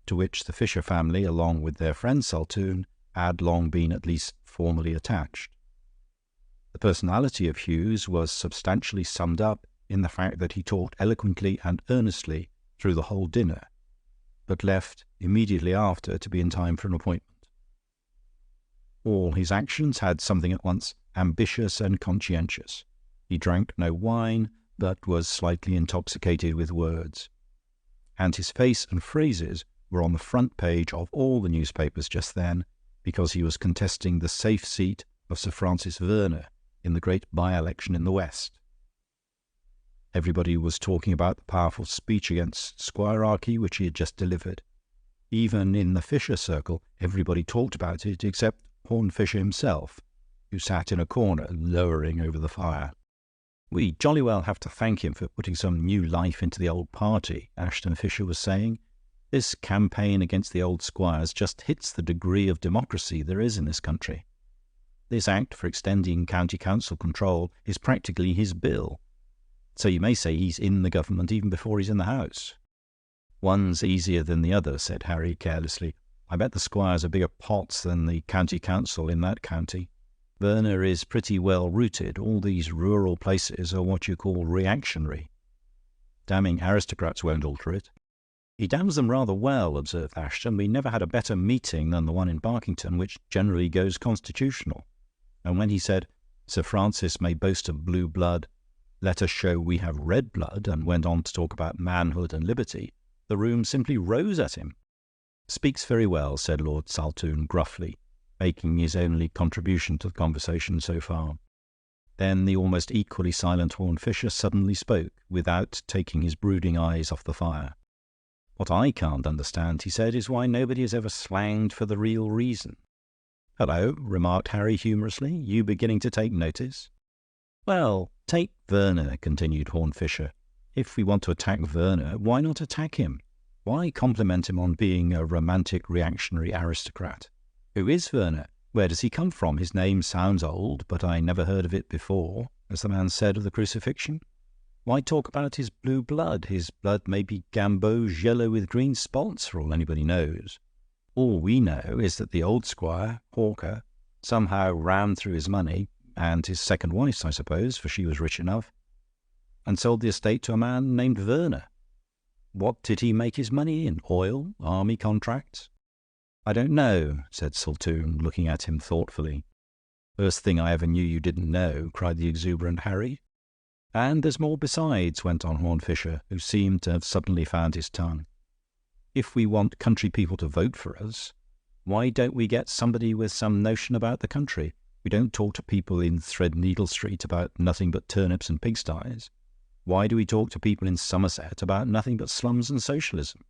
to which the Fisher family, along with their friend Saltoun, had long been at least formally attached. The personality of Hughes was substantially summed up in the fact that he talked eloquently and earnestly through the whole dinner, but left immediately after to be in time for an appointment. All his actions had something at once ambitious and conscientious. He drank no wine, but was slightly intoxicated with words, and his face and phrases were on the front page of all the newspapers just then, because he was contesting the safe seat of Sir Francis Verner in the great by-election in the West. Everybody was talking about the powerful speech against squirearchy which he had just delivered. Even in the Fisher circle, everybody talked about it except Horne Fisher himself, who sat in a corner lowering over the fire. "We jolly well have to thank him for putting some new life into the old party," Ashton Fisher was saying. "This campaign against the old squires just hits the degree of democracy there is in this country. This act for extending county council control is practically his bill. So you may say he's in the government even before he's in the House." "One's easier than the other," said Harry carelessly. "I bet the squires are bigger pots than the county council in that county. Werner is pretty well rooted. All these rural places are what you call reactionary. Damning aristocrats won't alter it." "He damns them rather well," observed Ashton. "We never had a better meeting than the one in Barkington, which generally goes constitutional. And when he said, 'Sir Francis may boast of blue blood, let us show we have red blood,' and went on to talk about manhood and liberty, the room simply rose at him." "Speaks very well," said Lord Saltoun gruffly, making his only contribution to the conversation so far. Then the almost equally silent Horne Fisher suddenly spoke, without taking his brooding eyes off the fire. "What I can't understand," he said, "is why nobody has ever slanged for the real reason." "Hello," remarked Harry humorously. "You beginning to take notice?" "Well, take Werner," continued Horne Fisher. "If we want to attack Werner, why not attack him? Why compliment him on being a romantic reactionary aristocrat? Who is Werner? Where does he come from? His name sounds old, but I never heard of it before, as the man said of the crucifixion. Why talk about his blue blood? His blood may be gamboge yellow with green spots, for all anybody knows. All we know is that the old squire, Hawker, somehow ran through his money, and his second wife's, I suppose, for she was rich enough, and sold the estate to a man named Werner. What did he make his money in? Oil? Army contracts?" "I don't know," said Saltoun, looking at him thoughtfully. "First thing I ever knew you didn't know," cried the exuberant Harry. "And there's more besides," went on Horne Fisher, who seemed to have suddenly found his tongue. "If we want country people to vote for us, why don't we get somebody with some notion about the country? We don't talk to people in Threadneedle Street about nothing but turnips and pigsties. Why do we talk to people in Somerset about nothing but slums and socialism?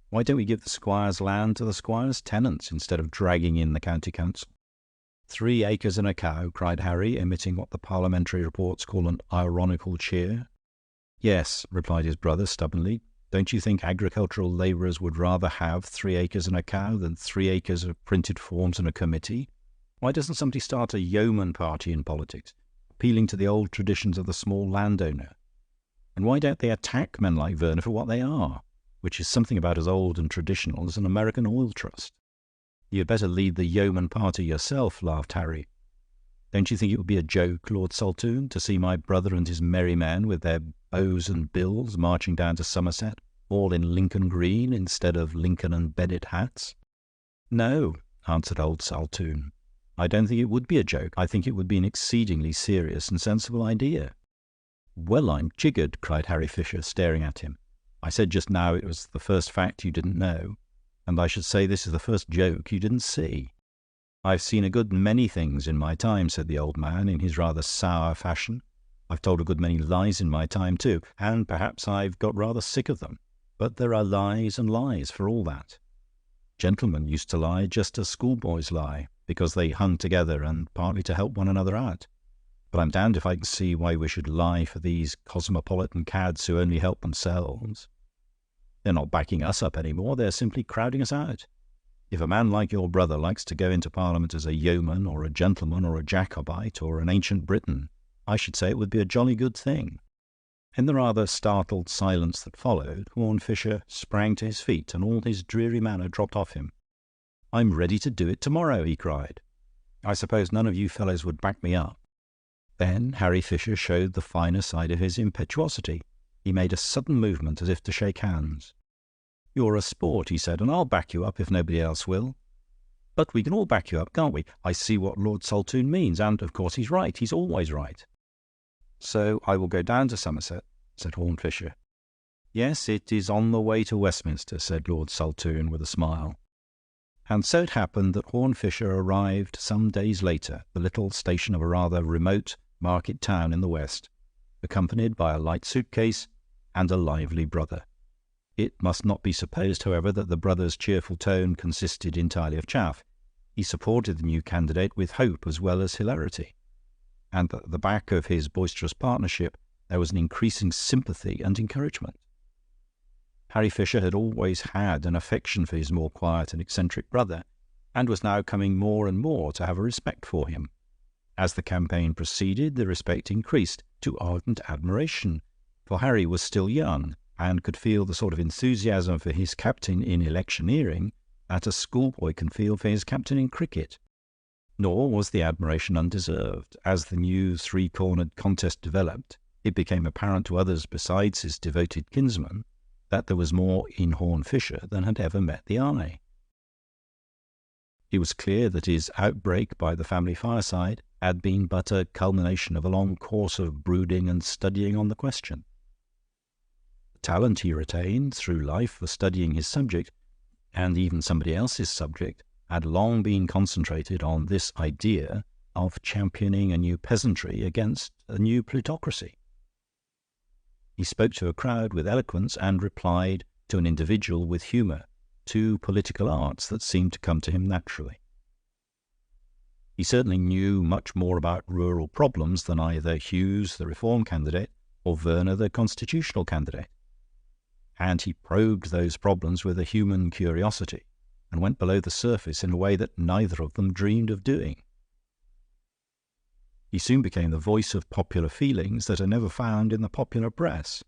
Why don't we give the squire's land to the squire's tenants instead of dragging in the county council?" 3 acres and a cow," cried Harry, emitting what the parliamentary reports call an ironical cheer. "Yes," replied his brother stubbornly. "Don't you think agricultural labourers would rather have 3 acres and a cow than 3 acres of printed forms and a committee? Why doesn't somebody start a yeoman party in politics, appealing to the old traditions of the small landowner? And why don't they attack men like Werner for what they are, which is something about as old and traditional as an American oil trust?" "You'd better lead the yeoman party yourself," laughed Harry. "Don't you think it would be a joke, Lord Saltoun, to see my brother and his merry men with their bows and bills marching down to Somerset, all in Lincoln green instead of Lincoln and Bennett hats?" "No," answered old Saltoun. "I don't think it would be a joke. I think it would be an exceedingly serious and sensible idea." "Well, I'm jiggered," cried Harry Fisher, staring at him. "I said just now it was the first fact you didn't know, and I should say this is the first joke you didn't see." "I've seen a good many things in my time," said the old man in his rather sour fashion. "I've told a good many lies in my time too, and perhaps I've got rather sick of them. But there are lies and lies for all that. Gentlemen used to lie just as schoolboys lie, because they hung together and partly to help one another out. But I'm damned if I can see why we should lie for these cosmopolitan cads who only help themselves. They're not backing us up any more, they're simply crowding us out. If a man like your brother likes to go into Parliament as a yeoman or a gentleman or a Jacobite or an ancient Briton, I should say it would be a jolly good thing." In the rather startled silence that followed, Horne Fisher sprang to his feet and all his dreary manner dropped off him. "I'm ready to do it tomorrow," he cried. "I suppose none of you fellows would back me up." Then Harry Fisher showed the finer side of his impetuosity. He made a sudden movement as if to shake hands. "You're a sport," he said, "and I'll back you up if nobody else will. But we can all back you up, can't we? I see what Lord Saltoun means, and of course he's right. He's always right." "So I will go down to Somerset," said Horne Fisher. "Yes, it is on the way to Westminster," said Lord Saltoun with a smile. And so it happened that Horne Fisher arrived some days later at the little station of a rather remote market town in the west, accompanied by a light suitcase and a lively brother. It must not be supposed, however, that the brother's cheerful tone consisted entirely of chaff. He supported the new candidate with hope as well as hilarity. and at the back of his boisterous partnership there was an increasing sympathy and encouragement. Harry Fisher had always had an affection for his more quiet and eccentric brother, and was now coming more and more to have a respect for him. As the campaign proceeded, the respect increased to ardent admiration, for Harry was still young, and could feel the sort of enthusiasm for his captain in electioneering that a schoolboy can feel for his captain in cricket. Nor was the admiration undeserved. As the new three-cornered contest developed, it became apparent to others besides his devoted kinsman that there was more in Horne Fisher than had ever met the eye. It was clear that his outbreak by the family fireside had been but a culmination of a long course of brooding and studying on the question. The talent he retained through life for studying his subject, and even somebody else's subject, had long been concentrated on this idea of championing a new peasantry against a new plutocracy. He spoke to a crowd with eloquence and replied to an individual with humour, two political arts that seemed to come to him naturally. He certainly knew much more about rural problems than either Hughes, the Reform candidate, or Werner, the constitutional candidate. And he probed those problems with a human curiosity, and went below the surface in a way that neither of them dreamed of doing. He soon became the voice of popular feelings that are never found in the popular press.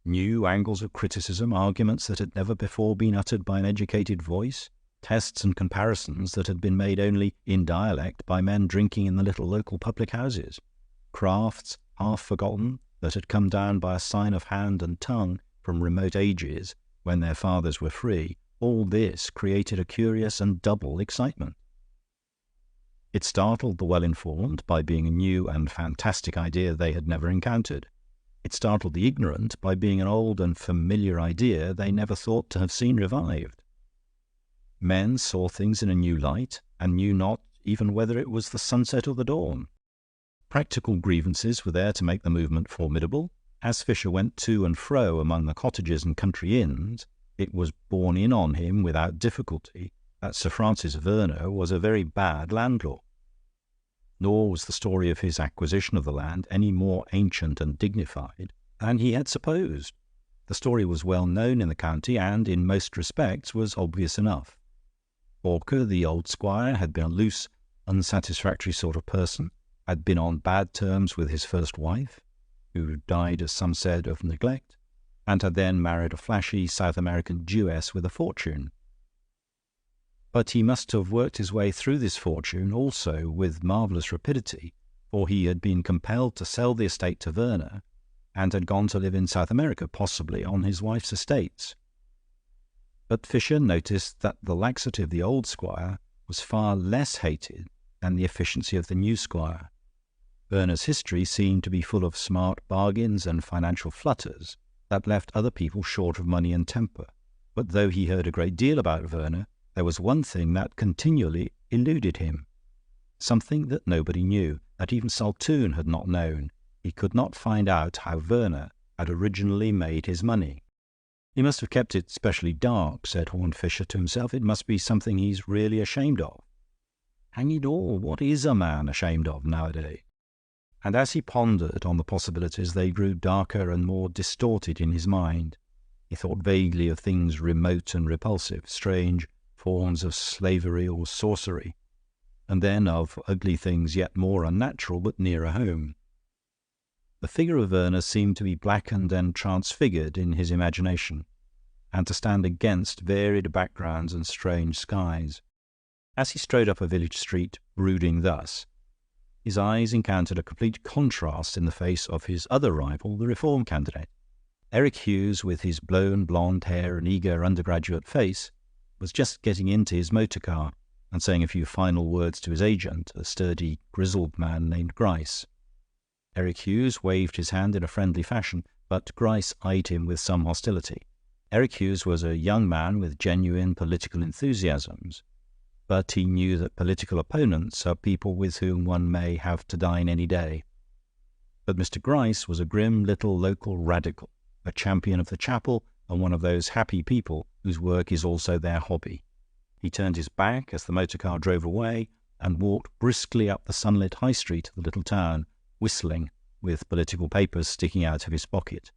New angles of criticism, arguments that had never before been uttered by an educated voice, tests and comparisons that had been made only in dialect by men drinking in the little local public houses, crafts half forgotten that had come down by a sign of hand and tongue from remote ages when their fathers were free, all this created a curious and double excitement. It startled the well-informed by being a new and fantastic idea they had never encountered. It startled the ignorant by being an old and familiar idea they never thought to have seen revived. Men saw things in a new light, and knew not even whether it was the sunset or the dawn. Practical grievances were there to make the movement formidable. As Fisher went to and fro among the cottages and country inns, it was borne in on him without difficulty that Sir Francis Werner was a very bad landlord. Nor was the story of his acquisition of the land any more ancient and dignified than he had supposed. The story was well known in the county, and in most respects was obvious enough. Hawker, the old squire, had been a loose, unsatisfactory sort of person, had been on bad terms with his first wife, who died, as some said, of neglect, and had then married a flashy South American Jewess with a fortune. But he must have worked his way through this fortune also with marvellous rapidity, for he had been compelled to sell the estate to Werner, and had gone to live in South America, possibly on his wife's estates. But Fisher noticed that the laxity of the old squire was far less hated than the efficiency of the new squire. Werner's history seemed to be full of smart bargains and financial flutters that left other people short of money and temper. But though he heard a great deal about Werner, there was one thing that continually eluded him, something that nobody knew, that even Saltoun had not known. He could not find out how Werner had originally made his money. He must have kept it specially dark, said Horne Fisher to himself. It must be something he's really ashamed of. Hang it all, what is a man ashamed of nowadays? And as he pondered on the possibilities, they grew darker and more distorted in his mind. He thought vaguely of things remote and repulsive, strange forms of slavery or sorcery, and then of ugly things yet more unnatural but nearer home. The figure of Werner seemed to be blackened and transfigured in his imagination, and to stand against varied backgrounds and strange skies. As he strode up a village street, brooding thus, his eyes encountered a complete contrast in the face of his other rival, the Reform candidate. Eric Hughes, with his blown blonde hair and eager undergraduate face, was just getting into his motor car and saying a few final words to his agent, a sturdy, grizzled man named Grice. Eric Hughes waved his hand in a friendly fashion, but Grice eyed him with some hostility. Eric Hughes was a young man with genuine political enthusiasms, but he knew that political opponents are people with whom one may have to dine any day. But Mr. Grice was a grim little local radical, a champion of the chapel, and one of those happy people whose work is also their hobby. He turned his back as the motor car drove away, and walked briskly up the sunlit high street of the little town, whistling, with political papers sticking out of his pocket.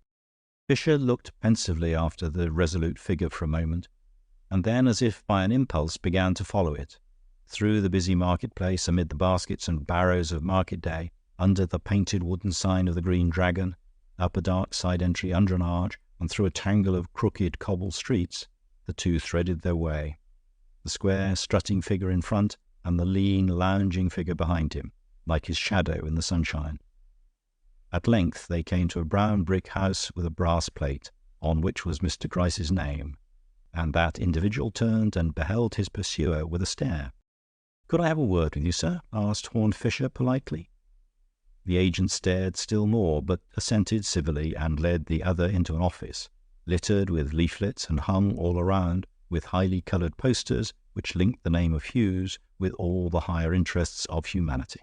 Fisher looked pensively after the resolute figure for a moment, and then, as if by an impulse, began to follow it, through the busy marketplace, amid the baskets and barrows of market day, under the painted wooden sign of the Green Dragon, up a dark side entry under an arch, and through a tangle of crooked cobbled streets, the two threaded their way, the square, strutting figure in front, and the lean, lounging figure behind him, like his shadow in the sunshine. At length they came to a brown brick house with a brass plate, on which was Mr. Gryce's name, and that individual turned and beheld his pursuer with a stare. "Could I have a word with you, sir?" asked Horne Fisher politely. The agent stared still more, but assented civilly, and led the other into an office, littered with leaflets and hung all around with highly coloured posters which linked the name of Hughes with all the higher interests of humanity.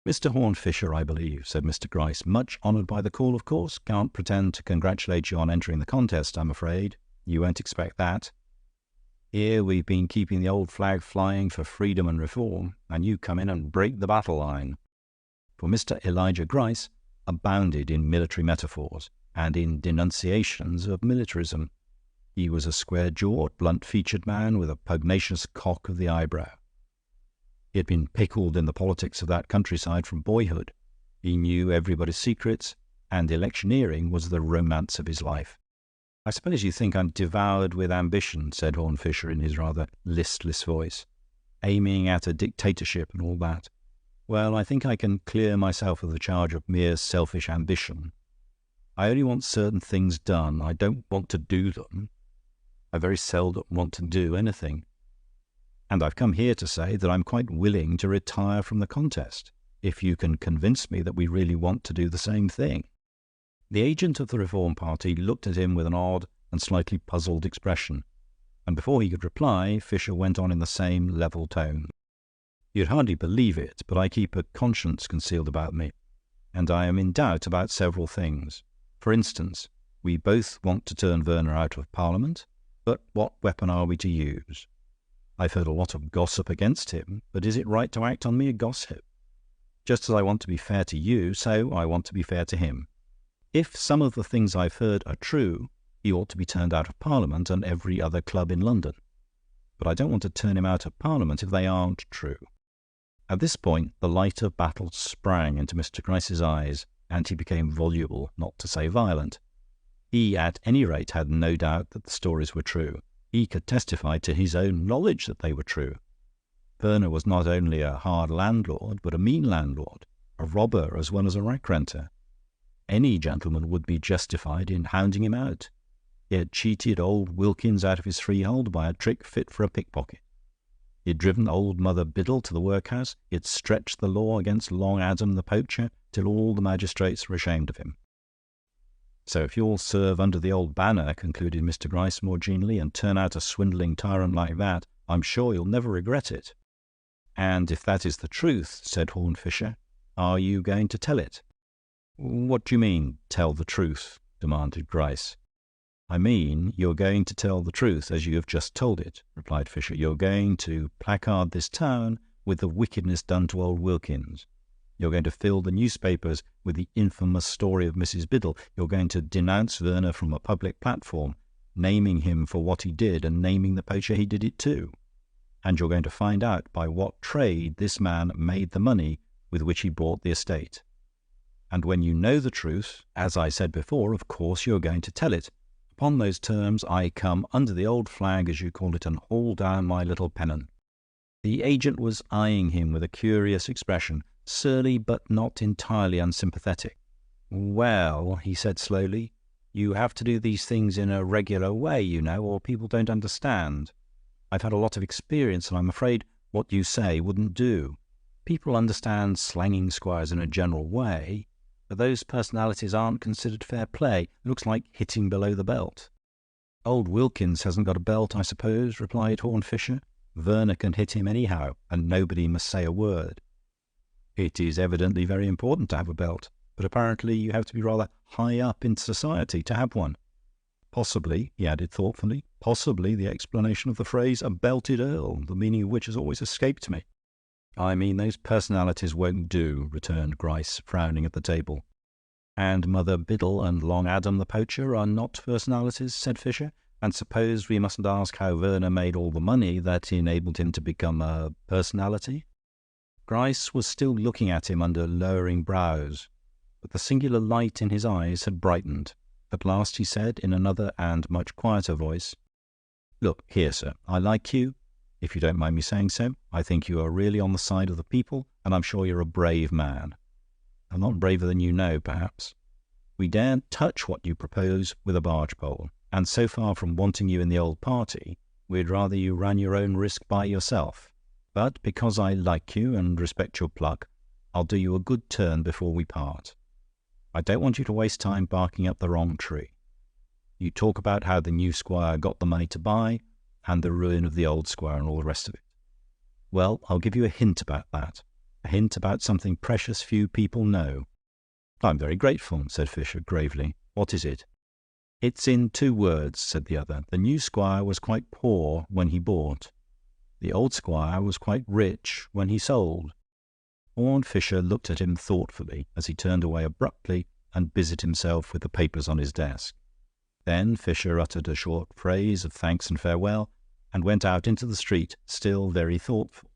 "Mr. Horne Fisher, I believe," said Mr. Gryce. "Much honoured by the call, of course. Can't pretend to congratulate you on entering the contest, I'm afraid. You won't expect that. Here we've been keeping the old flag flying for freedom and reform, and you come in and break the battle line." For Mr. Elijah Gryce abounded in military metaphors and in denunciations of militarism. He was a square-jawed, blunt-featured man with a pugnacious cock of the eyebrow. He had been pickled in the politics of that countryside from boyhood. He knew everybody's secrets, and electioneering was the romance of his life. "I suppose you think I'm devoured with ambition," said Horne Fisher in his rather listless voice, "aiming at a dictatorship and all that. Well, I think I can clear myself of the charge of mere selfish ambition. I only want certain things done. I don't want to do them. I very seldom want to do anything. And I've come here to say that I'm quite willing to retire from the contest, if you can convince me that we really want to do the same thing." The agent of the Reform Party looked at him with an odd and slightly puzzled expression, and before he could reply, Fisher went on in the same level tone. "You'd hardly believe it, but I keep a conscience concealed about me, and I am in doubt about several things. For instance, we both want to turn Werner out of Parliament, but what weapon are we to use? I've heard a lot of gossip against him, but is it right to act on mere gossip? Just as I want to be fair to you, so I want to be fair to him. If some of the things I've heard are true, he ought to be turned out of Parliament and every other club in London. But I don't want to turn him out of Parliament if they aren't true." At this point the light of battle sprang into Mr. Gryce's eyes, and he became voluble, not to say violent. He, at any rate, had no doubt that the stories were true. He could testify to his own knowledge that they were true. Werner was not only a hard landlord, but a mean landlord, a robber as well as a rack-renter. Any gentleman would be justified in hounding him out. He had cheated old Wilkins out of his freehold by a trick fit for a pickpocket. He had driven old Mother Biddle to the workhouse. He had stretched the law against Long Adam the poacher till all the magistrates were ashamed of him. "So if you'll serve under the old banner," concluded Mr. Gryce more genially, "and turn out a swindling tyrant like that, I'm sure you'll never regret it." "And if that is the truth," said Horne Fisher, "are you going to tell it?" "What do you mean, tell the truth?" demanded Gryce. "I mean, you're going to tell the truth as you have just told it," replied Fisher. "You're going to placard this town with the wickedness done to old Wilkins. You're going to fill the newspapers with the infamous story of Mrs. Biddle. You're going to denounce Werner from a public platform, naming him for what he did and naming the poacher he did it to. And you're going to find out by what trade this man made the money with which he bought the estate. And when you know the truth, as I said before, of course you're going to tell it. Upon those terms I come under the old flag, as you call it, and haul down my little pennon." The agent was eyeing him with a curious expression, surly but not entirely unsympathetic. "Well," he said slowly, "you have to do these things in a regular way, you know, or people don't understand. I've had a lot of experience, and I'm afraid what you say wouldn't do. People understand slanging squires in a general way, but those personalities aren't considered fair play. It looks like hitting below the belt." "Old Wilkins hasn't got a belt, I suppose," replied Horne Fisher. "Werner can hit him anyhow, and nobody must say a word." "It is evidently very important to have a belt, but apparently you have to be rather high up in society to have one. Possibly," he added thoughtfully, "possibly the explanation of the phrase 'a belted earl,' the meaning of which has always escaped me." "I mean, those personalities won't do," returned Gryce, frowning at the table. "And Mother Biddle and Long Adam the poacher are not personalities," said Fisher. "And suppose we mustn't ask how Verner made all the money that enabled him to become a personality?" Gryce was still looking at him under lowering brows, but the singular light in his eyes had brightened. At last he said, in another and much quieter voice, "Look here, sir, I like you, if you don't mind me saying so. I think you are really on the side of the people, and I'm sure you're a brave man. I'm not braver than you know, perhaps. We daren't touch what you propose with a barge pole, and so far from wanting you in the old party, we'd rather you ran your own risk by yourself. But because I like you and respect your pluck, I'll do you a good turn before we part. I don't want you to waste time barking up the wrong tree. You talk about how the new squire got the money to buy, and the ruin of the old squire and all the rest of it. Well, I'll give you a hint about that, a hint about something precious few people know." "I'm very grateful," said Fisher gravely. "What is it?" "It's in 2 words," said the other. "The new squire was quite poor when he bought. The old squire was quite rich when he sold." Horne Fisher looked at him thoughtfully as he turned away abruptly and busied himself with the papers on his desk. Then Fisher uttered a short phrase of thanks and farewell, and went out into the street, still very thoughtful.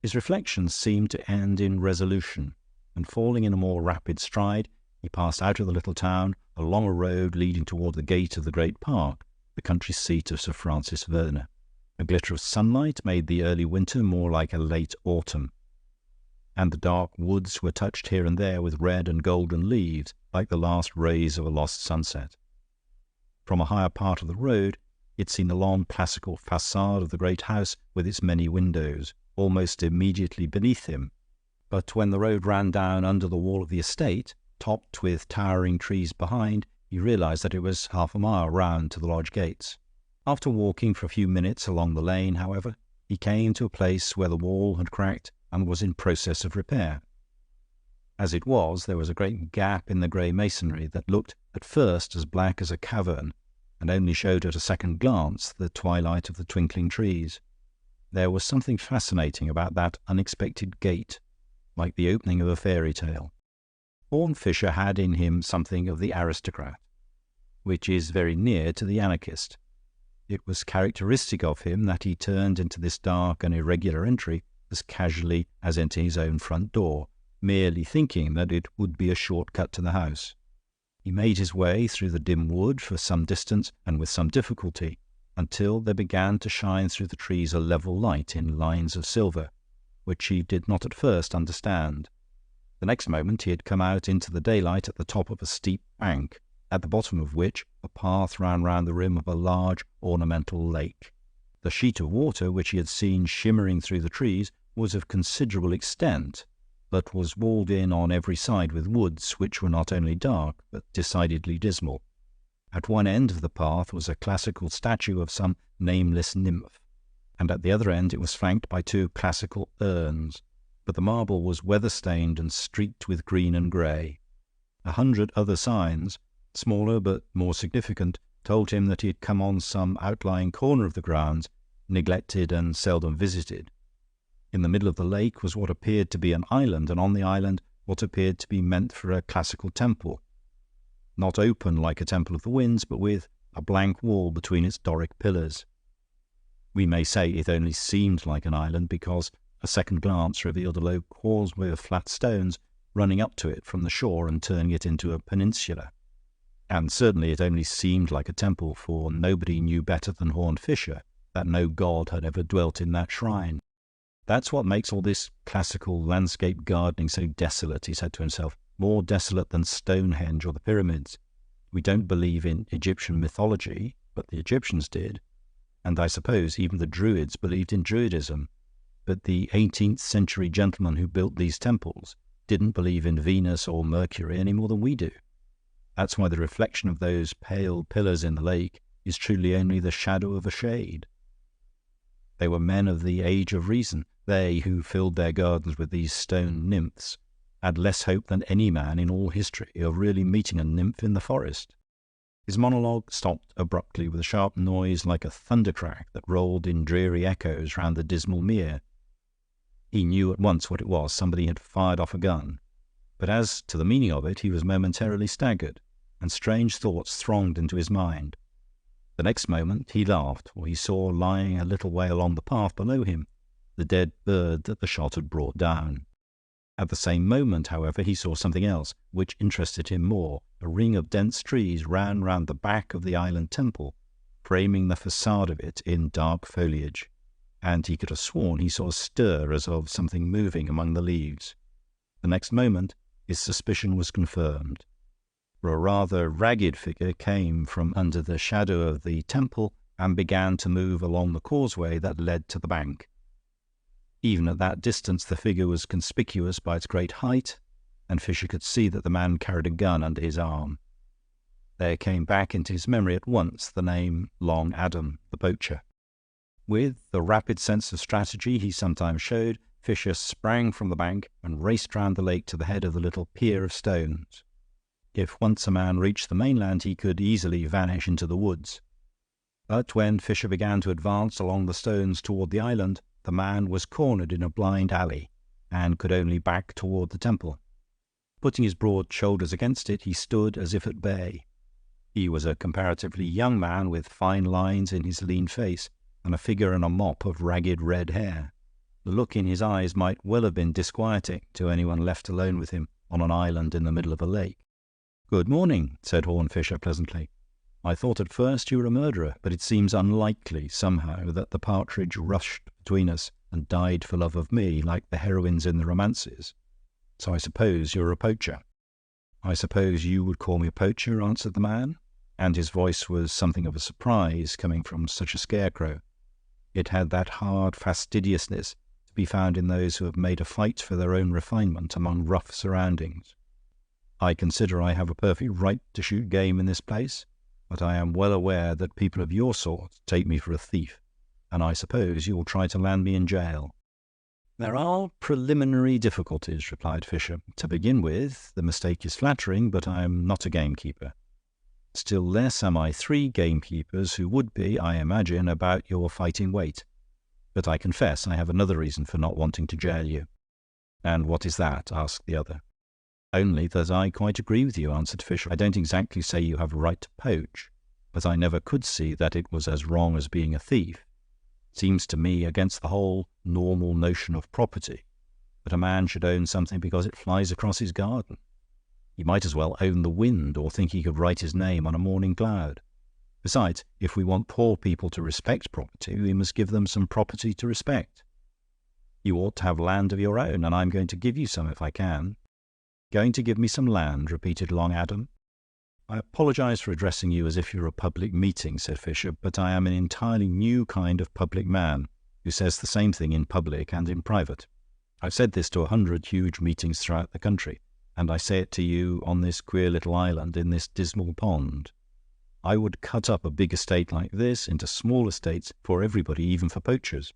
His reflections seemed to end in resolution, and falling in a more rapid stride, he passed out of the little town, along a road leading toward the gate of the great park, the country seat of Sir Francis Verner. A glitter of sunlight made the early winter more like a late autumn, and the dark woods were touched here and there with red and golden leaves, like the last rays of a lost sunset. From a higher part of the road, he had seen the long classical façade of the great house with its many windows, almost immediately beneath him. But when the road ran down under the wall of the estate, topped with towering trees behind, he realized that it was half a mile round to the lodge gates. After walking for a few minutes along the lane, however, he came to a place where the wall had cracked and was in process of repair. As it was, there was a great gap in the grey masonry that looked at first as black as a cavern, and only showed at a second glance the twilight of the twinkling trees. There was something fascinating about that unexpected gate, like the opening of a fairy tale. Horne Fisher had in him something of the aristocrat, which is very near to the anarchist. It was characteristic of him that he turned into this dark and irregular entry as casually as into his own front door, merely thinking that it would be a short cut to the house. He made his way through the dim wood for some distance, and with some difficulty, until there began to shine through the trees a level light in lines of silver, which he did not at first understand. The next moment he had come out into the daylight at the top of a steep bank, at the bottom of which a path ran round the rim of a large ornamental lake. The sheet of water which he had seen shimmering through the trees was of considerable extent, but was walled in on every side with woods which were not only dark, but decidedly dismal. At one end of the path was a classical statue of some nameless nymph, and at the other end it was flanked by 2 classical urns, but the marble was weather-stained and streaked with green and grey. 100 other signs, smaller but more significant, told him that he had come on some outlying corner of the grounds, neglected and seldom visited. In the middle of the lake was what appeared to be an island, and on the island what appeared to be meant for a classical temple, not open like a temple of the winds, but with a blank wall between its Doric pillars. We may say it only seemed like an island because a second glance revealed a low causeway of flat stones running up to it from the shore and turning it into a peninsula. And certainly it only seemed like a temple, for nobody knew better than Horne Fisher that no god had ever dwelt in that shrine. "That's what makes all this classical landscape gardening so desolate," he said to himself, "more desolate than Stonehenge or the pyramids. We don't believe in Egyptian mythology, but the Egyptians did, and I suppose even the Druids believed in Druidism, but the 18th century gentlemen who built these temples didn't believe in Venus or Mercury any more than we do. That's why the reflection of those pale pillars in the lake is truly only the shadow of a shade. They were men of the age of reason. They, who filled their gardens with these stone nymphs, had less hope than any man in all history of really meeting a nymph in the forest." His monologue stopped abruptly with a sharp noise like a thundercrack that rolled in dreary echoes round the dismal mere. He knew at once what it was. Somebody had fired off a gun. But as to the meaning of it, he was momentarily staggered, and strange thoughts thronged into his mind. The next moment he laughed, for he saw lying a little way along the path below him the dead bird that the shot had brought down. At the same moment, however, he saw something else, which interested him more. A ring of dense trees ran round the back of the island temple, framing the facade of it in dark foliage, and he could have sworn he saw a stir as of something moving among the leaves. The next moment his suspicion was confirmed, for a rather ragged figure came from under the shadow of the temple and began to move along the causeway that led to the bank. Even at that distance the figure was conspicuous by its great height, and Fisher could see that the man carried a gun under his arm. There came back into his memory at once the name Long Adam, the poacher. With the rapid sense of strategy he sometimes showed, Fisher sprang from the bank and raced round the lake to the head of the little pier of stones. If once a man reached the mainland, he could easily vanish into the woods. But when Fisher began to advance along the stones toward the island, the man was cornered in a blind alley, and could only back toward the temple. Putting his broad shoulders against it, he stood as if at bay. He was a comparatively young man with fine lines in his lean face, and a figure in a mop of ragged red hair. The look in his eyes might well have been disquieting to anyone left alone with him on an island in the middle of a lake. "Good morning," said Horne Fisher pleasantly. "I thought at first you were a murderer, but it seems unlikely, somehow, that the partridge rushed between us and died for love of me, like the heroines in the romances. So I suppose you're a poacher." "I suppose you would call me a poacher," answered the man, and his voice was something of a surprise coming from such a scarecrow. It had that hard fastidiousness to be found in those who have made a fight for their own refinement among rough surroundings. "I consider I have a perfect right to shoot game in this place, but I am well aware that people of your sort take me for a thief, and I suppose you will try to land me in jail." "There are preliminary difficulties," replied Fisher. "To begin with, the mistake is flattering, but I am not a gamekeeper. Still less am I 3 gamekeepers who would be, I imagine, about your fighting weight. But I confess I have another reason for not wanting to jail you." "And what is that?" asked the other. "Only that I quite agree with you," answered Fisher. "I don't exactly say you have a right to poach, but I never could see that it was as wrong as being a thief. It seems to me against the whole normal notion of property that a man should own something because it flies across his garden. He might as well own the wind or think he could write his name on a morning cloud. Besides, if we want poor people to respect property, we must give them some property to respect. You ought to have land of your own, and I'm going to give you some if I can." "Going to give me some land?" repeated Long Adam. "I apologize for addressing you as if you were a public meeting," said Fisher, "but I am an entirely new kind of public man who says the same thing in public and in private. I've said this to 100 huge meetings throughout the country, and I say it to you on this queer little island in this dismal pond. I would cut up a big estate like this into small estates for everybody, even for poachers.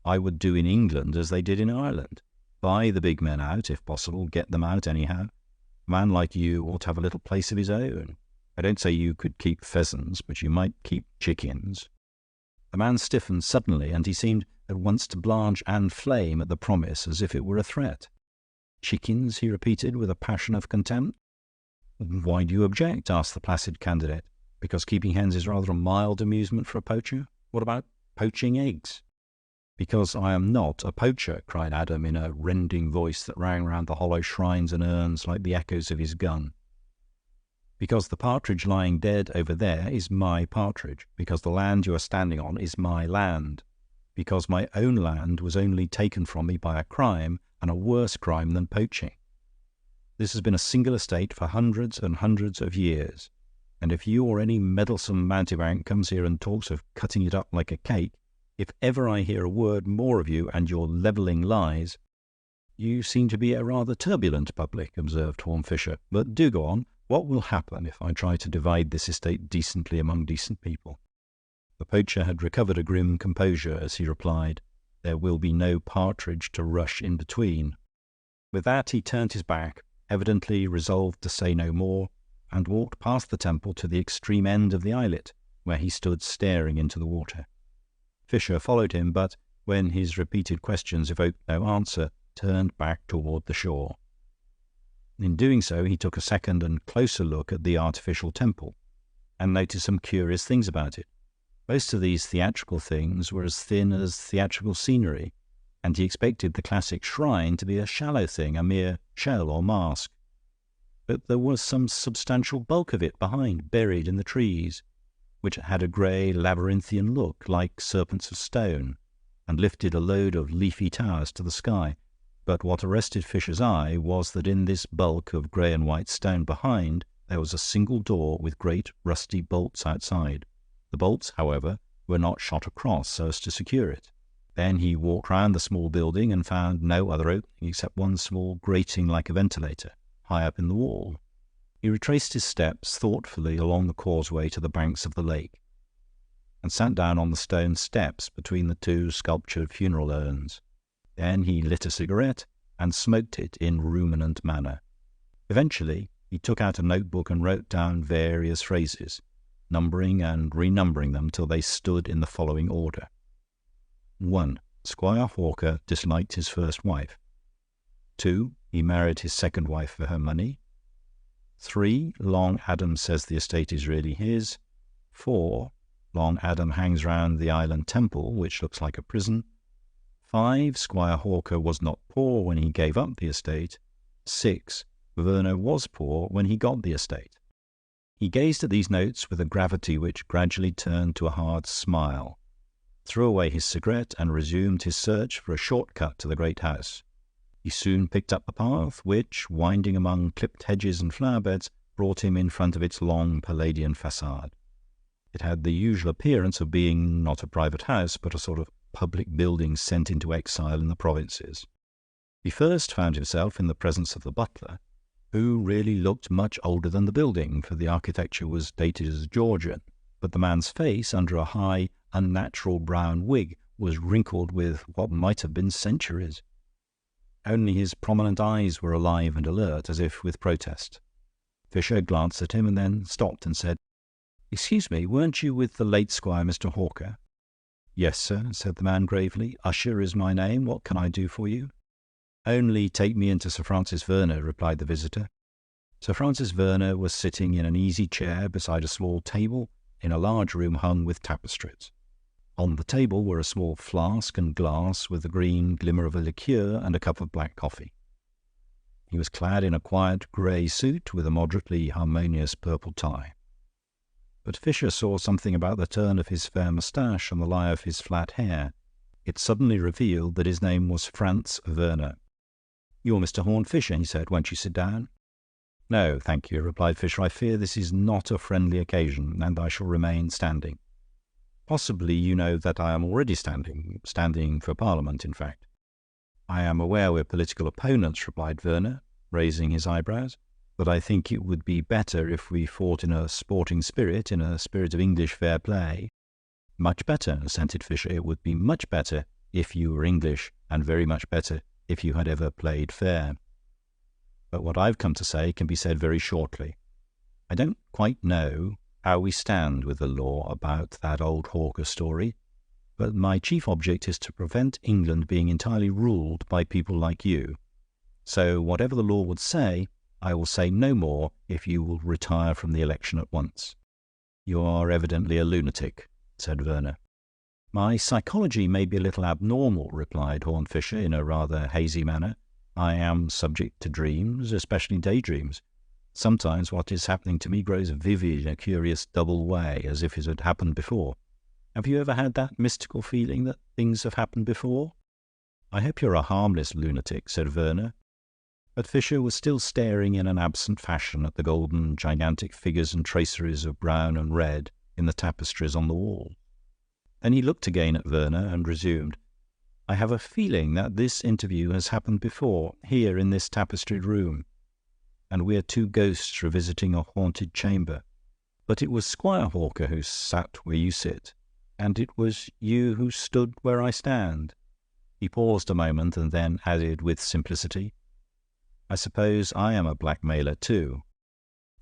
I would do in England as they did in Ireland. Buy the big men out, if possible, get them out anyhow. A man like you ought to have a little place of his own. I don't say you could keep pheasants, but you might keep chickens." The man stiffened suddenly, and he seemed at once to blanch and flame at the promise as if it were a threat. "Chickens?" he repeated with a passion of contempt. "Why do you object?" asked the placid candidate. "Because keeping hens is rather a mild amusement for a poacher? What about poaching eggs?" "Because I am not a poacher," cried Adam in a rending voice that rang round the hollow shrines and urns like the echoes of his gun. "Because the partridge lying dead over there is my partridge. Because the land you are standing on is my land. Because my own land was only taken from me by a crime, and a worse crime than poaching. This has been a single estate for hundreds and hundreds of years, and if you or any meddlesome mountebank comes here and talks of cutting it up like a cake, if ever I hear a word more of you and your levelling lies—" "You seem to be a rather turbulent public," observed Horne Fisher. "But do go on. What will happen if I try to divide this estate decently among decent people?" The poacher had recovered a grim composure as he replied, "There will be no partridge to rush in between." With that he turned his back, evidently resolved to say no more, and walked past the temple to the extreme end of the islet, where he stood staring into the water. Fisher followed him, but when his repeated questions evoked no answer, turned back toward the shore. In doing so, he took a second and closer look at the artificial temple, and noticed some curious things about it. Most of these theatrical things were as thin as theatrical scenery, and he expected the classic shrine to be a shallow thing, a mere shell or mask. But there was some substantial bulk of it behind, buried in the trees, which had a grey labyrinthian look like serpents of stone, and lifted a load of leafy towers to the sky. But what arrested Fisher's eye was that in this bulk of grey and white stone behind there was a single door with great rusty bolts outside. The bolts, however, were not shot across so as to secure it. Then he walked round the small building and found no other opening except one small grating like a ventilator, high up in the wall. He retraced his steps thoughtfully along the causeway to the banks of the lake, and sat down on the stone steps between the two sculptured funeral urns. Then he lit a cigarette and smoked it in ruminant manner. Eventually, he took out a notebook and wrote down various phrases, numbering and renumbering them till they stood in the following order. 1. Squire Hawker disliked his first wife. 2. He married his second wife for her money. 3. Long Adam says the estate is really his. 4. Long Adam hangs round the island temple, which looks like a prison. 5. Squire Hawker was not poor when he gave up the estate. 6. Verner was poor when he got the estate. He gazed at these notes with a gravity which gradually turned to a hard smile, threw away his cigarette, and resumed his search for a short cut to the great house. He soon picked up the path, which, winding among clipped hedges and flower beds, brought him in front of its long Palladian façade. It had the usual appearance of being not a private house, but a sort of public building sent into exile in the provinces. He first found himself in the presence of the butler, who really looked much older than the building, for the architecture was dated as Georgian, but the man's face, under a high, unnatural brown wig, was wrinkled with what might have been centuries. Only his prominent eyes were alive and alert, as if with protest. Fisher glanced at him and then stopped and said, "Excuse me, weren't you with the late Squire Mr. Hawker?" "Yes, sir," said the man gravely. "Usher is my name. What can I do for you?" "Only take me into Sir Francis Verner," replied the visitor. Sir Francis Verner was sitting in an easy chair beside a small table in a large room hung with tapestries. On the table were a small flask and glass with the green glimmer of a liqueur and a cup of black coffee. He was clad in a quiet grey suit with a moderately harmonious purple tie. But Fisher saw something about the turn of his fair moustache and the lie of his flat hair. It suddenly revealed that his name was Franz Verner. "You're Mr. Horne Fisher," he said. "Won't you sit down?" "No, thank you," replied Fisher. "I fear this is not a friendly occasion, and I shall remain standing." "Possibly you know that I am already standing for Parliament, in fact." "I am aware we're political opponents," replied Verner, raising his eyebrows, "but I think it would be better if we fought in a sporting spirit, in a spirit of English fair play." "Much better," assented Fisher. "It would be much better if you were English, and very much better if you had ever played fair. But what I've come to say can be said very shortly. I don't quite know how we stand with the law about that old Hawker story, but my chief object is to prevent England being entirely ruled by people like you. So whatever the law would say, I will say no more if you will retire from the election at once." "You are evidently a lunatic," said Verner. "My psychology may be a little abnormal," replied Horne Fisher in a rather hazy manner. "I am subject to dreams, especially daydreams. Sometimes what is happening to me grows vivid in a curious double way, as if it had happened before. Have you ever had that mystical feeling that things have happened before?" "I hope you're a harmless lunatic," said Verner. But Fisher was still staring in an absent fashion at the golden, gigantic figures and traceries of brown and red in the tapestries on the wall. Then he looked again at Verner and resumed, "I have a feeling that this interview has happened before, here in this tapestried room, and we are two ghosts revisiting a haunted chamber. But it was Squire Hawker who sat where you sit, and it was you who stood where I stand." He paused a moment and then added with simplicity, "I suppose I am a blackmailer too."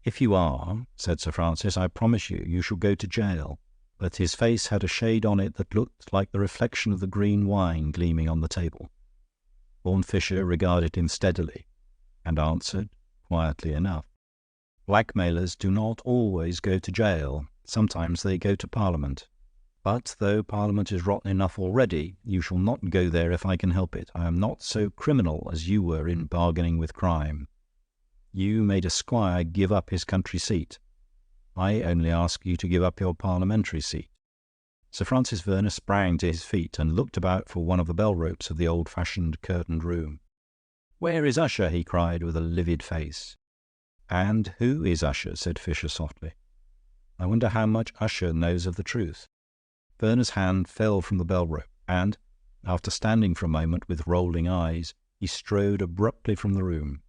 "If you are," said Sir Francis, "I promise you shall go to jail. but his face had a shade on it that looked like the reflection of the green wine gleaming on the table. Horne Fisher regarded him steadily, and answered, quietly enough, "Blackmailers do not always go to jail. Sometimes they go to Parliament. But though Parliament is rotten enough already, you shall not go there if I can help it. I am not so criminal as you were in bargaining with crime. You made a squire give up his country seat. I only ask you to give up your parliamentary seat." Sir Francis Verner sprang to his feet and looked about for one of the bell-ropes of the old-fashioned curtained room. "Where is Usher?" he cried with a livid face. "And who is Usher?" said Fisher softly. "I wonder how much Usher knows of the truth." Verner's hand fell from the bell-rope, and, after standing for a moment with rolling eyes, he strode abruptly from the room.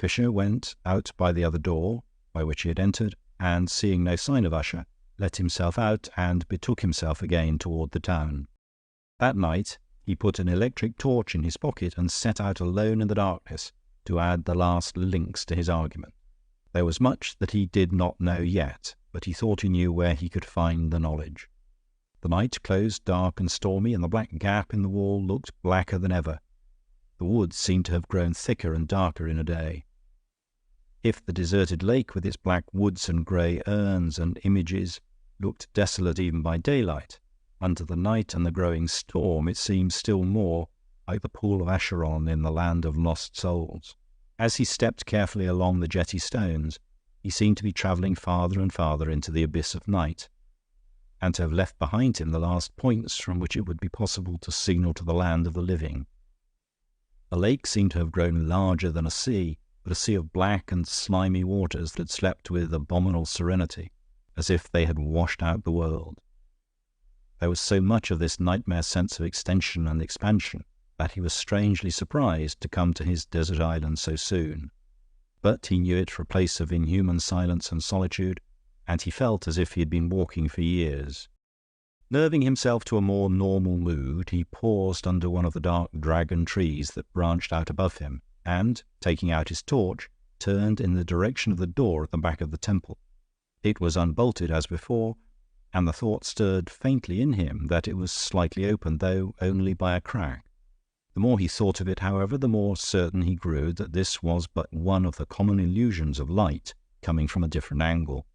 Fisher went out by the other door, by which he had entered, and, seeing no sign of Usher, let himself out and betook himself again toward the town. That night he put an electric torch in his pocket and set out alone in the darkness to add the last links to his argument. There was much that he did not know yet, but he thought he knew where he could find the knowledge. The night closed dark and stormy, and the black gap in the wall looked blacker than ever. The woods seemed to have grown thicker and darker in a day. If the deserted lake with its black woods and grey urns and images looked desolate even by daylight, under the night and the growing storm it seemed still more like the pool of Acheron in the land of lost souls. As he stepped carefully along the jetty stones, he seemed to be travelling farther and farther into the abyss of night, and to have left behind him the last points from which it would be possible to signal to the land of the living. The lake seemed to have grown larger than a sea, but a sea of black and slimy waters that slept with abominable serenity, as if they had washed out the world. There was so much of this nightmare sense of extension and expansion that he was strangely surprised to come to his desert island so soon. But he knew it for a place of inhuman silence and solitude, and he felt as if he had been walking for years. Nerving himself to a more normal mood, he paused under one of the dark dragon trees that branched out above him, and, taking out his torch, turned in the direction of the door at the back of the temple. It was unbolted as before, and the thought stirred faintly in him that it was slightly open, though only by a crack. The more he thought of it, however, the more certain he grew that this was but one of the common illusions of light coming from a different angle.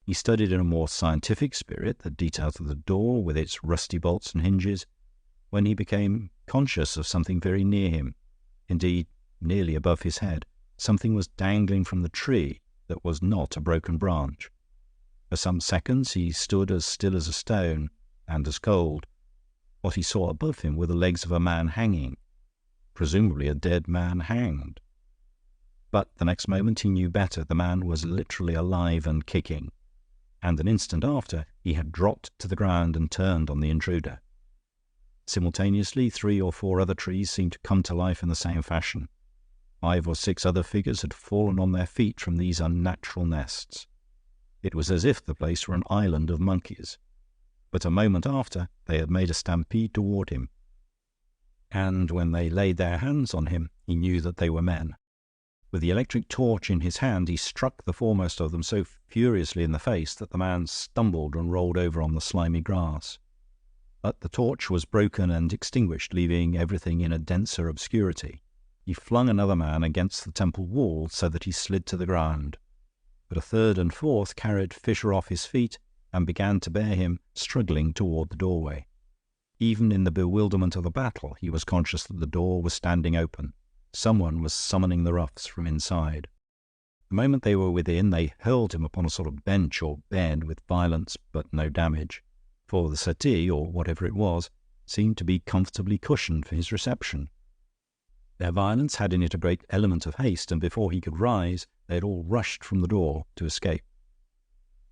He studied in a more scientific spirit the details of the door with its rusty bolts and hinges, when he became conscious of something very near him. Indeed, nearly above his head, something was dangling from the tree that was not a broken branch. For some seconds he stood as still as a stone, and as cold. What he saw above him were the legs of a man hanging, presumably a dead man hanged. But the next moment he knew better. The man was literally alive and kicking, and an instant after he had dropped to the ground and turned on the intruder. Simultaneously 3 or 4 other trees seemed to come to life in the same fashion. 5 or 6 other figures had fallen on their feet from these unnatural nests. It was as if the place were an island of monkeys. But a moment after they had made a stampede toward him, and when they laid their hands on him, he knew that they were men. With the electric torch in his hand, he struck the foremost of them so furiously in the face that the man stumbled and rolled over on the slimy grass. But the torch was broken and extinguished, leaving everything in a denser obscurity. He flung another man against the temple wall so that he slid to the ground. But a third and fourth carried Fisher off his feet and began to bear him, struggling toward the doorway. Even in the bewilderment of the battle, he was conscious that the door was standing open. Someone was summoning the roughs from inside. The moment they were within, they hurled him upon a sort of bench or bed with violence but no damage, for the settee, or whatever it was, seemed to be comfortably cushioned for his reception. Their violence had in it a great element of haste, and before he could rise, they had all rushed from the door to escape.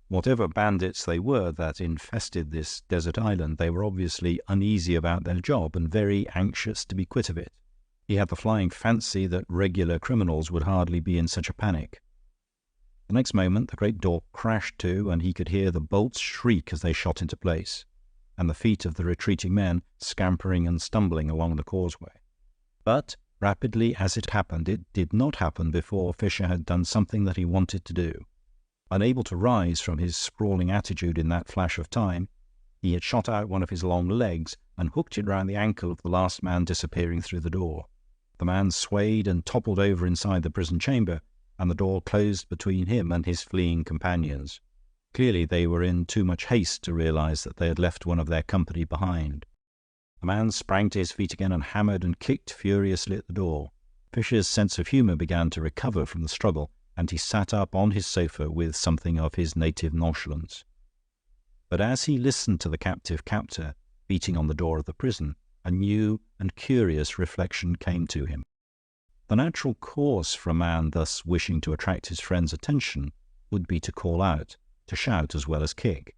Whatever bandits they were that infested this desert island, they were obviously uneasy about their job and very anxious to be quit of it. He had the flying fancy that regular criminals would hardly be in such a panic. The next moment the great door crashed to, and he could hear the bolts shriek as they shot into place, and the feet of the retreating men scampering and stumbling along the causeway. But, rapidly as it happened, it did not happen before Fisher had done something that he wanted to do. Unable to rise from his sprawling attitude in that flash of time, he had shot out one of his long legs and hooked it round the ankle of the last man disappearing through the door. The man swayed and toppled over inside the prison chamber, and the door closed between him and his fleeing companions. Clearly they were in too much haste to realize that they had left one of their company behind. The man sprang to his feet again and hammered and kicked furiously at the door. Fisher's sense of humour began to recover from the struggle, and he sat up on his sofa with something of his native nonchalance. But as he listened to the captive captor beating on the door of the prison, a new and curious reflection came to him. The natural course for a man thus wishing to attract his friend's attention would be to call out, to shout as well as kick.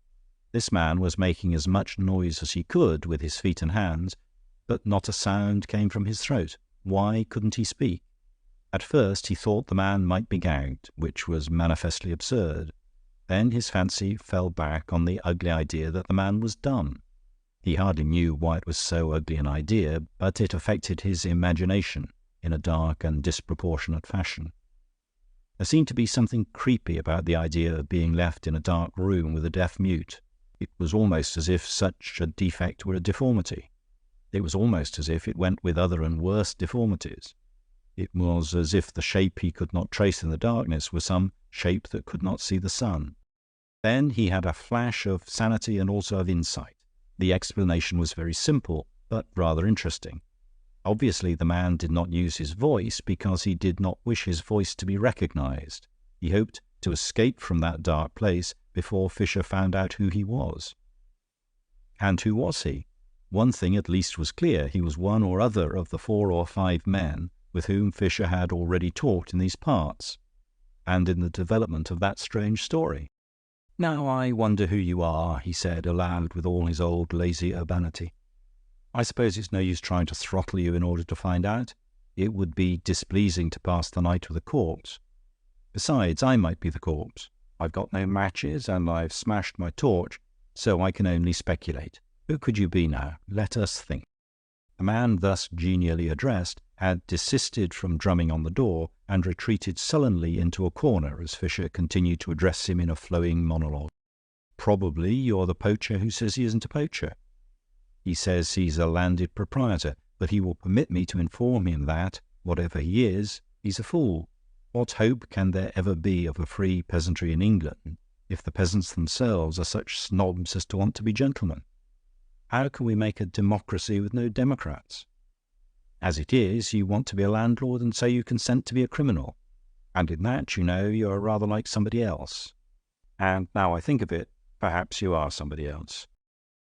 This man was making as much noise as he could with his feet and hands, but not a sound came from his throat. Why couldn't he speak? At first he thought the man might be gagged, which was manifestly absurd. Then his fancy fell back on the ugly idea that the man was dumb. He hardly knew why it was so ugly an idea, but it affected his imagination in a dark and disproportionate fashion. There seemed to be something creepy about the idea of being left in a dark room with a deaf mute. It was almost as if such a defect were a deformity. It was almost as if it went with other and worse deformities. It was as if the shape he could not trace in the darkness was some shape that could not see the sun. Then he had a flash of sanity and also of insight. The explanation was very simple, but rather interesting. Obviously, the man did not use his voice because he did not wish his voice to be recognized. He hoped to escape from that dark place before Fisher found out who he was. And who was he? One thing at least was clear. He was one or other of the 4 or 5 men with whom Fisher had already talked in these parts, and in the development of that strange story. "Now I wonder who you are," he said aloud with all his old lazy urbanity. "I suppose it's no use trying to throttle you in order to find out. It would be displeasing to pass the night with a corpse. Besides, I might be the corpse. I've got no matches, and I've smashed my torch, so I can only speculate. Who could you be now? Let us think." The man thus genially addressed had desisted from drumming on the door and retreated sullenly into a corner as Fisher continued to address him in a flowing monologue. "Probably you're the poacher who says he isn't a poacher. He says he's a landed proprietor, but he will permit me to inform him that, whatever he is, he's a fool. What hope can there ever be of a free peasantry in England if the peasants themselves are such snobs as to want to be gentlemen? How can we make a democracy with no democrats? As it is, you want to be a landlord, and so you consent to be a criminal. And in that, you know, you are rather like somebody else. And now I think of it, perhaps you are somebody else."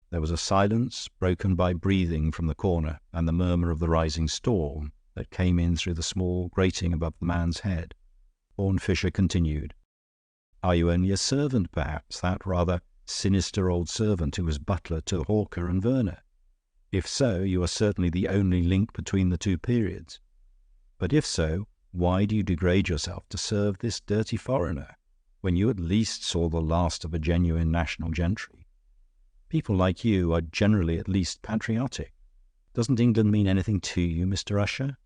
There was a silence broken by breathing from the corner and the murmur of the rising storm that came in through the small grating above the man's head. Horne Fisher continued, "Are you only a servant, perhaps, that rather sinister old servant who was butler to Hawker and Werner? If so, you are certainly the only link between the two periods. But if so, why do you degrade yourself to serve this dirty foreigner, when you at least saw the last of a genuine national gentry? People like you are generally at least patriotic. Doesn't England mean anything to you, Mr. Usher?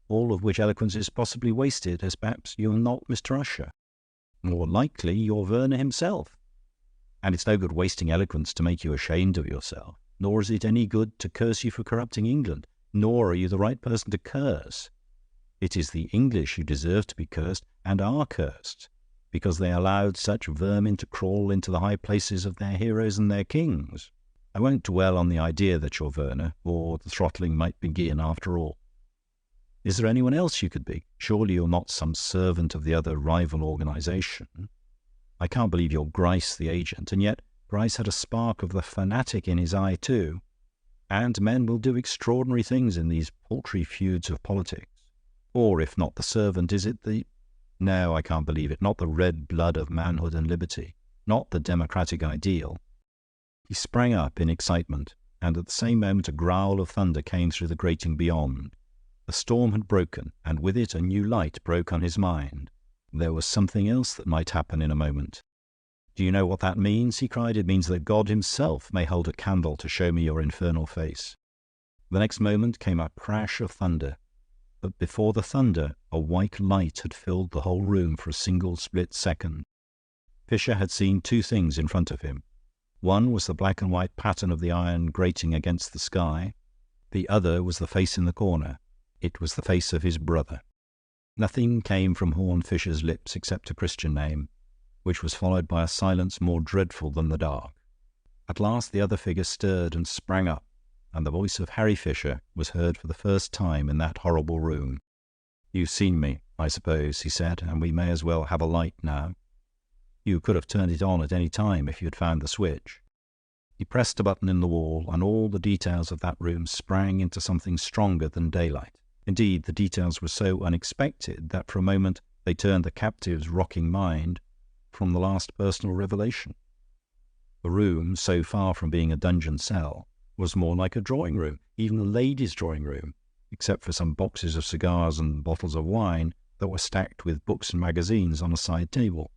All of which eloquence is possibly wasted, as perhaps you're not Mr. Usher. More likely you're Werner himself. And it's no good wasting eloquence to make you ashamed of yourself. Nor is it any good to curse you for corrupting England, nor are you the right person to curse. It is the English who deserve to be cursed and are cursed, because they allowed such vermin to crawl into the high places of their heroes and their kings. I won't dwell on the idea that you're Werner, or the throttling might begin after all. Is there anyone else you could be? Surely you're not some servant of the other rival organisation. I can't believe you're Grice the agent, and yet Grice had a spark of the fanatic in his eye too. And men will do extraordinary things in these paltry feuds of politics. Or if not the servant, is it the... No, I can't believe it. Not the red blood of manhood and liberty. Not the democratic ideal." He sprang up in excitement, and at the same moment a growl of thunder came through the grating beyond. The storm had broken, and with it a new light broke on his mind. There was something else that might happen in a moment. "Do you know what that means?" he cried. "It means that God himself may hold a candle to show me your infernal face." The next moment came a crash of thunder, but before the thunder a white light had filled the whole room for a single split second. Fisher had seen two things in front of him. One was the black and white pattern of the iron grating against the sky. The other was the face in the corner. It was the face of his brother. Nothing came from Horne Fisher's lips except a Christian name, which was followed by a silence more dreadful than the dark. At last the other figure stirred and sprang up, and the voice of Harry Fisher was heard for the first time in that horrible room. "You've seen me, I suppose," he said, "and we may as well have a light now. You could have turned it on at any time if you had found the switch." He pressed a button in the wall, and all the details of that room sprang into something stronger than daylight. Indeed, the details were so unexpected that for a moment they turned the captive's rocking mind from the last personal revelation. The room, so far from being a dungeon cell, was more like a drawing room, even a lady's drawing room, except for some boxes of cigars and bottles of wine that were stacked with books and magazines on a side table.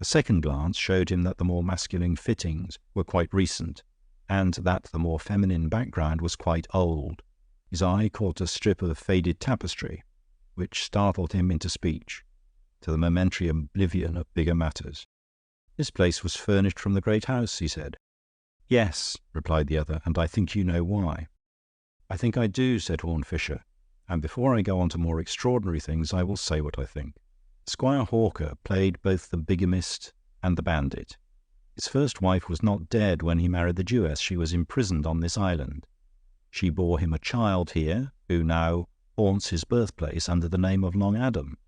A second glance showed him that the more masculine fittings were quite recent, and that the more feminine background was quite old. His eye caught a strip of faded tapestry, which startled him into speech, to the momentary oblivion of bigger matters. "This place was furnished from the great house," he said. "Yes," replied the other, "and I think you know why." "I think I do," said Horne Fisher, "and before I go on to more extraordinary things, I will say what I think. Squire Hawker played both the bigamist and the bandit. His first wife was not dead when he married the Jewess. She was imprisoned on this island. She bore him a child here, who now haunts his birthplace under the name of Long Adam.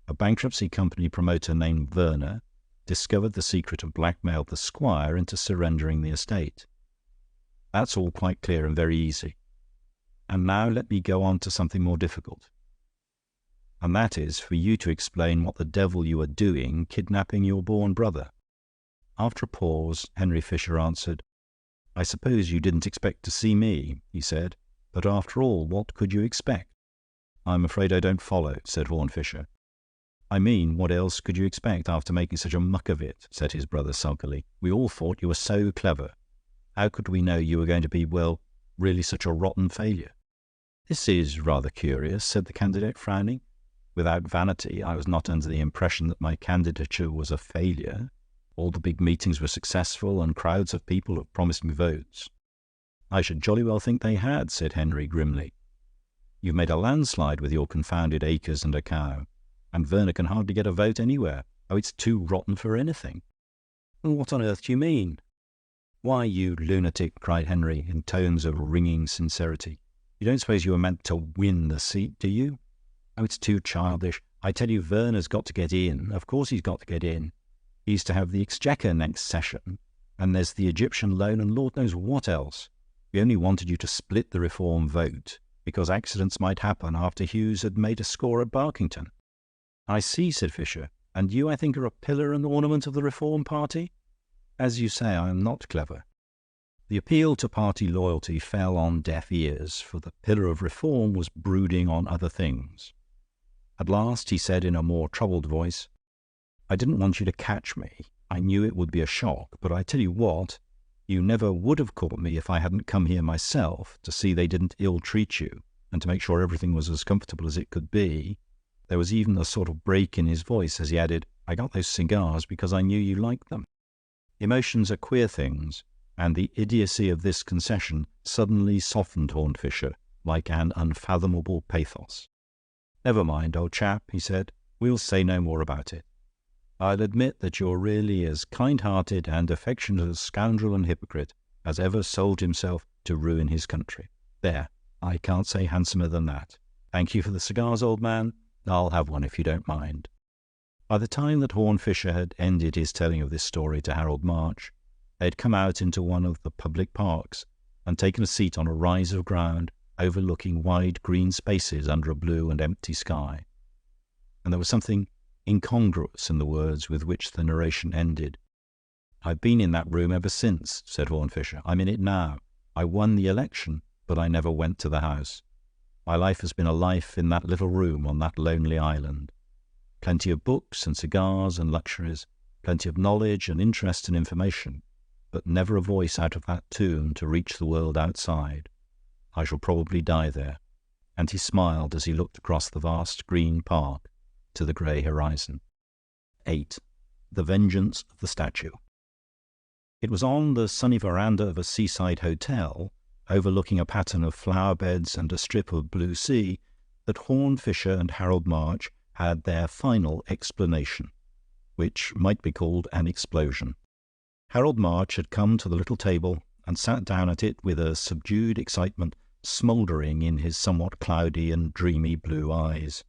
A bankruptcy company promoter named Werner discovered the secret and blackmailed the squire into surrendering the estate. That's all quite clear and very easy. And now let me go on to something more difficult. And that is for you to explain what the devil you are doing kidnapping your born brother." After a pause, Henry Fisher answered, "I suppose you didn't expect to see me," he said, "but after all, what could you expect?" "I'm afraid I don't follow," said Horne Fisher. "I mean, what else could you expect after making such a muck of it?" said his brother sulkily. "We all thought you were so clever. How could we know you were going to be, well, really such a rotten failure?" "This is rather curious," said the candidate, frowning. "Without vanity, I was not under the impression that my candidature was a failure. All the big meetings were successful, and crowds of people have promised me votes." "I should jolly well think they had," said Henry grimly. "You've made a landslide with your confounded acres and a cow, and Werner can hardly get a vote anywhere. Oh, it's too rotten for anything." "What on earth do you mean?" "Why, you lunatic," cried Henry, in tones of ringing sincerity, "you don't suppose you were meant to win the seat, do you? Oh, it's too childish. I tell you, Werner's got to get in. Of course he's got to get in. He's to have the exchequer next session, and there's the Egyptian loan, and Lord knows what else. We only wanted you to split the Reform vote, because accidents might happen after Hughes had made a score at Barkington." "I see," said Fisher. "And you, I think, are a pillar and ornament of the Reform party?" "As you say, I am not clever." The appeal to party loyalty fell on deaf ears, for the pillar of Reform was brooding on other things. At last he said in a more troubled voice, "I didn't want you to catch me. I knew it would be a shock, but I tell you what, you never would have caught me if I hadn't come here myself to see they didn't ill-treat you, and to make sure everything was as comfortable as it could be." There was even a sort of break in his voice as he added, "I got those cigars because I knew you liked them." Emotions are queer things, and the idiocy of this concession suddenly softened Horne Fisher like an unfathomable pathos. "Never mind, old chap," he said. "We'll say no more about it. I'll admit that you're really as kind-hearted and affectionate a scoundrel and hypocrite as ever sold himself to ruin his country. There, I can't say handsomer than that. Thank you for the cigars, old man. I'll have one if you don't mind." By the time that Horne Fisher had ended his telling of this story to Harold March, they had come out into one of the public parks and taken a seat on a rise of ground overlooking wide green spaces under a blue and empty sky. And there was something incongruous in the words with which the narration ended. "I've been in that room ever since," said Horne Fisher. "I'm in it now. I won the election, but I never went to the House. My life has been a life in that little room on that lonely island. Plenty of books and cigars and luxuries, plenty of knowledge and interest and information, but never a voice out of that tomb to reach the world outside. I shall probably die there." And he smiled as he looked across the vast green park to the grey horizon. 8. The Vengeance of the Statue. It was on the sunny veranda of a seaside hotel, overlooking a pattern of flower beds and a strip of blue sea, that Horne Fisher and Harold March had their final explanation, which might be called an explosion. Harold March had come to the little table and sat down at it with a subdued excitement smouldering in his somewhat cloudy and dreamy blue eyes.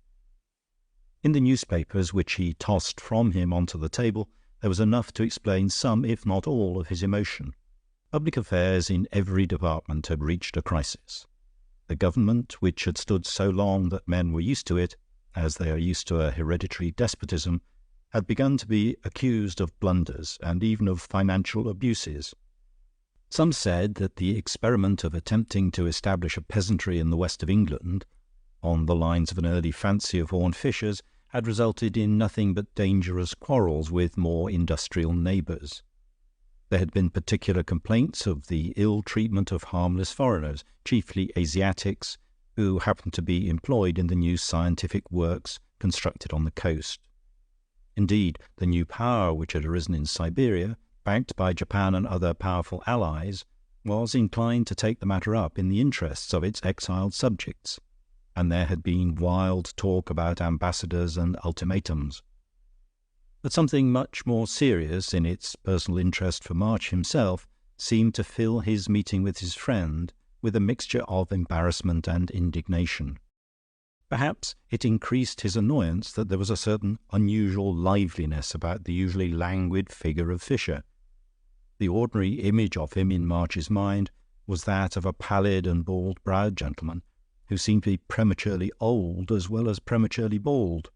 In the newspapers which he tossed from him onto the table, there was enough to explain some, if not all, of his emotion. Public affairs in every department had reached a crisis. The government, which had stood so long that men were used to it, as they are used to a hereditary despotism, had begun to be accused of blunders and even of financial abuses. Some said that the experiment of attempting to establish a peasantry in the west of England, on the lines of an early fancy of Horne Fisher's, had resulted in nothing but dangerous quarrels with more industrial neighbours. There had been particular complaints of the ill treatment of harmless foreigners, chiefly Asiatics, who happened to be employed in the new scientific works constructed on the coast. Indeed, the new power which had arisen in Siberia, backed by Japan and other powerful allies, was inclined to take the matter up in the interests of its exiled subjects, and there had been wild talk about ambassadors and ultimatums. But something much more serious in its personal interest for March himself seemed to fill his meeting with his friend with a mixture of embarrassment and indignation. Perhaps it increased his annoyance that there was a certain unusual liveliness about the usually languid figure of Fisher. The ordinary image of him in March's mind was that of a pallid and bald-browed gentleman who seemed to be prematurely old as well as prematurely bald.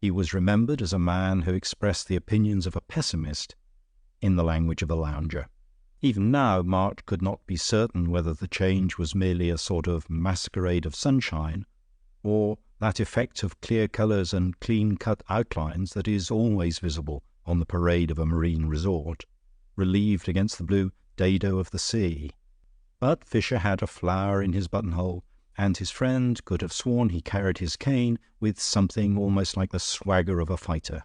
He was remembered as a man who expressed the opinions of a pessimist in the language of a lounger. Even now, March could not be certain whether the change was merely a sort of masquerade of sunshine, or that effect of clear colours and clean-cut outlines that is always visible on the parade of a marine resort, relieved against the blue dado of the sea. But Fisher had a flower in his buttonhole, and his friend could have sworn he carried his cane with something almost like the swagger of a fighter.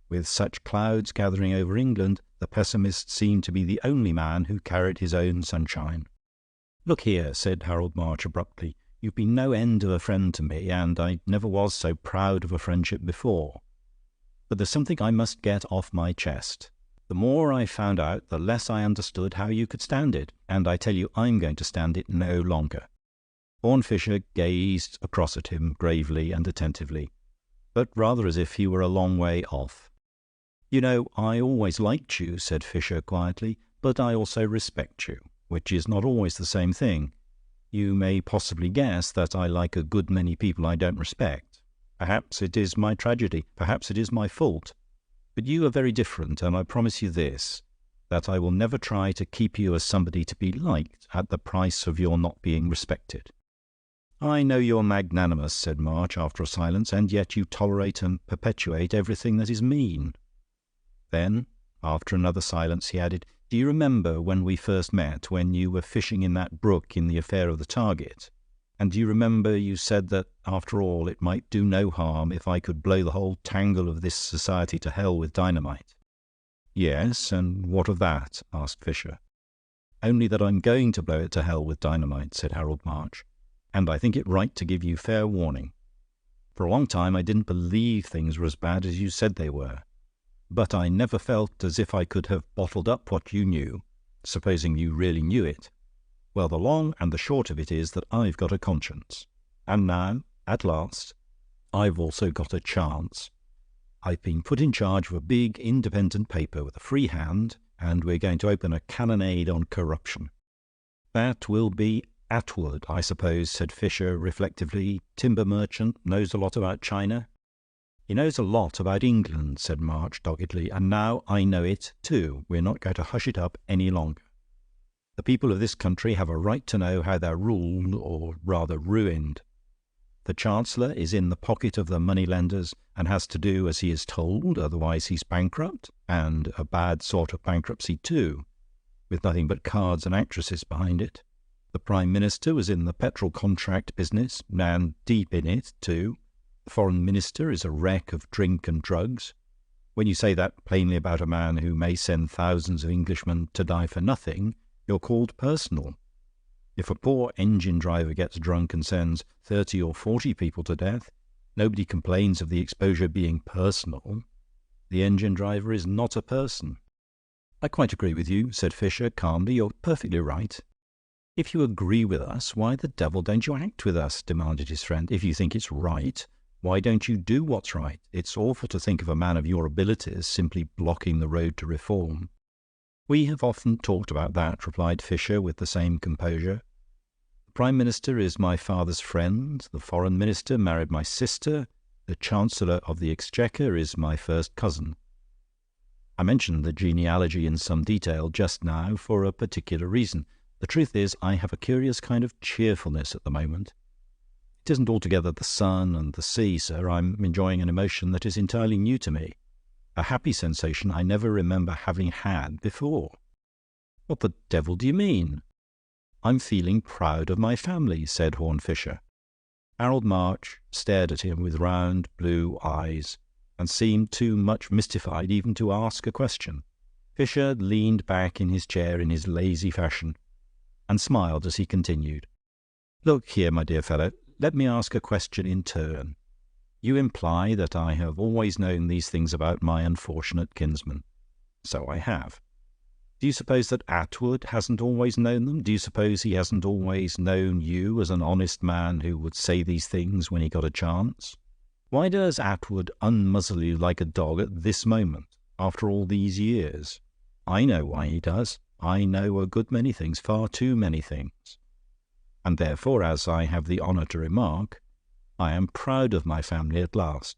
With such clouds gathering over England, the pessimist seemed to be the only man who carried his own sunshine. "Look here," said Harold March abruptly, "you've been no end of a friend to me, and I never was so proud of a friendship before. But there's something I must get off my chest. The more I found out, the less I understood how you could stand it, and I tell you I'm going to stand it no longer." Horne Fisher gazed across at him gravely and attentively, but rather as if he were a long way off. "You know, I always liked you," said Fisher quietly, "but I also respect you, which is not always the same thing. You may possibly guess that I like a good many people I don't respect. Perhaps it is my tragedy, perhaps it is my fault. But you are very different, and I promise you this, that I will never try to keep you as somebody to be liked at the price of your not being respected." "I know you're magnanimous," said March after a silence, "and yet you tolerate and perpetuate everything that is mean." Then, after another silence, he added, "Do you remember when we first met, when you were fishing in that brook in the affair of the target? And do you remember you said that, after all, it might do no harm if I could blow the whole tangle of this society to hell with dynamite?" "Yes, and what of that?" asked Fisher. "Only that I'm going to blow it to hell with dynamite," said Harold March, "and I think it right to give you fair warning. For a long time I didn't believe things were as bad as you said they were. But I never felt as if I could have bottled up what you knew, supposing you really knew it. Well, the long and the short of it is that I've got a conscience. And now, at last, I've also got a chance. I've been put in charge of a big independent paper with a free hand, and we're going to open a cannonade on corruption." "That will be Atwood, I suppose," said Fisher reflectively. "Timber merchant, knows a lot about China." "He knows a lot about England," said March doggedly, "and now I know it too. We're not going to hush it up any longer. The people of this country have a right to know how they're ruled, or rather ruined. The Chancellor is in the pocket of the money-lenders and has to do as he is told, otherwise he's bankrupt, and a bad sort of bankruptcy too, with nothing but cards and actresses behind it. The Prime Minister was in the petrol contract business, and deep in it too. The Foreign Minister is a wreck of drink and drugs. When you say that plainly about a man who may send thousands of Englishmen to die for nothing, you're called personal. If a poor engine driver gets drunk and sends 30 or 40 people to death, nobody complains of the exposure being personal. The engine driver is not a person. I quite agree with you, said Fisher calmly. You're perfectly right. If you agree with us, why the devil don't you act with us? Demanded his friend. If you think it's right, why don't you do what's right? It's awful to think of a man of your abilities simply blocking the road to reform. We have often talked about that, replied Fisher with the same composure. The Prime Minister is my father's friend, the Foreign Minister married my sister, the Chancellor of the Exchequer is my first cousin. I mentioned the genealogy in some detail just now for a particular reason. The truth is, I have a curious kind of cheerfulness at the moment. It isn't altogether the sun and the sea, sir. I'm enjoying an emotion that is entirely new to me, a happy sensation I never remember having had before. What the devil do you mean? I'm feeling proud of my family, said Horne Fisher. Harold March stared at him with round blue eyes, and seemed too much mystified even to ask a question. Fisher leaned back in his chair in his lazy fashion, and smiled as he continued. Look here, my dear fellow, let me ask a question in turn. You imply that I have always known these things about my unfortunate kinsman. So I have. Do you suppose that Atwood hasn't always known them? Do you suppose he hasn't always known you as an honest man who would say these things when he got a chance? Why does Atwood unmuzzle you like a dog at this moment, after all these years? I know why he does. I know a good many things, far too many things. And therefore, as I have the honour to remark, I am proud of my family at last.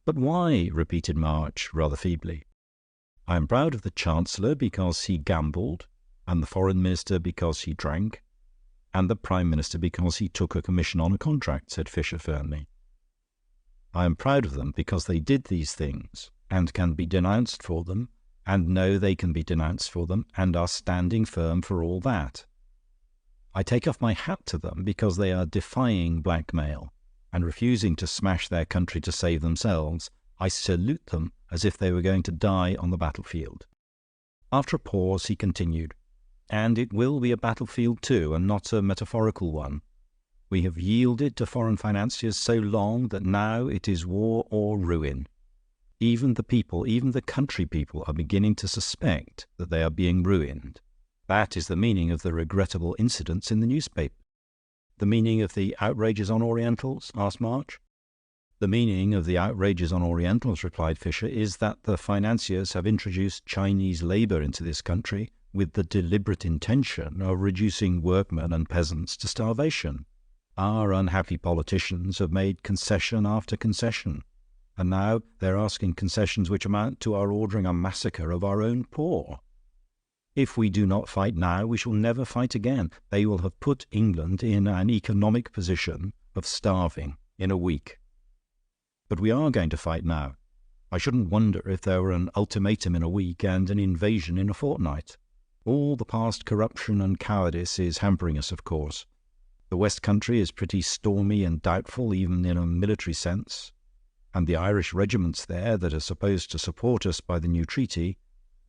But why? Repeated March, rather feebly. I am proud of the Chancellor because he gambled, and the Foreign Minister because he drank, and the Prime Minister because he took a commission on a contract, said Fisher firmly. I am proud of them because they did these things, and can be denounced for them, and know they can be denounced for them, and are standing firm for all that. I take off my hat to them because they are defying blackmail, and refusing to smash their country to save themselves. I salute them as if they were going to die on the battlefield. After a pause, he continued, and it will be a battlefield too, and not a metaphorical one. We have yielded to foreign financiers so long that now it is war or ruin. Even the people, even the country people, are beginning to suspect that they are being ruined. That is the meaning of the regrettable incidents in the newspaper. The meaning of the outrages on Orientals? Asked March. The meaning of the outrages on Orientals, replied Fisher, is that the financiers have introduced Chinese labour into this country with the deliberate intention of reducing workmen and peasants to starvation. Our unhappy politicians have made concession after concession, and now they're asking concessions which amount to our ordering a massacre of our own poor. If we do not fight now, we shall never fight again. They will have put England in an economic position of starving in a week. But we are going to fight now. I shouldn't wonder if there were an ultimatum in a week and an invasion in a fortnight. All the past corruption and cowardice is hampering us, of course. The West Country is pretty stormy and doubtful, even in a military sense, and the Irish regiments there that are supposed to support us by the new treaty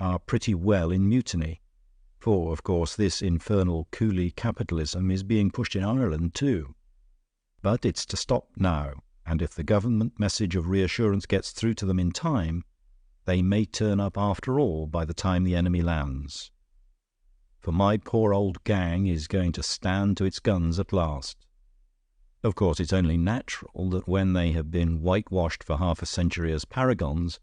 are pretty well in mutiny. For, of course, this infernal coolie capitalism is being pushed in Ireland too. But it's to stop now, and if the government message of reassurance gets through to them in time, they may turn up after all by the time the enemy lands. For my poor old gang is going to stand to its guns at last. Of course, it's only natural that when they have been whitewashed for half a century as paragons,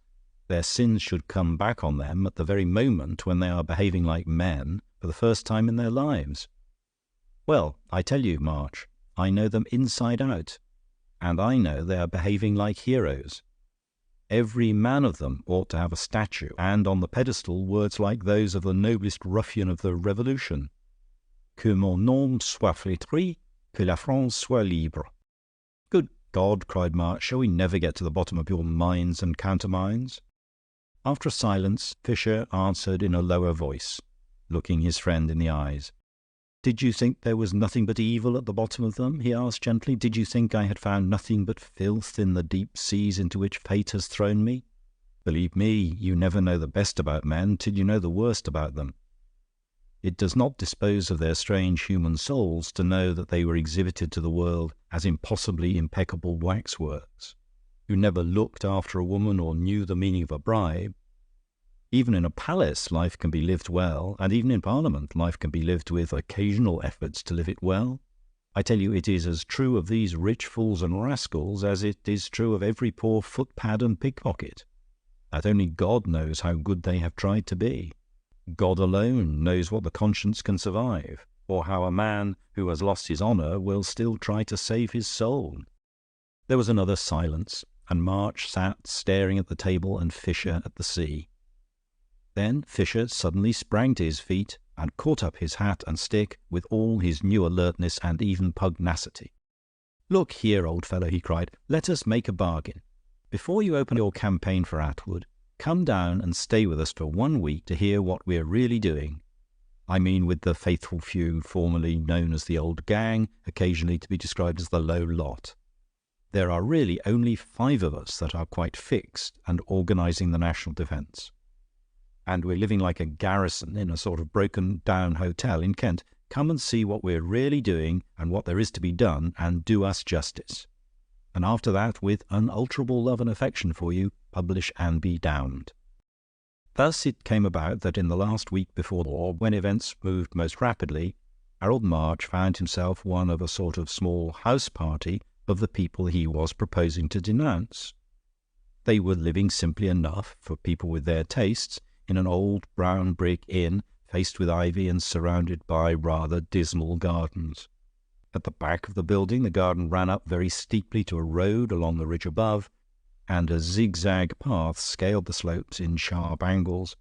their sins should come back on them at the very moment when they are behaving like men for the first time in their lives. Well, I tell you, March, I know them inside out, and I know they are behaving like heroes. Every man of them ought to have a statue, and on the pedestal words like those of the noblest ruffian of the Revolution. Que mon nom soit flétri, que la France soit libre. Good God, cried March, shall we never get to the bottom of your mines and countermines? After a silence, Fisher answered in a lower voice, looking his friend in the eyes. Did you think there was nothing but evil at the bottom of them? He asked gently. Did you think I had found nothing but filth in the deep seas into which fate has thrown me? Believe me, you never know the best about men till you know the worst about them. It does not dispose of their strange human souls to know that they were exhibited to the world as impossibly impeccable waxworks, who never looked after a woman or knew the meaning of a bribe. Even in a palace, life can be lived well, and even in Parliament, life can be lived with occasional efforts to live it well. I tell you, it is as true of these rich fools and rascals as it is true of every poor footpad and pickpocket, that only God knows how good they have tried to be. God alone knows what the conscience can survive, or how a man who has lost his honour will still try to save his soul. There was another silence, and March sat staring at the table and Fisher at the sea. Then Fisher suddenly sprang to his feet and caught up his hat and stick with all his new alertness and even pugnacity. "Look here, old fellow," he cried, "let us make a bargain. Before you open your campaign for Atwood, come down and stay with us for 1 week to hear what we're really doing. I mean with the faithful few formerly known as the old gang, occasionally to be described as the low lot. There are really only 5 of us that are quite fixed and organising the national defence. And we're living like a garrison in a sort of broken-down hotel in Kent. Come and see what we're really doing and what there is to be done, and do us justice. And after that, with unalterable love and affection for you, publish and be damned." Thus it came about that in the last week before the war, when events moved most rapidly, Harold March found himself one of a sort of small house party of the people he was proposing to denounce. They were living simply enough, for people with their tastes, in an old brown brick inn faced with ivy and surrounded by rather dismal gardens. At the back of the building the garden ran up very steeply to a road along the ridge above, and a zigzag path scaled the slopes in sharp angles,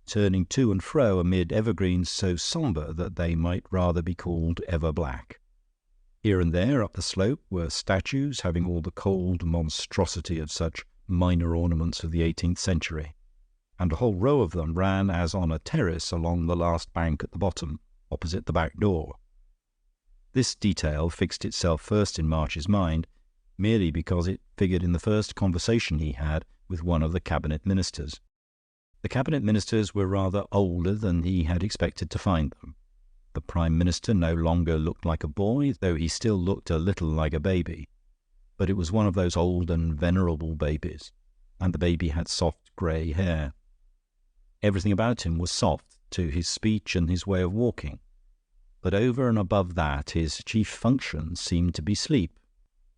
turning to and fro amid evergreens so sombre that they might rather be called ever-black. Here and there up the slope were statues having all the cold monstrosity of such minor ornaments of the 18th century, and a whole row of them ran as on a terrace along the last bank at the bottom, opposite the back door. This detail fixed itself first in March's mind, merely because it figured in the first conversation he had with one of the cabinet ministers. The cabinet ministers were rather older than he had expected to find them. The Prime Minister no longer looked like a boy, though he still looked a little like a baby. But it was one of those old and venerable babies, and the baby had soft grey hair. Everything about him was soft, to his speech and his way of walking. But over and above that, his chief function seemed to be sleep.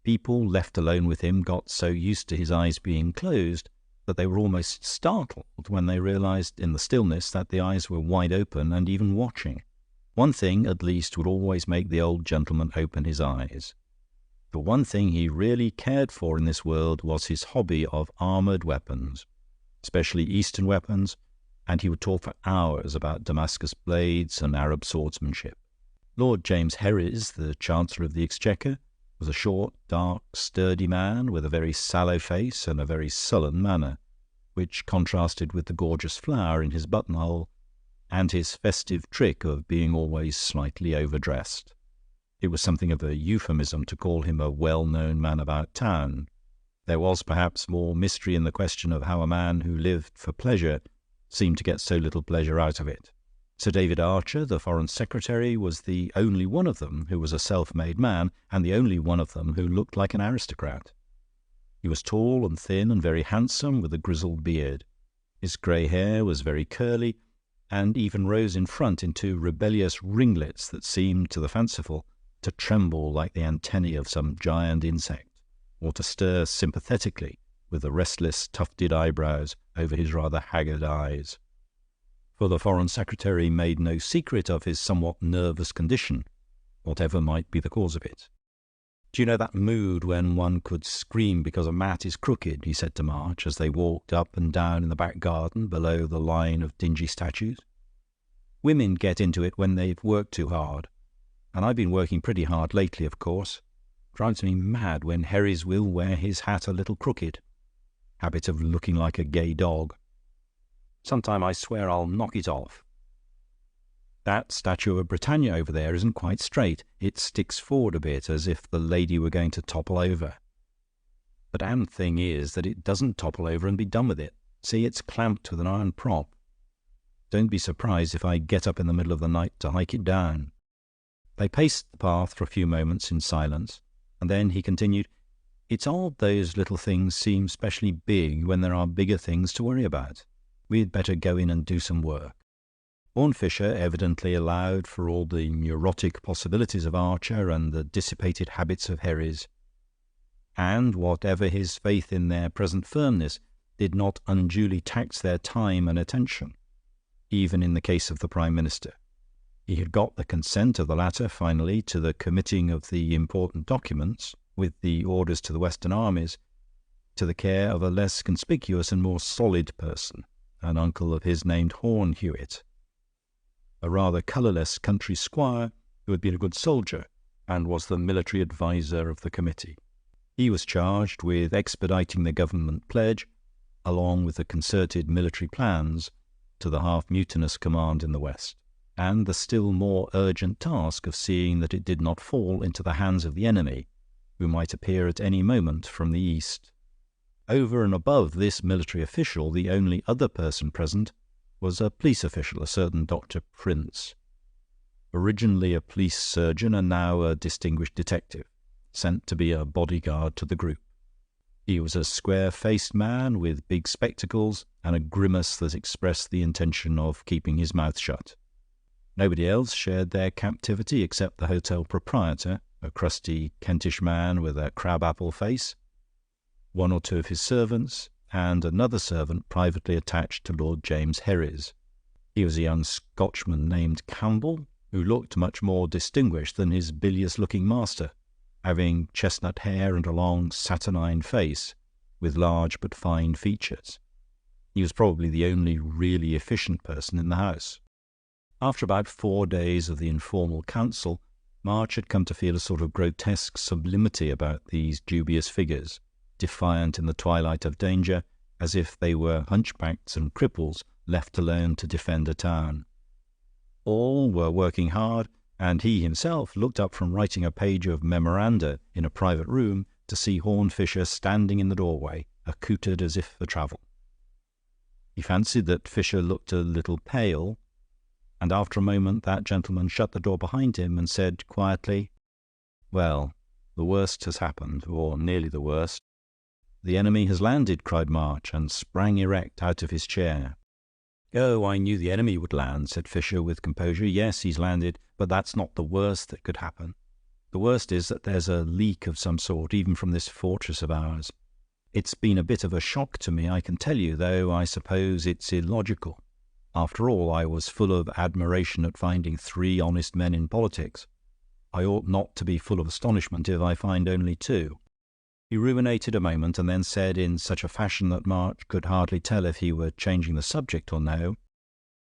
People left alone with him got so used to his eyes being closed that they were almost startled when they realized in the stillness that the eyes were wide open and even watching. One thing, at least, would always make the old gentleman open his eyes. The one thing he really cared for in this world was his hobby of armoured weapons, especially Eastern weapons, and he would talk for hours about Damascus blades and Arab swordsmanship. Lord James Herries, the Chancellor of the Exchequer, was a short, dark, sturdy man with a very sallow face and a very sullen manner, which contrasted with the gorgeous flower in his buttonhole and his festive trick of being always slightly overdressed. It was something of a euphemism to call him a well-known man about town. There was perhaps more mystery in the question of how a man who lived for pleasure seemed to get so little pleasure out of it. Sir David Archer, the Foreign Secretary, was the only one of them who was a self-made man, and the only one of them who looked like an aristocrat. He was tall and thin and very handsome, with a grizzled beard. His grey hair was very curly, and even rose in front into rebellious ringlets that seemed, to the fanciful, to tremble like the antennae of some giant insect, or to stir sympathetically with the restless tufted eyebrows over his rather haggard eyes. For the Foreign Secretary made no secret of his somewhat nervous condition, whatever might be the cause of it. "Do you know that mood when one could scream because a mat is crooked?" he said to March, as they walked up and down in the back garden below the line of dingy statues. "Women get into it when they've worked too hard, and I've been working pretty hard lately, of course. Drives me mad when Herries will wear his hat a little crooked. Habit of looking like a gay dog. Sometime I swear I'll knock it off. That statue of Britannia over there isn't quite straight. It sticks forward a bit, as if the lady were going to topple over. The damned thing is that it doesn't topple over and be done with it. See, it's clamped with an iron prop. Don't be surprised if I get up in the middle of the night to hike it down." They paced the path for a few moments in silence, and then he continued, "It's odd those little things seem specially big when there are bigger things to worry about. We'd better go in and do some work." Horne Fisher evidently allowed for all the neurotic possibilities of Archer and the dissipated habits of Herries, and whatever his faith in their present firmness, did not unduly tax their time and attention, even in the case of the Prime Minister. He had got the consent of the latter, finally, to the committing of the important documents, with the orders to the Western armies, to the care of a less conspicuous and more solid person, an uncle of his named Horne Hewitt, a rather colourless country squire who had been a good soldier and was the military adviser of the committee. He was charged with expediting the government pledge, along with the concerted military plans, to the half-mutinous command in the West, and the still more urgent task of seeing that it did not fall into the hands of the enemy, who might appear at any moment from the east. Over and above this military official, the only other person present was a police official, a certain Dr. Prince, originally a police surgeon and now a distinguished detective, sent to be a bodyguard to the group. He was a square-faced man with big spectacles and a grimace that expressed the intention of keeping his mouth shut. Nobody else shared their captivity except the hotel proprietor, a crusty Kentish man with a crab-apple face, one or two of his servants, and another servant privately attached to Lord James Herries. He was a young Scotchman named Campbell, who looked much more distinguished than his bilious-looking master, having chestnut hair and a long saturnine face, with large but fine features. He was probably the only really efficient person in the house. After about 4 days of the informal council, March had come to feel a sort of grotesque sublimity about these dubious figures, defiant in the twilight of danger, as if they were hunchbacks and cripples left alone to defend a town. All were working hard, and he himself looked up from writing a page of memoranda in a private room to see Horne Fisher standing in the doorway, accoutred as if for travel. He fancied that Fisher looked a little pale, and after a moment that gentleman shut the door behind him and said quietly, "Well, the worst has happened, or nearly the worst." "The enemy has landed," cried March, and sprang erect out of his chair. "Oh, I knew the enemy would land," said Fisher with composure. "Yes, he's landed, but that's not the worst that could happen. The worst is that there's a leak of some sort, even from this fortress of ours. It's been a bit of a shock to me, I can tell you, though I suppose it's illogical. After all, I was full of admiration at finding 3 honest men in politics. I ought not to be full of astonishment if I find only 2. He ruminated a moment and then said in such a fashion that March could hardly tell if he were changing the subject or no,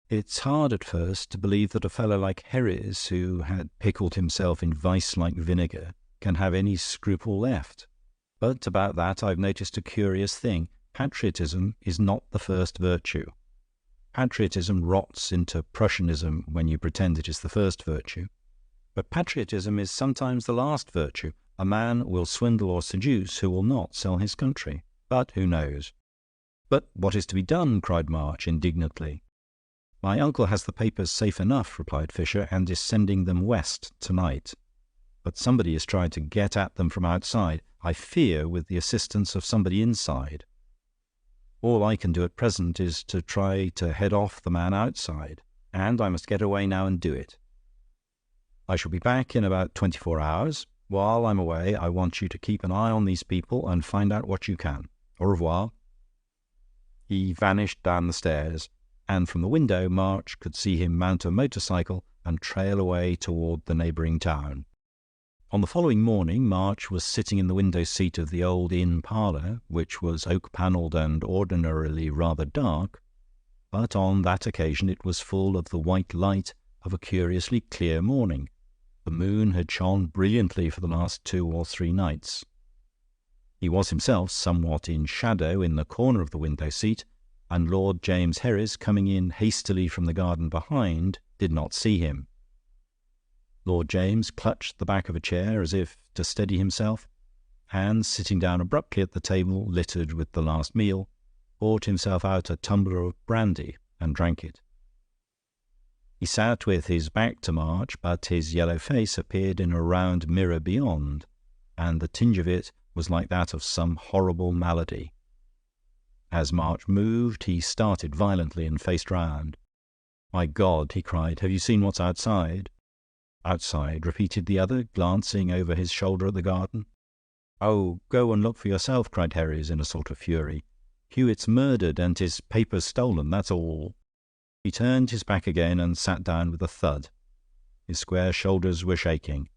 "It's hard at first to believe that a fellow like Herries, who had pickled himself in vice like vinegar, can have any scruple left. But about that I've noticed a curious thing. Patriotism is not the first virtue. Patriotism rots into Prussianism when you pretend it is the first virtue. But patriotism is sometimes the last virtue. A man will swindle or seduce who will not sell his country. But who knows?" "But what is to be done?" cried March indignantly. "My uncle has the papers safe enough," replied Fisher, "and is sending them west tonight. But somebody is trying to get at them from outside, I fear with the assistance of somebody inside. All I can do at present is to try to head off the man outside, and I must get away now and do it. I shall be back in about 24 hours. While I'm away, I want you to keep an eye on these people and find out what you can. Au revoir." He vanished down the stairs, and from the window March could see him mount a motorcycle and trail away toward the neighbouring town. On the following morning March was sitting in the window seat of the old inn parlour, which was oak-panelled and ordinarily rather dark, but on that occasion it was full of the white light of a curiously clear morning. The moon had shone brilliantly for the last 2 or 3 nights. He was himself somewhat in shadow in the corner of the window-seat, and Lord James Herries, coming in hastily from the garden behind, did not see him. Lord James clutched the back of a chair as if to steady himself, and, sitting down abruptly at the table littered with the last meal, poured himself out a tumbler of brandy and drank it. He sat with his back to March, but his yellow face appeared in a round mirror beyond, and the tinge of it was like that of some horrible malady. As March moved, he started violently and faced round. "My God," he cried, "have you seen what's outside?" "Outside," repeated the other, glancing over his shoulder at the garden. "Oh, go and look for yourself," cried Herries in a sort of fury. "Hewitt's murdered and his papers stolen, that's all." He turned his back again and sat down with a thud. His square shoulders were shaking.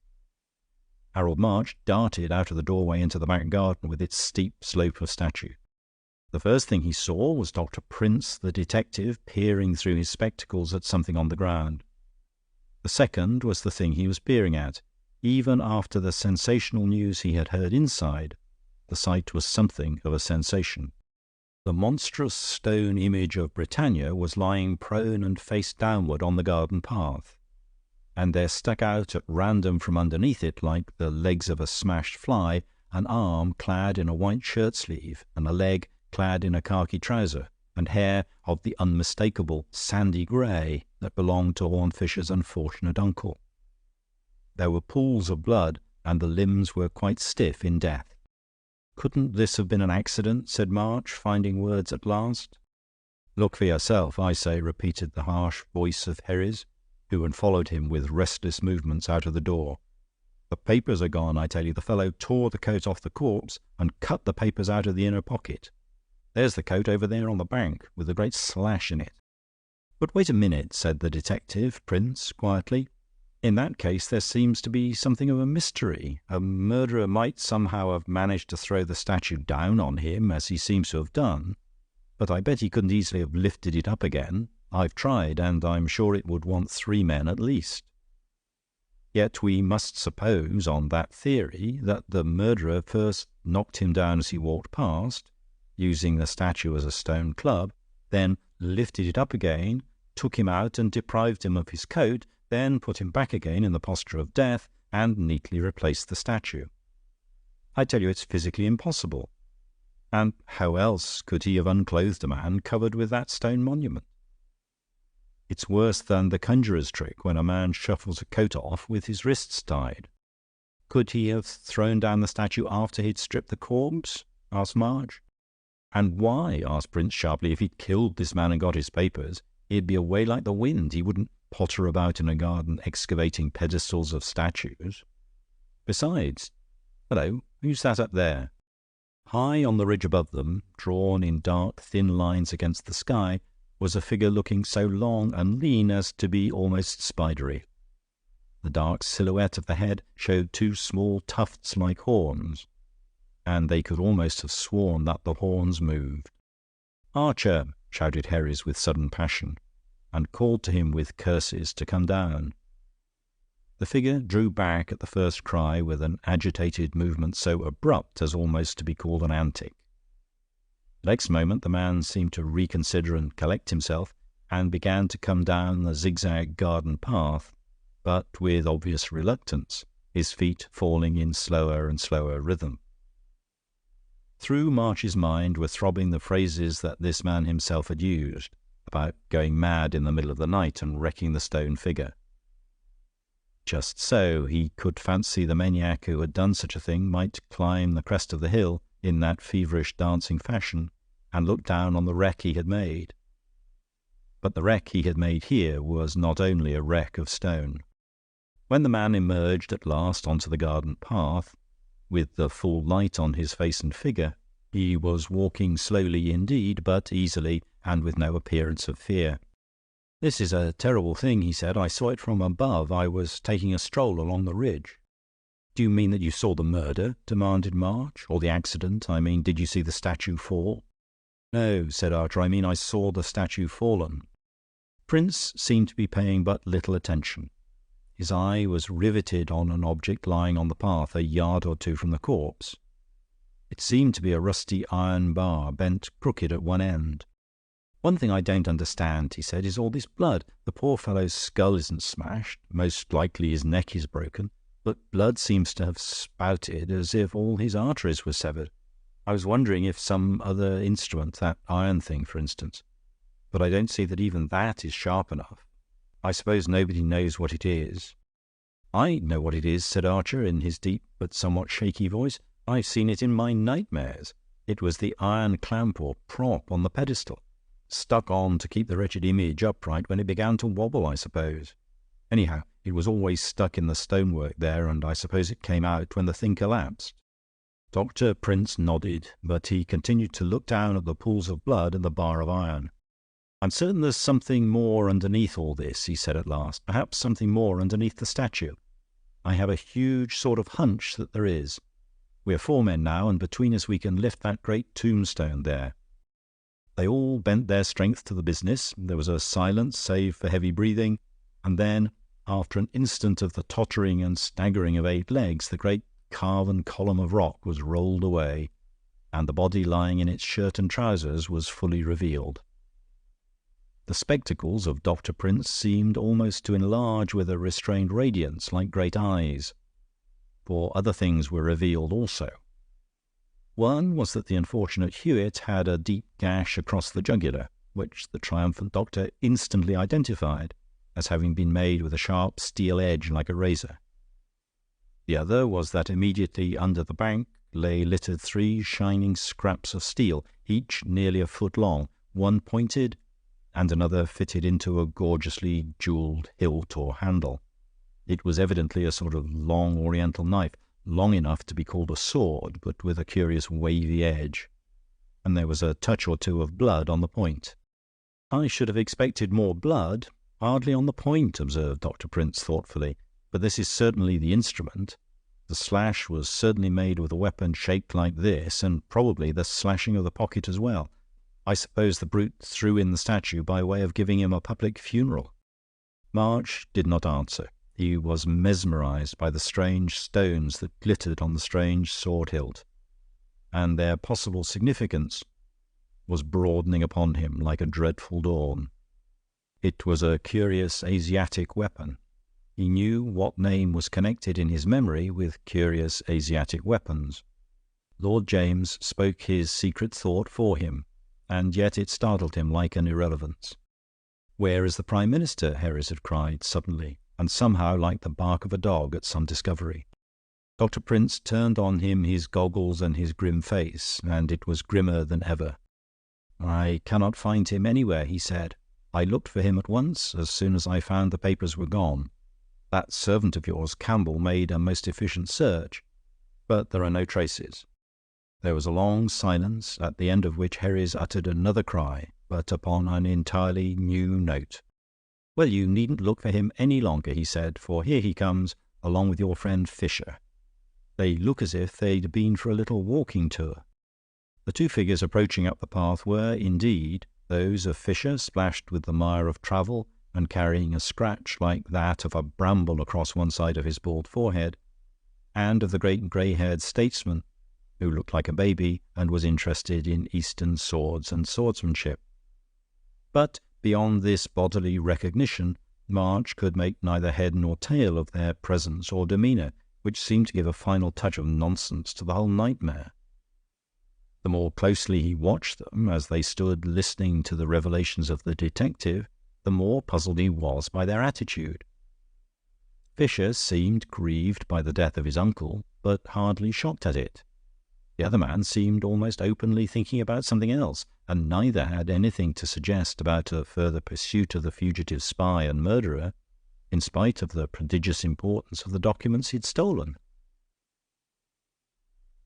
Harold March darted out of the doorway into the back garden with its steep slope of statue. The first thing he saw was Dr. Prince, the detective, peering through his spectacles at something on the ground. The second was the thing he was peering at. Even after the sensational news he had heard inside, the sight was something of a sensation. The monstrous stone image of Britannia was lying prone and face downward on the garden path, and there stuck out at random from underneath it, like the legs of a smashed fly, an arm clad in a white shirt-sleeve, and a leg clad in a khaki trouser, and hair of the unmistakable sandy grey that belonged to Horne Fisher's unfortunate uncle. There were pools of blood, and the limbs were quite stiff in death. "Couldn't this have been an accident?" said March, finding words at last. "Look for yourself, I say," repeated the harsh voice of Herries, who had followed him with restless movements out of the door. "The papers are gone, I tell you. The fellow tore the coat off the corpse and cut the papers out of the inner pocket. There's the coat over there on the bank, with a great slash in it." "But wait a minute," said the detective, Prince, quietly. "In that case there seems to be something of a mystery. A murderer might somehow have managed to throw the statue down on him, as he seems to have done, but I bet he couldn't easily have lifted it up again. I've tried, and I'm sure it would want 3 men at least. Yet we must suppose, on that theory, that the murderer first knocked him down as he walked past, using the statue as a stone club, then lifted it up again, took him out and deprived him of his coat, then put him back again in the posture of death, and neatly replaced the statue. I tell you it's physically impossible. And how else could he have unclothed a man covered with that stone monument? It's worse than the conjurer's trick when a man shuffles a coat off with his wrists tied. Could he have thrown down the statue after he'd stripped the corpse?" asked March. "And why?" asked Prince sharply. "If he'd killed this man and got his papers, he'd be away like the wind. He wouldn't potter about in a garden excavating pedestals of statues. Besides, hello, who's that up there?" High on the ridge above them, drawn in dark, thin lines against the sky, was a figure looking so long and lean as to be almost spidery. The dark silhouette of the head showed 2 small tufts like horns, and they could almost have sworn that the horns moved. "Archer!" shouted Herries with sudden passion, and called to him with curses to come down. The figure drew back at the first cry with an agitated movement so abrupt as almost to be called an antic. The next moment the man seemed to reconsider and collect himself, and began to come down the zigzag garden path, but with obvious reluctance, his feet falling in slower and slower rhythm. Through March's mind were throbbing the phrases that this man himself had used, about going mad in the middle of the night and wrecking the stone figure. Just so, he could fancy the maniac who had done such a thing might climb the crest of the hill in that feverish dancing fashion and look down on the wreck he had made. But the wreck he had made here was not only a wreck of stone. When the man emerged at last onto the garden path, with the full light on his face and figure, he was walking slowly indeed, but easily, and with no appearance of fear. "This is a terrible thing," he said. "I saw it from above. I was taking a stroll along the ridge." "Do you mean that you saw the murder?" demanded March. "Or the accident? I mean, did you see the statue fall?" "No," said Archer. "I mean, I saw the statue fallen." Prince seemed to be paying but little attention. His eye was riveted on an object lying on the path a yard or 2 from the corpse. It seemed to be a rusty iron bar, bent crooked at one end. "One thing I don't understand," he said, "is all this blood. The poor fellow's skull isn't smashed. Most likely his neck is broken, but blood seems to have spouted as if all his arteries were severed. I was wondering if some other instrument, that iron thing, for instance. But I don't see that even that is sharp enough. I suppose nobody knows what it is." "I know what it is," said Archer, in his deep but somewhat shaky voice. "I've seen it in my nightmares. It was the iron clamp or prop on the pedestal, stuck on to keep the wretched image upright when it began to wobble, I suppose. Anyhow, it was always stuck in the stonework there, and I suppose it came out when the thing collapsed." Dr. Prince nodded, but he continued to look down at the pools of blood and the bar of iron. "I'm certain there's something more underneath all this," he said at last. "Perhaps something more underneath the statue. I have a huge sort of hunch that there is. We are 4 men now, and between us we can lift that great tombstone there." They all bent their strength to the business. There was a silence, save for heavy breathing, and then, after an instant of the tottering and staggering of 8 legs, the great carven column of rock was rolled away, and the body lying in its shirt and trousers was fully revealed. The spectacles of Dr. Prince seemed almost to enlarge with a restrained radiance like great eyes, for other things were revealed also. One was that the unfortunate Hewitt had a deep gash across the jugular, which the triumphant doctor instantly identified as having been made with a sharp steel edge like a razor. The other was that immediately under the bank lay littered 3 shining scraps of steel, each nearly a foot long, one pointed and another fitted into a gorgeously jewelled hilt or handle. It was evidently a sort of long oriental knife, long enough to be called a sword, but with a curious wavy edge, and there was a touch or two of blood on the point. "I should have expected more blood, hardly on the point," observed Dr. Prince thoughtfully, "but this is certainly the instrument. The slash was certainly made with a weapon shaped like this, and probably the slashing of the pocket as well. I suppose the brute threw in the statue by way of giving him a public funeral." March did not answer. He was mesmerized by the strange stones that glittered on the strange sword hilt, and their possible significance was broadening upon him like a dreadful dawn. It was a curious Asiatic weapon. He knew what name was connected in his memory with curious Asiatic weapons. Lord James spoke his secret thought for him, and yet it startled him like an irrelevance. "Where is the Prime Minister?" Herries had cried suddenly, and somehow like the bark of a dog at some discovery. Dr. Prince turned on him his goggles and his grim face, and it was grimmer than ever. "I cannot find him anywhere," he said. "I looked for him at once, as soon as I found the papers were gone. That servant of yours, Campbell, made a most efficient search, but there are no traces." There was a long silence, at the end of which Herries uttered another cry, but upon an entirely new note. "Well, you needn't look for him any longer," he said, "for here he comes, along with your friend Fisher. They look as if they'd been for a little walking tour." The 2 figures approaching up the path were, indeed, those of Fisher, splashed with the mire of travel, and carrying a scratch like that of a bramble across one side of his bald forehead, and of the great grey-haired statesman, who looked like a baby and was interested in Eastern swords and swordsmanship. But beyond this bodily recognition, March could make neither head nor tail of their presence or demeanour, which seemed to give a final touch of nonsense to the whole nightmare. The more closely he watched them, as they stood listening to the revelations of the detective, the more puzzled he was by their attitude. Fisher seemed grieved by the death of his uncle, but hardly shocked at it. The other man seemed almost openly thinking about something else, and neither had anything to suggest about a further pursuit of the fugitive spy and murderer, in spite of the prodigious importance of the documents he had stolen.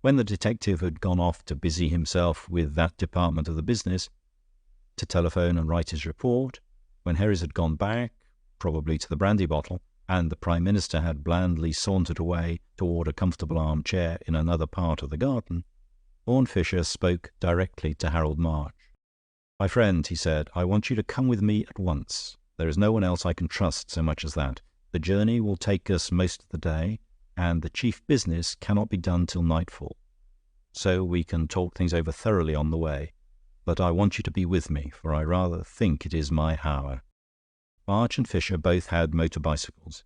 When the detective had gone off to busy himself with that department of the business, to telephone and write his report, when Herries had gone back, probably to the brandy bottle, and the Prime Minister had blandly sauntered away toward a comfortable armchair in another part of the garden, Horne Fisher spoke directly to Harold March. "My friend," he said, "I want you to come with me at once. There is no one else I can trust so much as that. The journey will take us most of the day, and the chief business cannot be done till nightfall. So we can talk things over thoroughly on the way. But I want you to be with me, for I rather think it is my hour." March and Fisher both had motor bicycles,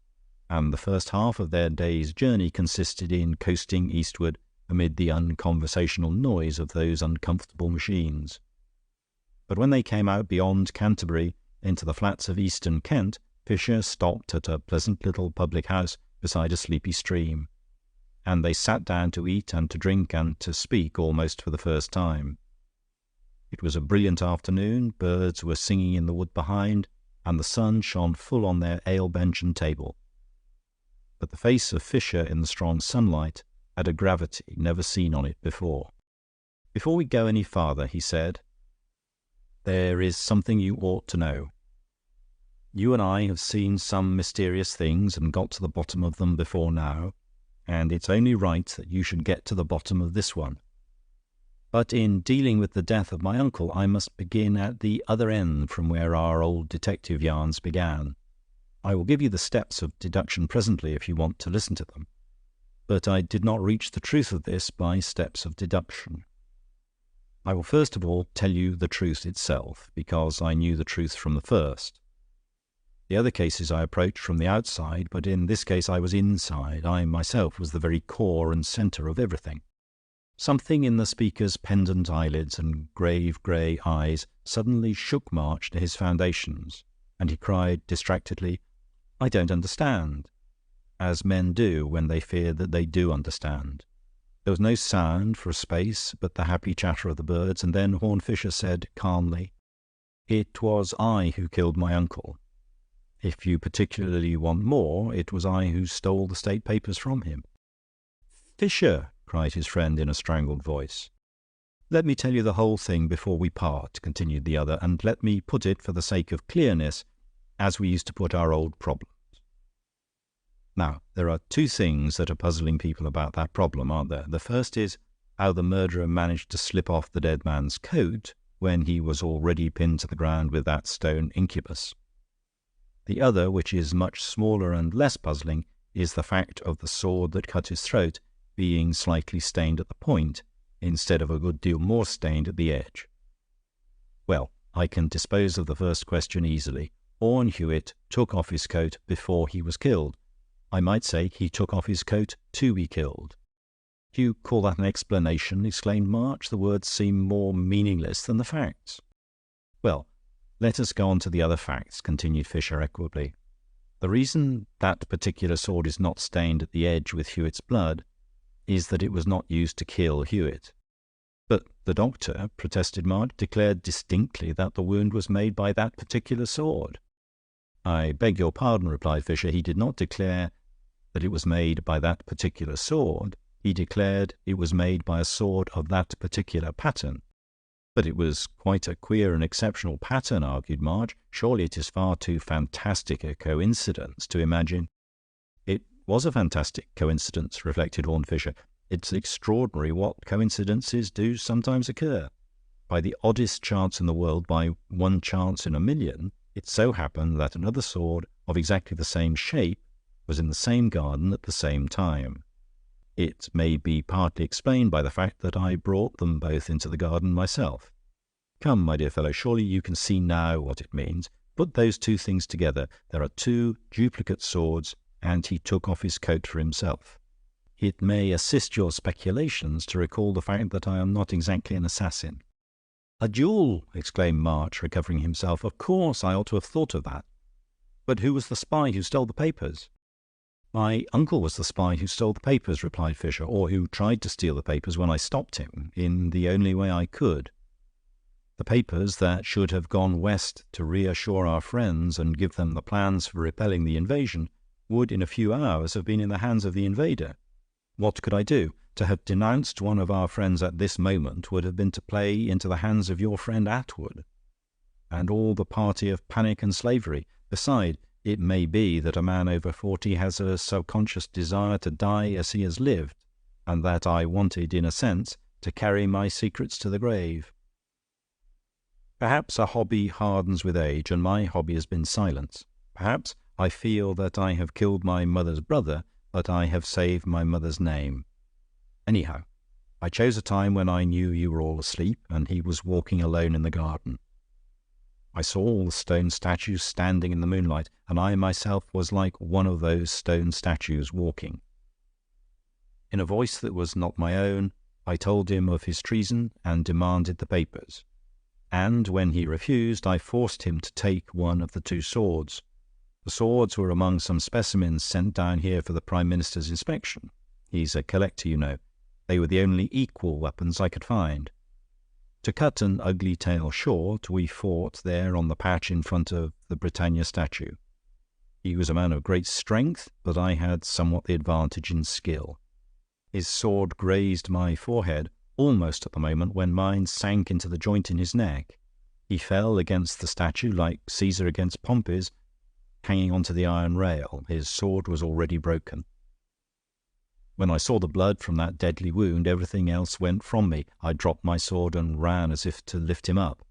and the first half of their day's journey consisted in coasting eastward amid the unconversational noise of those uncomfortable machines. But when they came out beyond Canterbury into the flats of eastern Kent, Fisher stopped at a pleasant little public house beside a sleepy stream, and they sat down to eat and to drink and to speak almost for the first time. It was a brilliant afternoon, birds were singing in the wood behind, and the sun shone full on their ale bench and table. But the face of Fisher in the strong sunlight had a gravity never seen on it before. "Before we go any farther," he said, "there is something you ought to know. You and I have seen some mysterious things and got to the bottom of them before now, and it's only right that you should get to the bottom of this one. But in dealing with the death of my uncle, I must begin at the other end from where our old detective yarns began. I will give you the steps of deduction presently if you want to listen to them. But I did not reach the truth of this by steps of deduction. I will first of all tell you the truth itself, because I knew the truth from the first. The other cases I approached from the outside, but in this case I was inside. I myself was the very core and centre of everything." Something in the speaker's pendant eyelids and grave grey eyes suddenly shook March to his foundations, and he cried distractedly, "I don't understand," as men do when they fear that they do understand. There was no sound for a space but the happy chatter of the birds, and then Horne Fisher said calmly, "It was I who killed my uncle. If you particularly want more, it was I who stole the state papers from him." "Fisher," cried his friend in a strangled voice. "Let me tell you the whole thing before we part," continued the other, "and let me put it, for the sake of clearness, as we used to put our old problems. Now, there are two things that are puzzling people about that problem, aren't there? The first is how the murderer managed to slip off the dead man's coat when he was already pinned to the ground with that stone incubus. The other, which is much smaller and less puzzling, is the fact of the sword that cut his throat being slightly stained at the point, instead of a good deal more stained at the edge. Well, I can dispose of the first question easily. Orne Hewitt took off his coat before he was killed. I might say he took off his coat to be killed." "You call that an explanation?" exclaimed March. "The words seem more meaningless than the facts." "Well, let us go on to the other facts," continued Fisher equably. "The reason that particular sword is not stained at the edge with Hewitt's blood is that it was not used to kill Hewitt." "But the doctor," protested March, "declared distinctly that the wound was made by that particular sword." "I beg your pardon," replied Fisher. "He did not declare that it was made by that particular sword. He declared it was made by a sword of that particular pattern." "But it was quite a queer and exceptional pattern," argued March. "Surely it is far too fantastic a coincidence to imagine—" "It was a fantastic coincidence," reflected Horne Fisher. "It's extraordinary what coincidences do sometimes occur. By the oddest chance in the world, by one chance in a million, it so happened that another sword of exactly the same shape was in the same garden at the same time. It may be partly explained by the fact that I brought them both into the garden myself. Come, my dear fellow, surely you can see now what it means. Put those two things together. There are two duplicate swords, and he took off his coat for himself. It may assist your speculations to recall the fact that I am not exactly an assassin." "A duel!" exclaimed March, recovering himself. "Of course, I ought to have thought of that. But who was the spy who stole the papers?" "My uncle was the spy who stole the papers," replied Fisher, "or who tried to steal the papers when I stopped him, in the only way I could. The papers that should have gone west to reassure our friends and give them the plans for repelling the invasion would in a few hours have been in the hands of the invader. What could I do? To have denounced one of our friends at this moment would have been to play into the hands of your friend Atwood, and all the party of panic and slavery. Beside, it may be that a man over 40 has a subconscious desire to die as he has lived, and that I wanted, in a sense, to carry my secrets to the grave. Perhaps a hobby hardens with age, and my hobby has been silence. Perhaps I feel that I have killed my mother's brother, but I have saved my mother's name. Anyhow, I chose a time when I knew you were all asleep, and he was walking alone in the garden. I saw all the stone statues standing in the moonlight, and I myself was like one of those stone statues walking. In a voice that was not my own, I told him of his treason and demanded the papers. And when he refused, I forced him to take one of the 2 swords. The swords were among some specimens sent down here for the Prime Minister's inspection. He's a collector, you know. They were the only equal weapons I could find. To cut an ugly tale short, we fought there on the patch in front of the Britannia statue. He was a man of great strength, but I had somewhat the advantage in skill. His sword grazed my forehead almost at the moment when mine sank into the joint in his neck. He fell against the statue like Caesar against Pompey's, hanging onto the iron rail. His sword was already broken. When I saw the blood from that deadly wound, everything else went from me. I dropped my sword and ran as if to lift him up.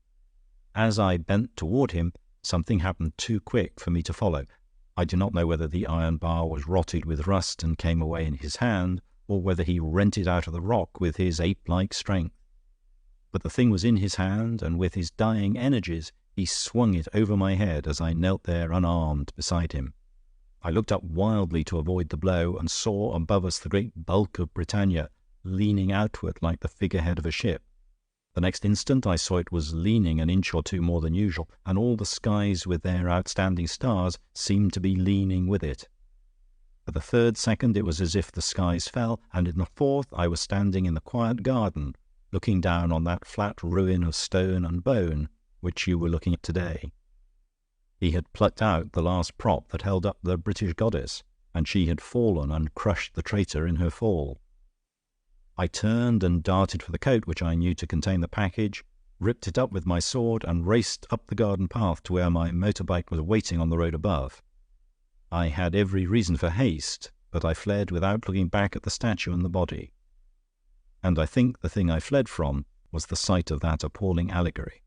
As I bent toward him, something happened too quick for me to follow. I do not know whether the iron bar was rotted with rust and came away in his hand, or whether he rent it out of the rock with his ape-like strength. But the thing was in his hand, and with his dying energies he swung it over my head as I knelt there unarmed beside him. I looked up wildly to avoid the blow, and saw above us the great bulk of Britannia leaning outward like the figurehead of a ship. The next instant I saw it was leaning an inch or 2 more than usual, and all the skies with their outstanding stars seemed to be leaning with it. For the 3rd second it was as if the skies fell, and in the 4th I was standing in the quiet garden, looking down on that flat ruin of stone and bone which you were looking at today. He had plucked out the last prop that held up the British goddess, and she had fallen and crushed the traitor in her fall. I turned and darted for the coat which I knew to contain the package, ripped it up with my sword, and raced up the garden path to where my motorbike was waiting on the road above. I had every reason for haste, but I fled without looking back at the statue and the body. And I think the thing I fled from was the sight of that appalling allegory.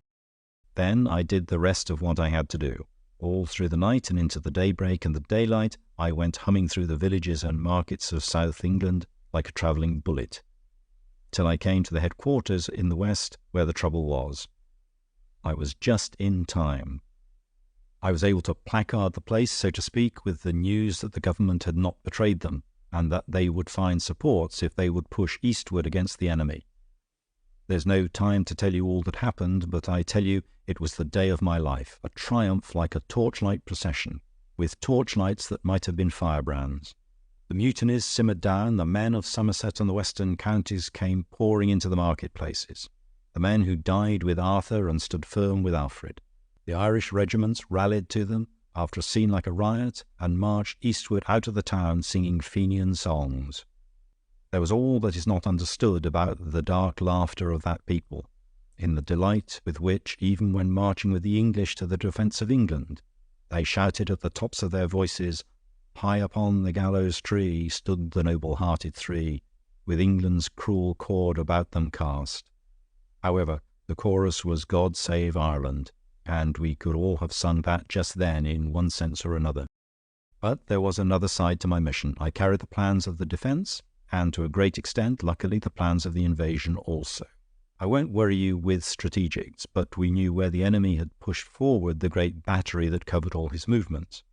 Then I did the rest of what I had to do. All through the night and into the daybreak and the daylight, I went humming through the villages and markets of South England like a travelling bullet, till I came to the headquarters in the west where the trouble was. I was just in time. I was able to placard the place, so to speak, with the news that the government had not betrayed them, and that they would find supports if they would push eastward against the enemy. There's no time to tell you all that happened, but I tell you it was the day of my life, a triumph like a torchlight procession, with torchlights that might have been firebrands. The mutinies simmered down, the men of Somerset and the western counties came pouring into the marketplaces, the men who died with Arthur and stood firm with Alfred. The Irish regiments rallied to them after a scene like a riot, and marched eastward out of the town singing Fenian songs. There was all that is not understood about the dark laughter of that people, in the delight with which, even when marching with the English to the defence of England, they shouted at the tops of their voices, "High upon the gallows tree stood the noble-hearted 3, with England's cruel cord about them cast." However, the chorus was "God Save Ireland," and we could all have sung that just then in one sense or another. But there was another side to my mission. I carried the plans of the defence, and to a great extent, luckily, the plans of the invasion also. I won't worry you with strategics, but we knew where the enemy had pushed forward the great battery that covered all his movements.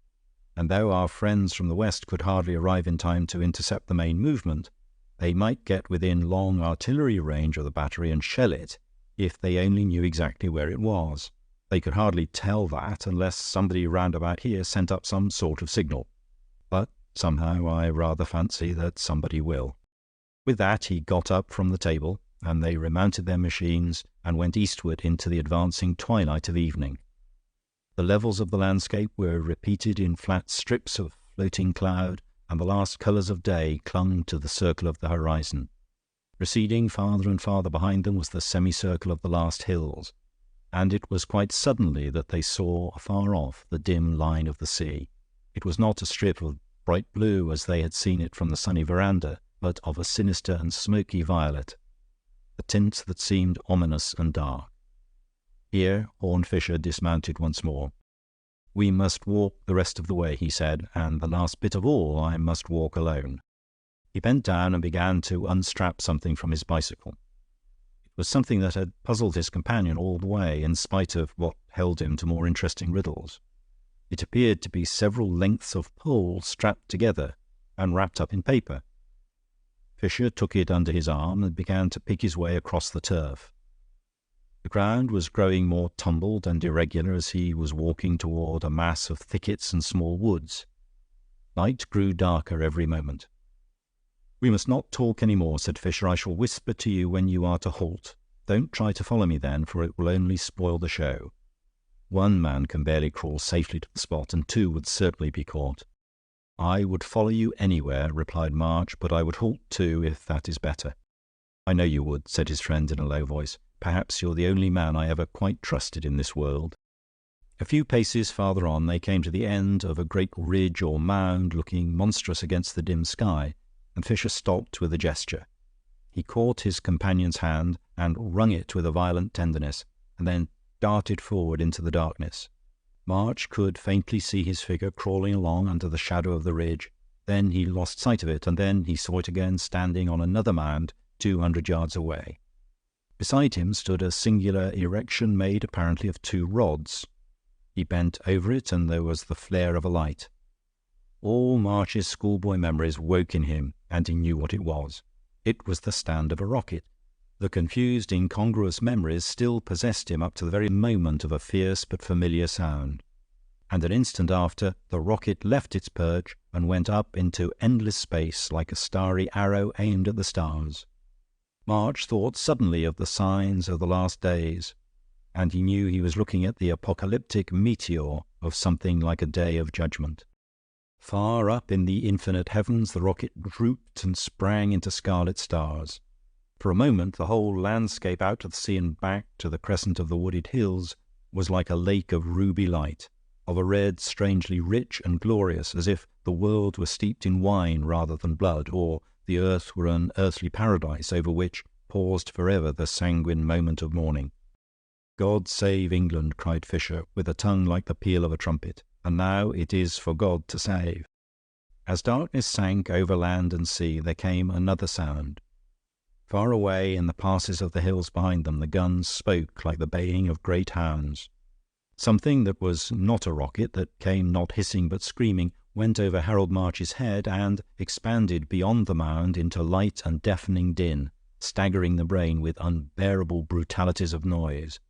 And though our friends from the west could hardly arrive in time to intercept the main movement, they might get within long artillery range of the battery and shell it if they only knew exactly where it was. They could hardly tell that unless somebody round about here sent up some sort of signal. But somehow I rather fancy that somebody will. With that he got up from the table, and they remounted their machines and went eastward into the advancing twilight of evening. The levels of the landscape were repeated in flat strips of floating cloud, and the last colours of day clung to the circle of the horizon. Receding farther and farther behind them was the semicircle of the last hills, and it was quite suddenly that they saw afar off the dim line of the sea. It was not a strip of bright blue as they had seen it from the sunny veranda, but of a sinister and smoky violet, a tint that seemed ominous and dark. Here Horne Fisher dismounted once more. "We must walk the rest of the way," he said, "and the last bit of all I must walk alone." He bent down and began to unstrap something from his bicycle. It was something that had puzzled his companion all the way, in spite of what held him to more interesting riddles. It appeared to be several lengths of pole strapped together and wrapped up in paper. Fisher took it under his arm and began to pick his way across the turf. The ground was growing more tumbled and irregular as he was walking toward a mass of thickets and small woods. Night grew darker every moment. "We must not talk any more," said Fisher. "I shall whisper to you when you are to halt. Don't try to follow me then, for it will only spoil the show. One man can barely crawl safely to the spot, and two would certainly be caught." "I would follow you anywhere," replied March, "but I would halt too, if that is better." "I know you would," said his friend in a low voice. "Perhaps you're the only man I ever quite trusted in this world." A few paces farther on they came to the end of a great ridge or mound looking monstrous against the dim sky, and Fisher stopped with a gesture. He caught his companion's hand and wrung it with a violent tenderness, and then darted forward into the darkness. March could faintly see his figure crawling along under the shadow of the ridge. Then he lost sight of it, and then he saw it again standing on another mound 200 yards away. Beside him stood a singular erection made apparently of two rods. He bent over it, and there was the flare of a light. All March's schoolboy memories woke in him, and he knew what it was. It was the stand of a rocket. The confused, incongruous memories still possessed him up to the very moment of a fierce but familiar sound. And an instant after, the rocket left its perch and went up into endless space like a starry arrow aimed at the stars. March thought suddenly of the signs of the last days, and he knew he was looking at the apocalyptic meteor of something like a day of judgment. Far up in the infinite heavens the rocket drooped and sprang into scarlet stars. For a moment the whole landscape out to the sea and back to the crescent of the wooded hills was like a lake of ruby light, of a red strangely rich and glorious, as if the world were steeped in wine rather than blood, or the earth were an earthly paradise over which paused forever the sanguine moment of morning. "God save England," cried Fisher, with a tongue like the peal of a trumpet, "and now it is for God to save." As darkness sank over land and sea, there came another sound. Far away in the passes of the hills behind them, the guns spoke like the baying of great hounds. Something that was not a rocket, that came not hissing but screaming, went over Harold March's head and expanded beyond the mound into light and deafening din, staggering the brain with unbearable brutalities of noise.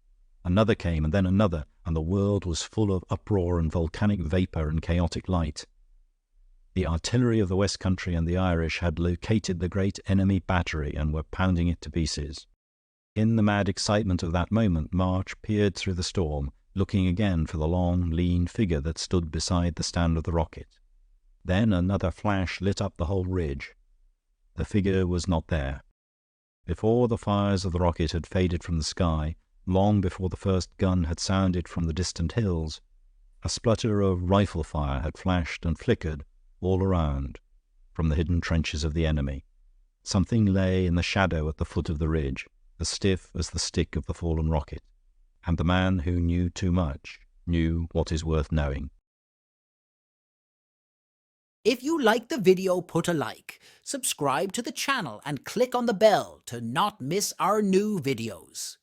Another came, and then another, and the world was full of uproar and volcanic vapour and chaotic light. The artillery of the West Country and the Irish had located the great enemy battery and were pounding it to pieces. In the mad excitement of that moment, March peered through the storm, looking again for the long, lean figure that stood beside the stand of the rocket. Then another flash lit up the whole ridge. The figure was not there. Before the fires of the rocket had faded from the sky, long before the first gun had sounded from the distant hills, a splutter of rifle fire had flashed and flickered all around from the hidden trenches of the enemy. Something lay in the shadow at the foot of the ridge, as stiff as the stick of the fallen rocket, and the man who knew too much knew what is worth knowing. If you liked the video, put a like, subscribe to the channel and click on the bell to not miss our new videos.